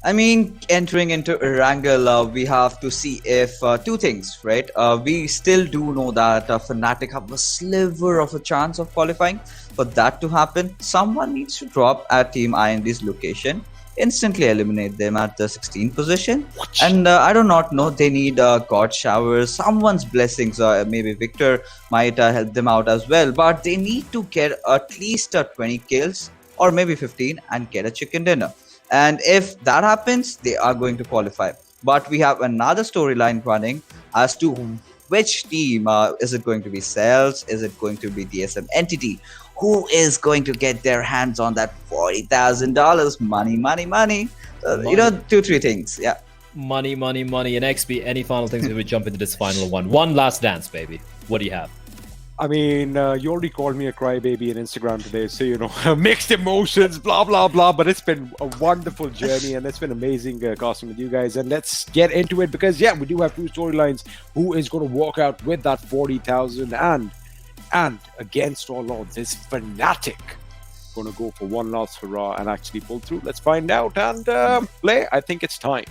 I mean, entering into Erangel, we have to see if two things, right? We still do know that Fnatic have a sliver of a chance of qualifying. For that to happen, someone needs to drop at Team IND's location, instantly eliminate them at the 16th position. And I do not know, they need God showers, someone's blessings. Maybe Victor might help them out as well. But they need to get at least 20 kills or maybe 15 and get a chicken dinner. And if that happens, they are going to qualify. But we have another storyline running as to which team. Is it going to be Celtz? Is it going to be TSM Entity? Who is going to get their hands on that $40,000? Money, money, money. 2-3 things. Yeah. Money, money, money. And XP, any final things as we jump into this final one? One last dance, baby. What do you have? I mean, you already called me a crybaby on Instagram today, so mixed emotions, blah blah blah. But it's been a wonderful journey, and it's been amazing casting with you guys. And let's get into it because we do have two storylines. Who is going to walk out with that 40,000? And against all odds, is Fnatic going to go for one last hurrah and actually pull through? Let's find out. And Play, I think it's time.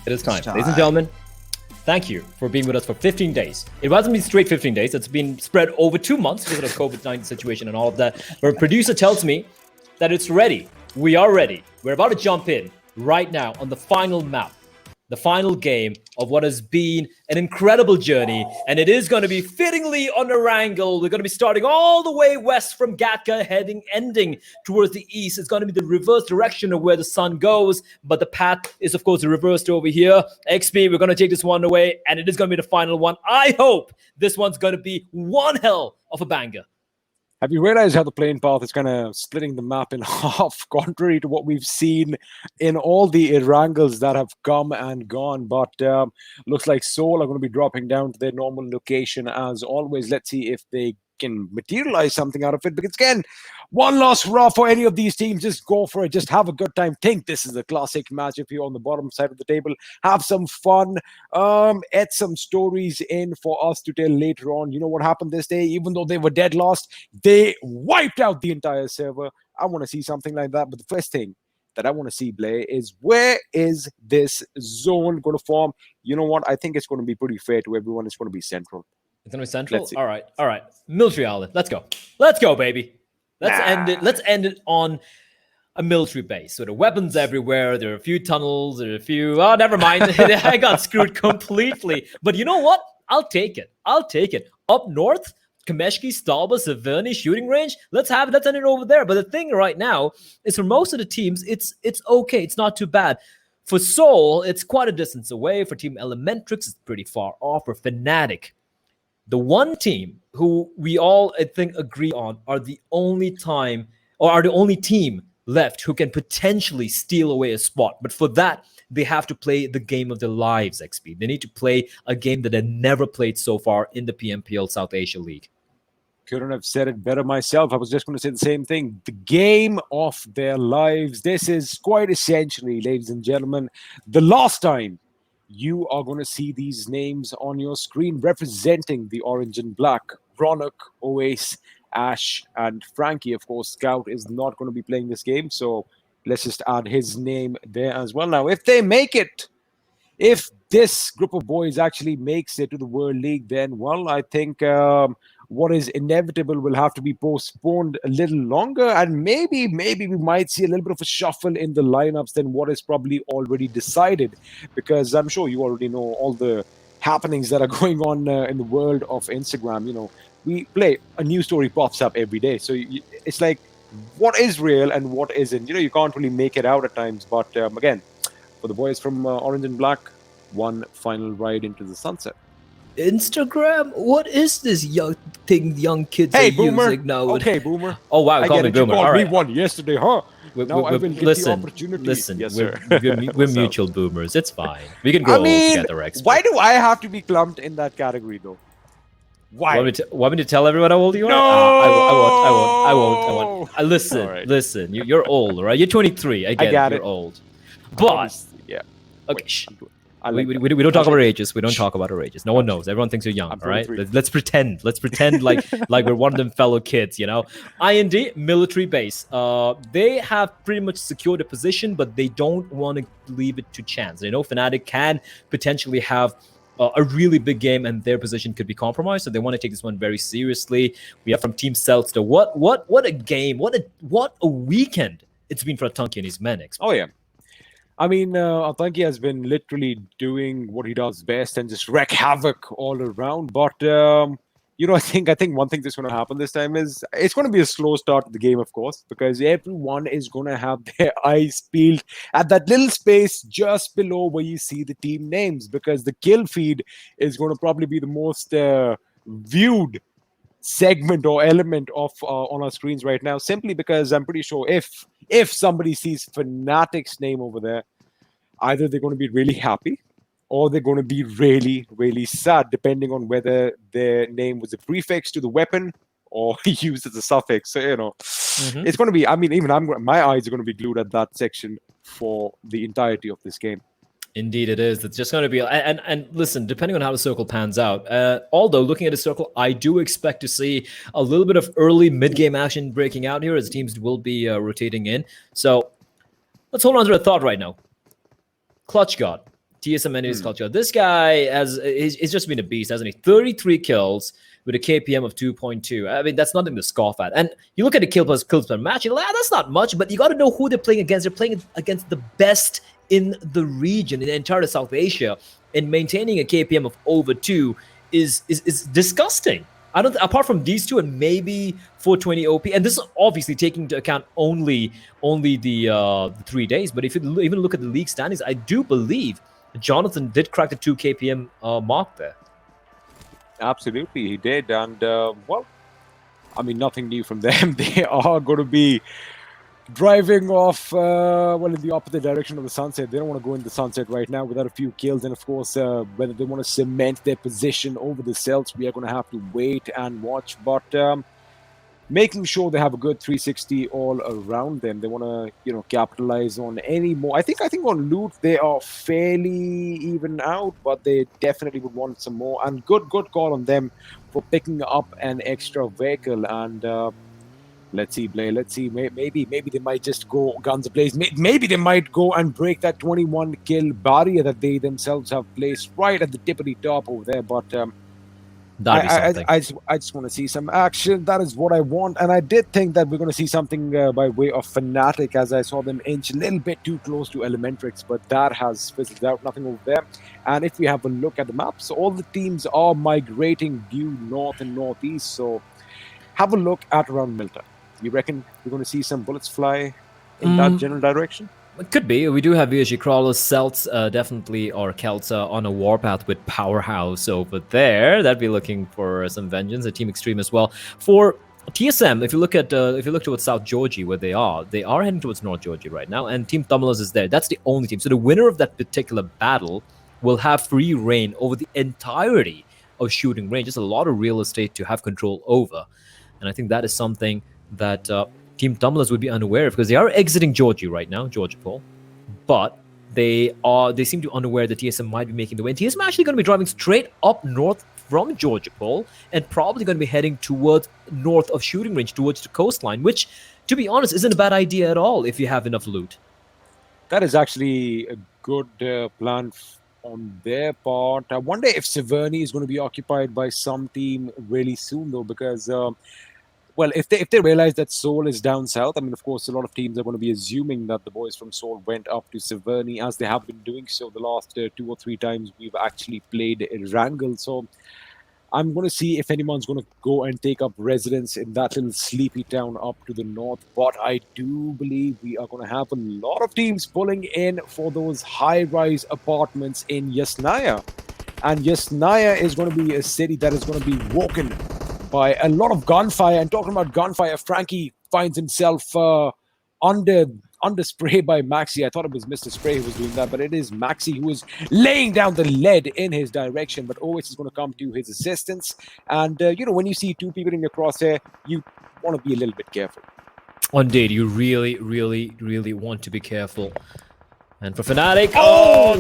It is time, ladies and gentlemen. Thank you for being with us for 15 days. It hasn't been straight 15 days. It's been spread over 2 months because of the COVID-19 situation and all of that. But producer tells me that it's ready. We are ready. We're about to jump in right now on the final map, the final game of what has been an incredible journey. And it is going to be fittingly on Erangel. We're going to be starting all the way west from Gatka, ending towards the east. It's going to be the reverse direction of where the sun goes. But the path is, of course, reversed over here. XP, we're going to take this one away. And it is going to be the final one. I hope this one's going to be one hell of a banger. Have you realized how the playing path is kind of splitting the map in half, contrary to what we've seen in all the Erangels that have come and gone? But looks like Seoul are going to be dropping down to their normal location as always. Let's see if they can materialize something out of it. Because again, one last hurrah for any of these teams. Just go for it. Just have a good time. Think this is a classic match if you're on the bottom side of the table. Have some fun. Add some stories in for us to tell later on. You know what happened this day? Even though they were dead last, they wiped out the entire server. I want to see something like that. But the first thing that I want to see, Blair, is where is this zone going to form? You know what? I think it's going to be pretty fair to everyone. It's going to be central. It's going to be central? All right. Military Island. Let's go. Let's go, baby. Let's end it on a military base. So there are weapons everywhere. There are a few tunnels. There are a few... Oh, never mind. I got screwed completely. But you know what? I'll take it. Up north, Kameshki, Stalba, Severny, shooting range. Let's end it over there. But the thing right now is for most of the teams, it's okay. It's not too bad. For Seoul, it's quite a distance away. For Team Elementrix, it's pretty far off. For Fnatic, the one team who we all, I think, agree on are the only team left who can potentially steal away a spot. But for that, they have to play the game of their lives, XP. They need to play a game that they never played so far in the PMPL South Asia League. Couldn't have said it better myself. I was just going to say the same thing. The game of their lives. This is quite essentially, ladies and gentlemen, the last time you are going to see these names on your screen representing the orange and black. Ronak, Oace, Ash, and Frankie. Of course, Scout is not going to be playing this game, so let's just add his name there as well. Now, if they make it, if this group of boys actually makes it to the World League, then, well, I think what is inevitable will have to be postponed a little longer, and maybe we might see a little bit of a shuffle in the lineups than what is probably already decided, because I'm sure you already know all the happenings that are going on in the world of Instagram. You know, we play, a new story pops up every day, so it's like what is real and what isn't. You know, you can't really make it out at times, but again, for the boys from Orange and Black, one final ride into the sunset. Instagram? What is this young kids are using now? Okay, Boomer. Oh, wow, call me Boomer. You all right. me one yesterday, huh? Now I will get the opportunity. Listen, yes, we're mutual boomers. It's fine. We can grow old together, expert. Why do I have to be clumped in that category, though? Why? Want me to tell everyone how old you are? No! I won't. Listen, right. listen. You're old, right? You're 23. I get it. You're old. But, yeah. Okay, we don't talk about ages. We don't talk about our ages. No one knows. Everyone thinks you're young, all right? Let's pretend. Let's pretend like we're one of them fellow kids, you know? IND, military base. They have pretty much secured a position, but they don't want to leave it to chance. They know Fnatic can potentially have a really big game and their position could be compromised, so they want to take this one very seriously. We have from Team Celtz to what a game, what a weekend it's been for Atanki and his men. Oh yeah. I mean, Atanki has been literally doing what he does best and just wreak havoc all around. But, you know, I think one thing that's going to happen this time is it's going to be a slow start to the game, of course, because everyone is going to have their eyes peeled at that little space just below where you see the team names, because the kill feed is going to probably be the most viewed segment or element of on our screens right now, simply because I'm pretty sure if somebody sees Fnatic's name over there, either they're going to be really happy or they're going to be really, really sad, depending on whether their name was a prefix to the weapon or used as a suffix. So, it's going to be, I mean, even my eyes are going to be glued at that section for the entirety of this game. Indeed, it is. It's just going to be, and listen, depending on how the circle pans out, although looking at the circle, I do expect to see a little bit of early mid-game action breaking out here as teams will be rotating in. So let's hold on to a thought right now. Clutch God, TSM Entity's Clutch God. This guy he's just been a beast, hasn't he? 33 kills with a KPM of 2.2. I mean, that's nothing to scoff at. And you look at the kills per match, you're like, that's not much, but you got to know who they're playing against. They're playing against the best in the region, in the entire South Asia, and maintaining a KPM of over 2 is disgusting. I don't. Apart from these two and maybe 420 OP, and this is obviously taking into account only the 3 days. But if you even look at the league standings, I do believe Jonathan did crack the 2 KPM mark there. Absolutely, he did, and well, I mean, nothing new from them. They are going to be driving off, well, in the opposite direction of the sunset. They don't want to go in the sunset right now without a few kills. And of course, whether they want to cement their position over the Celtz, we are going to have to wait and watch. But making sure they have a good 360 all around them. They want to, capitalize on any more. I think on loot they are fairly even out, but they definitely would want some more. And good call on them for picking up an extra vehicle. And let's see, Blay. Let's see. Maybe they might just go guns ablaze. Maybe they might go and break that 21 kill barrier that they themselves have placed right at the tippity top over there. But I just want to see some action. That is what I want. And I did think that we're going to see something by way of Fnatic, as I saw them inch a little bit too close to Elementrix, but that has fizzled out. Nothing over there. And if we have a look at the map, so all the teams are migrating due north and northeast. So have a look at around Milton. You reckon we're going to see some bullets fly in that general direction? It could be. We do have VSG-Crawlers, Celtz, definitely, or Celtz on a warpath with Powerhouse over there. That'd be looking for some vengeance. A Team Xtreme as well. For TSM, if you look towards South Georgia, where they are heading towards North Georgia right now, and Team Tamilas is there. That's the only team. So the winner of that particular battle will have free reign over the entirety of shooting range. Just a lot of real estate to have control over, and I think that is something that Team Tamilas would be unaware of, because they are exiting Georgia right now, Georgia Pole, but they seem to be unaware that TSM might be making the way. And TSM actually going to be driving straight up north from Georgia Pole and probably going to be heading towards north of shooting range, towards the coastline, which, to be honest, isn't a bad idea at all if you have enough loot. That is actually a good plan on their part. I wonder if Severny is going to be occupied by some team really soon, though, because well, if they realize that Seoul is down south, I mean, of course, a lot of teams are going to be assuming that the boys from Seoul went up to Severny, as they have been doing so the last 2 or 3 times we've actually played Erangel. So I'm going to see if anyone's going to go and take up residence in that little sleepy town up to the north. But I do believe we are going to have a lot of teams pulling in for those high-rise apartments in Yasnaya. And Yasnaya is going to be a city that is going to be woken by a lot of gunfire. And talking about gunfire, Frankie finds himself under spray by Maxi. I thought it was Mr. Spray who was doing that, but it is Maxi who is laying down the lead in his direction. But OS is going to come to his assistance. And, when you see 2 people in your crosshair, you want to be a little bit careful. Indeed, you really, really, really want to be careful. And for Fnatic,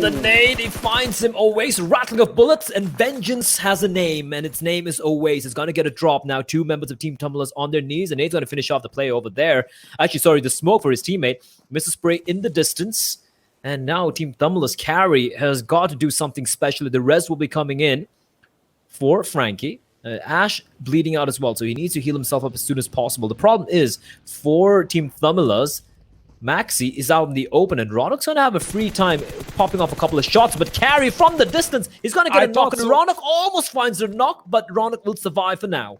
the nade, he finds him. Always rattling of bullets, and vengeance has a name, and its name is Always. It's going to get a drop now. 2 members of Team Tamilas on their knees, and nade's going to finish off the play over there. Actually, sorry, the smoke for his teammate. Mr. Spray in the distance, and now Team Tamilas carry has got to do something special. The rest will be coming in for Frankie. Ash bleeding out as well, so he needs to heal himself up as soon as possible. The problem is, for Team Tamilas, Maxi is out in the open, and Ronok's going to have a free time popping off a couple of shots, but carry from the distance. He's going to get a knock, and Ronok almost finds a knock, but Ronok will survive for now.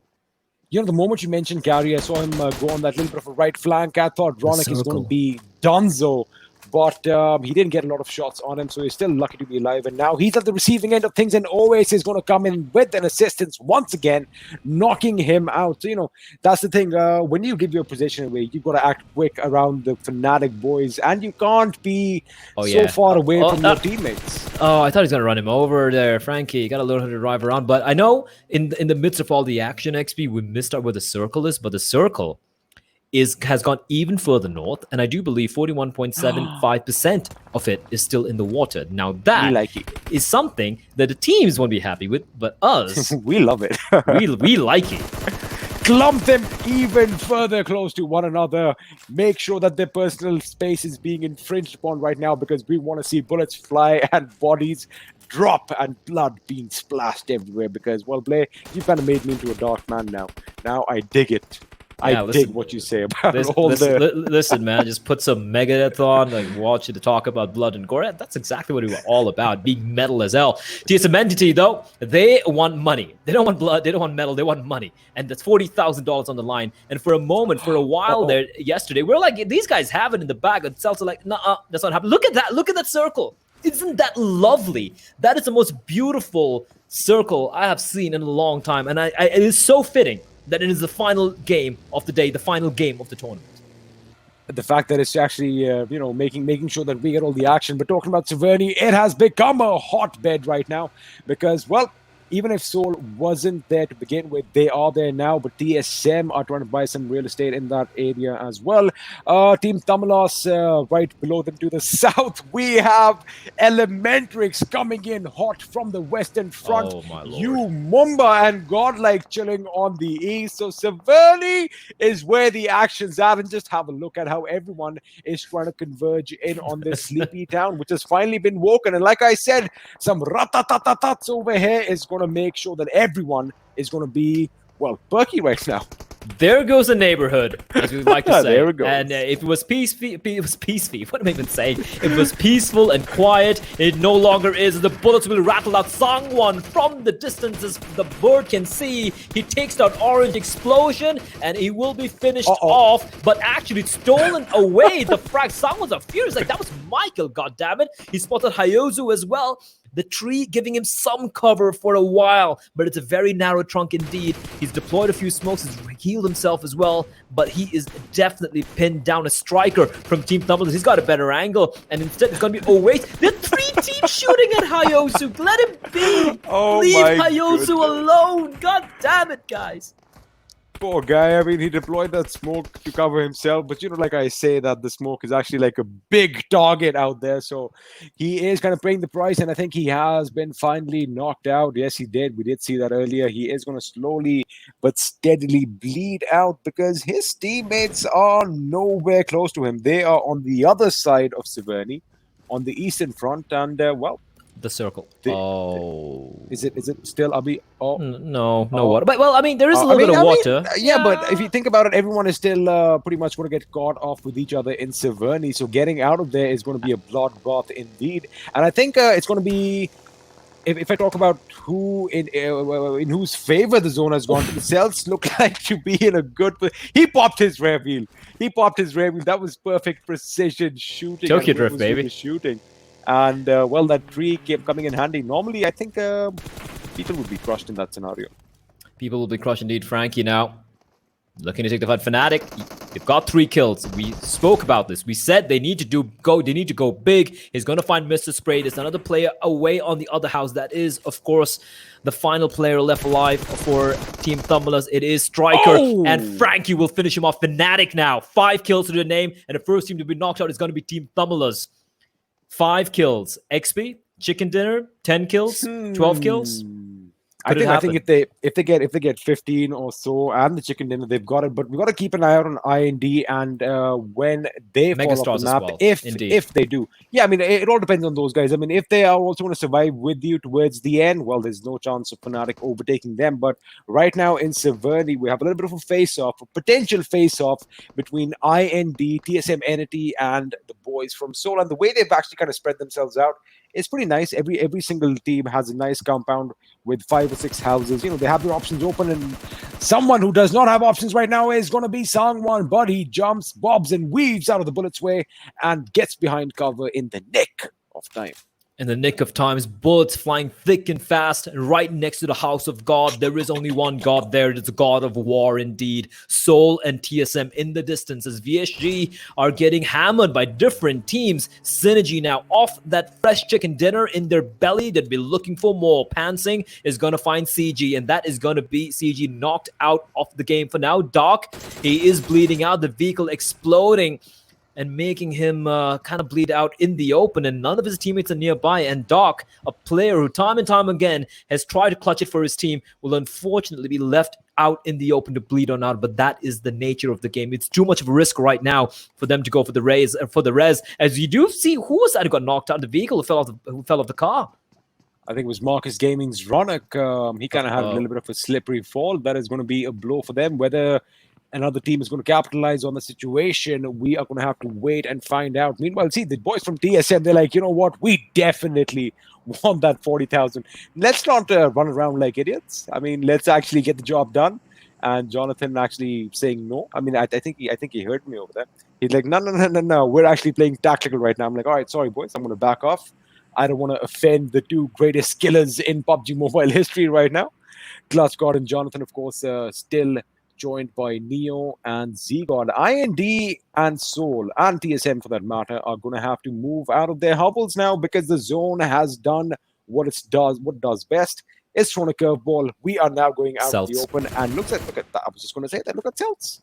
The moment you mentioned carry, I saw him go on that little bit of a right flank. I thought Ronok is going to be donezo. but he didn't get a lot of shots on him, so he's still lucky to be alive. And now he's at the receiving end of things, and Oasis is going to come in with an assistance once again, knocking him out. So, that's the thing. When you give your position away, you've got to act quick around the Fnatic boys, and you can't be so far away from your teammates. Oh, I thought he was going to run him over there, Frankie. You got to learn how to drive around. But I know in the midst of all the action, XP, we missed out where the circle is, but the circle has gone even further north, and I do believe 41.75% of it is still in the water. Now that is something that the teams won't be happy with, but us, we love it. we like it. Clump them even further close to one another. Make sure that their personal space is being infringed upon right now, because we want to see bullets fly and bodies drop and blood being splashed everywhere. Because, well, Blair, you've kind of made me into a dark man now. Now I dig it. I dig what you say about listen, man, just put some Megadeth on, watch you to talk about blood and gore. That's exactly what we were all about, being metal as hell. TSM Entity, though, they want money. They don't want blood, they don't want metal, they want money. And that's $40,000 on the line. And for a moment, for a while there yesterday, we're like, these guys have it in the bag. And Celtz are like, nah, that's not happening. Look at that circle. Isn't that lovely? That is the most beautiful circle I have seen in a long time. And it is so fitting that it is the final game of the day, the final game of the tournament. The fact that it's actually, making sure that we get all the action. But talking about SynerGE, it has become a hotbed right now because, well, even if Seoul wasn't there to begin with, they are there now. But TSM are trying to buy some real estate in that area as well. Team Tamilas right below them to the south. We have Elementrix coming in hot from the western front. Oh, my lord. Umumba and Godlike chilling on the east. So SynerGE is where the action's at. And just have a look at how everyone is trying to converge in on this sleepy town, which has finally been woken. And like I said, some ratatatats over here is going to make sure that everyone is going to be, well, perky right now. There goes the neighborhood, as we like to say. There we go. And if it was peaceful, what am I even saying? It was peaceful and quiet. It no longer is. The bullets will rattle out. Sangwon from the distance, as the bird can see. He takes that orange explosion, and he will be finished off. But actually, it's stolen away. The frag. Sangwon's a furious. Like, that was Michael, goddammit. He spotted Hyozu as well. The tree giving him some cover for a while, but it's a very narrow trunk indeed. He's deployed a few smokes, he's healed himself as well, but he is definitely pinned down. A striker from Team Tamilas. He's got a better angle, and instead it's going to be, oh wait, there are 3 teams shooting at Hyozu. Let him be. Leave Hyozu alone. God damn it, guys. Poor guy. I mean, he deployed that smoke to cover himself, but like I say, that the smoke is actually like a big target out there, so he is kind of paying the price, and I think he has been finally knocked out. Yes, he did. We did see that earlier. He is going to slowly but steadily bleed out because his teammates are nowhere close to him. They are on the other side of SynerGE, on the eastern front, and well, the circle. Is it still Abhi? No water. But well, I mean, there is a little bit of water. Yeah, but if you think about it, everyone is still pretty much going to get caught off with each other in SynerGE. So getting out of there is going to be a bloodbath indeed. And I think it's going to be, if I talk about who in whose favor the zone has gone, the Celtz look like to be in a good. He popped his rear wheel. That was perfect precision shooting. Tokyo drift, baby. Shooting. And, well, that tree kept coming in handy. Normally, I think people would be crushed in that scenario. People will be crushed indeed. Frankie now looking to take the fight. Fnatic, they've got 3 kills. We spoke about this. We said they need to go big. He's going to find Mr. Spray. There's another player away on the other house. That is, of course, the final player left alive for Team Tamilas. It is Striker. And Frankie will finish him off. Fnatic now. 5 kills to the name. And the first team to be knocked out is going to be Team Tamilas. 5 kills. XP, chicken dinner, 10 kills, 12 kills. I think if they get 15 or so and the chicken dinner, they've got it. But we've got to keep an eye out on IND and when they fall off the map, if they do. Yeah, I mean, it all depends on those guys. I mean, if they are also going to survive with you towards the end, well, there's no chance of Fnatic overtaking them. But right now in SynerGE, we have a little bit of a face-off, a potential face-off between IND, TSM Entity, and the boys from Seoul. And the way they've actually kind of spread themselves out, it's pretty nice. Every single team has a nice compound with 5 or 6 houses. They have their options open, and Someone who does not have options right now is going to be Sangwon, but he jumps, bobs, and weaves out of the bullet's way and gets behind cover in the nick of time. In the nick of time, bullets flying thick and fast right next to the house of God. There is only one God there. It's a God of war indeed. Soul and TSM in the distance as VSG are getting hammered by different teams. SynerGE now off that fresh chicken dinner in their belly. They'd be looking for more. Pansing is going to find CG, and that is going to be CG knocked out of the game for now. Doc, he is bleeding out. The vehicle exploding and making him kind of bleed out in the open, and none of his teammates are nearby. And Doc, a player who time and time again has tried to clutch it for his team, will unfortunately be left out in the open to bleed on out. But that is the nature of the game. It's too much of a risk right now for them to go for the res. As you do see, who was that who got knocked out? The vehicle who fell off the car. I think it was Marcus Gaming's Ronak. He kind of had a little bit of a slippery fall. That is going to be a blow for them. Whether another team is going to capitalize on the situation, we are going to have to wait and find out. Meanwhile, see, the boys from TSM, they're like, you know what? We definitely want that 40,000. Let's not run around like idiots. I mean, let's actually get the job done. And Jonathan actually saying no. I mean, I think he heard me over there. He's like, no. We're actually playing tactical right now. I'm like, all right, sorry, boys. I'm going to back off. I don't want to offend the two greatest killers in PUBG Mobile history right now. Clutch God and Jonathan, of course, still joined by Neo and Z-God. IND and Soul and TSM, for that matter, are going to have to move out of their hovels now because the zone has done what it does best. It's thrown a curveball. We are now going out Celtz. in the open, and look at that. I was just going to say that. Look at Celtz.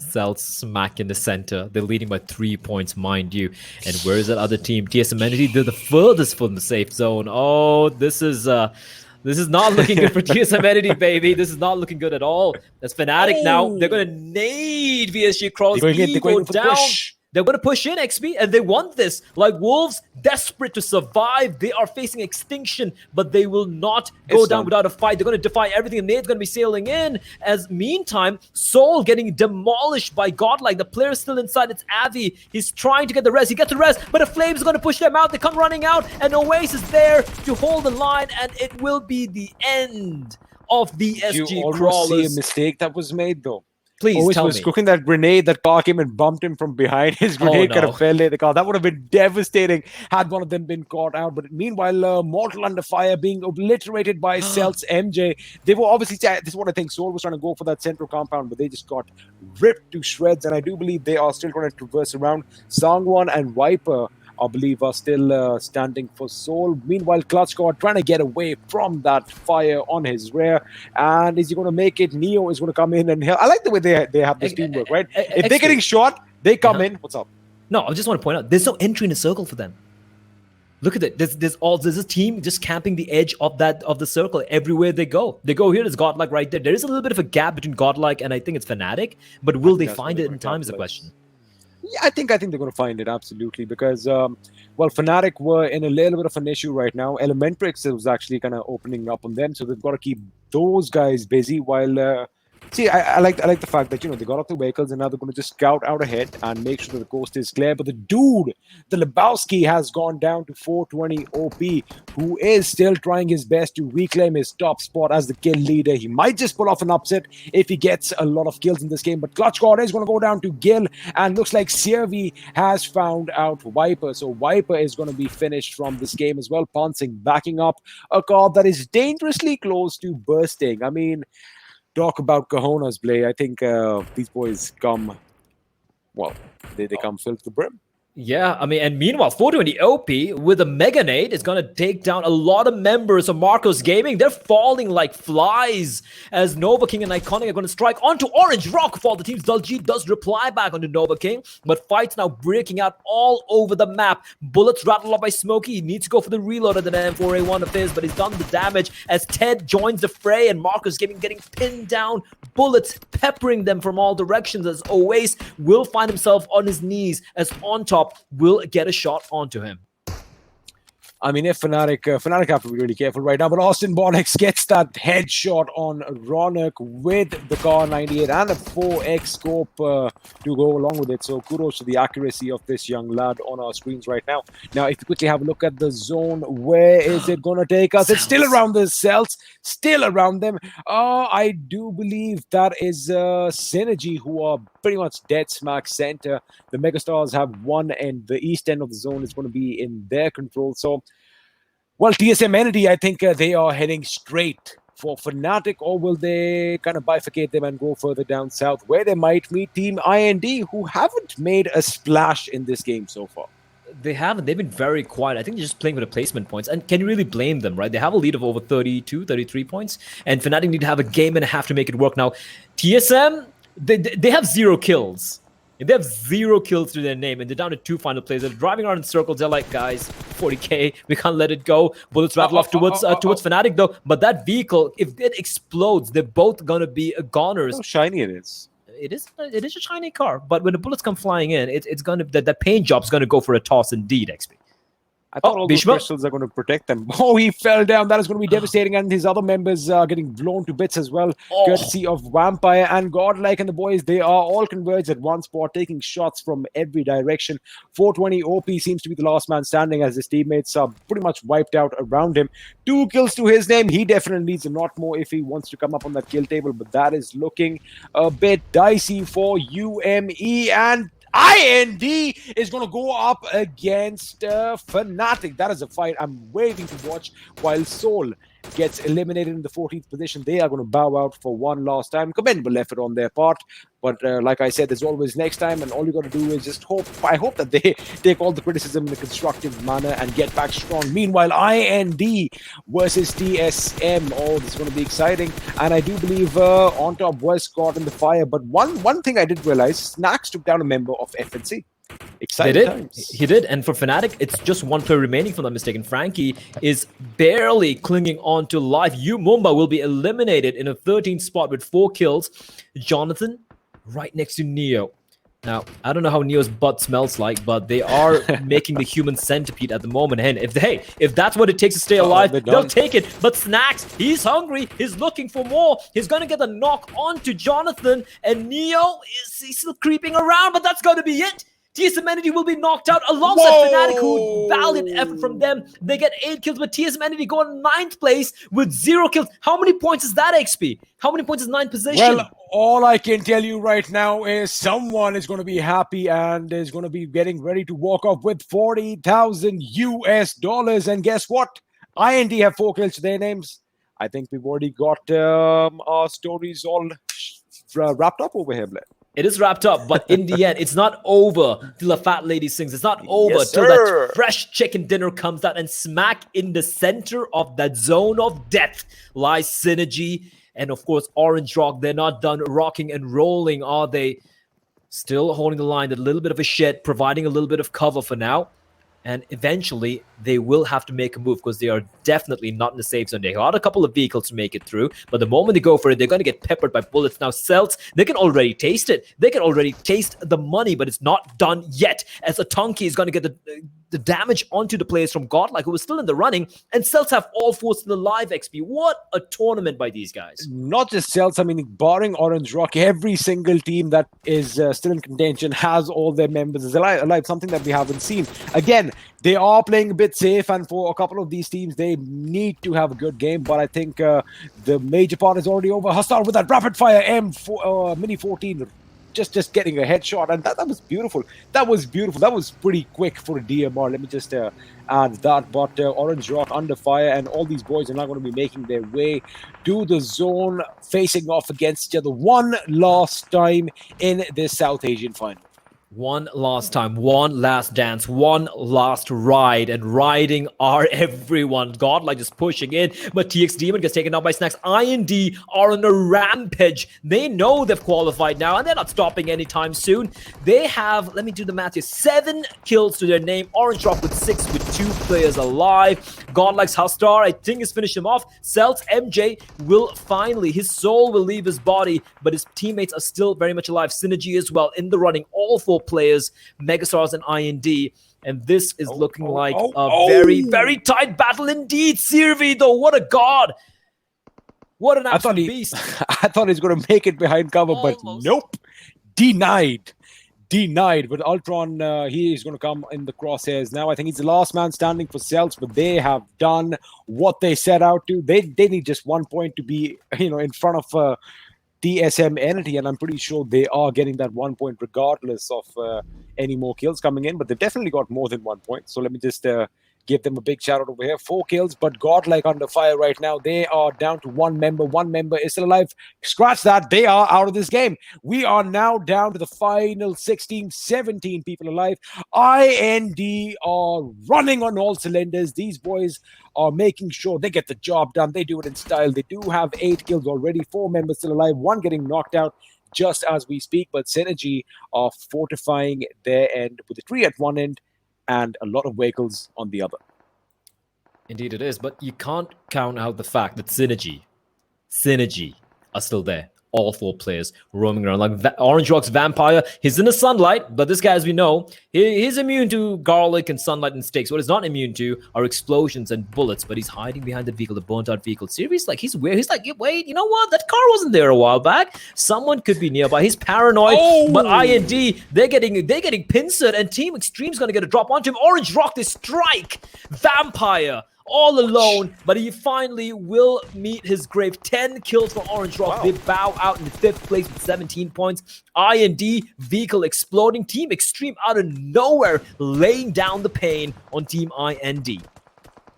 Celtz smack in the center. They're leading by 3 points, mind you. And where is that other team? TSM Entity, they're the furthest from the safe zone. Oh, this is not looking good for TSM Entity, baby. This is not looking good at all. That's Fnatic now. They're going to nade VSG-Crawlers. They're going for the push. They're going to push in XP, and they want this. Like wolves, desperate to survive. They are facing extinction, but they will not go down without a fight. They're going to defy everything, and Nade's going to be sailing in. As meantime, Soul getting demolished by Godlike. The player is still inside. It's Avi. He's trying to get the res. He gets the res, but the Flames are going to push them out. They come running out, and Oasis is there to hold the line, and it will be the end of VSG-Crawlers. You almost see a mistake that was made, though. Please Always tell was me. cooking that grenade. That car came and bumped him from behind. His grenade kind of fell in the car. That would have been devastating had one of them been caught out. But meanwhile, Mortal Under Fire being obliterated by Celtz MJ. They were obviously, this is what I think, Soul was trying to go for that central compound, but they just got ripped to shreds. And I do believe they are still going to traverse around. Sangwon and Viper, I believe, are still standing for Soul. Meanwhile, Clutch God trying to get away from that fire on his rear. And is he going to make it? Neo is going to come in and help. I like the way they have this teamwork, right? If they're getting shot, they come in. What's up? No, I just want to point out, there's no entry in a circle for them. Look at it. There's a team just camping the edge of the circle everywhere they go. They go here, there's Godlike right there. There is a little bit of a gap between Godlike and I think it's Fnatic, but will they find it in time is the question. Yeah, I think they're going to find it, absolutely, because, well, Fnatic were in a little bit of an issue right now. Elementrix was actually kind of opening up on them, so they've got to keep those guys busy while... See, I like the fact that, they got off the vehicles and now they're going to just scout out ahead and make sure that the coast is clear. But the Lebowski has gone down to 420 OP, who is still trying his best to reclaim his top spot as the kill leader. He might just pull off an upset if he gets a lot of kills in this game. But Clutch God is going to go down to Gil, and looks like SynerGE has found out Viper. So Viper is going to be finished from this game as well. Pansing backing up a card that is dangerously close to bursting. I mean... Talk about cojones, Blay. I think these boys come, well, they come filled to the brim. Yeah, I mean, and meanwhile, 420 OP with a Mega Nade is going to take down a lot of members of Marcos Gaming. They're falling like flies as Nova King and Iconic are going to strike onto Orange Rockfall. The team's SynerGE does reply back onto Nova King, but fights now breaking out all over the map. Bullets rattled up by Smokey. He needs to go for the reload of the M4A1 of his, but he's done the damage as Ted joins the fray and Marcos Gaming getting pinned down. Bullets peppering them from all directions as Oasis will find himself on his knees as On Top will get a shot onto him. I mean, if Fnatic have to be really careful right now, but Austin Bonix gets that headshot on Ronak with the Car 98 and a 4x scope to go along with it. So kudos to the accuracy of this young lad on our screens right now. Now, if you quickly have a look at the zone, where is it going to take us? It's still around the Celtz, still around them. I do believe that is SynerGE, who are pretty much dead smack center. The Megastars have one, and the east end of the zone is going to be in their control. So, well, TSM Entity, I think they are heading straight for Fnatic, or will they kind of bifurcate them and go further down south, where they might meet Team IND, who haven't made a splash in this game so far? They haven't. They've been very quiet. I think they're just playing for the placement points. And can you really blame them, right? They have a lead of over 32, 33 points. And Fnatic need to have a game and a half to make it work. Now, TSM, they have 0 kills. They have 0 kills to their name, and they're down to 2 final players. They're driving around in circles. They're like, guys, 40k, we can't let it go. Bullets rattle off towards Fnatic, though. But that vehicle, if it explodes, they're both going to be goners. How shiny it is. It is a shiny car, but when the bullets come flying in, it's going to the paint job's going to go for a toss indeed, XP. I thought all those crystals are going to protect them. Oh, he fell down. That is going to be devastating. And his other members are getting blown to bits as well. Courtesy of Vampire and Godlike and the boys. They are all converged at one spot, taking shots from every direction. 420 OP seems to be the last man standing, as his teammates are pretty much wiped out around him. 2 kills to his name. He definitely needs a lot more if he wants to come up on that kill table. But that is looking a bit dicey for UME. And IND is going to go up against Fnatic. That is a fight I'm waiting to watch, while Soul gets eliminated in the 14th position. They are going to bow out for one last time. Commendable effort on their part. But like I said, there's always next time, and all you got to do is just hope. I hope that they take all the criticism in a constructive manner and get back strong. Meanwhile, IND versus TSM. Oh, this is going to be exciting. And I do believe On Top was caught in the fire. But one thing I did realize, Snacks took down a member of FNC. Exciting times. He did. And for Fnatic, it's just one player remaining, if I'm not mistaken. Frankie is barely clinging on to life. Umumba will be eliminated in a 13th spot with 4 kills. Jonathan right next to Neo. Now, I don't know how Neo's butt smells like, but they are making the human centipede at the moment. And if that's what it takes to stay alive, they'll take it. But Snacks, he's hungry. He's looking for more. He's going to get a knock onto Jonathan. And Neo he's still creeping around, but that's going to be it. TSM Entity will be knocked out alongside Fnatic, who valiant effort from them. They get 8 kills, but TSM Entity go in 9th place with 0 kills. How many points is that, XP? How many points is 9th position? Well, all I can tell you right now is someone is going to be happy and is going to be getting ready to walk off with $40,000. And guess what? IND have 4 kills to their names. I think we've already got our stories all wrapped up over here, Blair. It is wrapped up, but in the end, it's not over till the fat lady sings. It's not over till that fresh chicken dinner comes out, and smack in the center of that zone of death lies SynerGE and, of course, Orange Rock. They're not done rocking and rolling, are they? Still holding the line, a little bit of a shit, providing a little bit of cover for now. And eventually, they will have to make a move because they are definitely not in the safe zone. They got a couple of vehicles to make it through, but the moment they go for it, they're going to get peppered by bullets. Now, Celtz, they can already taste it. They can already taste the money, but it's not done yet, as a Tonki is going to get the damage onto the players from Godlike, who was still in the running, and Celtz have all 4 still alive, XP. What a tournament by these guys. Not just Celtz, I mean, barring Orange Rock, every single team that is still in contention has all their members alive, something that we haven't seen. Again, they are playing a bit safe, and for a couple of these teams, they need to have a good game, but I think the major part is already over. Hastar with that rapid-fire M4, Mini 14, just getting a headshot, and that was beautiful. That was beautiful. That was pretty quick for a DMR. Let me just add that. But Orange Rock under fire, and all these boys are not going to be making their way to the zone, facing off against each other one last time in this South Asian final. One last time, one last dance, one last ride, and riding are everyone. Godlike just pushing in, but TX Demon gets taken out by Snacks. IND are on a rampage. They know they've qualified now, and they're not stopping anytime soon. They have, let me do the math here, 7 kills to their name. Orange Rock with 6 with 2 players alive. Godlike's Hastar, I think, has finished him off. Celtz, MJ will finally, his soul will leave his body, but his teammates are still very much alive. SynerGE as well in the running, all 4 players, Megastars and IND. And this is looking like a very, very tight battle indeed. SynerGE, though, what a god. What an absolute beast. I thought he was going to make it behind cover, but nope. Denied. But Ultron, he is going to come in the crosshairs now. I think he's the last man standing for Celtz, but they have done what they set out to. They need just 1 point to be, in front of TSM Entity, and I'm pretty sure they are getting that 1 point regardless of any more kills coming in, but they've definitely got more than 1 point. So let me just give them a big shout out over here. 4 kills, but Godlike under fire right now. They are down to 1 member. 1 member is still alive. Scratch that. They are out of this game. We are now down to the final 16, 17 people alive. IND are running on all cylinders. These boys are making sure they get the job done. They do it in style. They do have 8 kills already. 4 members still alive. 1 getting knocked out just as we speak. But SynerGE are fortifying their end with a tree at one end and a lot of vehicles on the other. Indeed it is, but you can't count out the fact that SynerGE are still there. All 4 players roaming around. Like Orange Rock's Vampire, he's in the sunlight, but this guy, as we know, he's immune to garlic and sunlight and stakes. What he's not immune to are explosions and bullets, but he's hiding behind the vehicle, the burnt-out vehicle. SynerGE's like, he's weird. He's like, wait, you know what? That car wasn't there a while back. Someone could be nearby. He's paranoid, but IND, they're getting pincered, and Team Xtreme's going to get a drop onto him. Orange Rock, this strike. Vampire, all alone, but he finally will meet his grave. 10 kills for Orange Rock. They bow out in 5th place with 17 points. IND, vehicle exploding. Team Xtreme out of nowhere, laying down the pain on Team IND.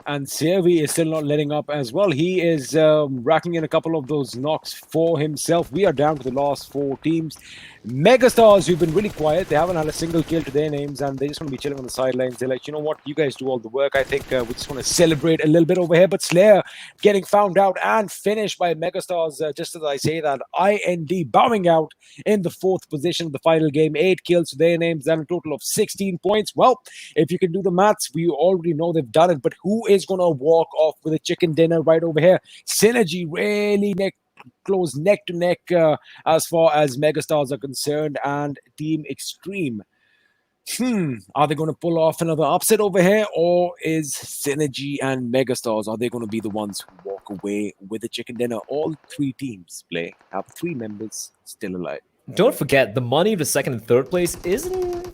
And SynerGE is still not letting up as well. He is racking in a couple of those knocks for himself. We are down to the last 4 teams. Megastars, who've been really quiet. They haven't had a single kill to their names, and they just want to be chilling on the sidelines. They're like, you know what? You guys do all the work. I think we just want to celebrate a little bit over here. But Slayer getting found out and finished by Megastars. Just as I say that, IND bowing out in the 4th position of the final game. 8 kills to their names and a total of 16 points. Well, if you can do the maths, we already know they've done it. But who is going to walk off with a chicken dinner right over here? SynerGE really close neck to neck as far as Megastars are concerned, and Team Xtreme. Are they going to pull off another upset over here, or is SynerGE and Megastars, are they going to be the ones who walk away with the chicken dinner? All 3 teams have 3 members still alive. Don't forget, the money of the 2nd and 3rd place isn't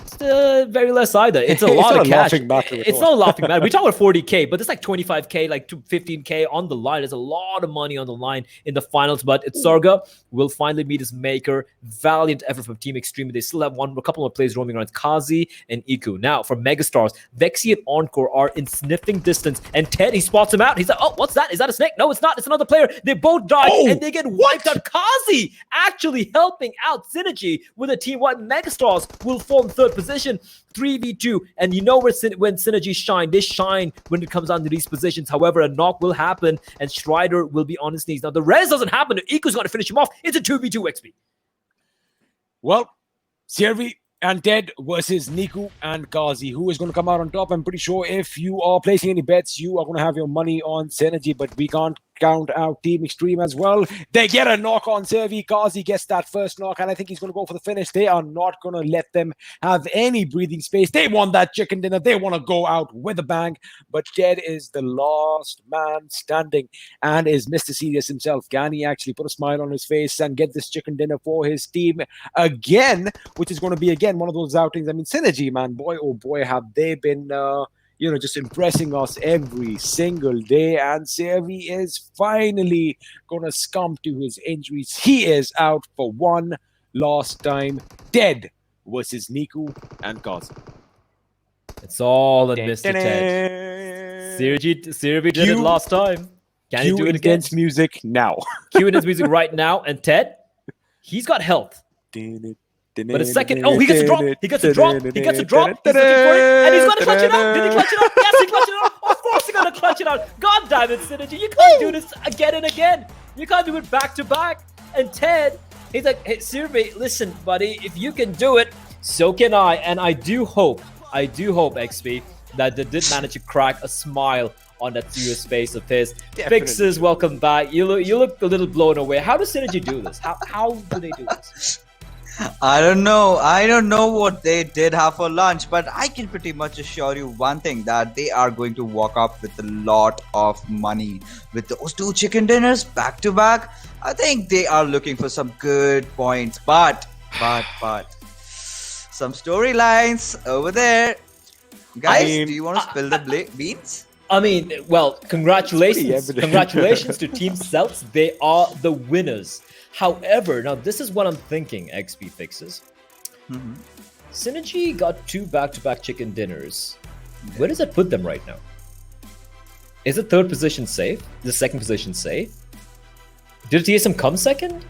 very less either. It's a lot of cash. It's not a laughing matter. We talk about 40K, but it's like 25K, like 15K on the line. There's a lot of money on the line in the finals, but SynerGE will finally meet his maker. Valiant effort from Team Xtreme. They still have a couple of players roaming around, Kazi and Iku. Now, for Megastars, Vexy and Encore are in sniffing distance, and Ted, he spots him out. He's like, oh, what's that? Is that a snake? No, it's not. It's another player. They both die, and they get wiped out. Kazi actually helping out SynerGE with a team-wide. Megastars will form 3rd position, 3v2, and you know when SynerGE shine, they shine when it comes down to these positions. However, a knock will happen, and Strider will be on his knees. Now, the res doesn't happen. Iku's going to finish him off. It's a 2v2 XP. Well, SynerGE and Ted versus Niku and Kazi. Who is going to come out on top? I'm pretty sure if you are placing any bets, you are going to have your money on SynerGE, but we can't count out Team Xtreme as well. They get a knock on SynerGE. Kazi gets that first knock, and I think he's going to go for the finish. They are not going to let them have any breathing space. They want that chicken dinner. They want to go out with a bang, but Ted is the last man standing and is Mr. Serious himself. Can he actually put a smile on his face and get this chicken dinner for his team again, which is going to be, again, one of those outings. I mean, SynerGE, man, boy, oh boy, have they been just impressing us every single day. And SynerGE is finally going to succumb to his injuries. He is out for one last time. Dead versus Niku and Kazi. It's all in Mr. Ted. SynerGE did it last time. Can you do it again? Music now. Cue in his music right now. And Ted, he's got health. But a second, he gets a drop. He gets a drop. He's looking for it, and he's gonna clutch it out. Did he clutch it out? Yes, he clutched it out. Of course he's gonna clutch it out. God damn it, SynerGE. You can't do this again and again. You can't do it back to back. And Ted, he's like, hey, SynerGE, listen, buddy, if you can do it, so can I. And I do hope, XP, that they did manage to crack a smile on that serious face of his. Definitely. Fixes, welcome back. You look a little blown away. How does SynerGE do this? How do they do this? I don't know. I don't know what they did have for lunch, but I can pretty much assure you one thing, that they are going to walk up with a lot of money with those two chicken dinners back to back. I think they are looking for some good points, but some storylines over there. Guys, do you want to spill the beans? I mean, well, congratulations to Team Celtz. They are the winners. However, now this is what I'm thinking, XP Fixes. SynerGE got 2 back-to-back chicken dinners. Where does that put them right now? Is the third position safe? Is the second position safe? Did TSM come second?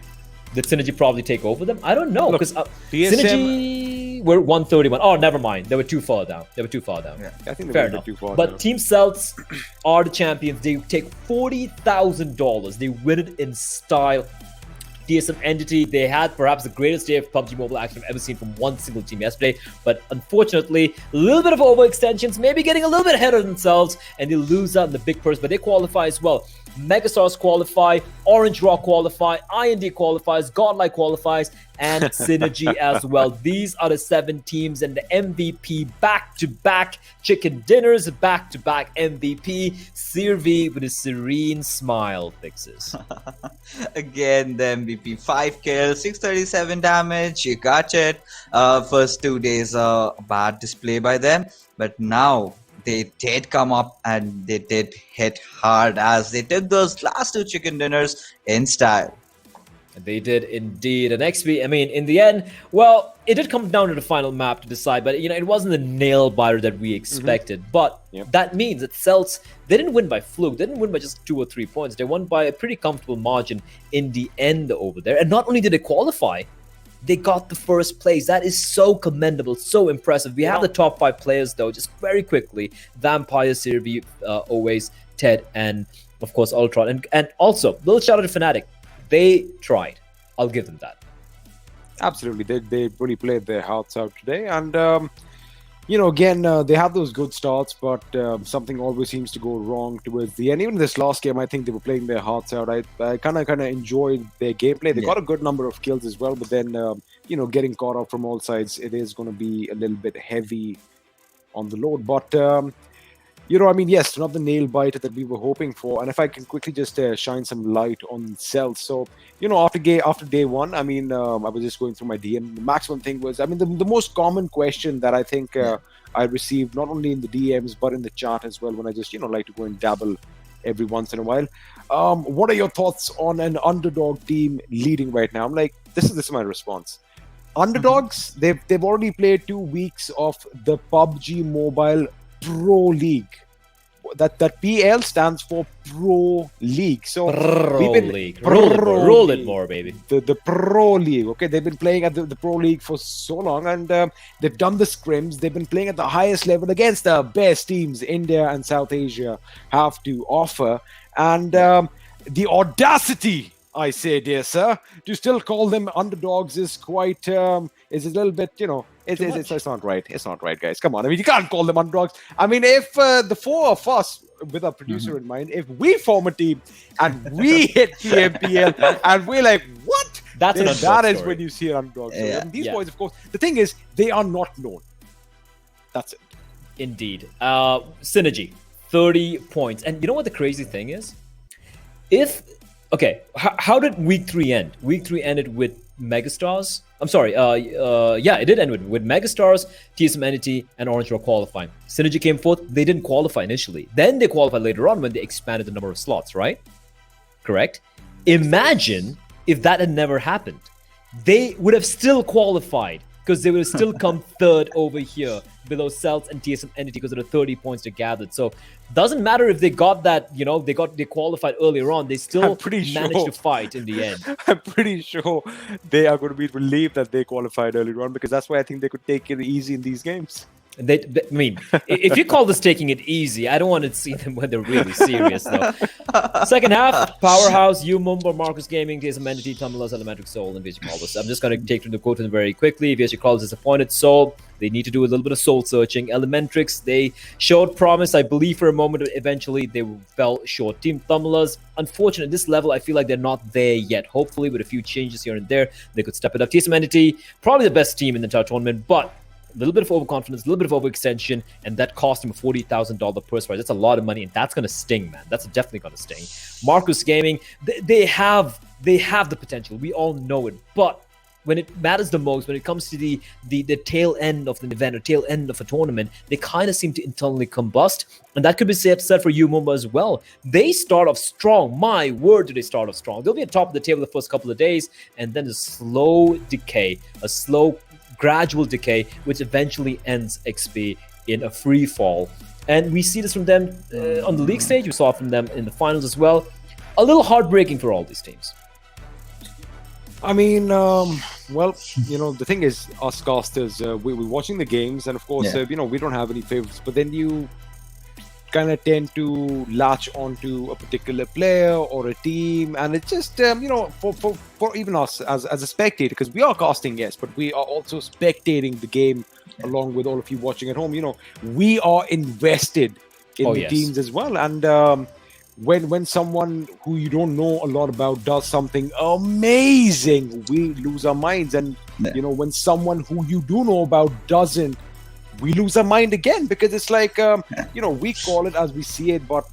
Did SynerGE probably take over them? I don't know, because SynerGE were 131. Oh, never mind. They were too far down. Yeah, I think fair enough. Too far but down. Team Celtz are the champions. They take $40,000. They win it in style. TSM Entity, they had perhaps the greatest day of PUBG Mobile action I've ever seen from one single team yesterday, but unfortunately, a little bit of overextensions, maybe getting a little bit ahead of themselves, and they lose out in the big purse, but they qualify as well. Megastars qualify, Orange Rock qualify, IND qualifies, Godlike qualifies, and SynerGE as well. These are the 7 teams, and the MVP back-to-back chicken dinners, back-to-back MVP, SynerGE with a serene smile, Fixes. Again, the MVP, 5 kills, 637 damage, you got it. First 2 days, bad display by them, but now they did come up and they did hit hard as they took those last 2 chicken dinners in style. They did indeed. And XP, I mean, in the end, well, it did come down to the final map to decide, but it wasn't the nail biter that we expected. But that means that Celtz, they didn't win by fluke. They didn't win by just 2 or 3 points. They won by a pretty comfortable margin in the end over there. And not only did they qualify, they got the first place. That is so commendable, so impressive. We have the top 5 players, though, just very quickly. Vampire, SynerGE, Always, Ted, and, of course, Ultron. And also, little shout out to Fnatic. They tried. I'll give them that. Absolutely. They really played their hearts out today. And, again, they have those good starts, but something always seems to go wrong towards the end. Even this last game, I think they were playing their hearts out. I kind of enjoyed their gameplay. They got a good number of kills as well, but then, getting caught up from all sides, it is going to be a little bit heavy on the load. But, yes, not the nail biter that we were hoping for. And if I can quickly just shine some light on Celtz. So, after day one, I was just going through my DM. The maximum thing was, the most common question that I think I received, not only in the DMs, but in the chat as well, when I just, like to go and dabble every once in a while. What are your thoughts on an underdog team leading right now? I'm like, this is my response. Underdogs, they've already played 2 weeks of the PUBG Mobile Pro League. That PL stands for Pro League. So roll it more, baby. The Pro League. Okay, they've been playing at the Pro League for so long, and they've done the scrims. They've been playing at the highest level against the best teams India and South Asia have to offer. And the audacity, I say, dear sir, to still call them underdogs is quite is a little bit, it's not right. It's not right, guys. Come on. You can't call them underdogs. If the 4 of us, with our producer in mind, if we form a team and we hit PMPL and we're like, what? That is when you see an underdog. So, these boys, of course, the thing is, they are not known. That's it. Indeed. SynerGE, 30 points. And you know what the crazy thing is? How did week 3 end? Week 3 ended with Megastars. I'm sorry. It did end with Megastars, TSM Entity, and Orange Rock qualifying. SynerGE came fourth. They didn't qualify initially. Then they qualified later on when they expanded the number of slots, right? Correct? Imagine if that had never happened. They would have still qualified because they would have still come third over here below Celtz and TSM Entity because of the 30 points they gathered. So doesn't matter if they got that, they qualified earlier on. They still managed to fight in the end. I'm pretty sure they are going to be relieved that they qualified earlier on, because that's why I think they could take it easy in these games. I mean, if you call this taking it easy, I don't want to see them when they're really serious, though. Second half, Powerhouse, Umumba, Marcus Gaming, TSM Entity, Tamilas, Elementrix, Soul, and VSG-Crawlers. I'm just going to take through the quote very quickly. VSG-Crawlers disappointed Soul. They need to do a little bit of soul searching. Elementrix, they showed promise, I believe, for a moment. Eventually, they fell short. Team Tamilas, unfortunately, at this level, I feel like they're not there yet. Hopefully, with a few changes here and there, they could step it up. TSM Entity, probably the best team in the entire tournament, but a little bit of overconfidence, a little bit of overextension, and that cost him a $40,000 purse prize. That's a lot of money, and that's going to sting, man. That's definitely going to sting. Marcus Gaming, they have the potential. We all know it. But when it matters the most, when it comes to the tail end of the event or tail end of a tournament, they kind of seem to internally combust. And that could be said for Umumba as well. They start off strong. My word, do they start off strong. They'll be at top of the table the first couple of days, and then a slow decay, a slow gradual decay, which eventually ends XP in a free fall. And we see this from them on the league stage. We saw it from them in the finals as well. A little heartbreaking for all these teams. I mean, well, you know, the thing is, us casters, we're watching the games, and of course, you know, we don't have any favorites, but then you kind of tend to latch onto a particular player or a team, and it's just you know, for even us as a spectator, because we are casting, yes, but we are also spectating the game along with all of you watching at home. You know, we are invested in the teams as well, and when someone who you don't know a lot about does something amazing, we lose our minds, and you know, when someone who you do know about doesn't, we lose our mind again, because it's like, you know, we call it as we see it, but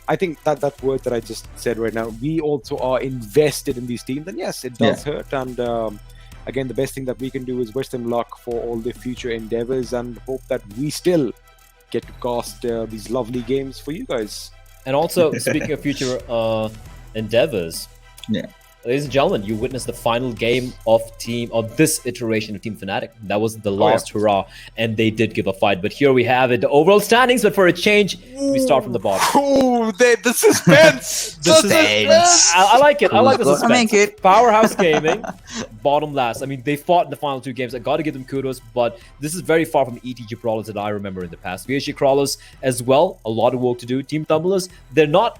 I think that word that I just said right now, we also are invested in these teams, and yes, it does hurt, and again, the best thing that we can do is wish them luck for all their future endeavors, and hope that we still get to cast these lovely games for you guys. And also, speaking of future endeavors, ladies and gentlemen, you witnessed the final game of this iteration of Team Fnatic. That was the last hurrah, and they did give a fight. But here we have it, the overall standings. But for a change, we start from the bottom. Oh, the suspense! I like it. I like the suspense. Powerhouse Gaming, bottom last. I mean, they fought in the final two games. I got to give them kudos, but this is very far from VSG-Crawlers that I remember in the past. VSG-Crawlers as well, a lot of work to do. Team Tamilas, they're not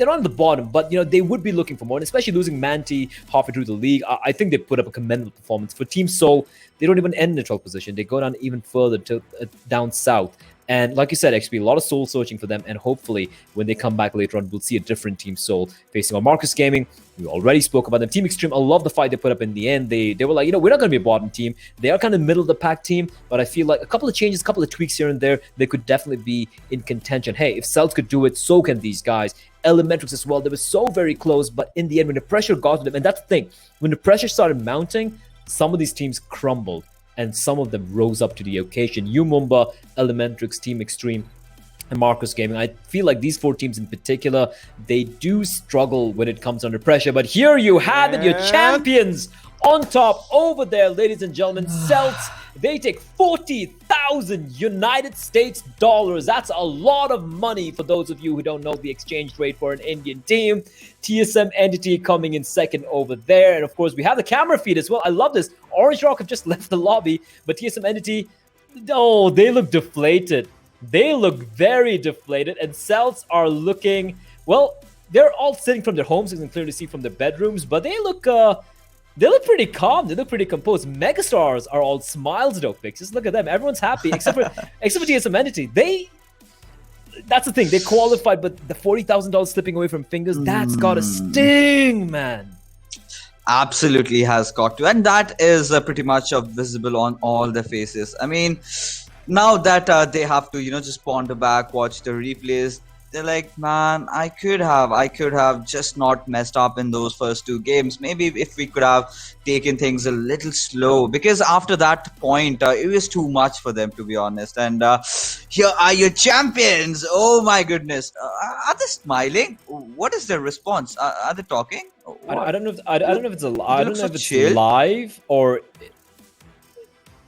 on the bottom, but you know, they would be looking for more, and especially losing Manti halfway through the league. I think they put up a commendable performance. For Team Soul, they don't even end in the 12th position. They go down even further to down south. And like you said, XP, a lot of soul searching for them, and hopefully when they come back later on, we'll see a different Team Soul facing on Marcus Gaming. We already spoke about them. Team Xtreme, I love the fight they put up in the end. They were like, you know, we're not going to be a bottom team. They are kind of middle of the pack team, but I feel like a couple of changes, a couple of tweaks here and there, they could definitely be in contention. Hey, if Celtz could do it, so can these guys. Elementrix as well. They were so very close, but in the end, when the pressure got to them, and that's the thing, when the pressure started mounting, some of these teams crumbled, and some of them rose up to the occasion. Umumba, Elementrix, Team Xtreme, and Marcus Gaming. I feel like these four teams in particular, they do struggle when it comes under pressure. But here you have it, your champions on top over there, ladies and gentlemen. Celtz, they take 40,000 United States dollars. That's a lot of money for those of you who don't know the exchange rate for an Indian team. TSM Entity coming in second over there. And of course, we have the camera feed as well. I love this. Orange Rock have just left the lobby, but TSM Entity, oh, they look deflated. They look very deflated, and Celtz are looking, well, they're all sitting from their homes, as you can clearly see from their bedrooms, but they look pretty calm. They look pretty composed. Megastars are all smiles though, Fixes. Look at them. Everyone's happy, except for TSM Entity. That's the thing. They qualified, but the $40,000 slipping away from fingers, that's gotta sting, man. Absolutely has got to, and that is pretty much visible on all the faces. I mean, now that they have to, you know, just ponder back, watch the replays, they're like, man, I could have just not messed up in those first two games. Maybe if we could have taken things a little slow, because after that point, it was too much for them, to be honest. And here are your champions. Oh my goodness. Are they smiling? What is their response? Are they talking? I don't know if it's live or.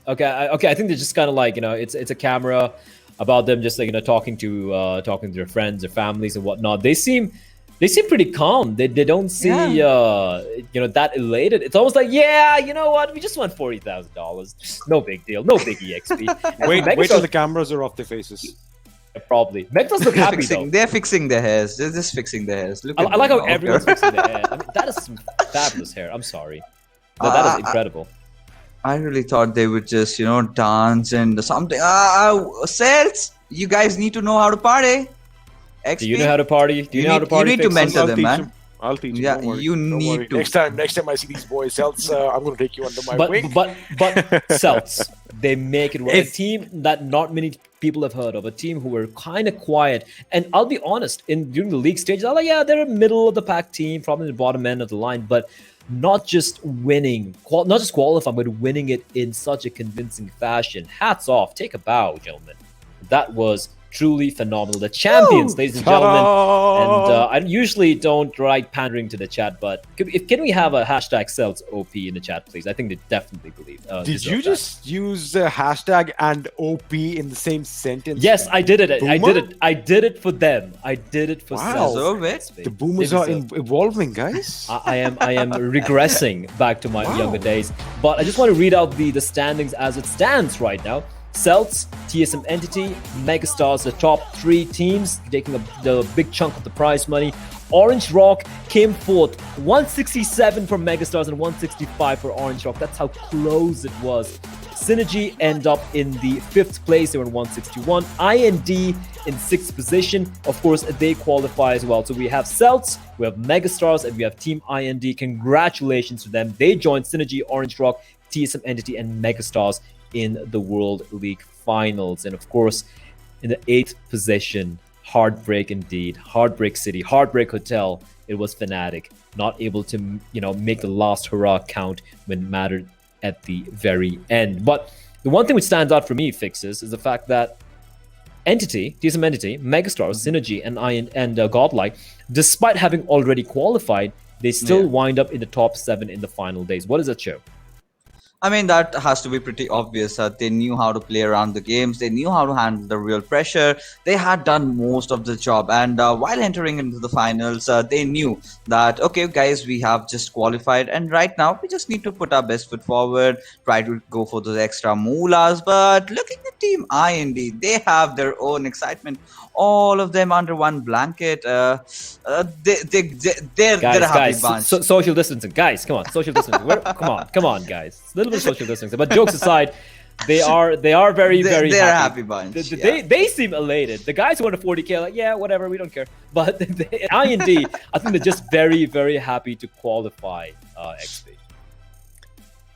Okay, I think they're just kind of like, you know, it's a camera about them just like, you know, talking to their friends, their families and whatnot. They seem They seem pretty calm. They don't seem that elated. It's almost like, yeah, you know what? We just want $40,000. No big deal. No big EXP. Wait till the cameras are off their faces. Probably. Megastars look happy though. They're fixing their hairs. They're just fixing their hairs. Look I at like them how now. everyone's fixing their hair. I mean, that is some fabulous hair. I'm sorry. That is incredible. I really thought they would just, dance and something. Celtz, you guys need to know how to party. XP. Do you know how to party? Do you know how to party? You need to mentor them, man. I'll teach you. Yeah, Don't worry. you Don't need worry. to. Next time I see these boys, Celtz, I'm going to take you under my wing. But Celtz, they make it work. A team that not many people have heard of, a team who were kind of quiet. And I'll be honest, during the league stage, I'm like, yeah, they're a middle of the pack team, probably the bottom end of the line, but not just winning, not just qualifying, but winning it in such a convincing fashion. Hats off. Take a bow, gentlemen. That was truly phenomenal. The champions, ladies and gentlemen. And I usually don't write pandering to the chat, but can we have a hashtag Celtz OP in the chat, please? I think they definitely believe. Did you just use the hashtag and OP in the same sentence? Yes, I did it. Boomer? I did it. I did it for them. I did it for Celtz. The boomers are evolving, guys. I am regressing back to my younger days. But I just want to read out the standings as it stands right now. Celtz, TSM Entity, Megastars, the top 3 teams, taking the big chunk of the prize money. Orange Rock came fourth, 167 for Megastars and 165 for Orange Rock. That's how close it was. SynerGE end up in the 5th place. They were in 161. IND in 6th position. Of course, they qualify as well. So we have Celtz, we have Megastars, and we have Team IND. Congratulations to them. They joined SynerGE, Orange Rock, TSM Entity, and Megastars in the World League Finals. And of course, in the 8th position, heartbreak indeed. Heartbreak City, Heartbreak Hotel. It was Fnatic, not able to, make the last hurrah count when it mattered at the very end. But the one thing which stands out for me, Fixes, is the fact that Entity, TSM Entity, Megastars, SynerGE, and Godlike, despite having already qualified, they still wind up in the top 7 in the final days. What does that show? I mean, that has to be pretty obvious. They knew how to play around the games. They knew how to handle the real pressure. They had done most of the job. And while entering into the finals, they knew that, okay, guys, we have just qualified. And right now, we just need to put our best foot forward, try to go for those extra moolas. But looking at Team IND, they have their own excitement. All of them under one blanket. They're a happy bunch. Social distancing. Guys, come on. Social distancing. Come on, guys. A little bit of social distancing. But jokes aside, they are very, very they're happy. A happy bunch. They seem elated. The guys who want a 40K are like, yeah, whatever, we don't care. But IND, I think they're just very, very happy to qualify XP.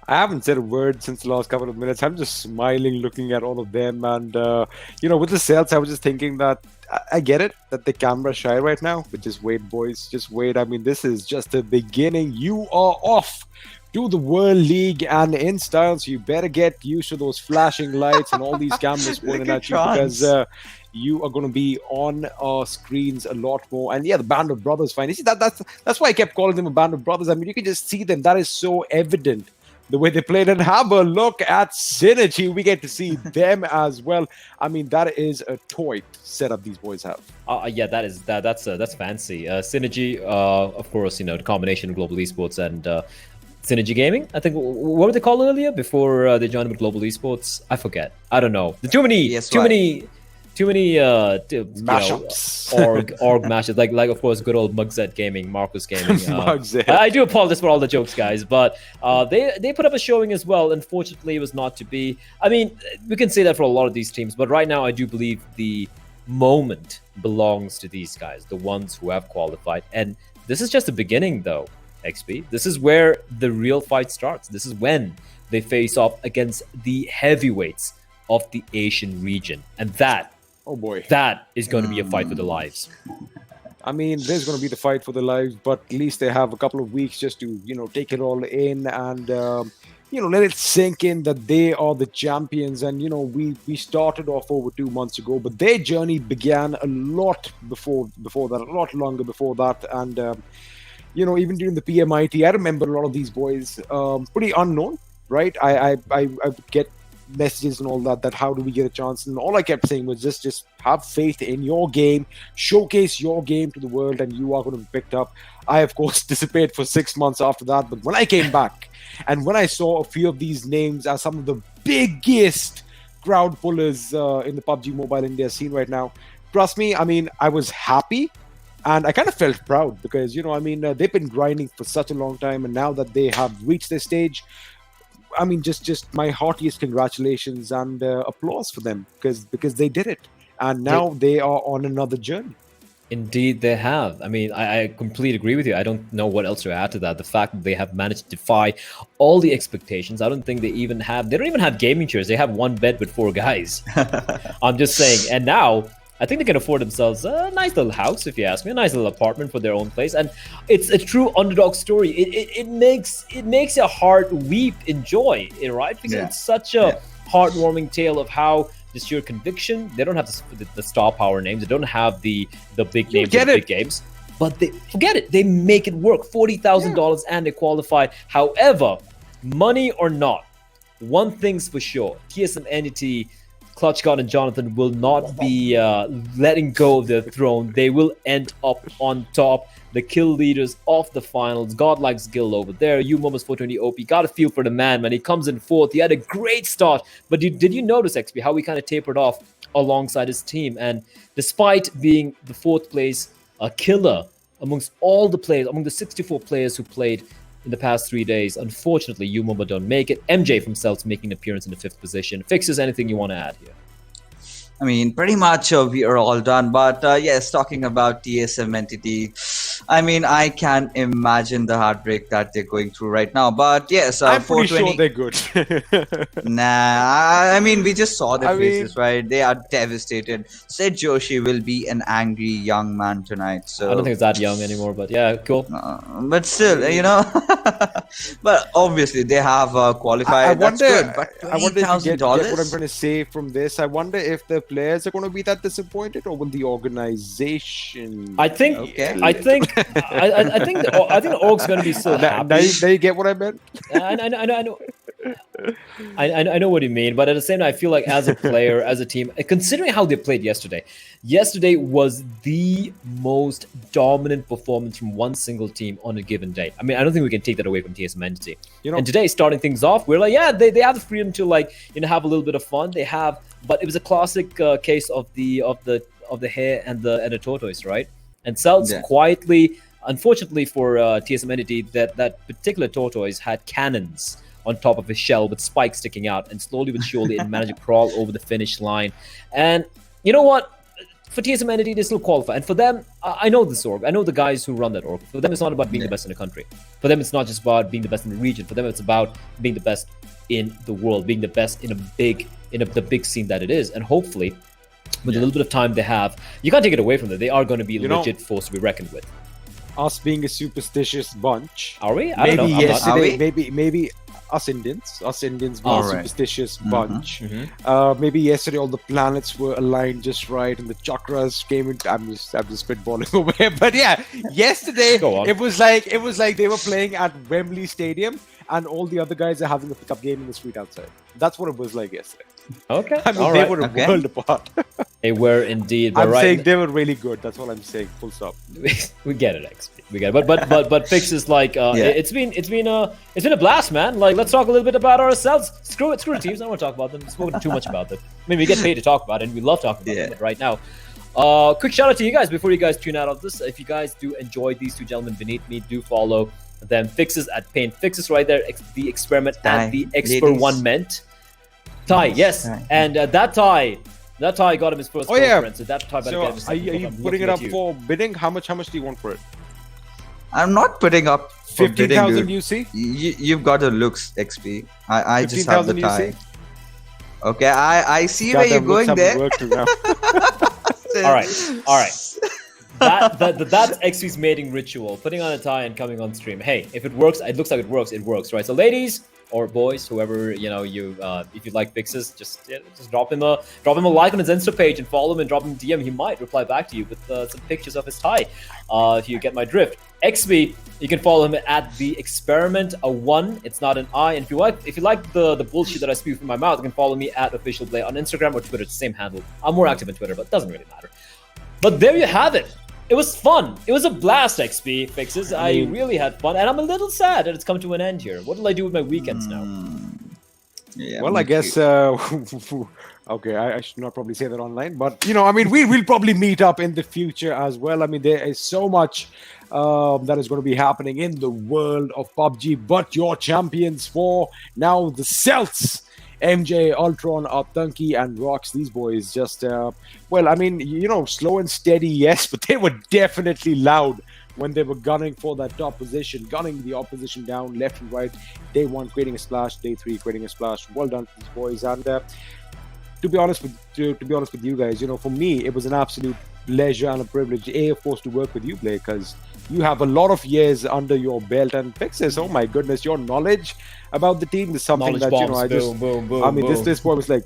I haven't said a word since the last couple of minutes. I'm just smiling, looking at all of them. And, with the Celtz, I was just thinking that I get it, that the camera's shy right now. But just wait, boys. Just wait. I mean, this is just the beginning. You are off to the World League and in style. So you better get used to those flashing lights and all these cameras pointing at you. Because you are going to be on our screens a lot more. And yeah, the Band of Brothers fine. You see, that's why I kept calling them a Band of Brothers. I mean, you can just see them. That is so evident. The way they played, and have a look at SynerGE. We get to see them as well. I mean, that is a toy setup these boys have. Yeah, that's fancy. SynerGE, of course, the combination of Global Esports and SynerGE Gaming. I think what were they called earlier before they joined with Global Esports? I forget. I don't know. Too many mashups, org mashups. Like of course, good old Mugzet Gaming, Marcus Gaming. Mugzet. I do apologize for all the jokes, guys, but they put up a showing as well. Unfortunately, it was not to be. I mean, we can say that for a lot of these teams, but right now, I do believe the moment belongs to these guys, the ones who have qualified. And this is just the beginning, though. XP. This is where the real fight starts. This is when they face off against the heavyweights of the Asian region, and that. Oh boy. That is going to be a fight for the lives. I mean, there's going to be the fight for the lives, but at least they have a couple of weeks just to, take it all in and, let it sink in that they are the champions. And, we started off over 2 months ago, but their journey began a lot before that, a lot longer before that. And, even during the PMIT, I remember a lot of these boys pretty unknown, right? I would get messages and all that how do we get a chance? And all I kept saying was just have faith in your game, showcase your game to the world, and you are going to be picked up. I, of course, disappeared for 6 months after that, but when I came back and when I saw a few of these names as some of the biggest crowd pullers in the PUBG Mobile India scene right now, trust me, I mean, I was happy. And I kind of felt proud because, they've been grinding for such a long time. And now that they have reached this stage, I mean, just my heartiest congratulations and applause for them because they did it. And now they are on another journey. Indeed, they have. I mean, I completely agree with you. I don't know what else to add to that. The fact that they have managed to defy all the expectations. I don't think they don't even have gaming chairs. They have one bed with 4 guys. I'm just saying. And now, I think they can afford themselves a nice little house, if you ask me, a nice little apartment for their own place, and it's a true underdog story. It makes your heart weep in joy, right? Because it's such a heartwarming tale of how the sheer conviction. They don't have the star power names. They don't have the big names of the big games, but they forget it. They make it work. $40,000 and they qualify. However, money or not, one thing's for sure: TSM Entity, Clutch God and Jonathan will not be letting go of their throne. They will end up on top, the kill leaders of the finals. Godlike's guild over there. Umumba's 420 OP. Got a feel for the man when he comes in 4th. He had a great start. But did you notice, XP, how he kind of tapered off alongside his team? And despite being the 4th place, a killer amongst all the players, among the 64 players who played in the past 3 days, unfortunately, Umumba don't make it. MJ from Celtz making an appearance in the 5th position. Fixes, anything you want to add here? I mean, pretty much we are all done. But yes, talking about TSM Entity, I mean, I can imagine the heartbreak that they're going through right now. But yes, I'm pretty sure they're good. Nah, I mean, we just saw their faces, right? They are devastated. Said Joshi will be an angry young man tonight. So I don't think it's that young anymore, but yeah, cool. But still, but obviously they have qualified. I wonder if you get what I'm trying to say from this. I wonder if the players are going to be that disappointed, or will the organization? I think the org's going to be so happy. Now you get what I meant? I know what you mean, but at the same time, I feel like as a player, as a team, considering how they played yesterday was the most dominant performance from one single team on a given day. I mean, I don't think we can take that away from TSM Entity. And today, starting things off, we're like, yeah, they have the freedom to have a little bit of fun. They have, but it was a classic case of the hare and the tortoise, right? And Celtz quietly, unfortunately for TSM Entity, that particular tortoise had cannons on top of his shell with spikes sticking out, and slowly but surely it managed to crawl over the finish line. And you know what? For TSM Entity, they still qualify. And for them, I know this org. I know the guys who run that org. For them, it's not about being the best in the country. For them, it's not just about being the best in the region. For them, it's about being the best in the world, being the best in the big scene that it is. And hopefully, with a little bit of time they have, you can't take it away from them. They are going to be a legit force to be reckoned with. Us being a superstitious bunch. Are we? I don't know. Yesterday, maybe us Indians being a superstitious bunch. Maybe yesterday all the planets were aligned just right and the chakras came in. I'm just spitballing over here, but yeah, yesterday it was like they were playing at Wembley Stadium and all the other guys are having a pickup game in the street outside. That's what it was like yesterday. Okay, I mean, they were a world apart. They were indeed. But I'm saying they were really good. That's what I'm saying. Full stop. We get it, XP. We get it. But fixes like it's been a blast, man. Like, let's talk a little bit about ourselves. Screw the teams. I don't want to talk about them. We've spoken too much about them. I mean, we get paid to talk about it, and we love talking about it right now. Quick shout out to you guys before you guys tune out of this. If you guys do enjoy these two gentlemen beneath me, do follow them. Fixes at Paint. Fixes right there. The experiment and the Expert One meant. Ty, yes, and that Ty got him his first preference. So that Ty better get him his are you putting it up for bidding? How much do you want for it? I'm not putting up 15,000 UC. You've got the looks, XP. I just have the Ty. Okay, I see where you're going there. All right. That's XP's mating ritual, putting on a tie and coming on stream. Hey, if it works, it looks like it works, right? So ladies, or boys, whoever if you like Fixes, just drop him a like on his Insta page and follow him and drop him a DM. He might reply back to you with some pictures of his tie. If you get my drift. XB, you can follow him at the Experiment, a 1. It's not an I. And if you like the bullshit that I spew from my mouth, you can follow me at officialplay on Instagram or Twitter. It's the same handle. I'm more active on Twitter, but it doesn't really matter. But there you have it. It was fun. It was a blast, XP Fixes. I really had fun, and I'm a little sad that it's come to an end here. What will I do with my weekends now? Yeah, well, I guess. Okay, I should not probably say that online, but we'll probably meet up in the future as well. I mean, there is so much that is going to be happening in the world of PUBG. But your champions for now, the Celtz. MJ, Ultron, Optunky, and Rox, these boys just, slow and steady, yes, but they were definitely loud when they were gunning for that top position, gunning the opposition down left and right. Day 1, creating a splash. Day 3, creating a splash. Well done to these boys. And to be honest with you guys, for me, it was an absolute pleasure and a privilege, of course, to work with you, Blake, because you have a lot of years under your belt. And Fixes, oh my goodness, your knowledge about the team is something knowledge that bombs, this boy was like,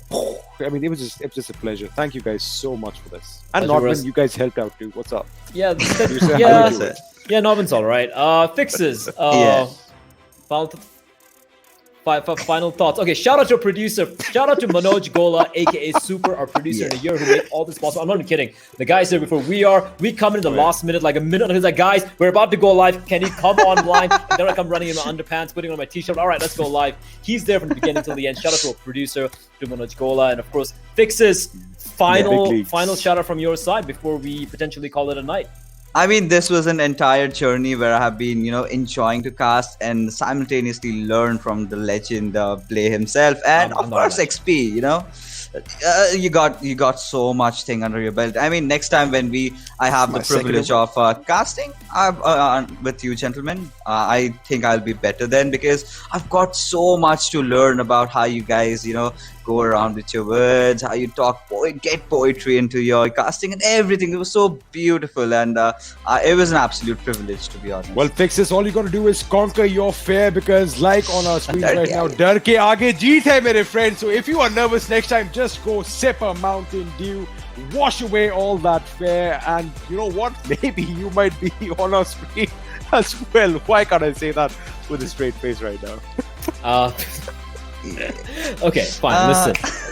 it was just a pleasure. Thank you guys so much for this. And Pleasure Norman, you guys helped out too. What's up? Yeah, Norman's all right. Fixes. Final thoughts. Okay, shout out to our producer. Shout out to Manoj Gola, aka Super, our producer in a year, who made all this possible. I'm not even kidding. The guys here before we come in the last minute, like a minute. He's like, guys, we're about to go live. Can you come online? And then I come running in my underpants, putting on my t-shirt. All right, let's go live. He's there from the beginning till the end. Shout out to our producer, to Manoj Gola, and of course, Fixes. Final shout out from your side before we potentially call it a night. I mean, this was an entire journey where I have been, enjoying to cast and simultaneously learn from the legend Play himself, and of course XP. You got so much thing under your belt. I mean, next time when I have the privilege of casting with you gentlemen, I think I'll be better then, because I've got so much to learn about how you guys, go around with your words, how you talk, get poetry into your casting and everything. It was so beautiful, and it was an absolute privilege, to be honest. Well, Fixes, all you got to do is conquer your fear, because like on our screen right now, Dar ke aage jeet hai, mere friend. So if you are nervous next time, just go sip a Mountain Dew, wash away all that fear, and you know what? Maybe you might be on our screen as well. Why can't I say that with a straight face right now? Okay, fine.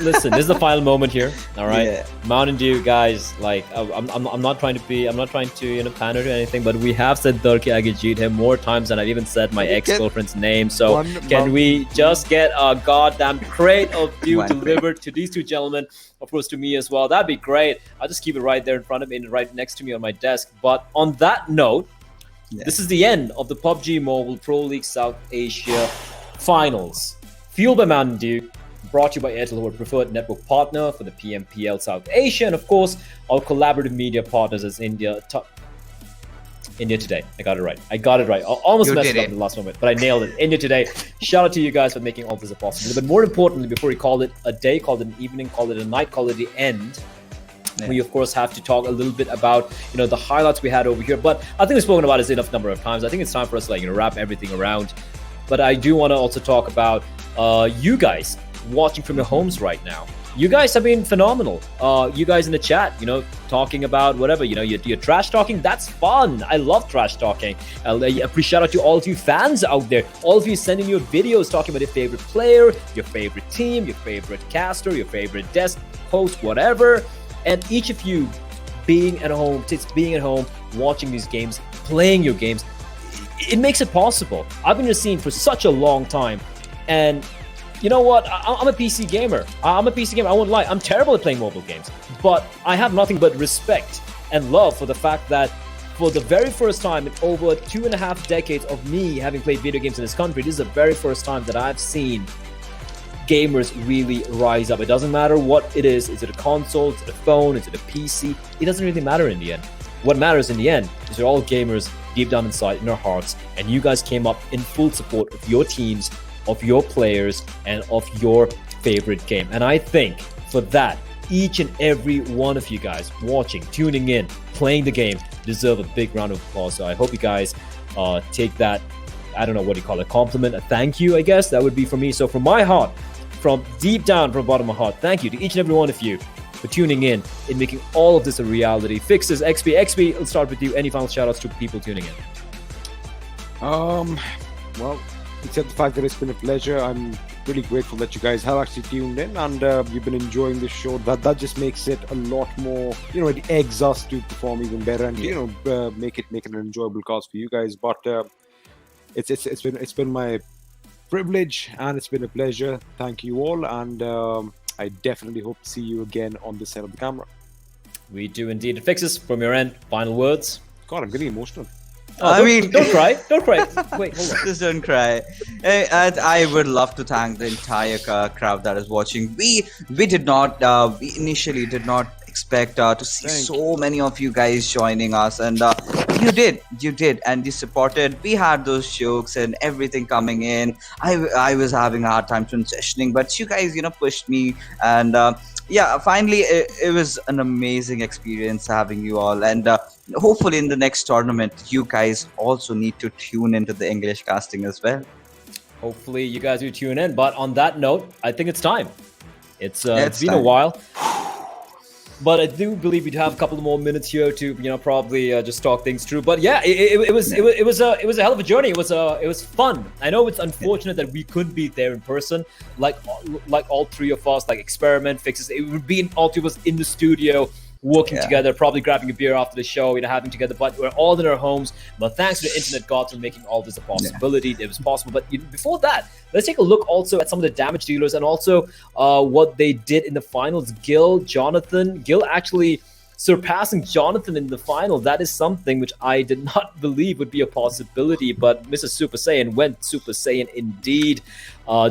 Listen. This is the final moment here. All right, Mountain Dew, guys. Like, I'm not trying to pander to anything, but we have said Dar ke aage jeet hai more times than I've even said my ex-girlfriend's name. So can we just get a goddamn crate of Dew delivered to these two gentlemen? Of course, to me as well. That'd be great. I'll just keep it right there in front of me and right next to me on my desk. But on that note, this is the end of the PUBG Mobile Pro League South Asia Finals. Fueled by Mountain Dew, brought to you by Airtel, our preferred network partner for the PMPL South Asia, and of course, our collaborative media partners as India Today. I got it right. I almost messed it up in the last moment, but I nailed it. India Today. Shout out to you guys for making all this possible. But more importantly, before we call it a day, call it an evening, call it a night, call it the end, we of course have to talk a little bit about the highlights we had over here. But I think we've spoken about this enough number of times. I think it's time for us to wrap everything around. But I do want to also talk about you guys watching from your homes right now. You guys have been phenomenal. You guys in the chat, talking about whatever, you're trash talking. That's fun. I love trash talking. Shout out to all of you fans out there. All of you sending me your videos talking about your favorite player, your favorite team, your favorite caster, your favorite desk host, whatever. And each of you being at home, watching these games, playing your games, it makes it possible. I've been in the scene for such a long time, and you know what? I'm a PC gamer. I won't lie. I'm terrible at playing mobile games, but I have nothing but respect and love for the fact that for the very first time in over 2.5 decades of me having played video games in this country, this is the very first time that I've seen gamers really rise up. It doesn't matter what it is. Is it a console? Is it a phone? Is it a PC? It doesn't really matter in the end. What matters in the end is we're all gamers deep down inside in our hearts, and you guys came up in full support of your teams, of your players, and of your favorite game. And I think for that, each and every one of you guys watching, tuning in, playing the game deserve a big round of applause. So I hope you guys take that I don't know what you call it, compliment, a thank you, I guess that would be for me. So from my heart, from deep down, from the bottom of my heart, thank you to each and every one of you for tuning in and making all of this a reality. Fixes, XP, let's start with you. Any final shout outs to people tuning in? Well, except the fact that it's been a pleasure. I'm really grateful that you guys have actually tuned in and you've been enjoying the show. That just makes it a lot more, it eggs us to perform even better and make it an enjoyable cause for you guys. But it's been my privilege and it's been a pleasure. Thank you all, and I definitely hope to see you again on this side of the camera. We do indeed. Fixes, from your end, final words. God, I'm getting emotional. Don't cry. Wait, hold on. Just don't cry. I would love to thank the entire crowd that is watching. We initially did not expect to see so many of you guys joining us, and you did, and you supported. We had those jokes and everything coming in. I was having a hard time transitioning, but you guys, pushed me, and finally it was an amazing experience having you all, and hopefully in the next tournament you guys also need to tune into the English casting as well. Hopefully you guys do tune in, but on that note, I think it's time. It's been time. A while, but I do believe we'd have a couple more minutes here to probably just talk things through. But yeah, it was a hell of a journey. It was fun. I know it's unfortunate that we couldn't be there in person, like all three of us, like Experiment, Fixes. It would be all three of us in the studio, working together, probably grabbing a beer after the show, having together, but we're all in our homes. But thanks to the internet gods for making all this a possibility. It was possible. But before that, let's take a look also at some of the damage dealers and also what they did in the finals. Gil actually surpassing Jonathan in the final. That is something which I did not believe would be a possibility, but Mr. Super Saiyan went Super Saiyan indeed.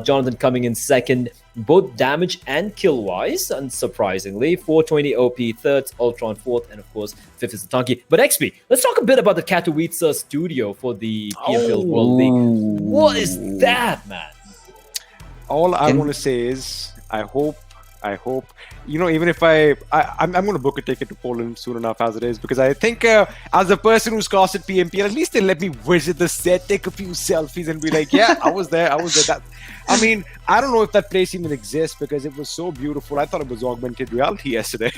Jonathan coming in second, both damage and kill wise, unsurprisingly. 420 OP third, Ultron fourth, and of course fifth is the Tanky. But XP, let's talk a bit about the Katowice studio for the PMPL World League. What is that, man? All I want to say is I hope, even if I'm going to book a ticket to Poland soon enough as it is, because I think as a person who's casted PMPL, at least they let me visit the set, take a few selfies and be like, yeah, I was there. I don't know if that place even exists because it was so beautiful. I thought it was augmented reality yesterday.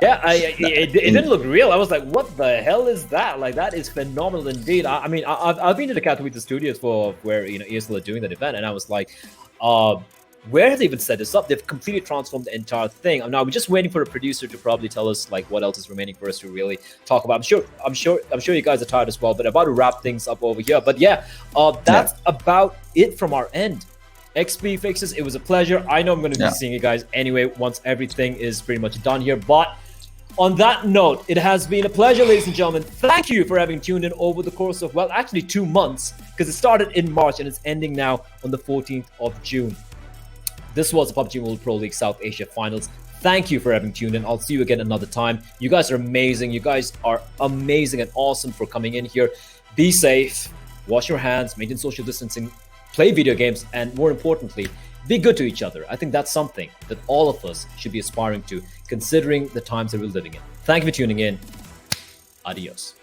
It didn't look real. I was like, what the hell is that? Like, that is phenomenal indeed. I've been to the Katowice studios for where ESL are doing that event, and I was like, where have they even set this up? They've completely transformed the entire thing. Now we're just waiting for a producer to probably tell us like what else is remaining for us to really talk about. I'm sure you guys are tired as well, but about to wrap things up over here. But that's about it from our end. XP Fixes, it was a pleasure. I know I'm going to be seeing you guys anyway once everything is pretty much done here. But on that note, it has been a pleasure, ladies and gentlemen. Thank you for having tuned in over the course of, actually 2 months, because it started in March and it's ending now on the 14th of June. This was the PUBG Mobile Pro League South Asia Finals. Thank you for having tuned in. I'll see you again another time. You guys are amazing. You guys are amazing and awesome for coming in here. Be safe, wash your hands, maintain social distancing, play video games, and more importantly, be good to each other. I think that's something that all of us should be aspiring to, considering the times that we're living in. Thank you for tuning in. Adios.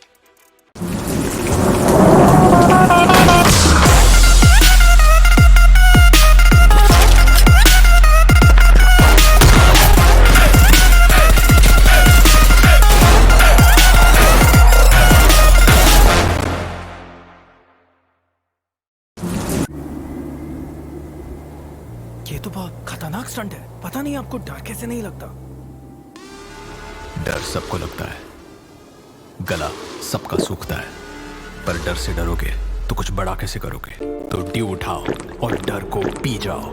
ये तो बहुत खतरनाक stunt है। पता नहीं आपको डर कैसे नहीं लगता? डर सबको लगता है, गला सबका सूखता है, पर डर से डरोगे तो कुछ बड़ा कैसे करोगे? तो ड्यू उठाओ और डर को पी जाओ।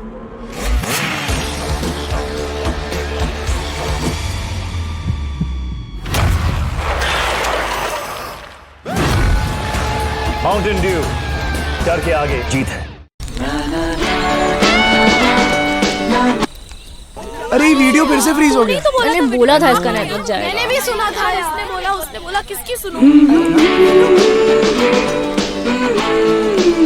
माउंटेन ड्यू, डर के आगे जीत है। अरे वीडियो फिर से फ्रीज हो गया। मैंने बोला था इसका नेटवर्क जाएगा। मैंने भी सुना था, उसने बोला किसकी सुनूं?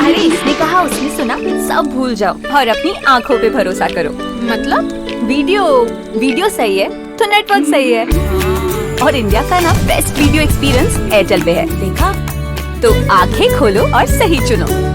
अरे इसने कहा उसने सुना, सब भूल जाओ और अपनी आंखों पे भरोसा करो। मतलब वीडियो सही है तो नेटवर्क सही है, और इंडिया का ना बेस्ट वीडियो एक्सपीरियंस एयरटेल पे है। देखा तो आंखें खोलो और सही चुनो।